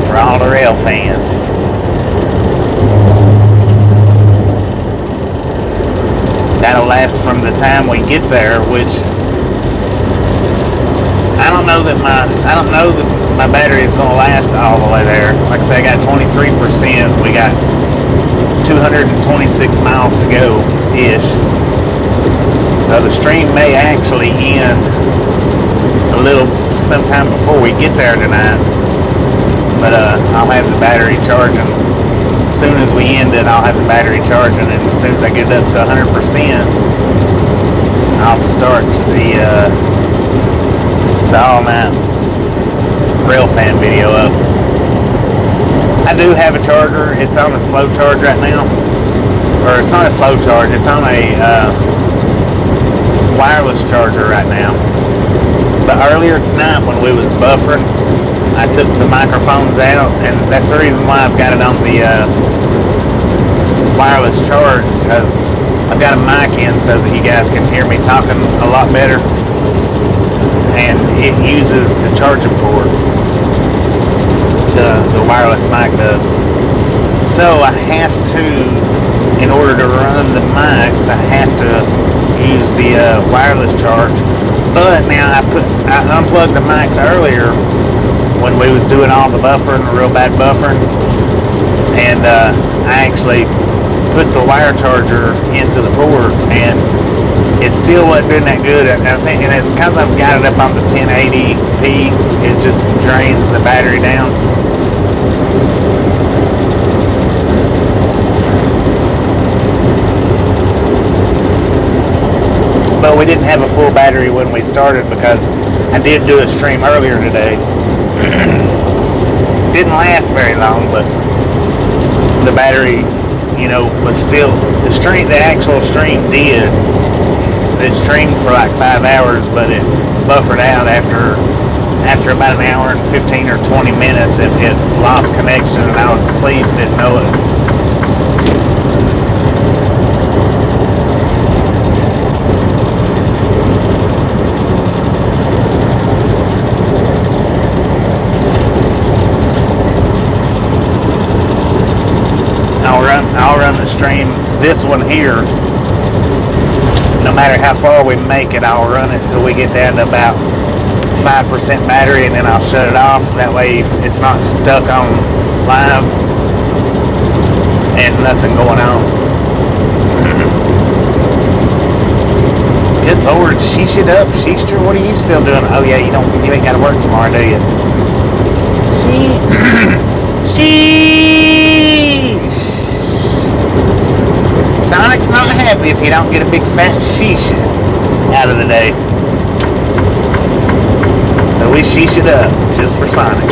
for all the rail fans. That'll last from the time we get there, which I don't know that my battery is going to last all the way there. Like I say, I got 23%. We got 226 miles to go ish, so the stream may actually end a little sometime before we get there tonight, but I'll have the battery charging soon as we end it, I'll have the battery charging, and as soon as I get it up to 100%, I'll start the all-night railfan video up. I do have a charger. It's on a slow charge right now, or it's not a slow charge. It's on a wireless charger right now. But earlier tonight when we was buffering, I took the microphones out, and that's the reason why I've got it on the wireless charge, because I've got a mic in so that you guys can hear me talking a lot better, and it uses the charging port. The wireless mic does. So I have to, in order to run the mics, I have to use the wireless charge. But now I unplugged the mics earlier when we was doing all the buffering, the real bad buffering, and I actually put the wire charger into the port, and it still wasn't doing that good. I think, and it's because I've got it up on the 1080p, it just drains the battery down. But we didn't have a full battery when we started, because I did do a stream earlier today. Didn't last very long, but the battery, you know, was still, the actual stream did. It streamed for like 5 hours, but it buffered out after about an hour and 15 or 20 minutes. It lost connection, and I was asleep and didn't know it. I'll run the stream, this one here, no matter how far we make it, I'll run it till we get down to about 5% battery, and then I'll shut it off. That way it's not stuck on live and nothing going on. Good Lord, sheesh it up, sheester. What are you still doing? Oh yeah, you ain't got to work tomorrow, do you? Sheesh. Sonic's not happy if you don't get a big fat sheesh out of the day. So we sheesh it up just for Sonic.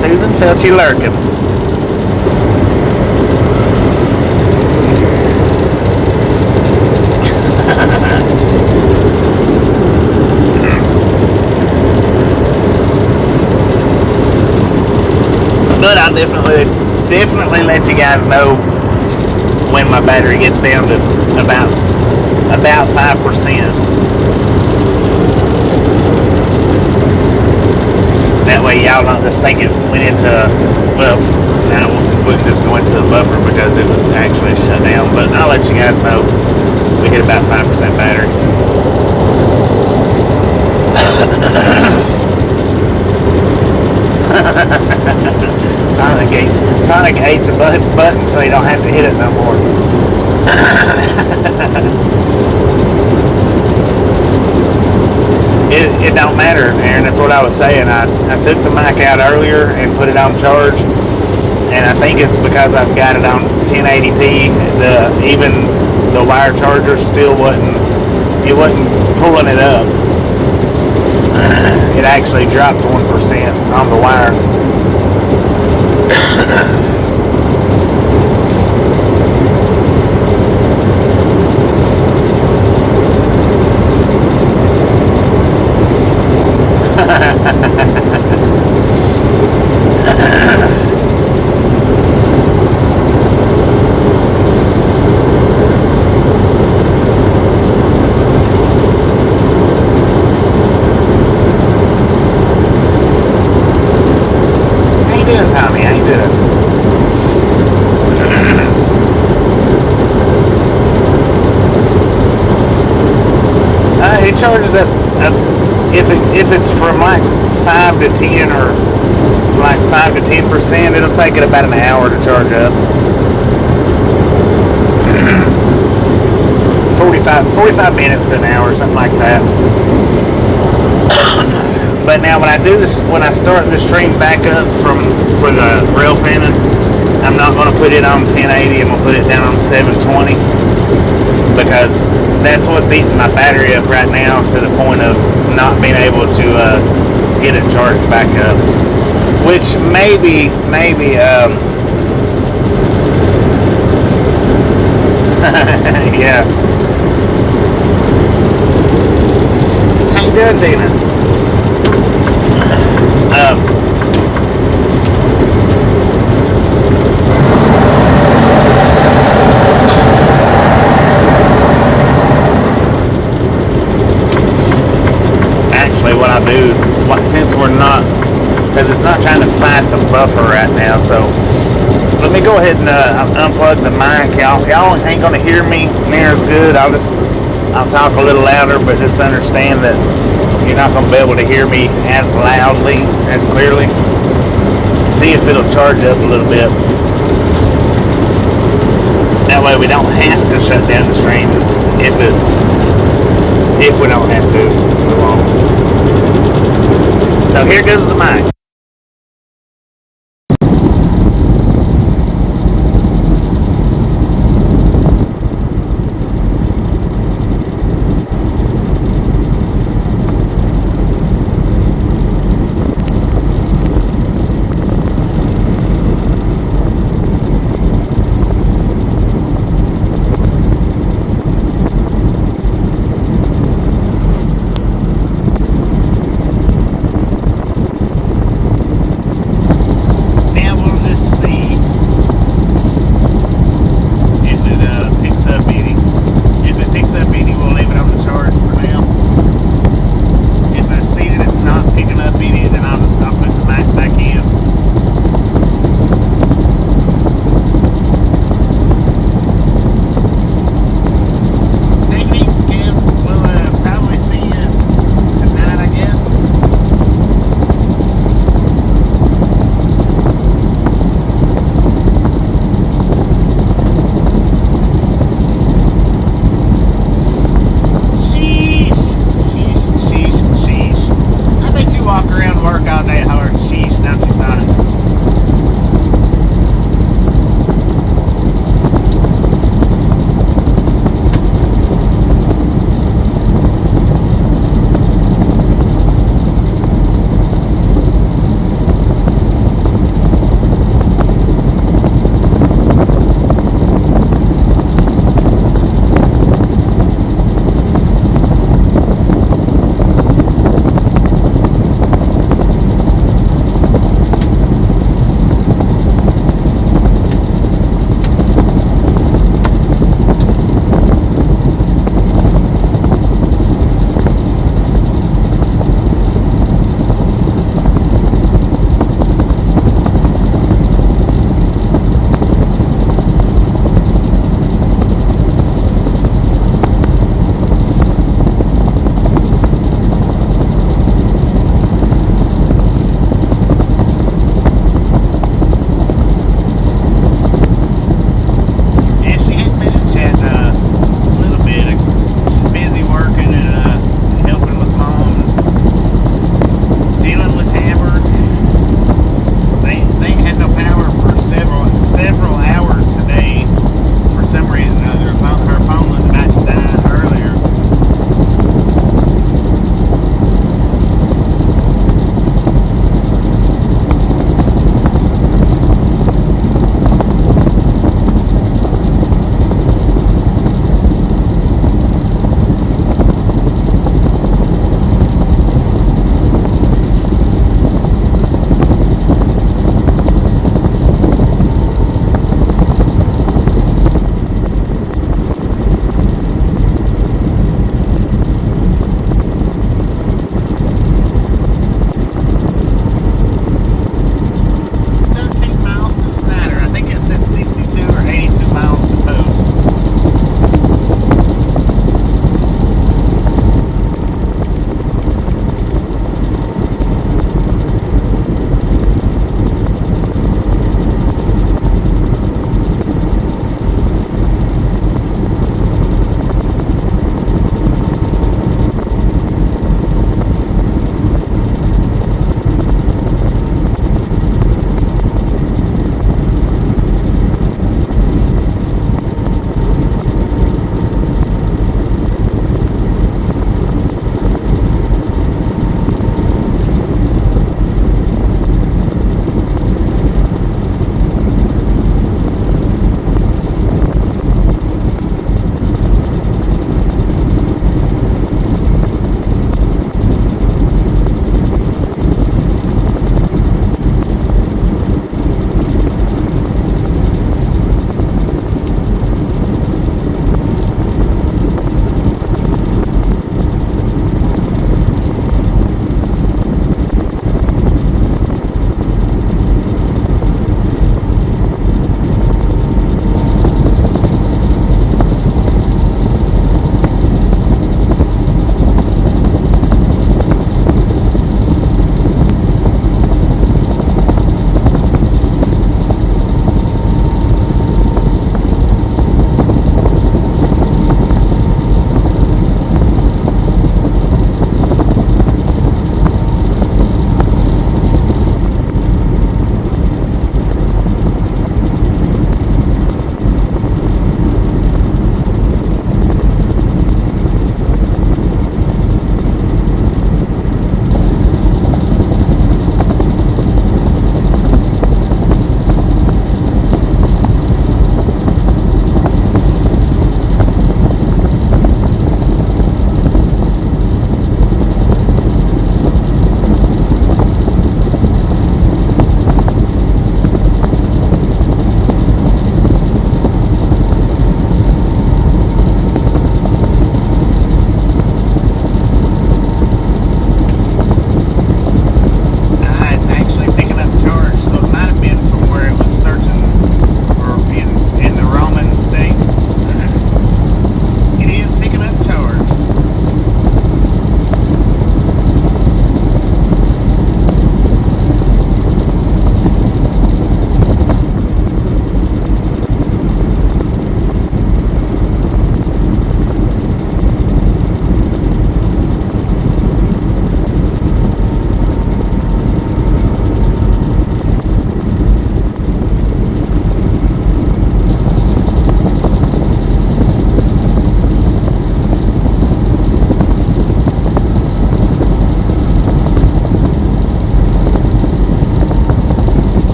Susan felt you lurking. But I'll definitely let you guys know when my battery gets down to about 5%. That way y'all don't just think it went into, well, now it wouldn't just go into the buffer because it would actually shut down. But I'll let you guys know we hit about 5% battery. Sonic ate the button so you don't have to hit it no more. It don't matter, Aaron. That's what I was saying. I took the mic out earlier and put it on charge, and I think it's because I've got it on 1080p. Even the wire charger still wasn't pulling it up. It actually dropped 1% on the wire. Charges at if it's from like 5 to 10 or like 5 to 10%, it'll take it about an hour to charge up. 45 45 minutes to an hour, something like that. But now when I do this, when I start the stream back up for the rail fanning, I'm not going to put it on 1080. I'm going to put it down on 720 because that's what's eating my battery up right now to the point of not being able to get it charged back up. Which maybe yeah. How you doing, Dina? Actually, what I do, since we're not, because it's not trying to fight the buffer right now, so let me go ahead and unplug the mic. Y'all ain't gonna hear me near as good. I'll talk a little louder, but just understand that you're not gonna be able to hear me as loudly, as clearly. See if it'll charge up a little bit. That way we don't have to shut down the stream. If we don't have to, we won't. So here goes the mic.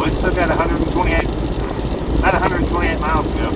we still got 128 miles to go.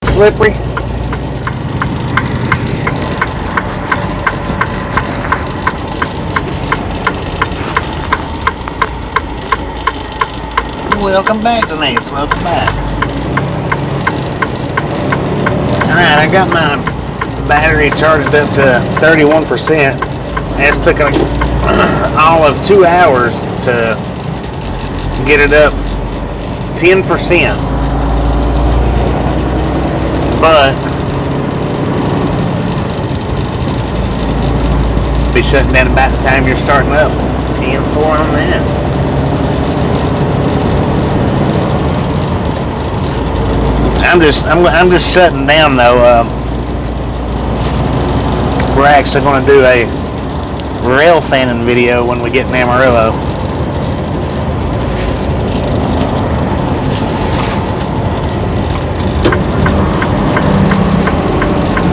Slippery. Welcome back, Denise. Welcome back. Alright, I got my battery charged up to 31%. It's took all of 2 hours to get it up 10%. But be shutting down about the time you're starting up. 10-4 on that. I'm just shutting down though. We're actually going to do a rail fanning video when we get in Amarillo.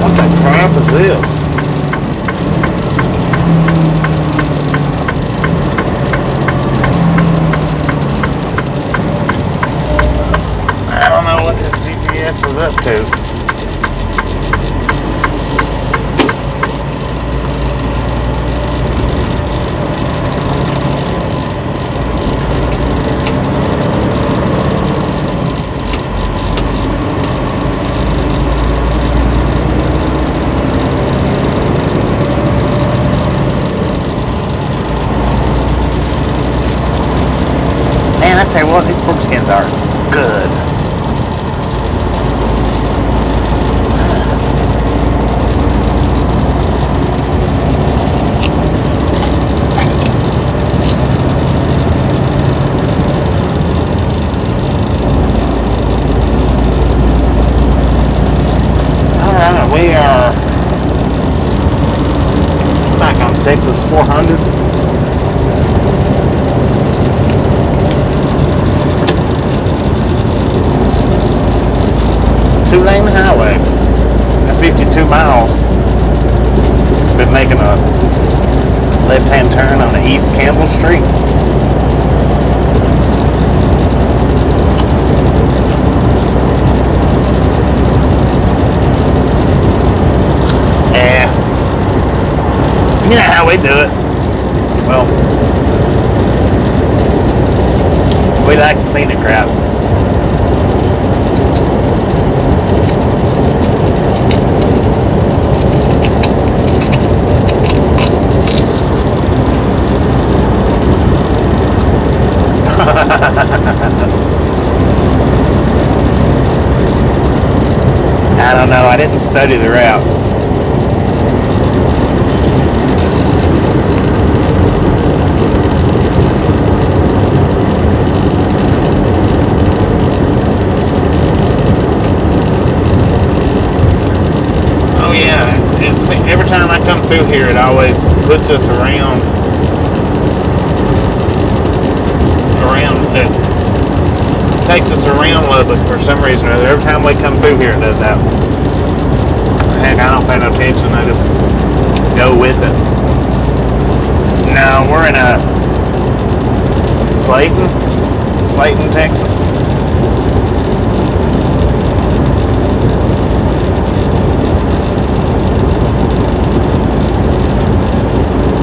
What the crap is this? I don't know what this GPS was up to. Man, I tell you what, these pork skins are good. Alright, we are, looks like on Texas 400. Two-lane highway at 52 miles. Been making a left-hand turn on the East Campbell Street. Yeah, you know how we do it. Well, we like the scenic routes. I don't know, I didn't study the route. Oh yeah, it's every time I come through here it always puts us around it takes us around Lubbock for some reason or other. Every time we come through here it does that. Heck, I don't pay no attention, I just go with it. No, we're in is it Slayton, Texas.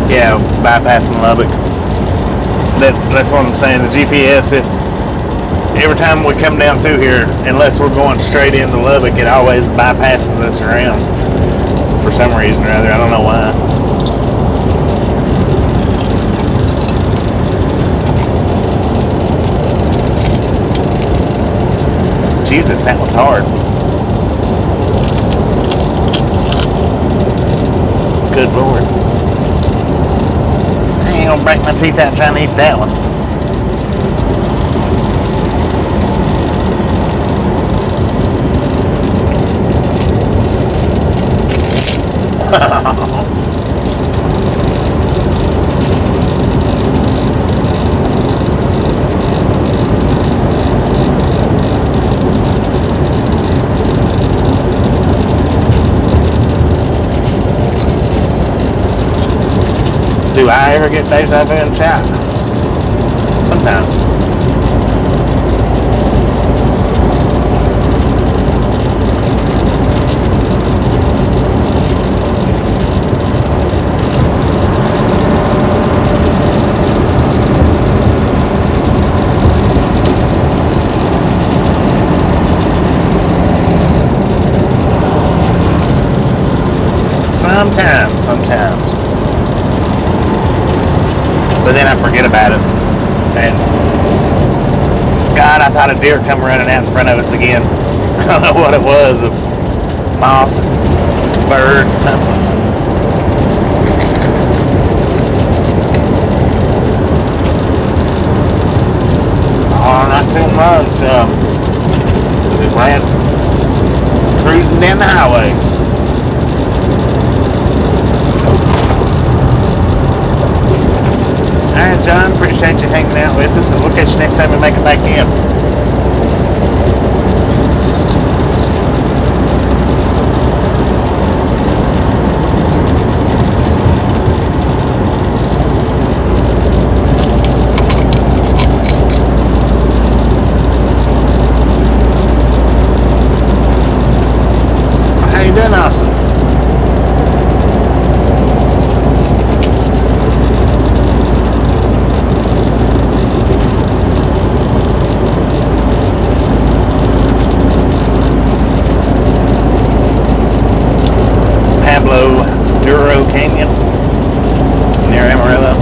Yeah, bypassing Lubbock. That's what I'm saying. The GPS, every time we come down through here, unless we're going straight into Lubbock, it always bypasses us around for some reason or other. I don't know why. Jesus, that one's hard. Good Lord. I ain't gonna break my teeth out trying to eat that one. Do I ever get deja vu in chat? Sometimes. Sometimes. But then I forget about it. And God, I thought a deer come running out in front of us again. I don't know what it was, a moth, bird, something. Oh, not too much. It ran cruising down the highway. Alright, John, appreciate you hanging out with us, and we'll catch you next time we make it back in. How you doing, Austin? Canyon near Amarillo.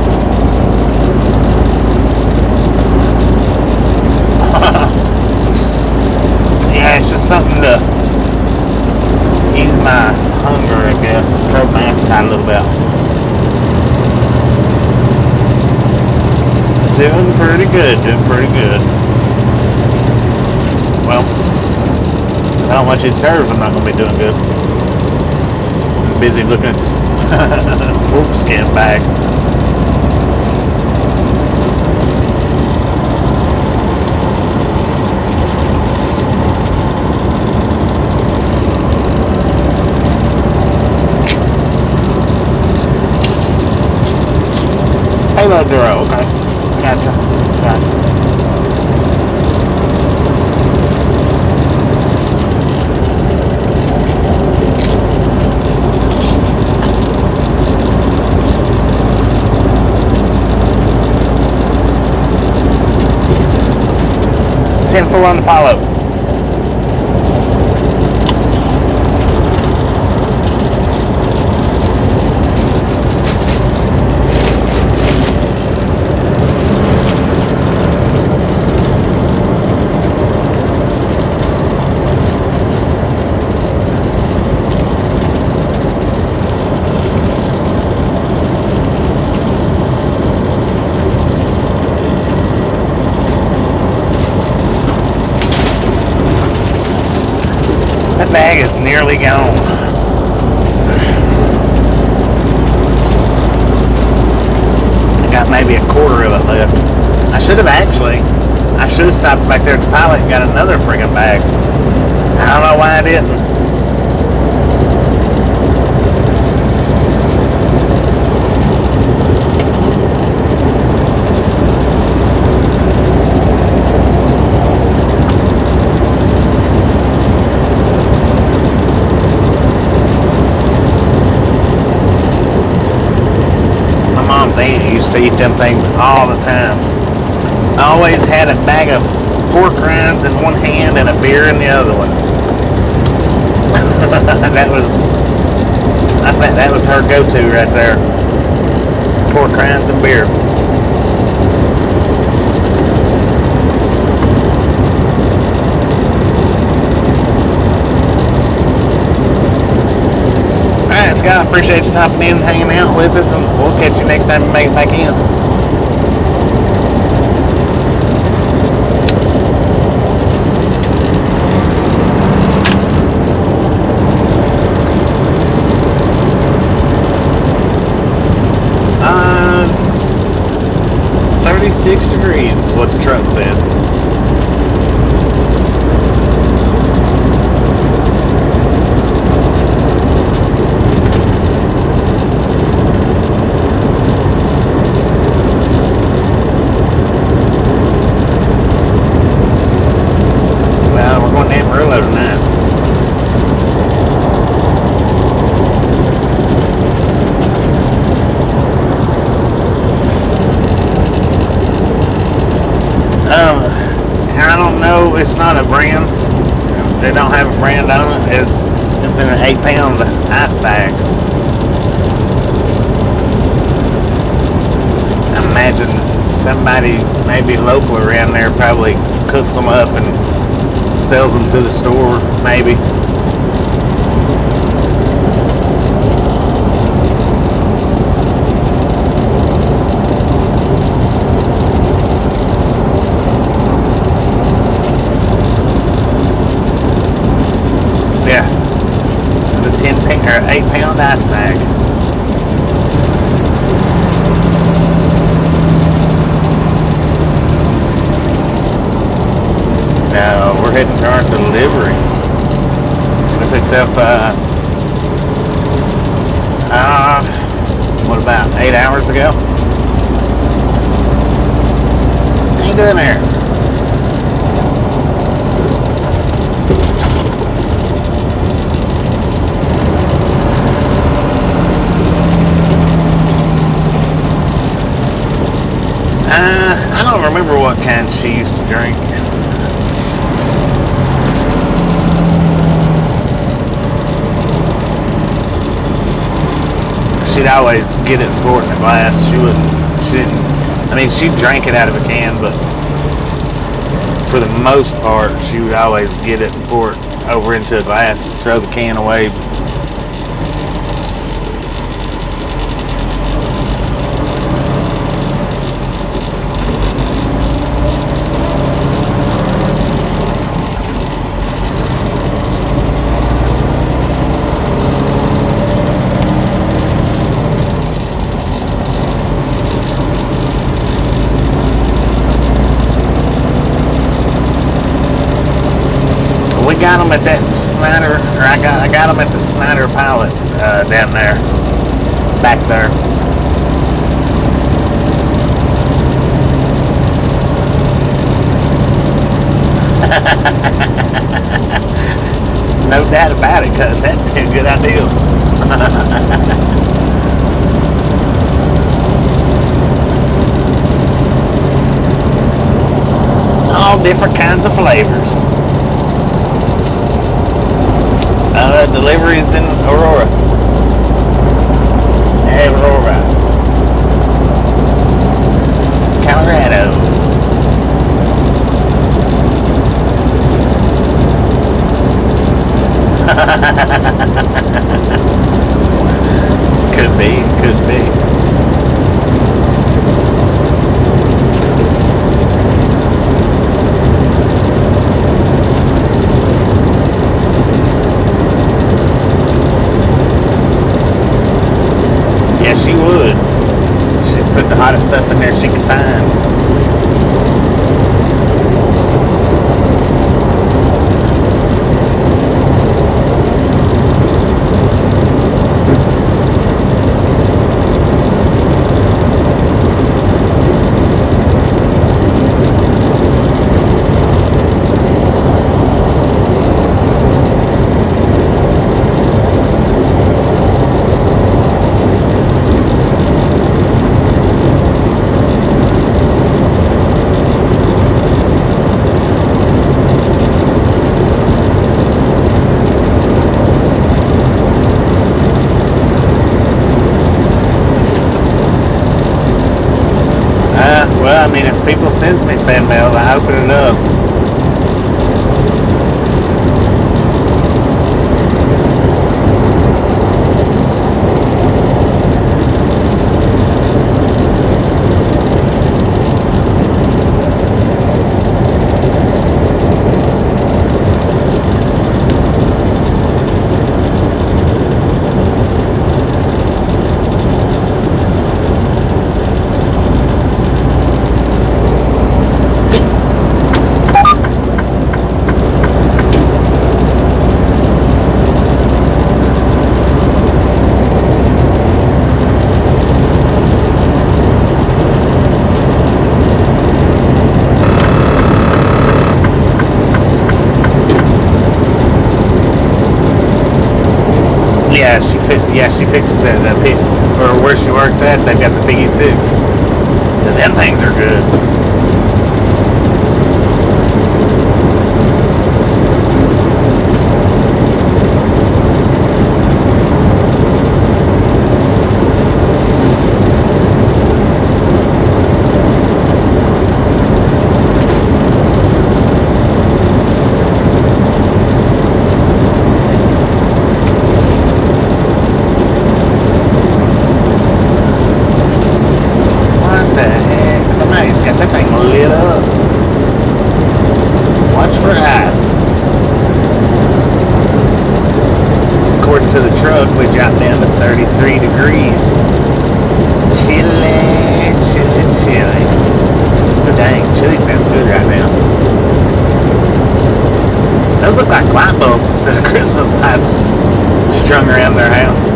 Yeah, it's just something to ease my hunger, I guess, curb my appetite a little bit. Doing pretty good. Well, if I don't watch these curves, I'm not going to be doing good. I'm busy looking at this wolf skin bag. Halo Duro, okay. Gotcha. 10-4 on the Apollo. That bag is nearly gone. I got maybe a quarter of it left. I should have stopped back there at the pilot and got another friggin' bag. I don't know why I didn't. Aunt used to eat them things all the time. I always had a bag of pork rinds in one hand and a beer in the other one. I think that was her go-to right there. Pork rinds and beer. Alright, Scott, appreciate you stopping in and hanging out with us, and we'll catch you next time we make it back in. 36 degrees is what the truck says. Well, we're going to Amarillo tonight. I don't know. It's not a brand. They don't have a brand on it. It's in an 8-pound ice bag. I imagine somebody maybe local around there probably cooks them up and sells them to the store, maybe. Yeah, the 8-pound ice bag. Now we're heading to our delivery. We picked up what, about 8 hours ago? What are you doing there? I don't remember what kind she used to drink. She'd always get it and pour it in a glass. She didn't, I mean, she drank it out of a can, but for the most part, she would always get it and pour it over into a glass and throw the can away. We got them at that Snyder, or I got them at the Snyder Pilot down there, back there. No doubt about it, cause that'd be a good idea. All different kinds of flavors. Deliveries in Aurora. Colorado. Could be. She would. She'd put the hottest stuff in there she could find. people sends me fan mail, I open it up. She fixes the pit, or where she works at. They've got the piggy sticks. And them things are good. To the truck, we dropped down to 33 degrees. Chilly. Oh, dang, chili sounds good right now. Those look like light bulbs instead of Christmas lights strung around their house.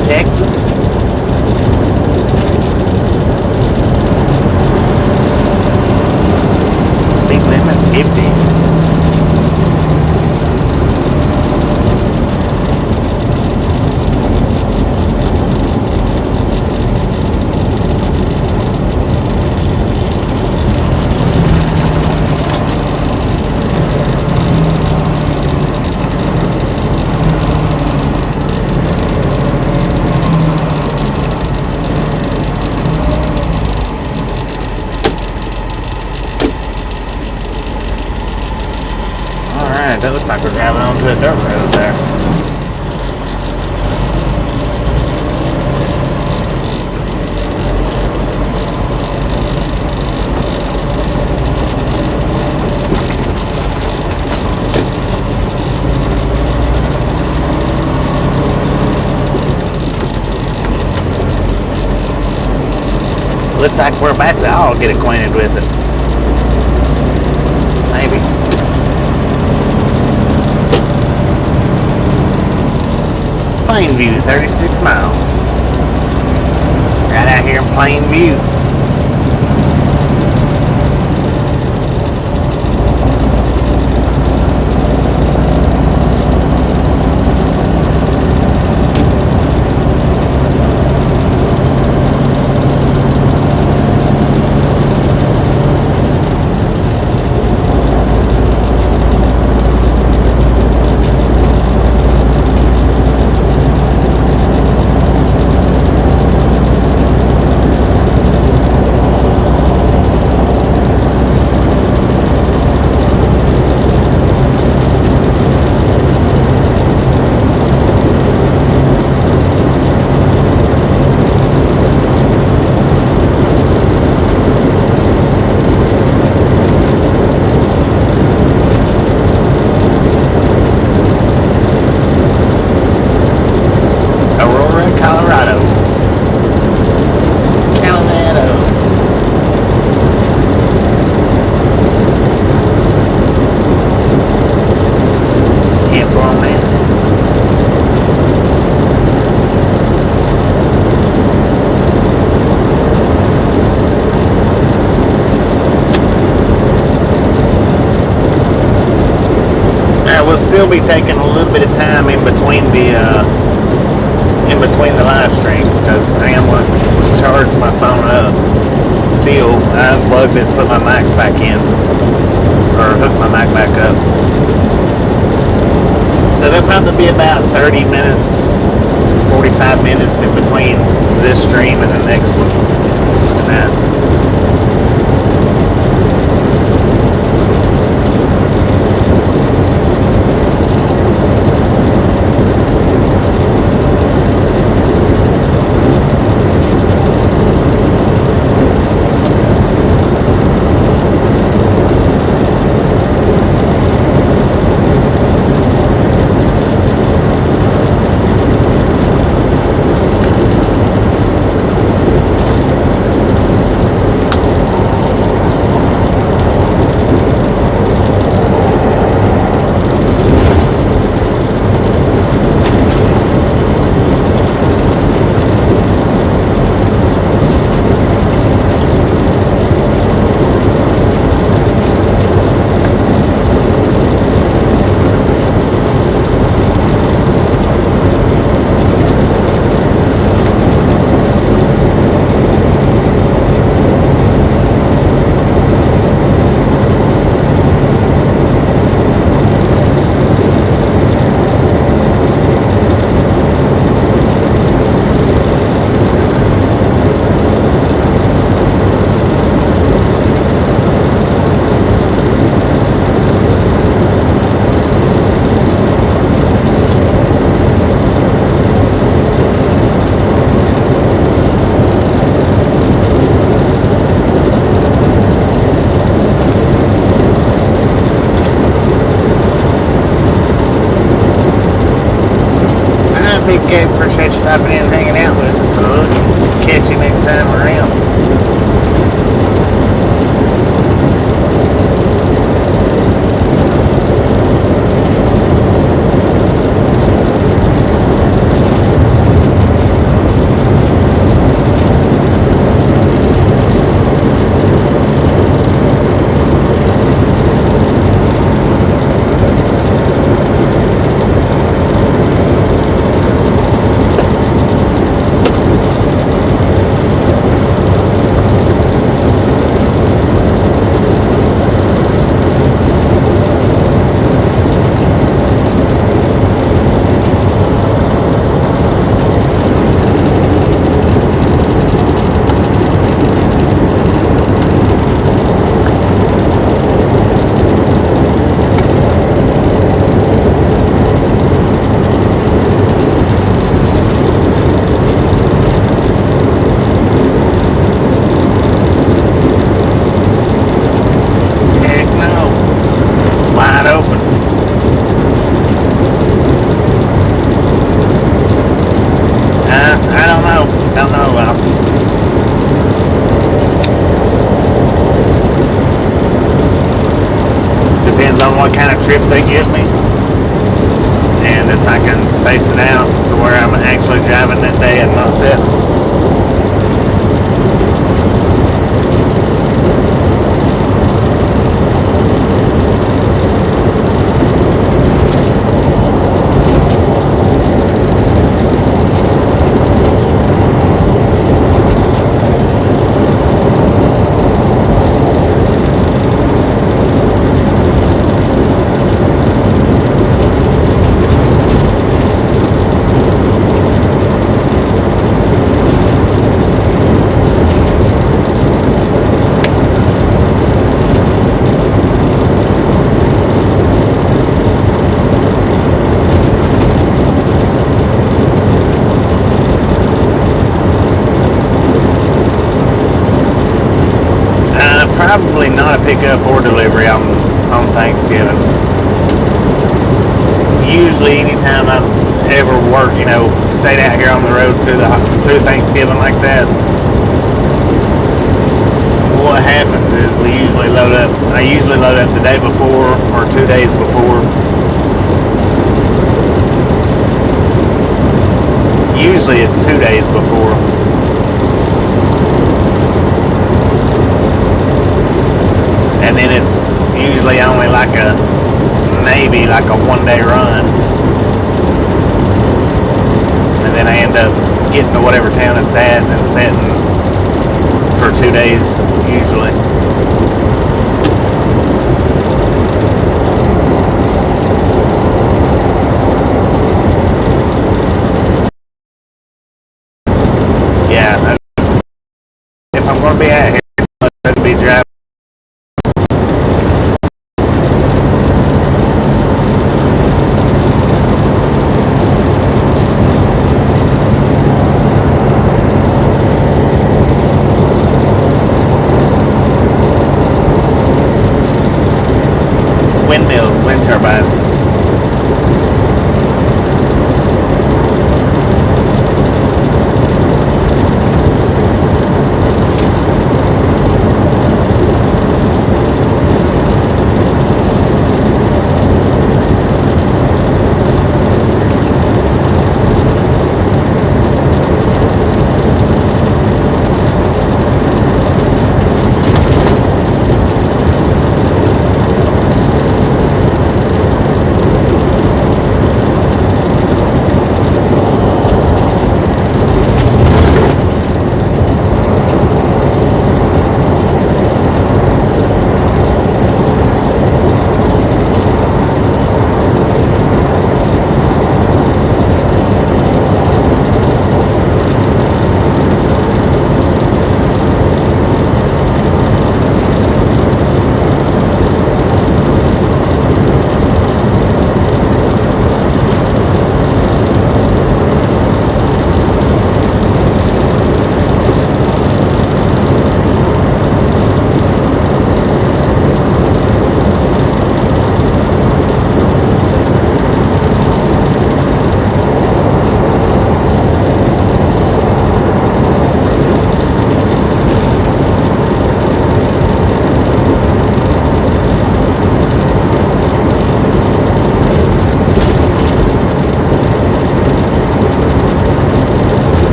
Texas. Speed limit 50. It looks like we're driving onto a dirt road there. Looks like we're about to all get acquainted with it. Maybe. Plainview, 36 miles. Right out here in Plainview. will be taking a little bit of time in between the live streams because I am going to charge my phone up. Still, I unplugged it, put my mics back in, or hook my mic back up. So there'll probably be about 30 minutes, 45 minutes in between this stream and the next one tonight. Appreciate you stopping in and hanging out with us. So we'll catch you next time around. What kind of trip they give me, and if I can space it out to where I'm actually driving that day and not sitting. Probably not a pickup or delivery on Thanksgiving. Usually anytime I've ever worked, stayed out here on the road through Thanksgiving like that, what happens is I usually load up the day before or 2 days before. Usually it's 2 days before. And then it's usually only like a maybe like a 1-day run. And then I end up getting to whatever town it's at and sitting for 2 days usually. Yeah, if I'm going to be out here, I'd rather be driving. Windmills, wind turbines.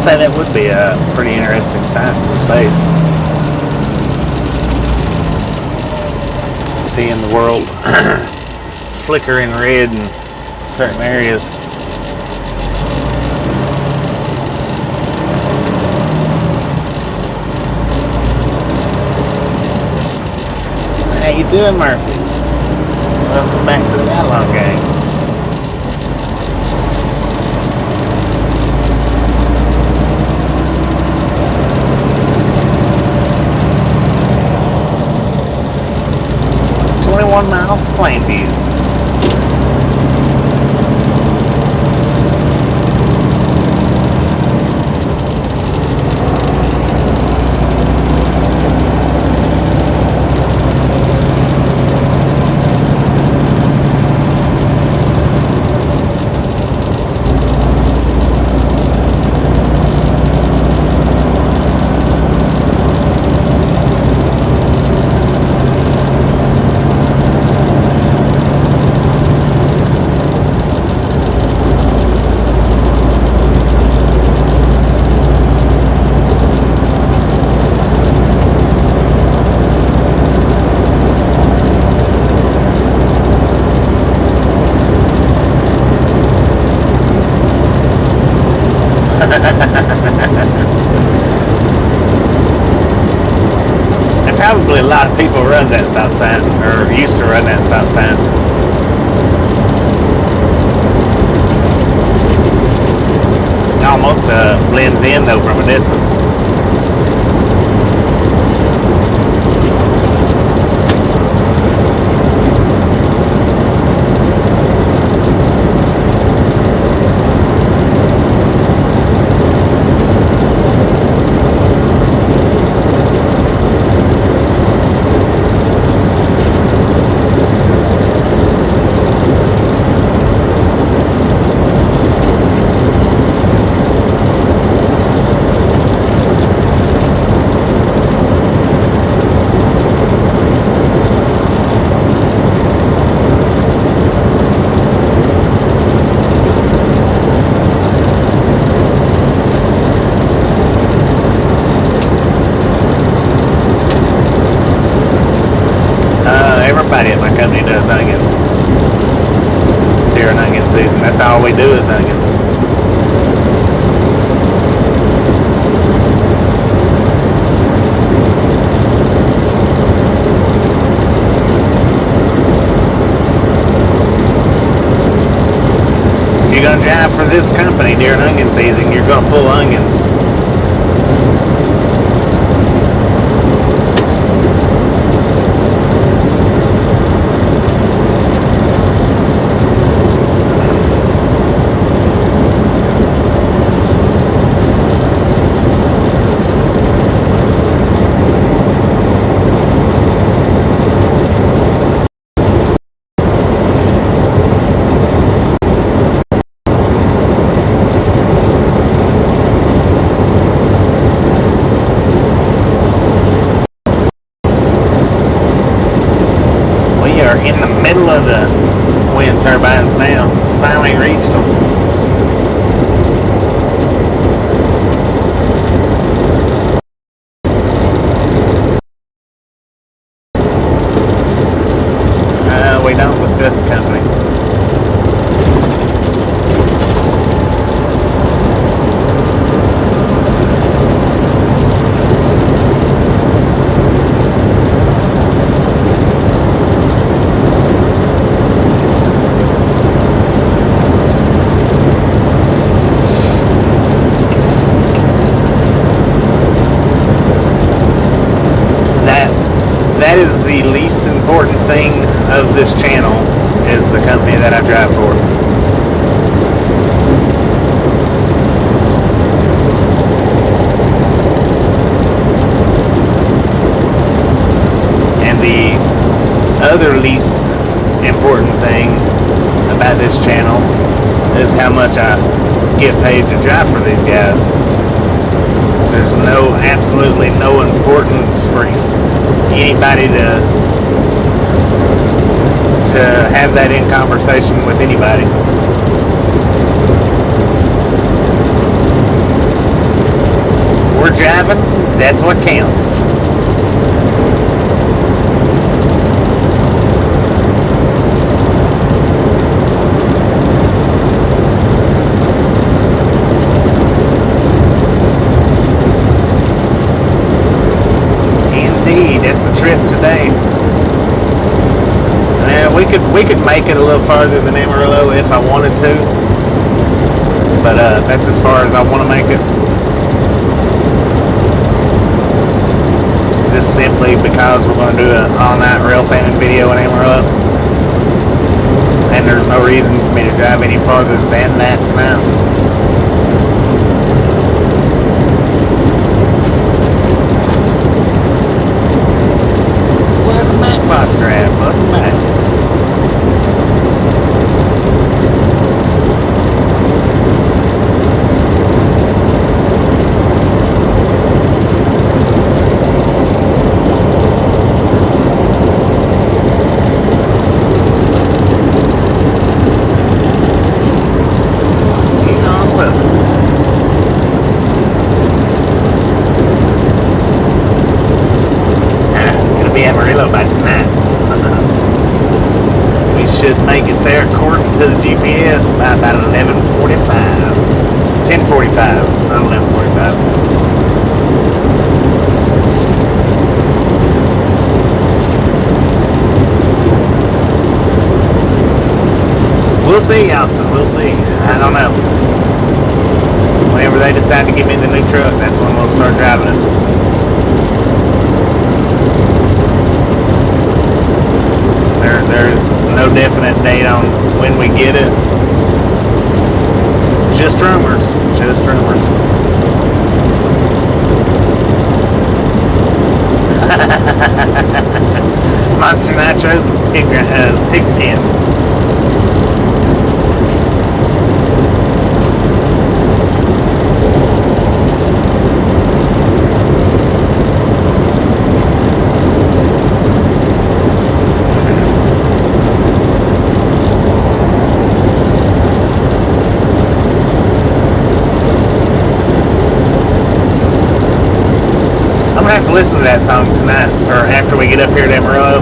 say that would be a pretty interesting sight from space. Seeing the world flicker in red in certain areas. How you doing, Murphys? Welcome back to the Outlaw Gang. .1 miles to Plainview. And probably a lot of people runs that stop sign, or used to run that stop sign. It almost blends in though from a distance. Everybody at my company does onions during onion season. That's all we do is onions. If you're gonna drive for this company during onion season, you're gonna pull onions. In the middle of the wind turbines now. Finally reached them. We don't discuss the company. That is the least important thing of this channel, is the company that I drive for. And the other least important thing about this channel is how much I get paid to drive for these guys. There's absolutely no importance for anybody to have that in conversation with anybody. driving, that's what counts. Indeed, that's the trip today. We could make it a little farther than Amarillo if I wanted to, but that's as far as I want to make it. Just simply because we're going to do an all-night rail fanning video in Amarillo, and there's no reason for me to drive any farther than that tonight. Welcome back, Foster Ave. Welcome back. Amarillo by tonight. We should make it there according to the GPS by about 11:45. 10:45, not 11:45. We'll see, Austin. We'll see. I don't know. Whenever they decide to give me the new truck, that's when we'll start driving it. There's no definite date on when we get it. Just rumors. Just rumors. Monster Nitros and pig skins. I'm gonna have to listen to that song tonight, or after we get up here to Amarillo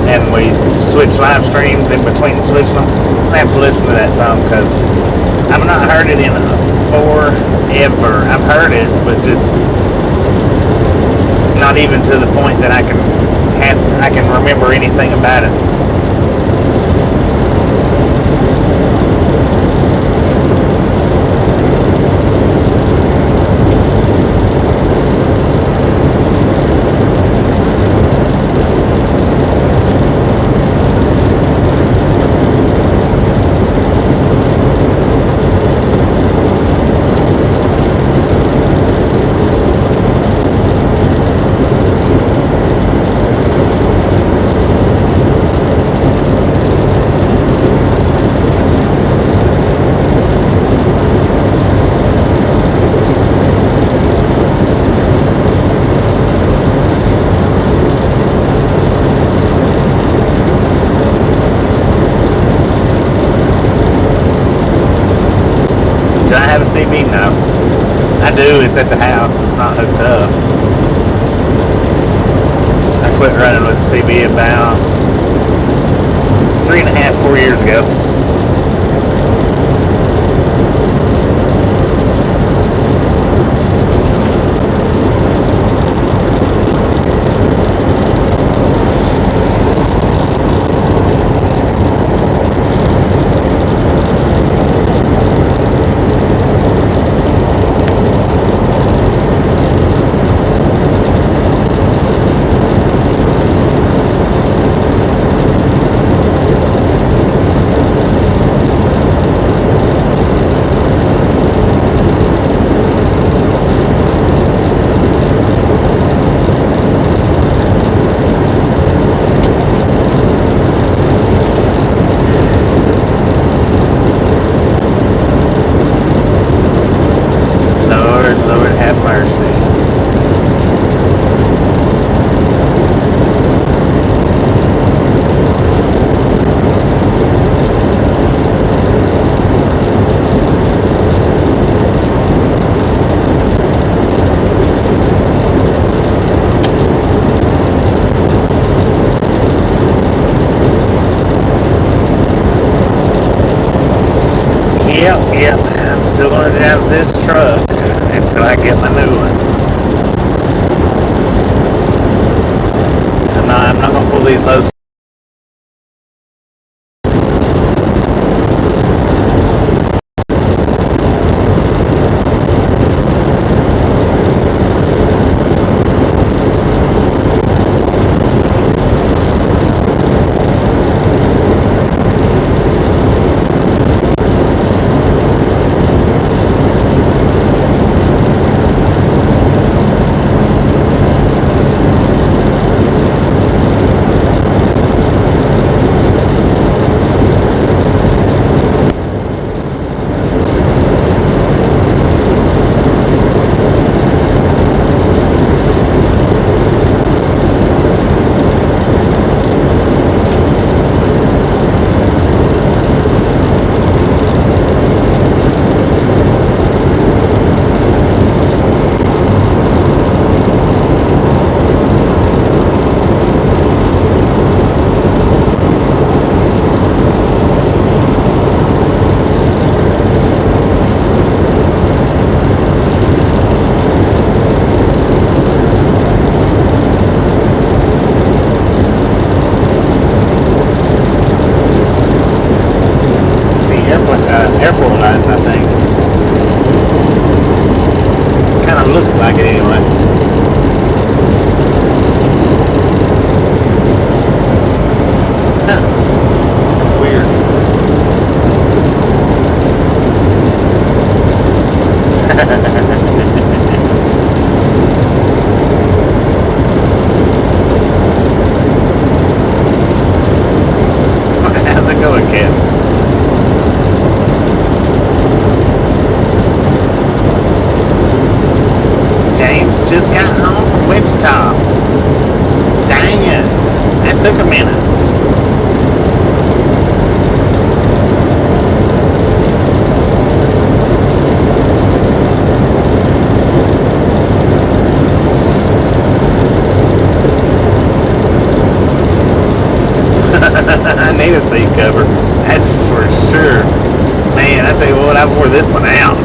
and we switch live streams in between switching them. I'm gonna have to listen to that song because I've not heard it in forever. I've heard it, but just not even to the point that I can remember anything about it. Do I have a CB? No. I do. It's at the house. It's not hooked up. I quit running with the CB about 3.5, 4 years ago. Still gonna drive this truck until I get my new one. I'm not gonna pull these loads. Airport lights, I think. Kind of looks like it anyway. Huh. That's weird. How's it going, kid? Just got home from Wichita. Dang it. That took a minute. I need a seat cover. That's for sure. Man, I tell you what, I wore this one out.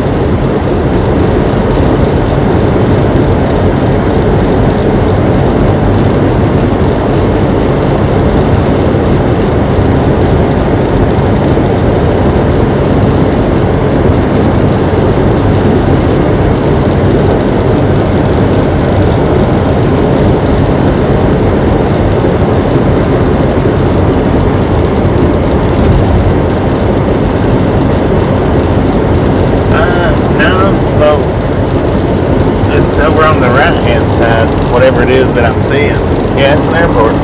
Over on the right hand side, whatever it is that I'm seeing. Yeah, it's an airport.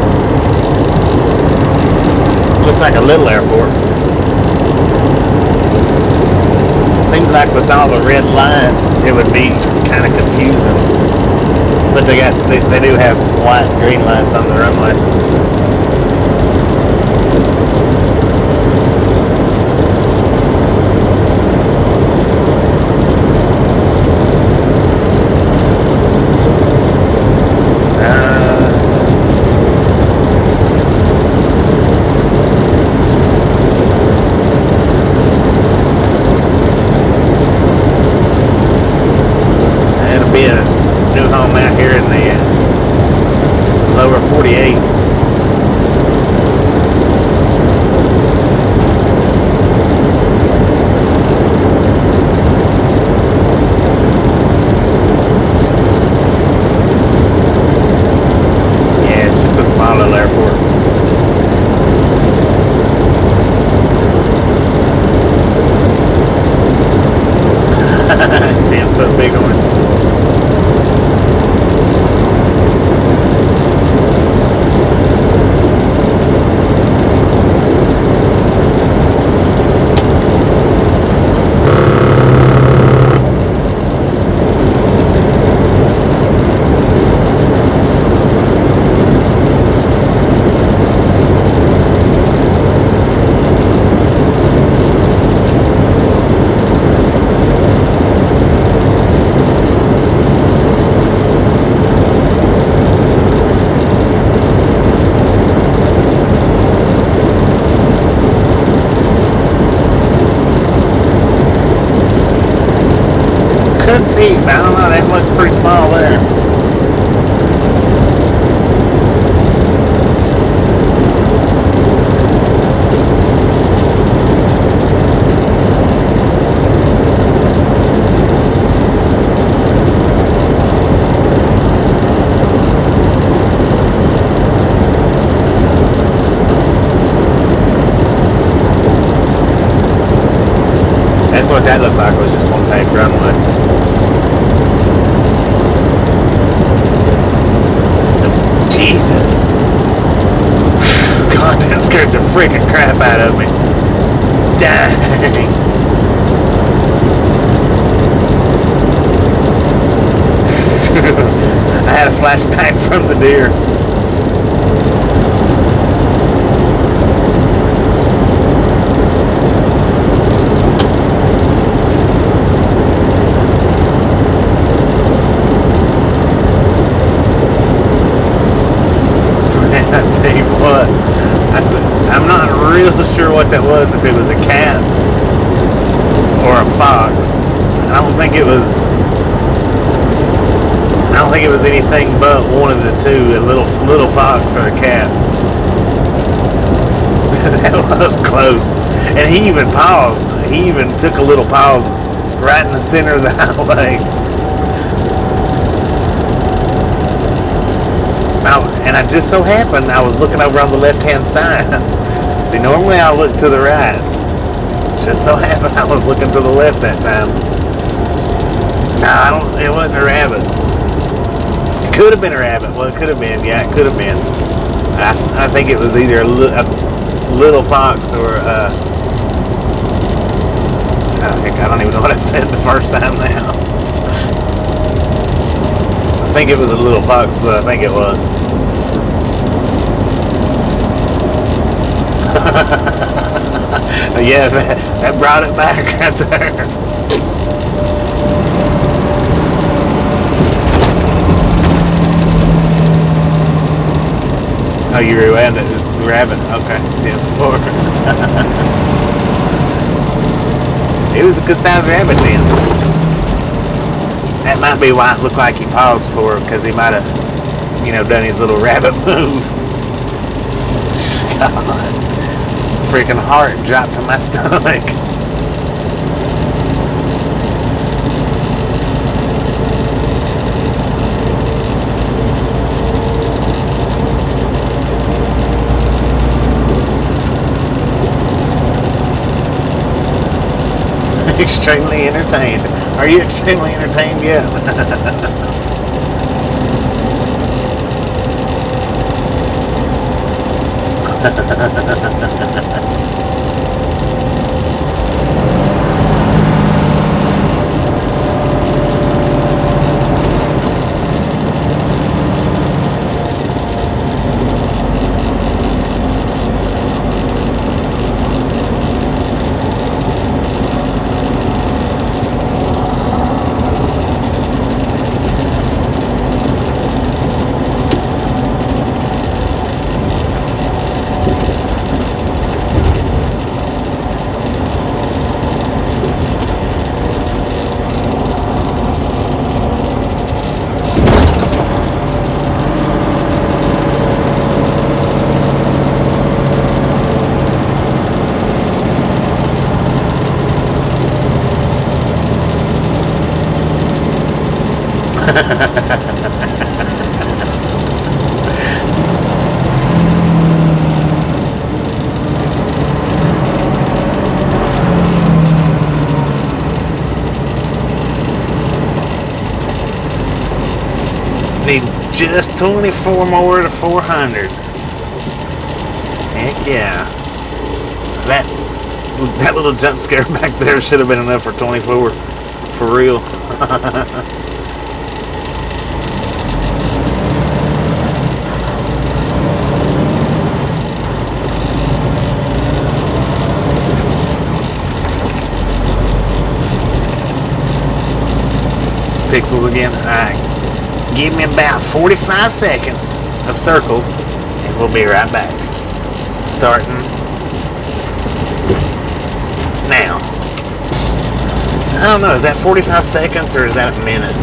Looks like a little airport. Seems like with all the red lights it would be kind of confusing. But they do have white and green lights on the runway. Be a new home out here in the lower 48. Yeah, it's just a small little airport. Ten-foot bighorn. could be, but I don't know. That looks pretty small there. That's what that looked like, was just one paved runway. Jesus. God, that scared the freaking crap out of me. Dang. I had a flashback from the deer. I'm not real sure what that was, if it was a cat or a fox. I don't think it was anything but one of the two, a little fox or a cat. That was close. And he even paused. He even took a little pause right in the center of the highway. And I just so happened I was looking over on the left-hand side. See, normally I look to the right. Just so happened I was looking to the left that time. No, it wasn't a rabbit. It could have been a rabbit. Well, it could have been. Yeah, it could have been. I think it was either a little fox or oh, heck, I don't even know what I said the first time now. I think it was a little fox, so I think it was. Yeah, that brought it back right there. Oh, you rewound it. Rabbit. Okay, 10-4. It was a good sized rabbit then. That might be why it looked like he paused for, because he might have, done his little rabbit move. God. Freaking heart dropped to my stomach. Extremely entertained. Are you extremely entertained yet? Need just 24 more to 400. Heck yeah. That little jump scare back there should have been enough for 24. For real. Pixels again. Alright. Give me about 45 seconds of circles and we'll be right back. Starting now. I don't know, is that 45 seconds or is that a minute?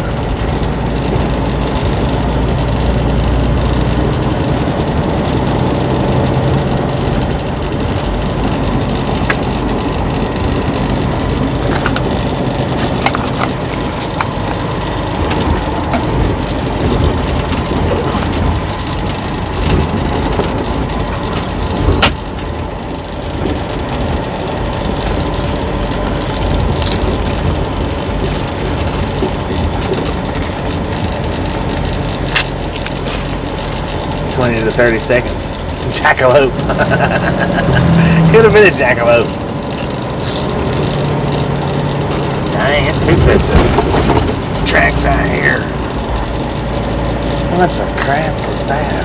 To 30 seconds. Jackalope. Could have been a jackalope. Dang, it's two sets of tracks out here. What the crap is that?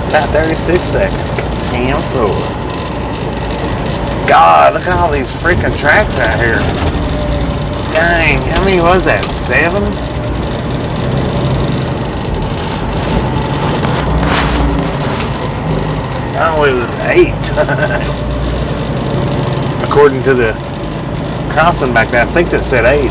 About 36 seconds. 10-4. God, look at all these freaking tracks out here. Dang, how many was that? 7? Oh, it was 8. According to the crossing back there, I think that said 8.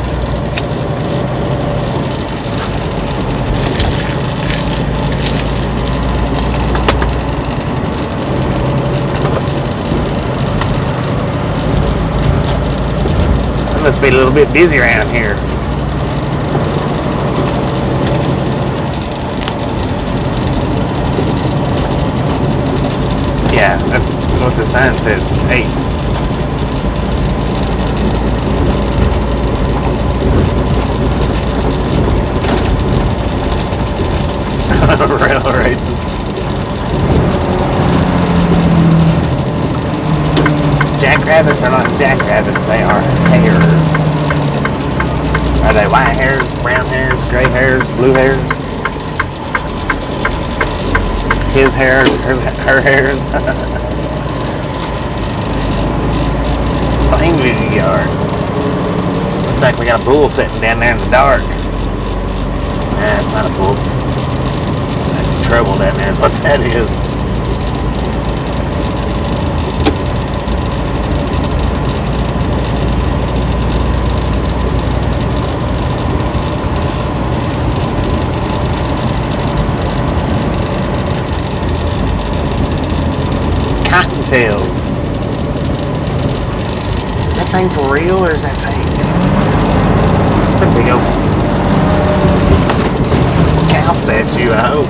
It must be a little bit busy around here. Yeah, that's what the sign said, 8. Rail racing. Jackrabbits are not jackrabbits, they are hares. Are they white hairs, brown hairs, gray hairs, blue hairs? His hairs, her hairs. Plain view yard. Looks like we got a bull sitting down there in the dark. Nah, it's not a bull. That's trouble down there is what that is. Cottontails. Is that thing for real or is that fake? Pretty big old cow statue, I hope.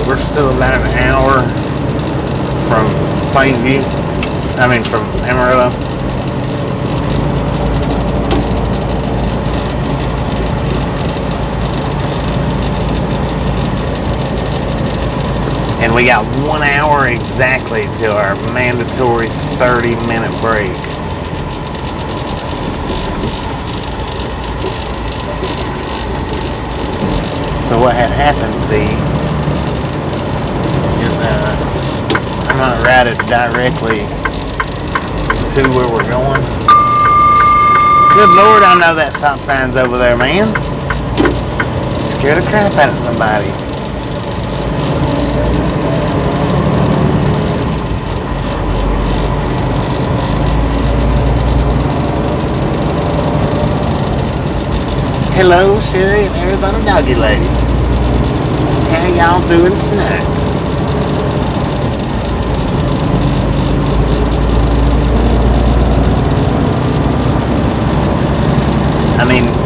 We're still about an hour from Plainview. From Amarillo. And we got 1 hour exactly to our mandatory 30-minute break. So what had happened, see, I'm not routed directly to where we're going. Good Lord, I know that stop sign's over there, man. Scare the crap out of somebody. Hello, Sherry and Arizona Doggy Lady. How y'all doing tonight?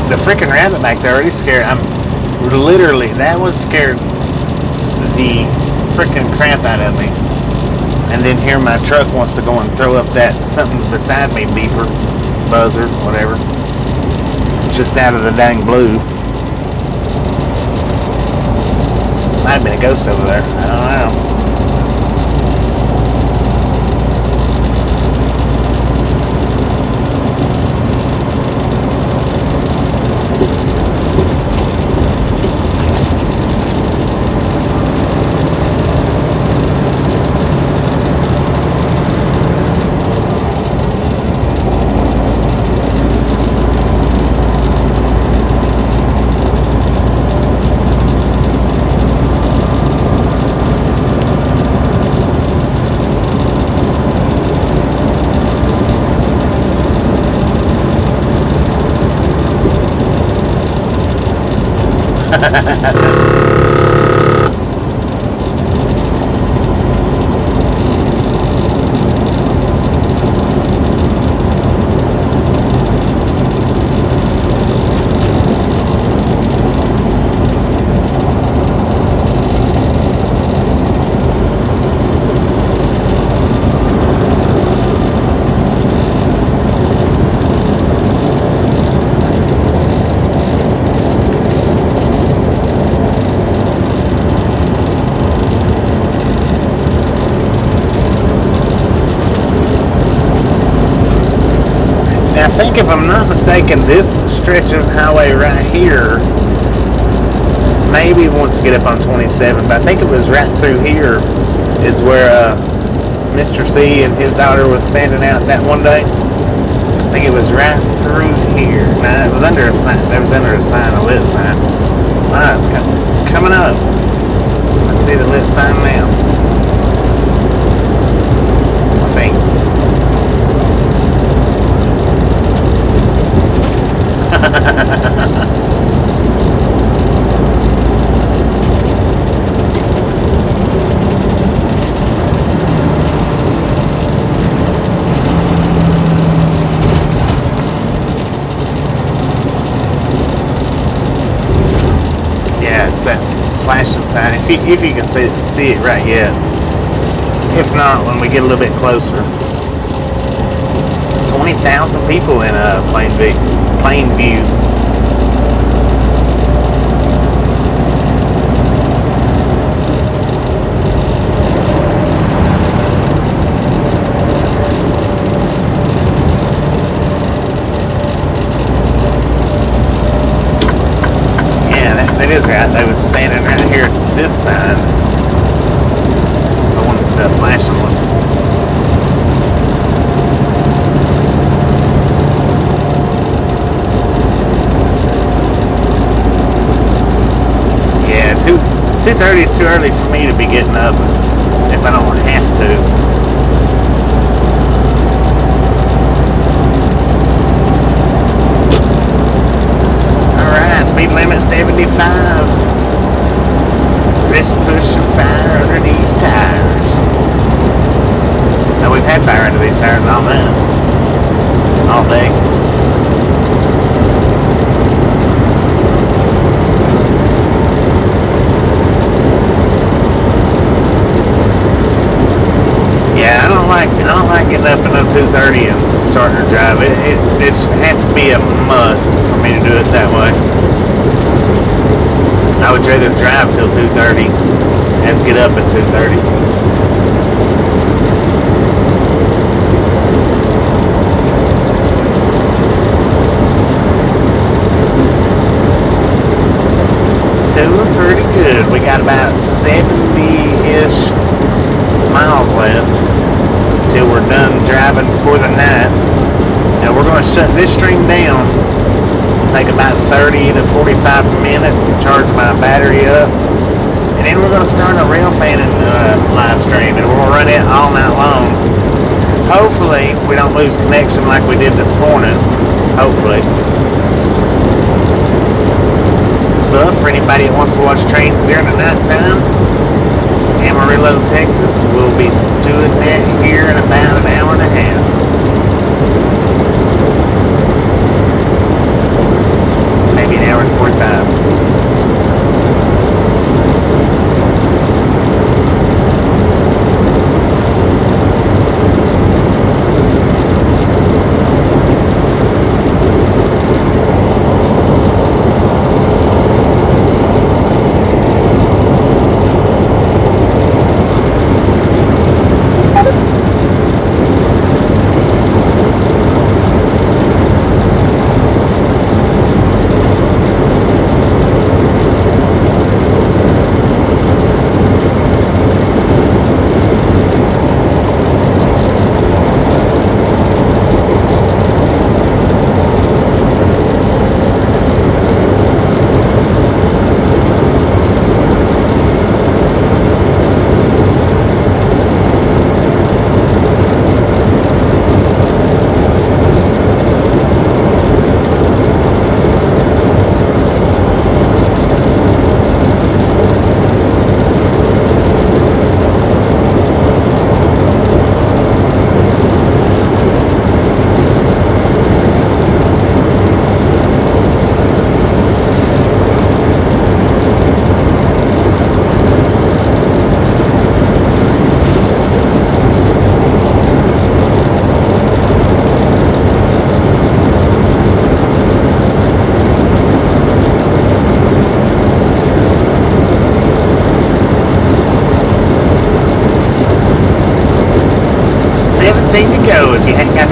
The freaking rabbit back there already scared. That one scared the freaking crap out of me. And then here my truck wants to go and throw up that something's beside me beeper, buzzer, whatever. Just out of the dang blue. might have been a ghost over there. I don't know. I think if I'm not mistaken, this stretch of highway right here, maybe once you get up on 27, but I think it was right through here is where Mr. C and his daughter was standing out that one day. I think it was right through here. Now, it was under a sign. That was under a sign, a lit sign. Wow, it's coming up. I see the lit sign now. I think. Yeah, it's that flashing sign. If you can see it right yet. If not, when we get a little bit closer. 20,000 people in plain view. Yeah, that is right. They was standing right here at this sign. I wanted the flashing one. Yeah, 2:30 is too early for me to be getting up if I don't have to. Alright, speed limit 75. Wrist push and fire under these tires. Now we've had fire under these tires all night. All day. Yeah, I don't like getting up at 2:30 and starting to drive. It has to be a must for me to do it that way. I would rather drive till 2:30 as get up at 2:30. Doing pretty good. We got about 70-ish miles left till we're done driving for the night. Now we're going to shut this stream down. It'll take about 30 to 45 minutes to charge my battery up, and then we're going to start a railfan live stream, and we'll run it all night long. Hopefully we don't lose connection like we did this morning. Hopefully. But for anybody that wants to watch trains during the nighttime, Amarillo, Texas, we'll be doing that here in about an hour and a half. Maybe an hour and 45.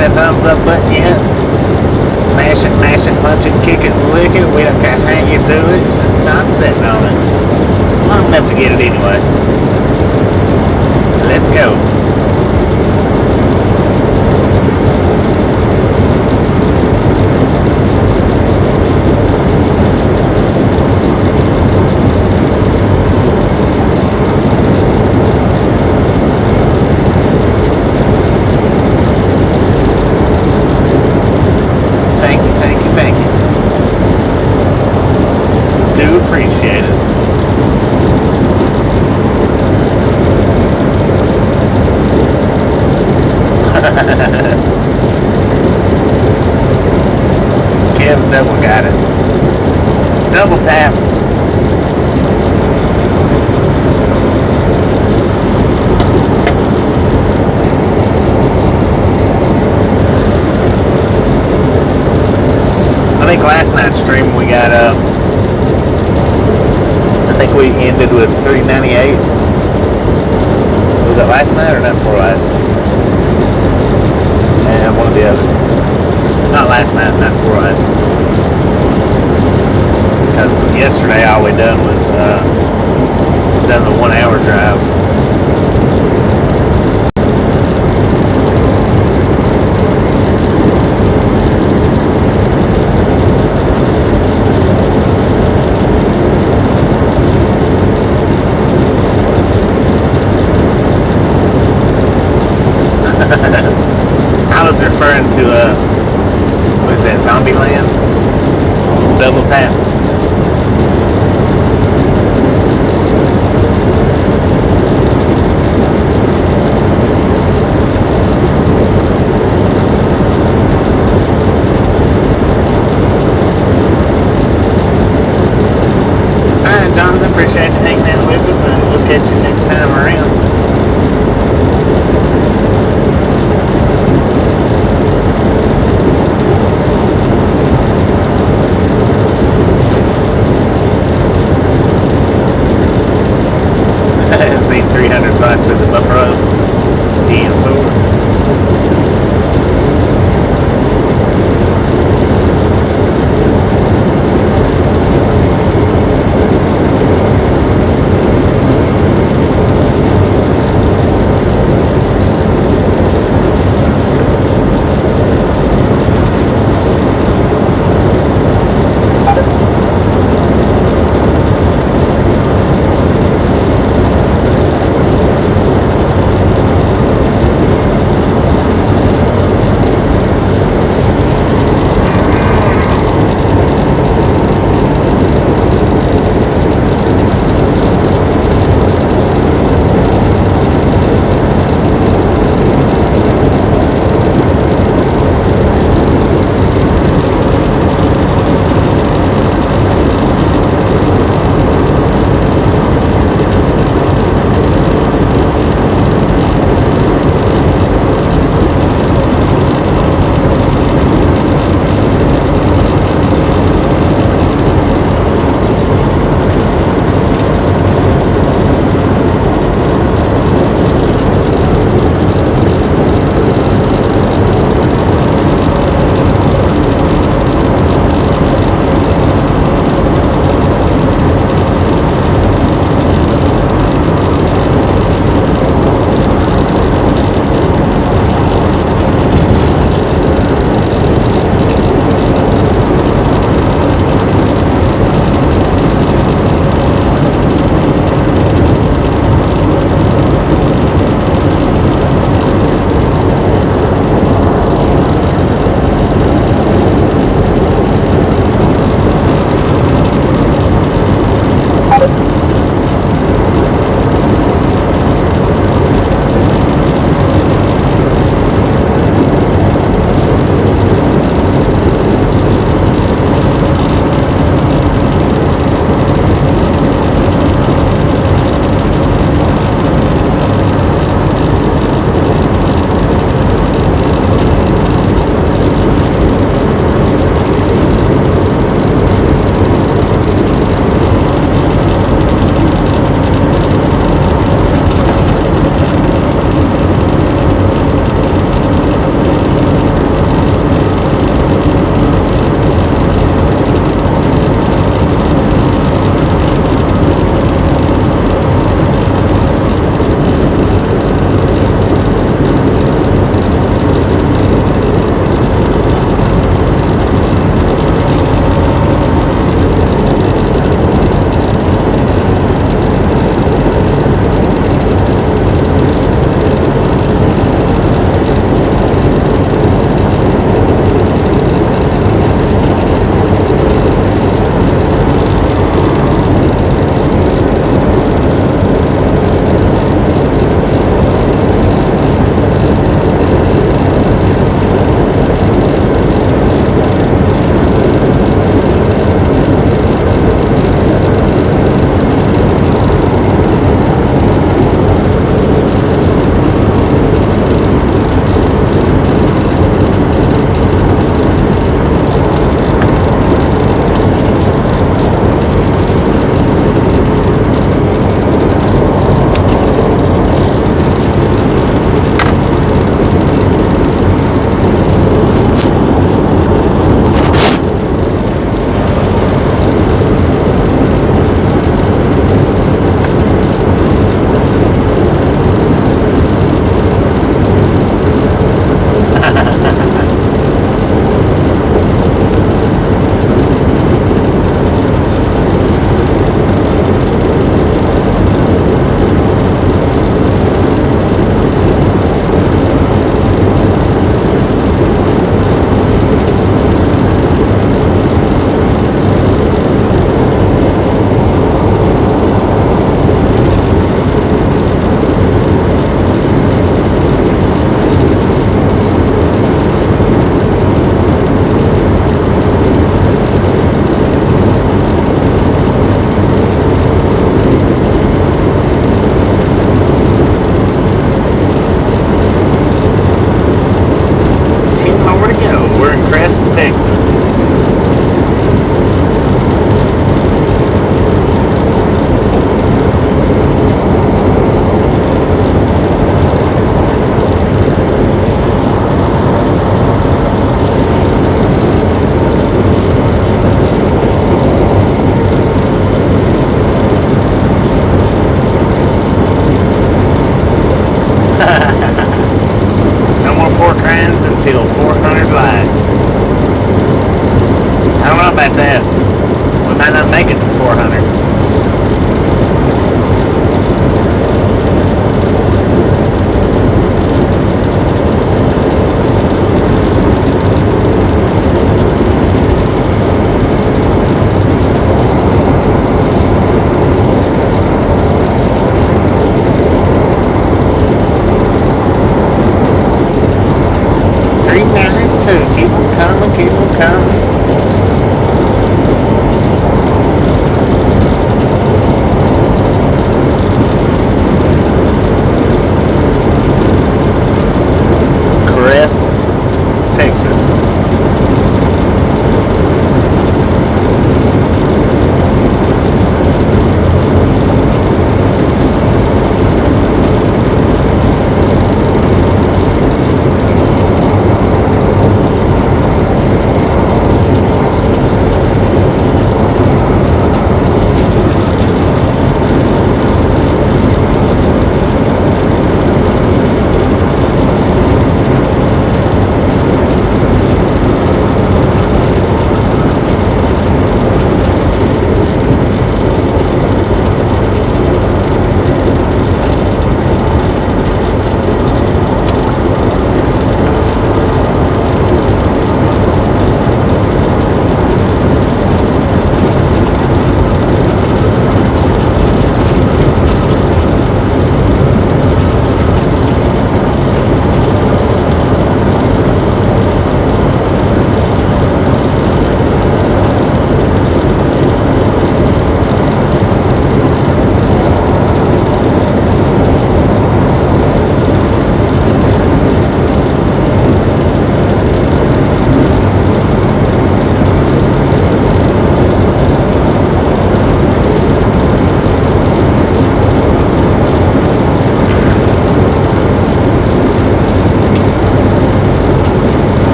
that thumbs up button yet, smash it, mash it, punch it, kick it, lick it. We don't care how you do it. Just stop sitting on it. Long enough to get it anyway. Let's go. Appreciate it. Kev double got it. Double tap. I think last night's stream we got I think we ended with 398. Was that last night or night before last? Yeah, one or the other. Not last night, night before last. Because yesterday all we done was done the 1 hour drive. I was referring to what is that, Zombie Land? Double tap. Alright, Jonathan, appreciate you hanging out with us, and we'll catch you next time around. Seen 300 twice through the buffer road. TM4.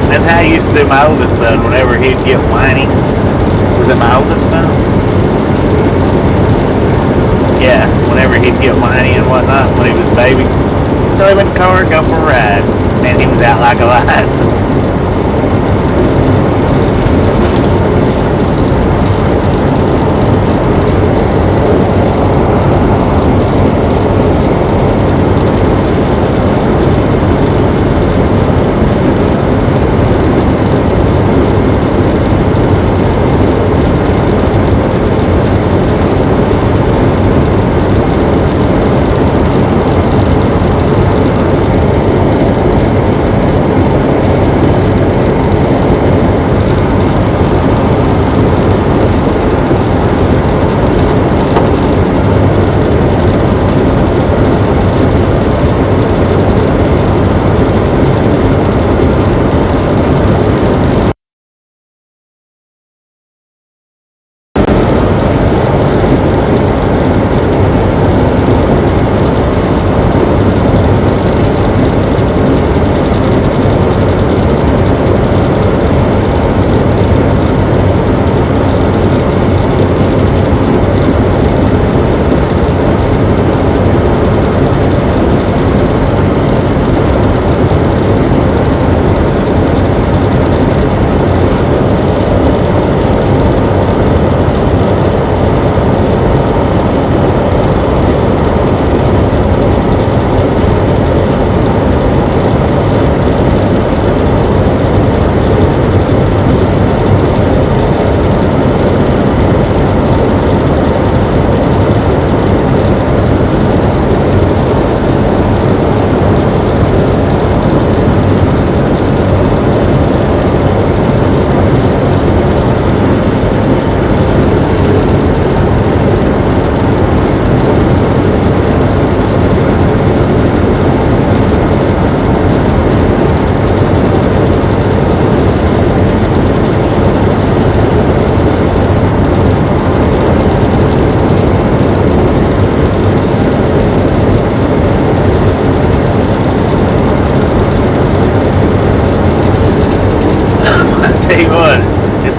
That's how I used to do my oldest son whenever he'd get whiny. Was it my oldest son? Yeah, whenever he'd get whiny and whatnot when he was a baby. Throw him in the car and go for a ride. And he was out like a light.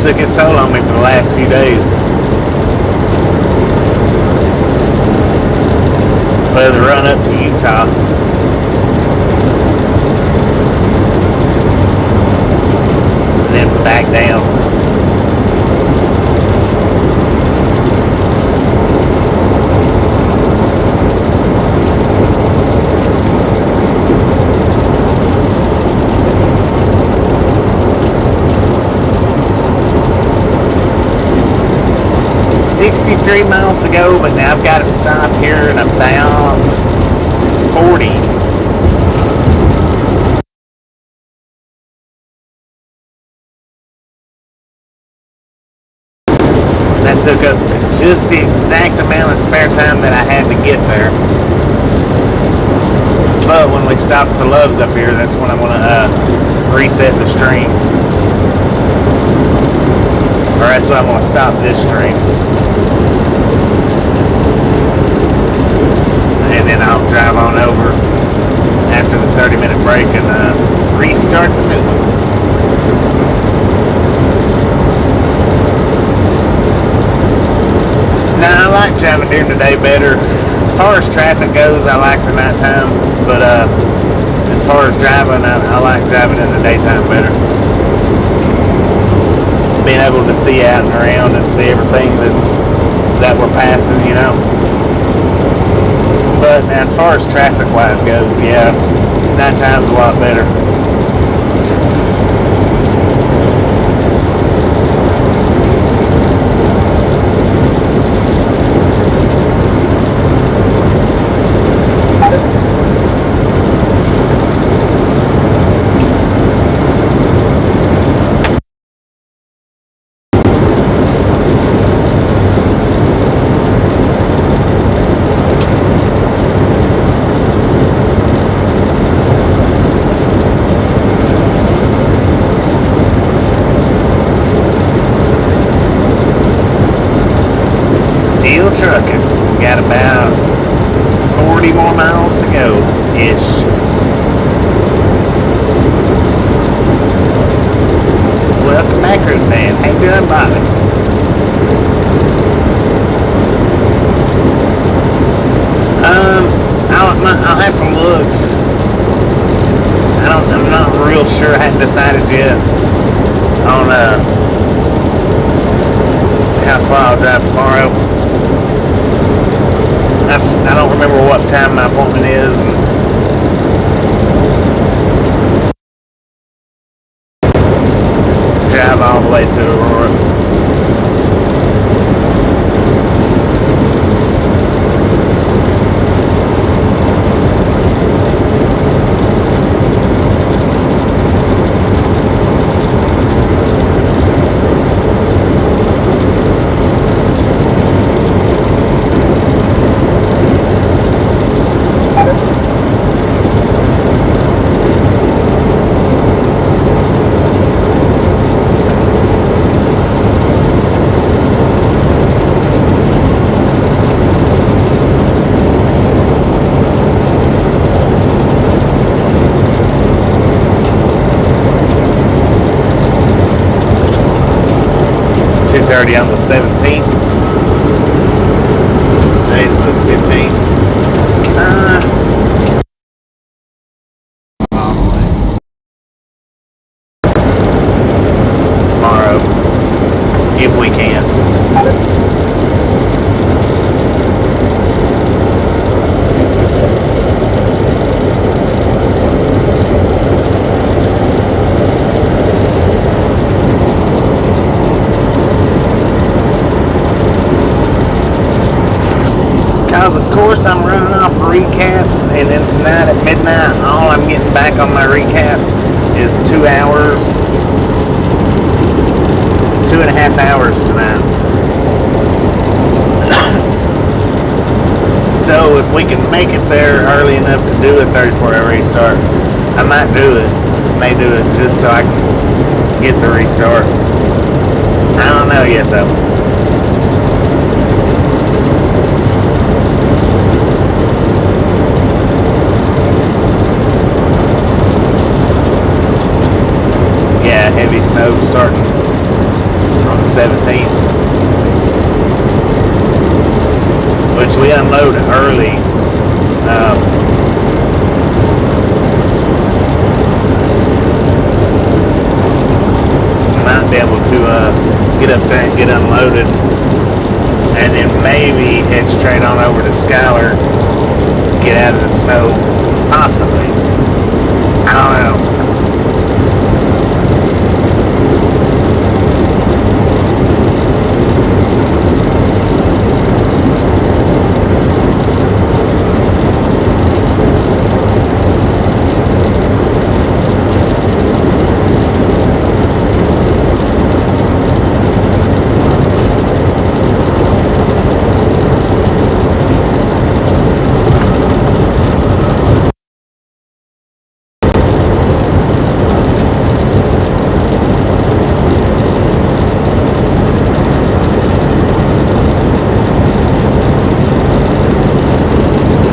Took its toll on me for the last few days. Well, the run up to Utah. And then back down. 63 miles to go, but now I've got to stop here in about 40. That took up just the exact amount of spare time that I had to get there. But when we stop at the Loves up here, that's when I'm going to reset the stream. Or that's when I'm going to stop this stream. And then I'll drive on over after the 30-minute break and restart the new one. Now, I like driving during the day better. As far as traffic goes, I like the nighttime. But as far as driving, I like driving in the daytime better. Being able to see out and around and see everything that we're passing, you know. But as far as traffic wise goes, yeah, nighttime's a lot better. real sure. I hadn't decided yet on how far I'll drive tomorrow. I don't remember what time my appointment is. And drive all the way to Aurora. 2:30 on the 17th. Today's the 15th. Tomorrow, if we can. Because of course I'm running off recaps, and then tonight at midnight all I'm getting back on my recap is 2 hours, 2.5 hours tonight. So if we can make it there early enough to do a 34-hour restart, I might do it. May do it just so I can get the restart. I don't know yet though. Heavy snow starting on the 17th, which we unload early. Might be able to get up there and get unloaded, and then maybe head straight on over to Schuyler, get out of the snow, possibly. I don't know.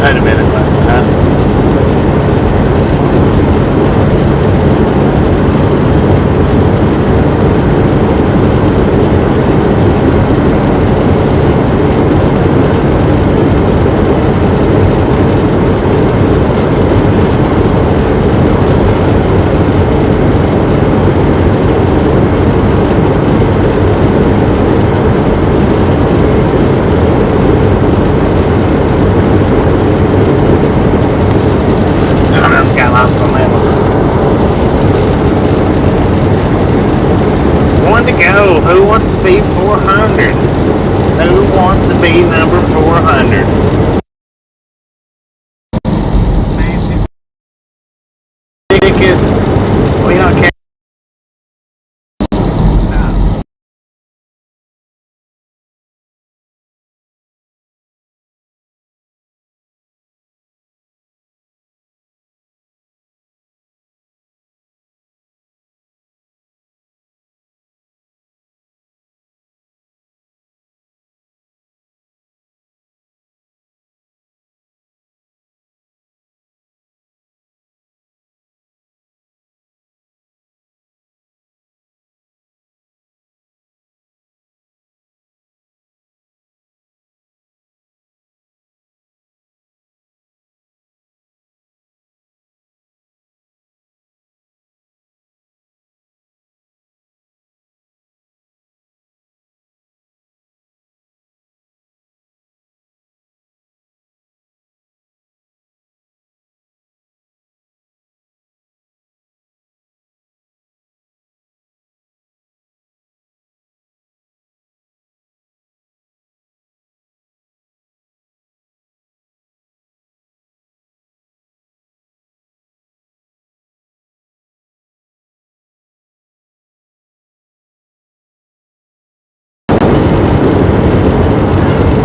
Wait a minute, huh? Lost on that one. One to go. Who wants to be 400? Who wants to be number 400? Smash it. Ticket. We don't care.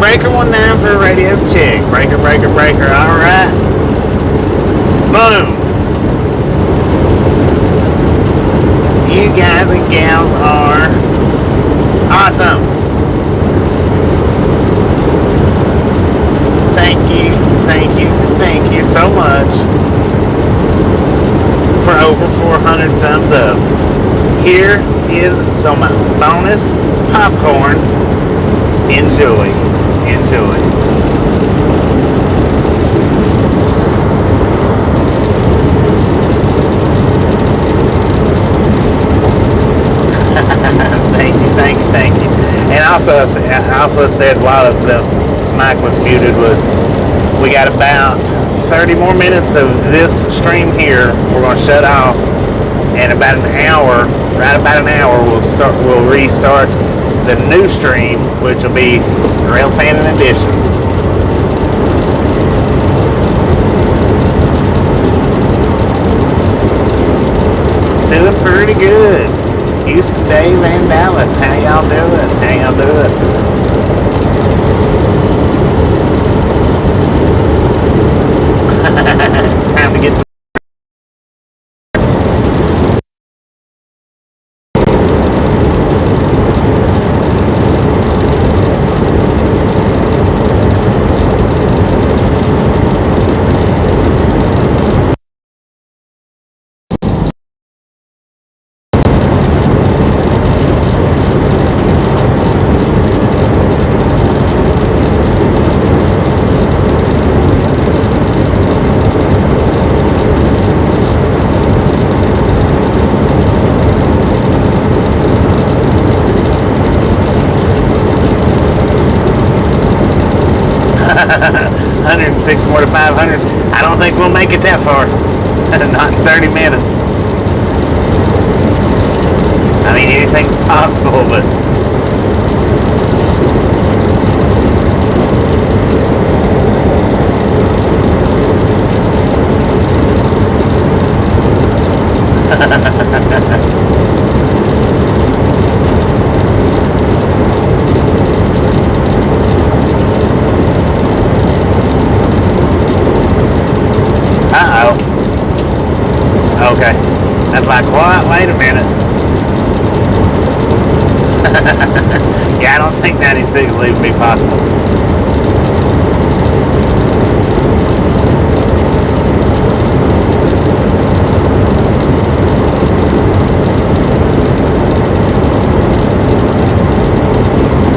breaker 19 for a radio check. Breaker, breaker, breaker. All right. Boom. You guys and gals are awesome. Thank you, thank you, thank you so much for over 400 thumbs up. Here is some bonus popcorn. Enjoy, enjoy. Thank you, thank you, thank you. And I also said while the mic was muted was we got about 30 more minutes of this stream here. We're going to shut off, and about an hour, right about an hour, we'll restart the new stream, which will be Rail Fan Edition. Doing pretty good. Houston, Dave, and Dallas. How y'all doing? How y'all doing? It's time to get. Six more to 500. I don't think we'll make it that far. Not in 30 minutes. I mean, anything's possible, but okay. That's like, what? Wait a minute. Yeah, I don't think 96 will even be possible.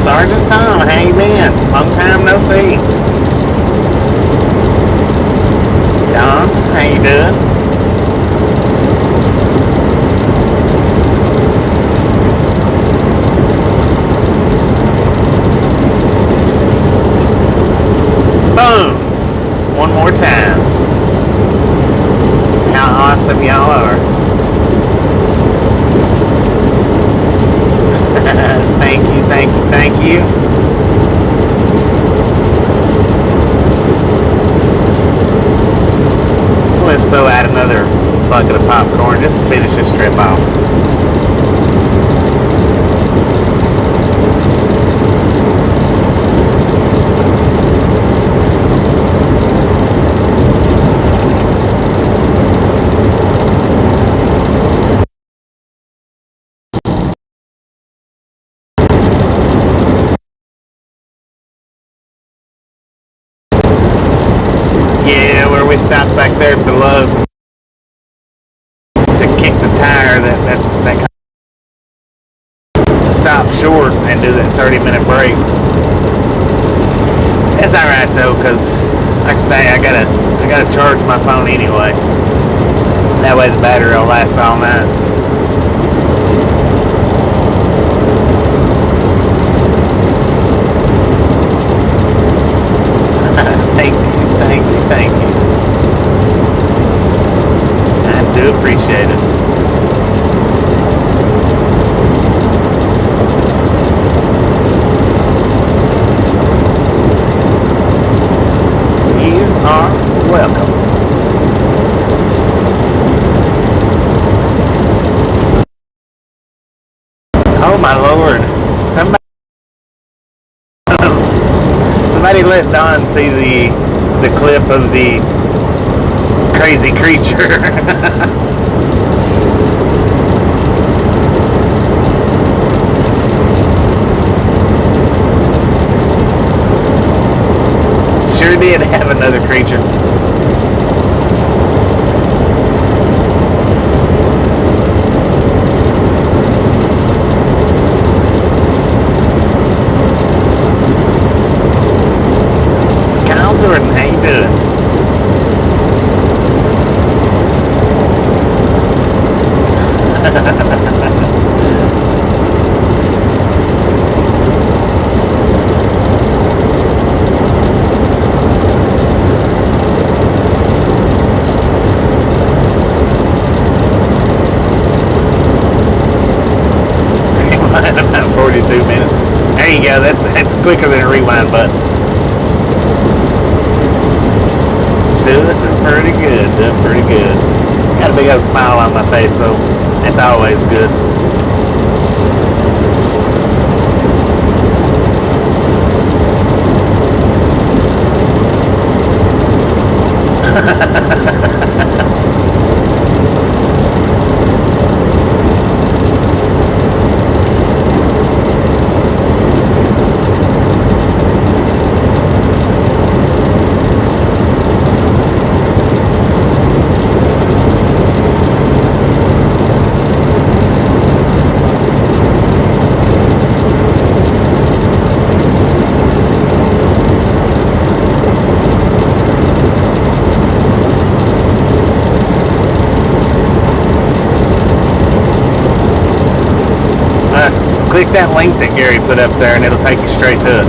Sergeant Tom, how you been? Long time no see. Don, how you doing? Boom! One more time. How awesome y'all are. Thank you, thank you, thank you. Let's throw out another bucket of popcorn just to finish this trip off. We stopped back there at the Loves to kick the tire that stop short and do that 30-minute break. It's alright though, because like I say, I gotta charge my phone anyway. That way the battery will last all night. Thank you. I do appreciate it. You are welcome. Oh my Lord. Somebody let Don see the clip of the crazy creature. Sure did have another creature. Jordan, how you doing? Rewind about 42 minutes. There you go. That's quicker than a rewind button. Doing pretty good, doing pretty good. Got a big old smile on my face, so that's always good. Click that link that Gary put up there and it'll take you straight to it.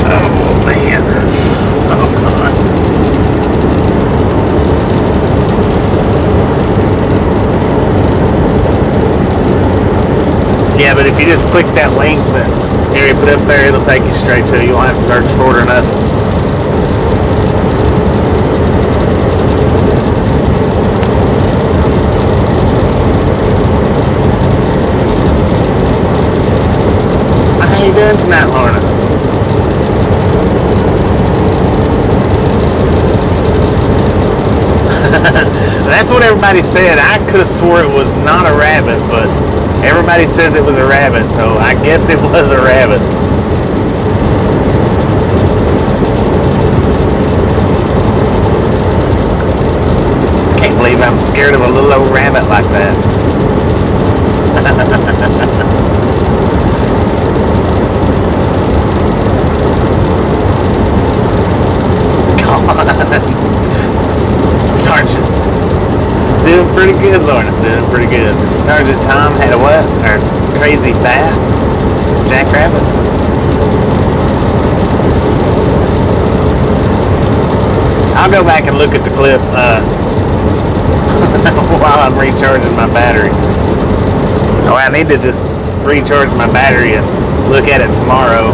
Oh man. Oh God. Yeah, but if you just click that link that Gary put up there, it'll take you straight to it. You won't have to search for it or nothing. How you doing tonight, Lorna? That's what everybody said. I could have swore it was not a rabbit, but everybody says it was a rabbit, so I guess it was a rabbit. Can't believe I'm scared of a little old rabbit like that. God. Sergeant. Doing pretty good, Lorna. Doing pretty good. Sergeant Tom had a what? Or crazy bat? Jackrabbit? I'll go back and look at the clip while I'm recharging my battery. Oh, I need to just recharge my battery and look at it tomorrow.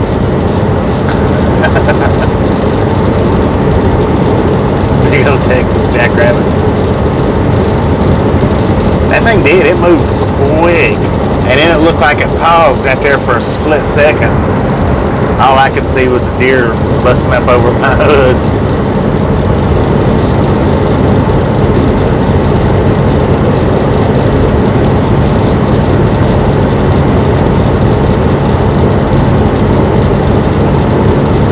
Big old Texas jackrabbit. That thing did. It moved quick. And then it looked like it paused right there for a split second. All I could see was a deer busting up over my hood.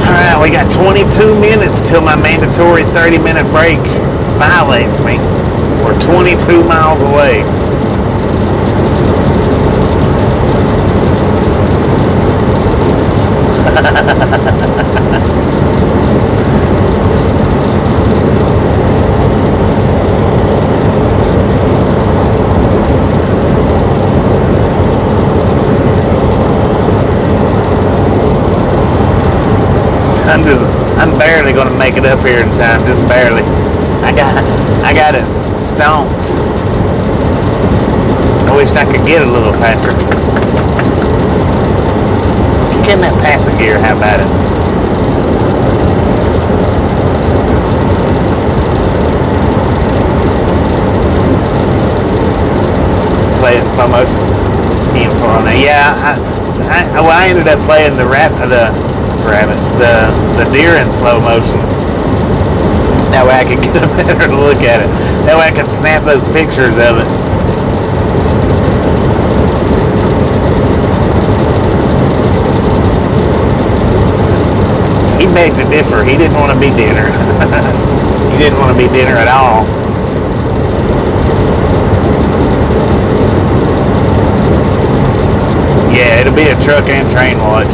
Alright, we got 22 minutes till my mandatory 30-minute break violates me. We're 22 miles away. I'm barely gonna make it up here in time, just barely. I got it stomped. I wished I could get a little faster. Kick in that passing gear, how about it? slow motion. 10-4 on that. Yeah, I ended up playing the deer in slow motion. That way I could get a better look at it. That way I could snap those pictures of it. He begged to differ. He didn't want to be dinner. He didn't want to be dinner at all. Yeah, it'll be a truck and train watch.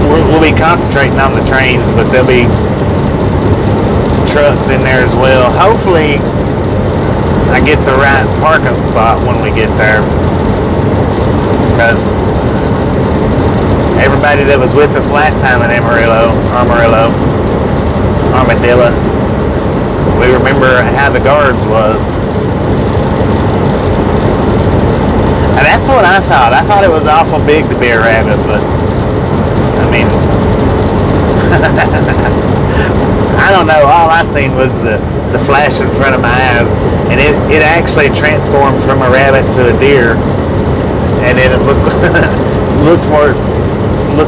We'll be concentrating on the trains, but there'll be trucks in there as well. Hopefully, I get the right parking spot when we get there, because everybody that was with us last time in Armadillo, we remember how the guards was. And that's what I thought. I thought it was awful big to be a rabbit, but I mean, I don't know. All I seen was the flash in front of my eyes, and it actually transformed from a rabbit to a deer, and then it looked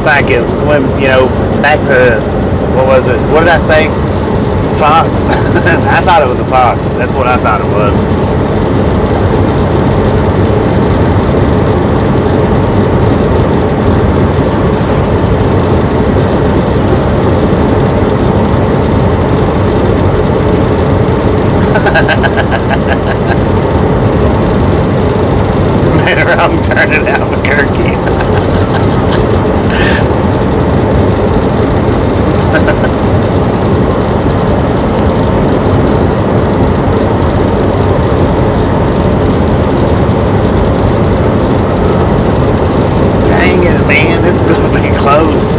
like it went, back to, what was it? What did I say? Fox. I thought it was a fox. That's what I thought it was. Made a wrong turn in Albuquerque. Dang it, man, this is going to be close.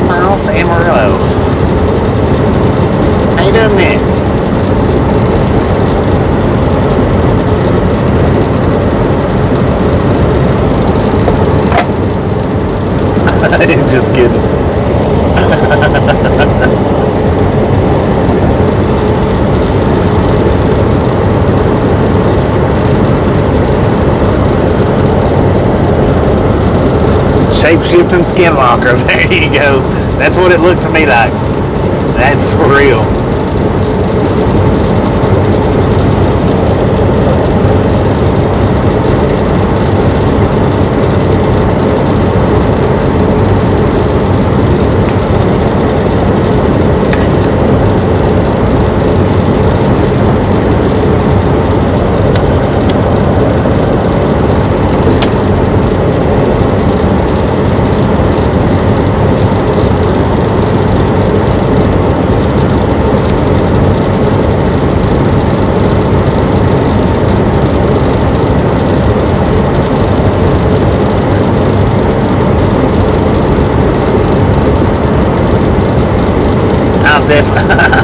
Miles to Amarillo. How you doing, Nick? Just kidding. Shape-shifting skinwalker. There you go. That's what it looked to me like. That's for real.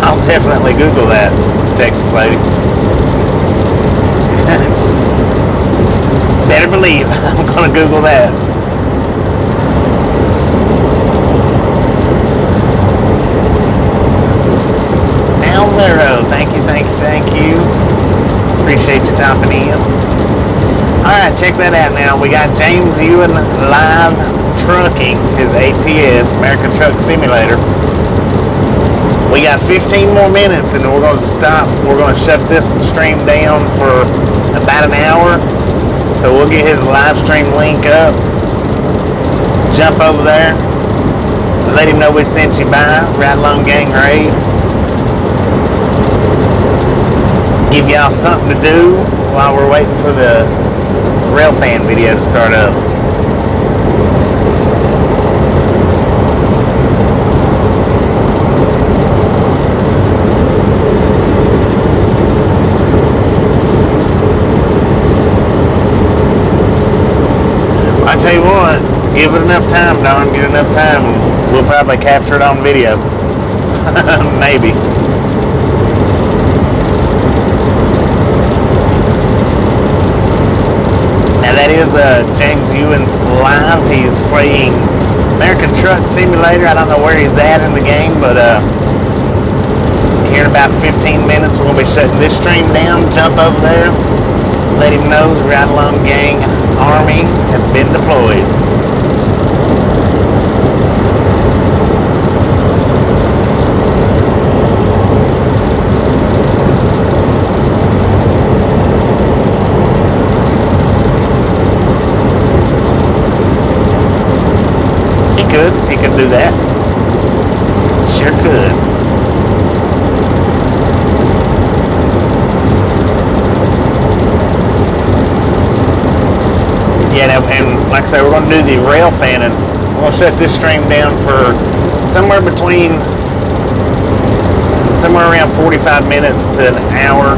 I'll definitely Google that, Texas lady. Better believe I'm going to Google that. Amarillo, thank you. Appreciate you stopping in. Alright, check that out now. We got James Ewan Live Trucking, his ATS, American Truck Simulator. We got 15 more minutes and we're going to stop. We're going to shut this stream down for about an hour. So we'll get his live stream link up. Jump over there. Let him know we sent you by. Ride Along Gang Raid. Give y'all something to do while we're waiting for the railfan video to start up. I tell you what, give it enough time, Don, get enough time, and we'll probably capture it on video. Maybe. Now that is James Ewan's live. He's playing American Truck Simulator. I don't know where he's at in the game, but here in about 15 minutes we're going to be shutting this stream down. Jump over there, let him know the Ride Along Gang Army has been deployed. He could do that. Sure could. Yeah, and like I said, we're going to do the rail fan, and we're going to shut this stream down for somewhere around 45 minutes to an hour.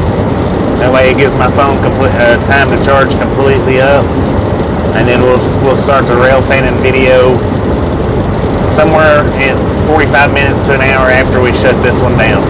That way it gives my phone time to charge completely up, and then we'll start the rail fanning video somewhere in 45 minutes to an hour after we shut this one down.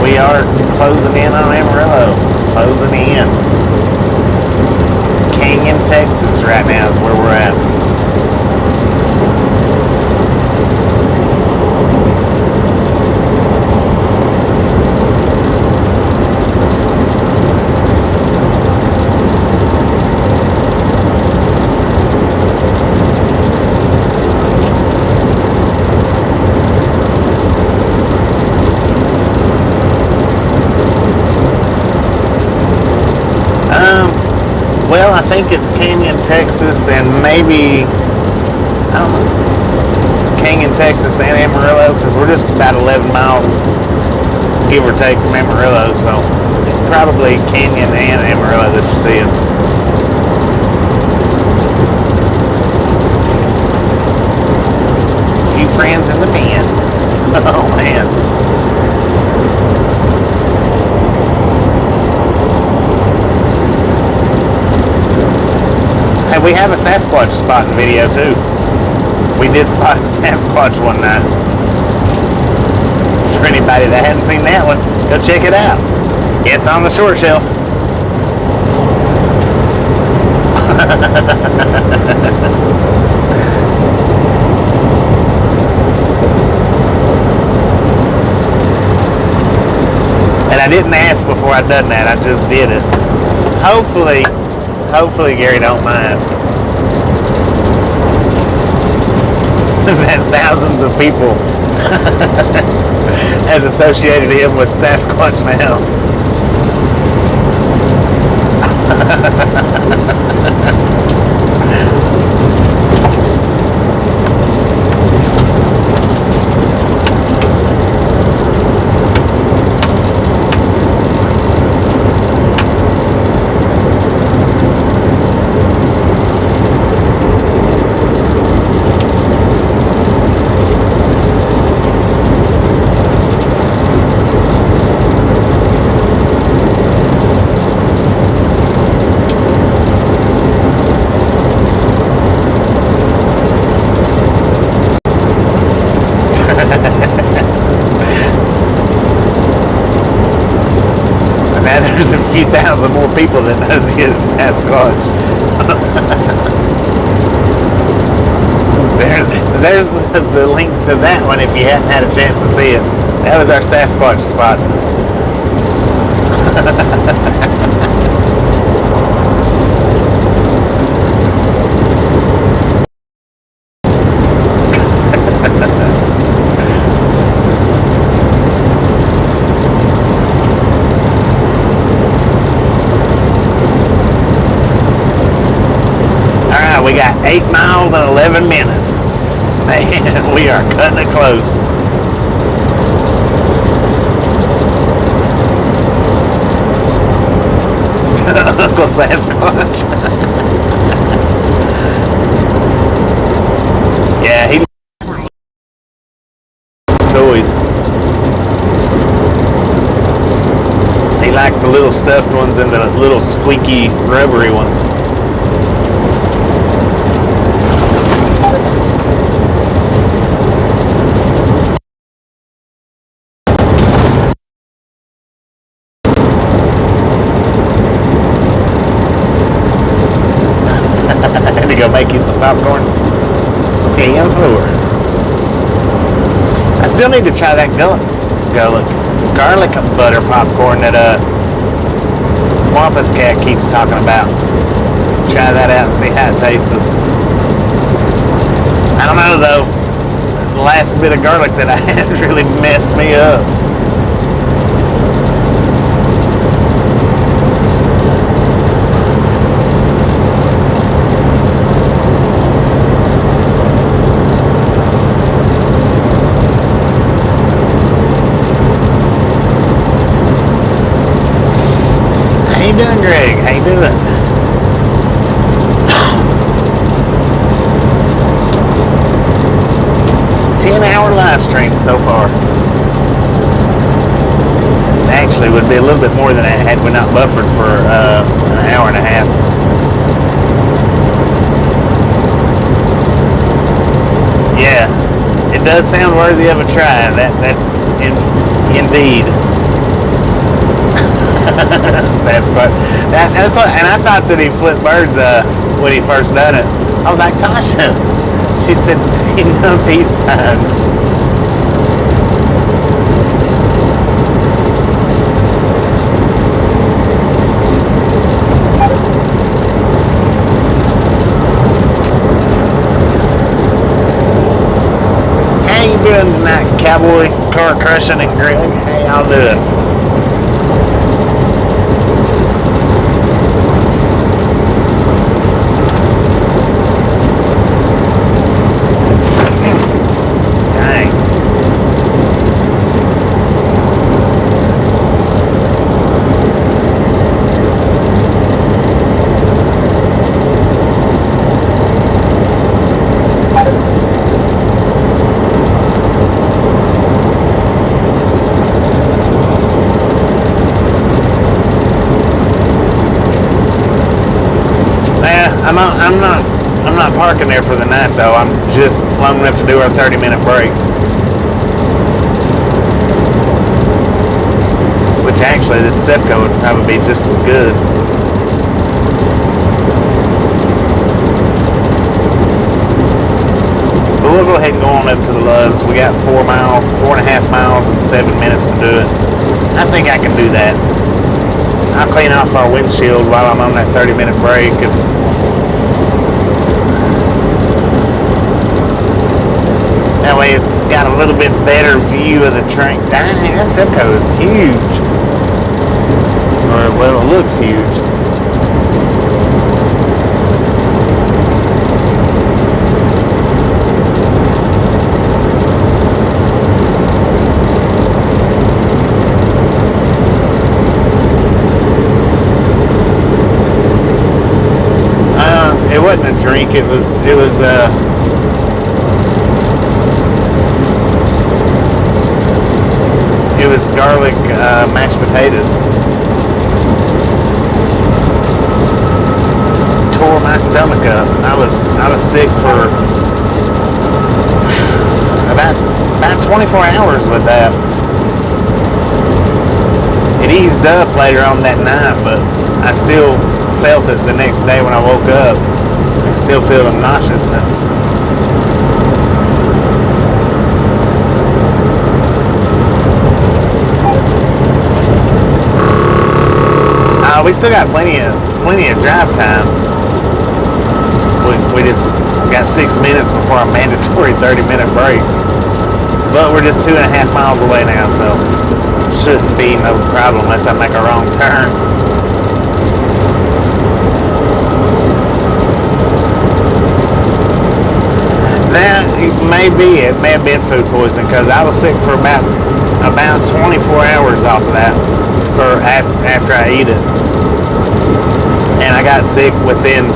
We are closing in on Amarillo. Closing in. Canyon, Texas right now is where we're at. Well, I think it's Canyon, Texas, and maybe, I don't know, Canyon, Texas and Amarillo, because we're just about 11 miles, give or take, from Amarillo, so it's probably Canyon and Amarillo that you're seeing. A few friends in the band. Oh, man. Hey, we have a Sasquatch spotting video too. We did spot a Sasquatch one night. For anybody that hadn't seen that one, go check it out. It's on the short shelf. And I didn't ask before I done that. I just did it. Hopefully Gary don't mind. That thousands of people has associated him with Sasquatch now. There's a few thousand more people that knows he is Sasquatch. There's the link to that one if you hadn't had a chance to see it. That was our Sasquatch spot. Alright, we got 8 miles and 11 minutes. Man, we are cutting it close. Uncle Sasquatch. Yeah, he toys. He likes the little stuffed ones and the little squeaky rubbery ones. Go make you some popcorn. Damn fool. I still need to try that garlic butter popcorn that Wampus Cat keeps talking about. Try that out and see how it tastes. I don't know though. The last bit of garlic that I had really messed me up. How you doing, Greg? How you doing? 10-hour live stream so far. Actually, would be a little bit more than that had we not buffered for an hour and a half. Yeah, it does sound worthy of a try. That's indeed. Sasquatch. That's what, and I thought that he flipped birds when he first done it. I was like, Tasha. She said he's on peace signs. How you doing tonight, Cowboy Car Crushing and Greg? How y'all doing? I'm not parking there for the night though. I'm just long enough to do our 30-minute break. Which actually this Sefco would probably be just as good. But we'll go ahead and go on up to the Loves. We got 4 and a half miles and 7 minutes to do it. I think I can do that. I'll clean off our windshield while I'm on that 30-minute break. That way it got a little bit better view of the train. Dang, that Sefco is huge. Or, well, it looks huge. It wasn't a drink, it was garlic mashed potatoes. Tore my stomach up. I was sick for about 24 hours with that. It eased up later on that night, but I still felt it the next day when I woke up. I still feel the nauseousness. No, we still got plenty of drive time. We just got 6 minutes before our mandatory 30-minute break. But we're just 2.5 miles away now, so shouldn't be no problem unless I make a wrong turn. That may be it. May have been food poisoning because I was sick for about 24 hours off of that, or after I eat it, and I got sick within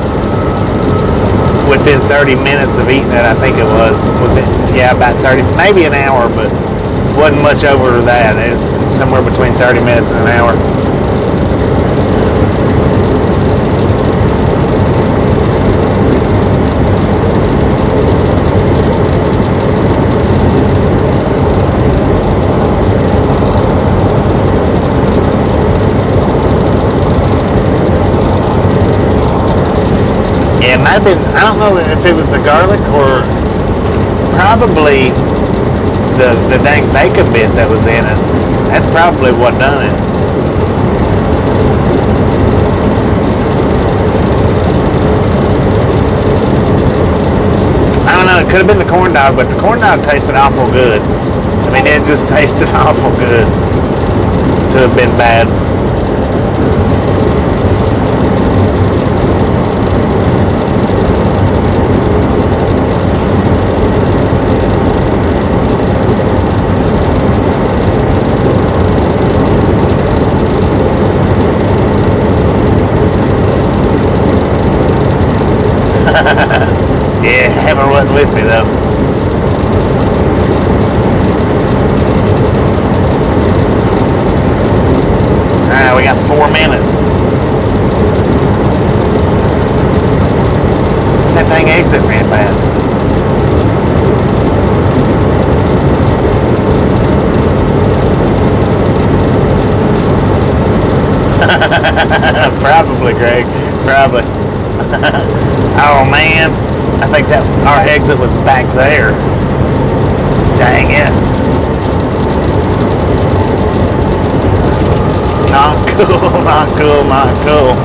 30 minutes of eating it. I think it was about 30, maybe an hour, but wasn't much over that. Somewhere between 30 minutes and an hour. It might have been, I don't know if it was the garlic or probably the dang bacon bits that was in it. That's probably what done it. I don't know, it could have been the corn dog, but the corn dog tasted awful good. I mean, it just tasted awful good to have been bad. Yeah, Haber wasn't with me though. Alright, we got 4 minutes. Where's that dang exit ramp at? Probably, Greg. Probably. Oh man, I think that our exit was back there. Dang it. Not cool, not cool, not cool.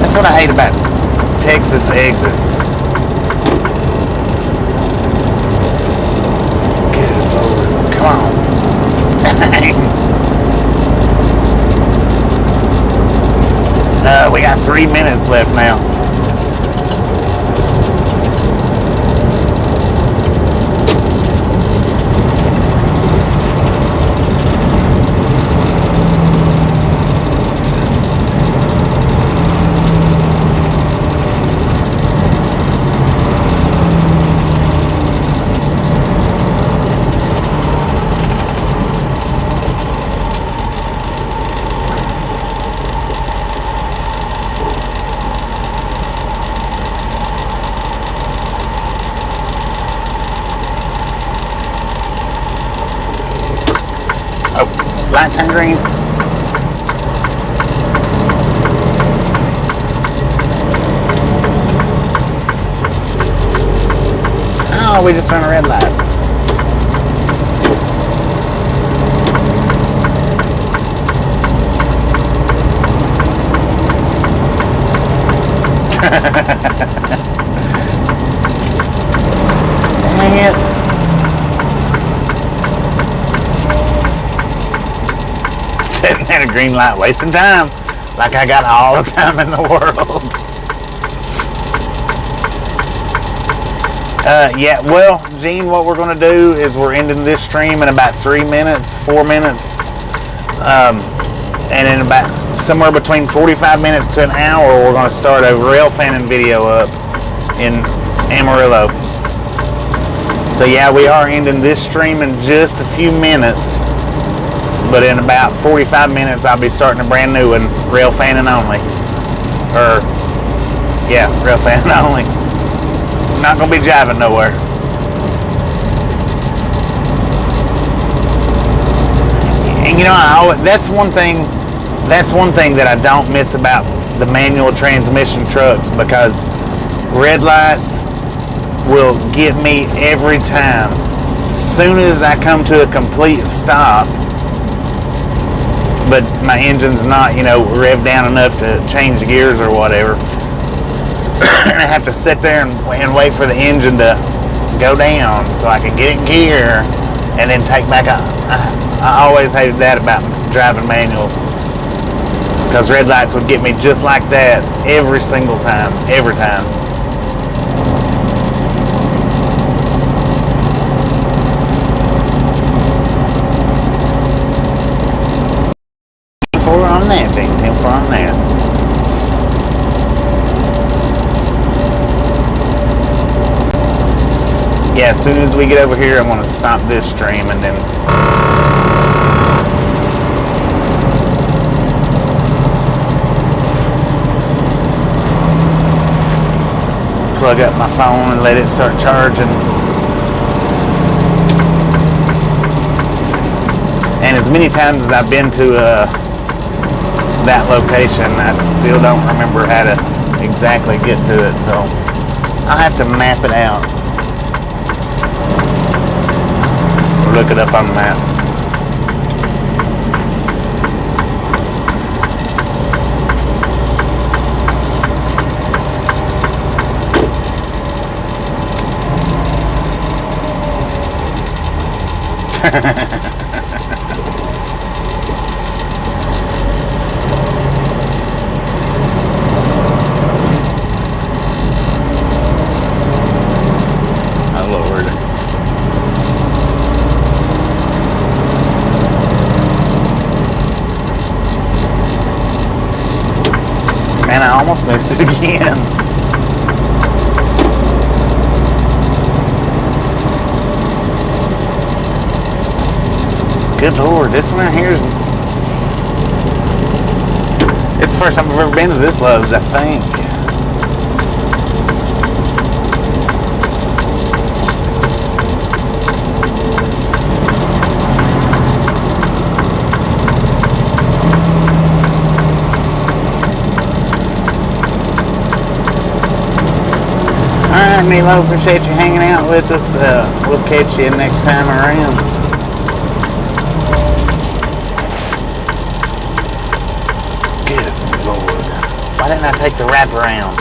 That's what I hate about Texas exits. Good Lord, come on. We got 3 minutes left now. Light turned green. Oh, we just ran a red light. Dang it. Sitting at a green light, wasting time, like I got all the time in the world. Yeah, well, Gene, what we're going to do is we're ending this stream in about 4 minutes, and in about somewhere between 45 minutes to an hour, we're going to start a rail fanning video up in Amarillo. So yeah, we are ending this stream in just a few minutes. But in about 45 minutes, I'll be starting a brand new one, rail fanning only. Rail fanning only. Not gonna be jiving nowhere. You know, that's one thing. That's one thing that I don't miss about the manual transmission trucks, because red lights will get me every time. As soon as I come to a complete stop, but my engine's not, revved down enough to change gears or whatever, and I have to sit there and wait for the engine to go down so I can get in gear and then take back up. I always hated that about driving manuals, because red lights would get me just like that every single time, every time. On that, Jane, 10-4 on that. Yeah, as soon as we get over here, I'm going to stop this stream and then plug up my phone and let it start charging. And as many times as I've been to that location, I still don't remember how to exactly get to it, so I'll have to map it out or look it up on the map. Man, I almost missed it again. Good Lord, this one right here is... It's the first time I've ever been to this Love's, I think. Alright, Milo, appreciate you hanging out with us. We'll catch you next time around. Good Lord. Why didn't I take the wraparound?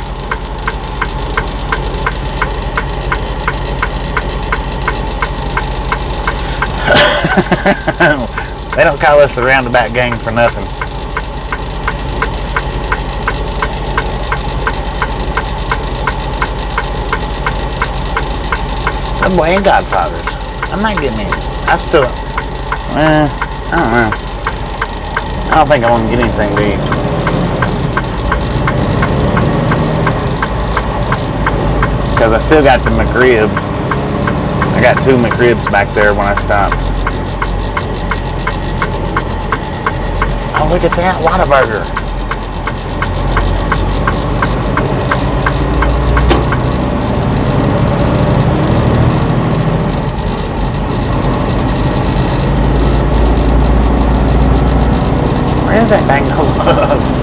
They don't call us the roundabout gang for nothing. Subway and Godfathers. I might get me. I still, I don't know. I don't think I want to get anything to eat. Because I still got the McRib. I got 2 McRibs back there when I stopped. Oh, look at that Whataburger. Where's that dang Love's?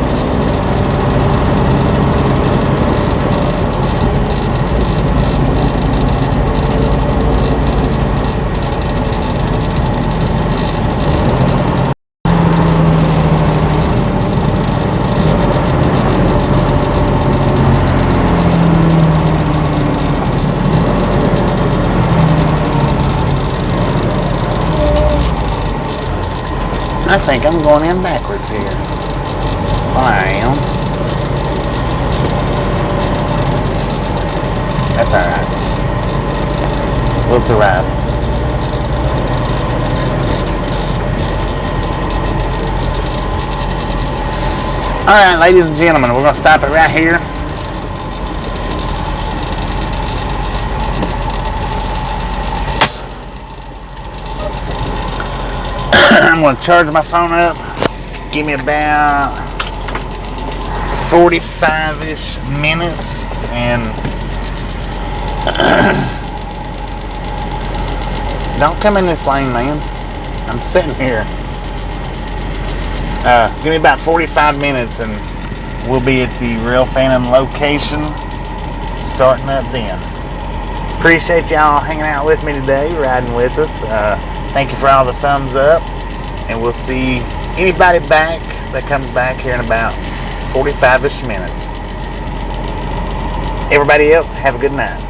I think I'm going in backwards here. Well, I am. That's alright. We'll survive. Alright, ladies and gentlemen, we're going to stop it right here. I'm going to charge my phone up. Give me about 45-ish minutes, and don't come in this lane, man. I'm sitting here. Give me about 45 minutes and we'll be at the Rail Fan location starting up then. Appreciate y'all hanging out with me today, riding with us. Thank you for all the thumbs up, and we'll see anybody back that comes back here in about 45-ish minutes. Everybody else, have a good night.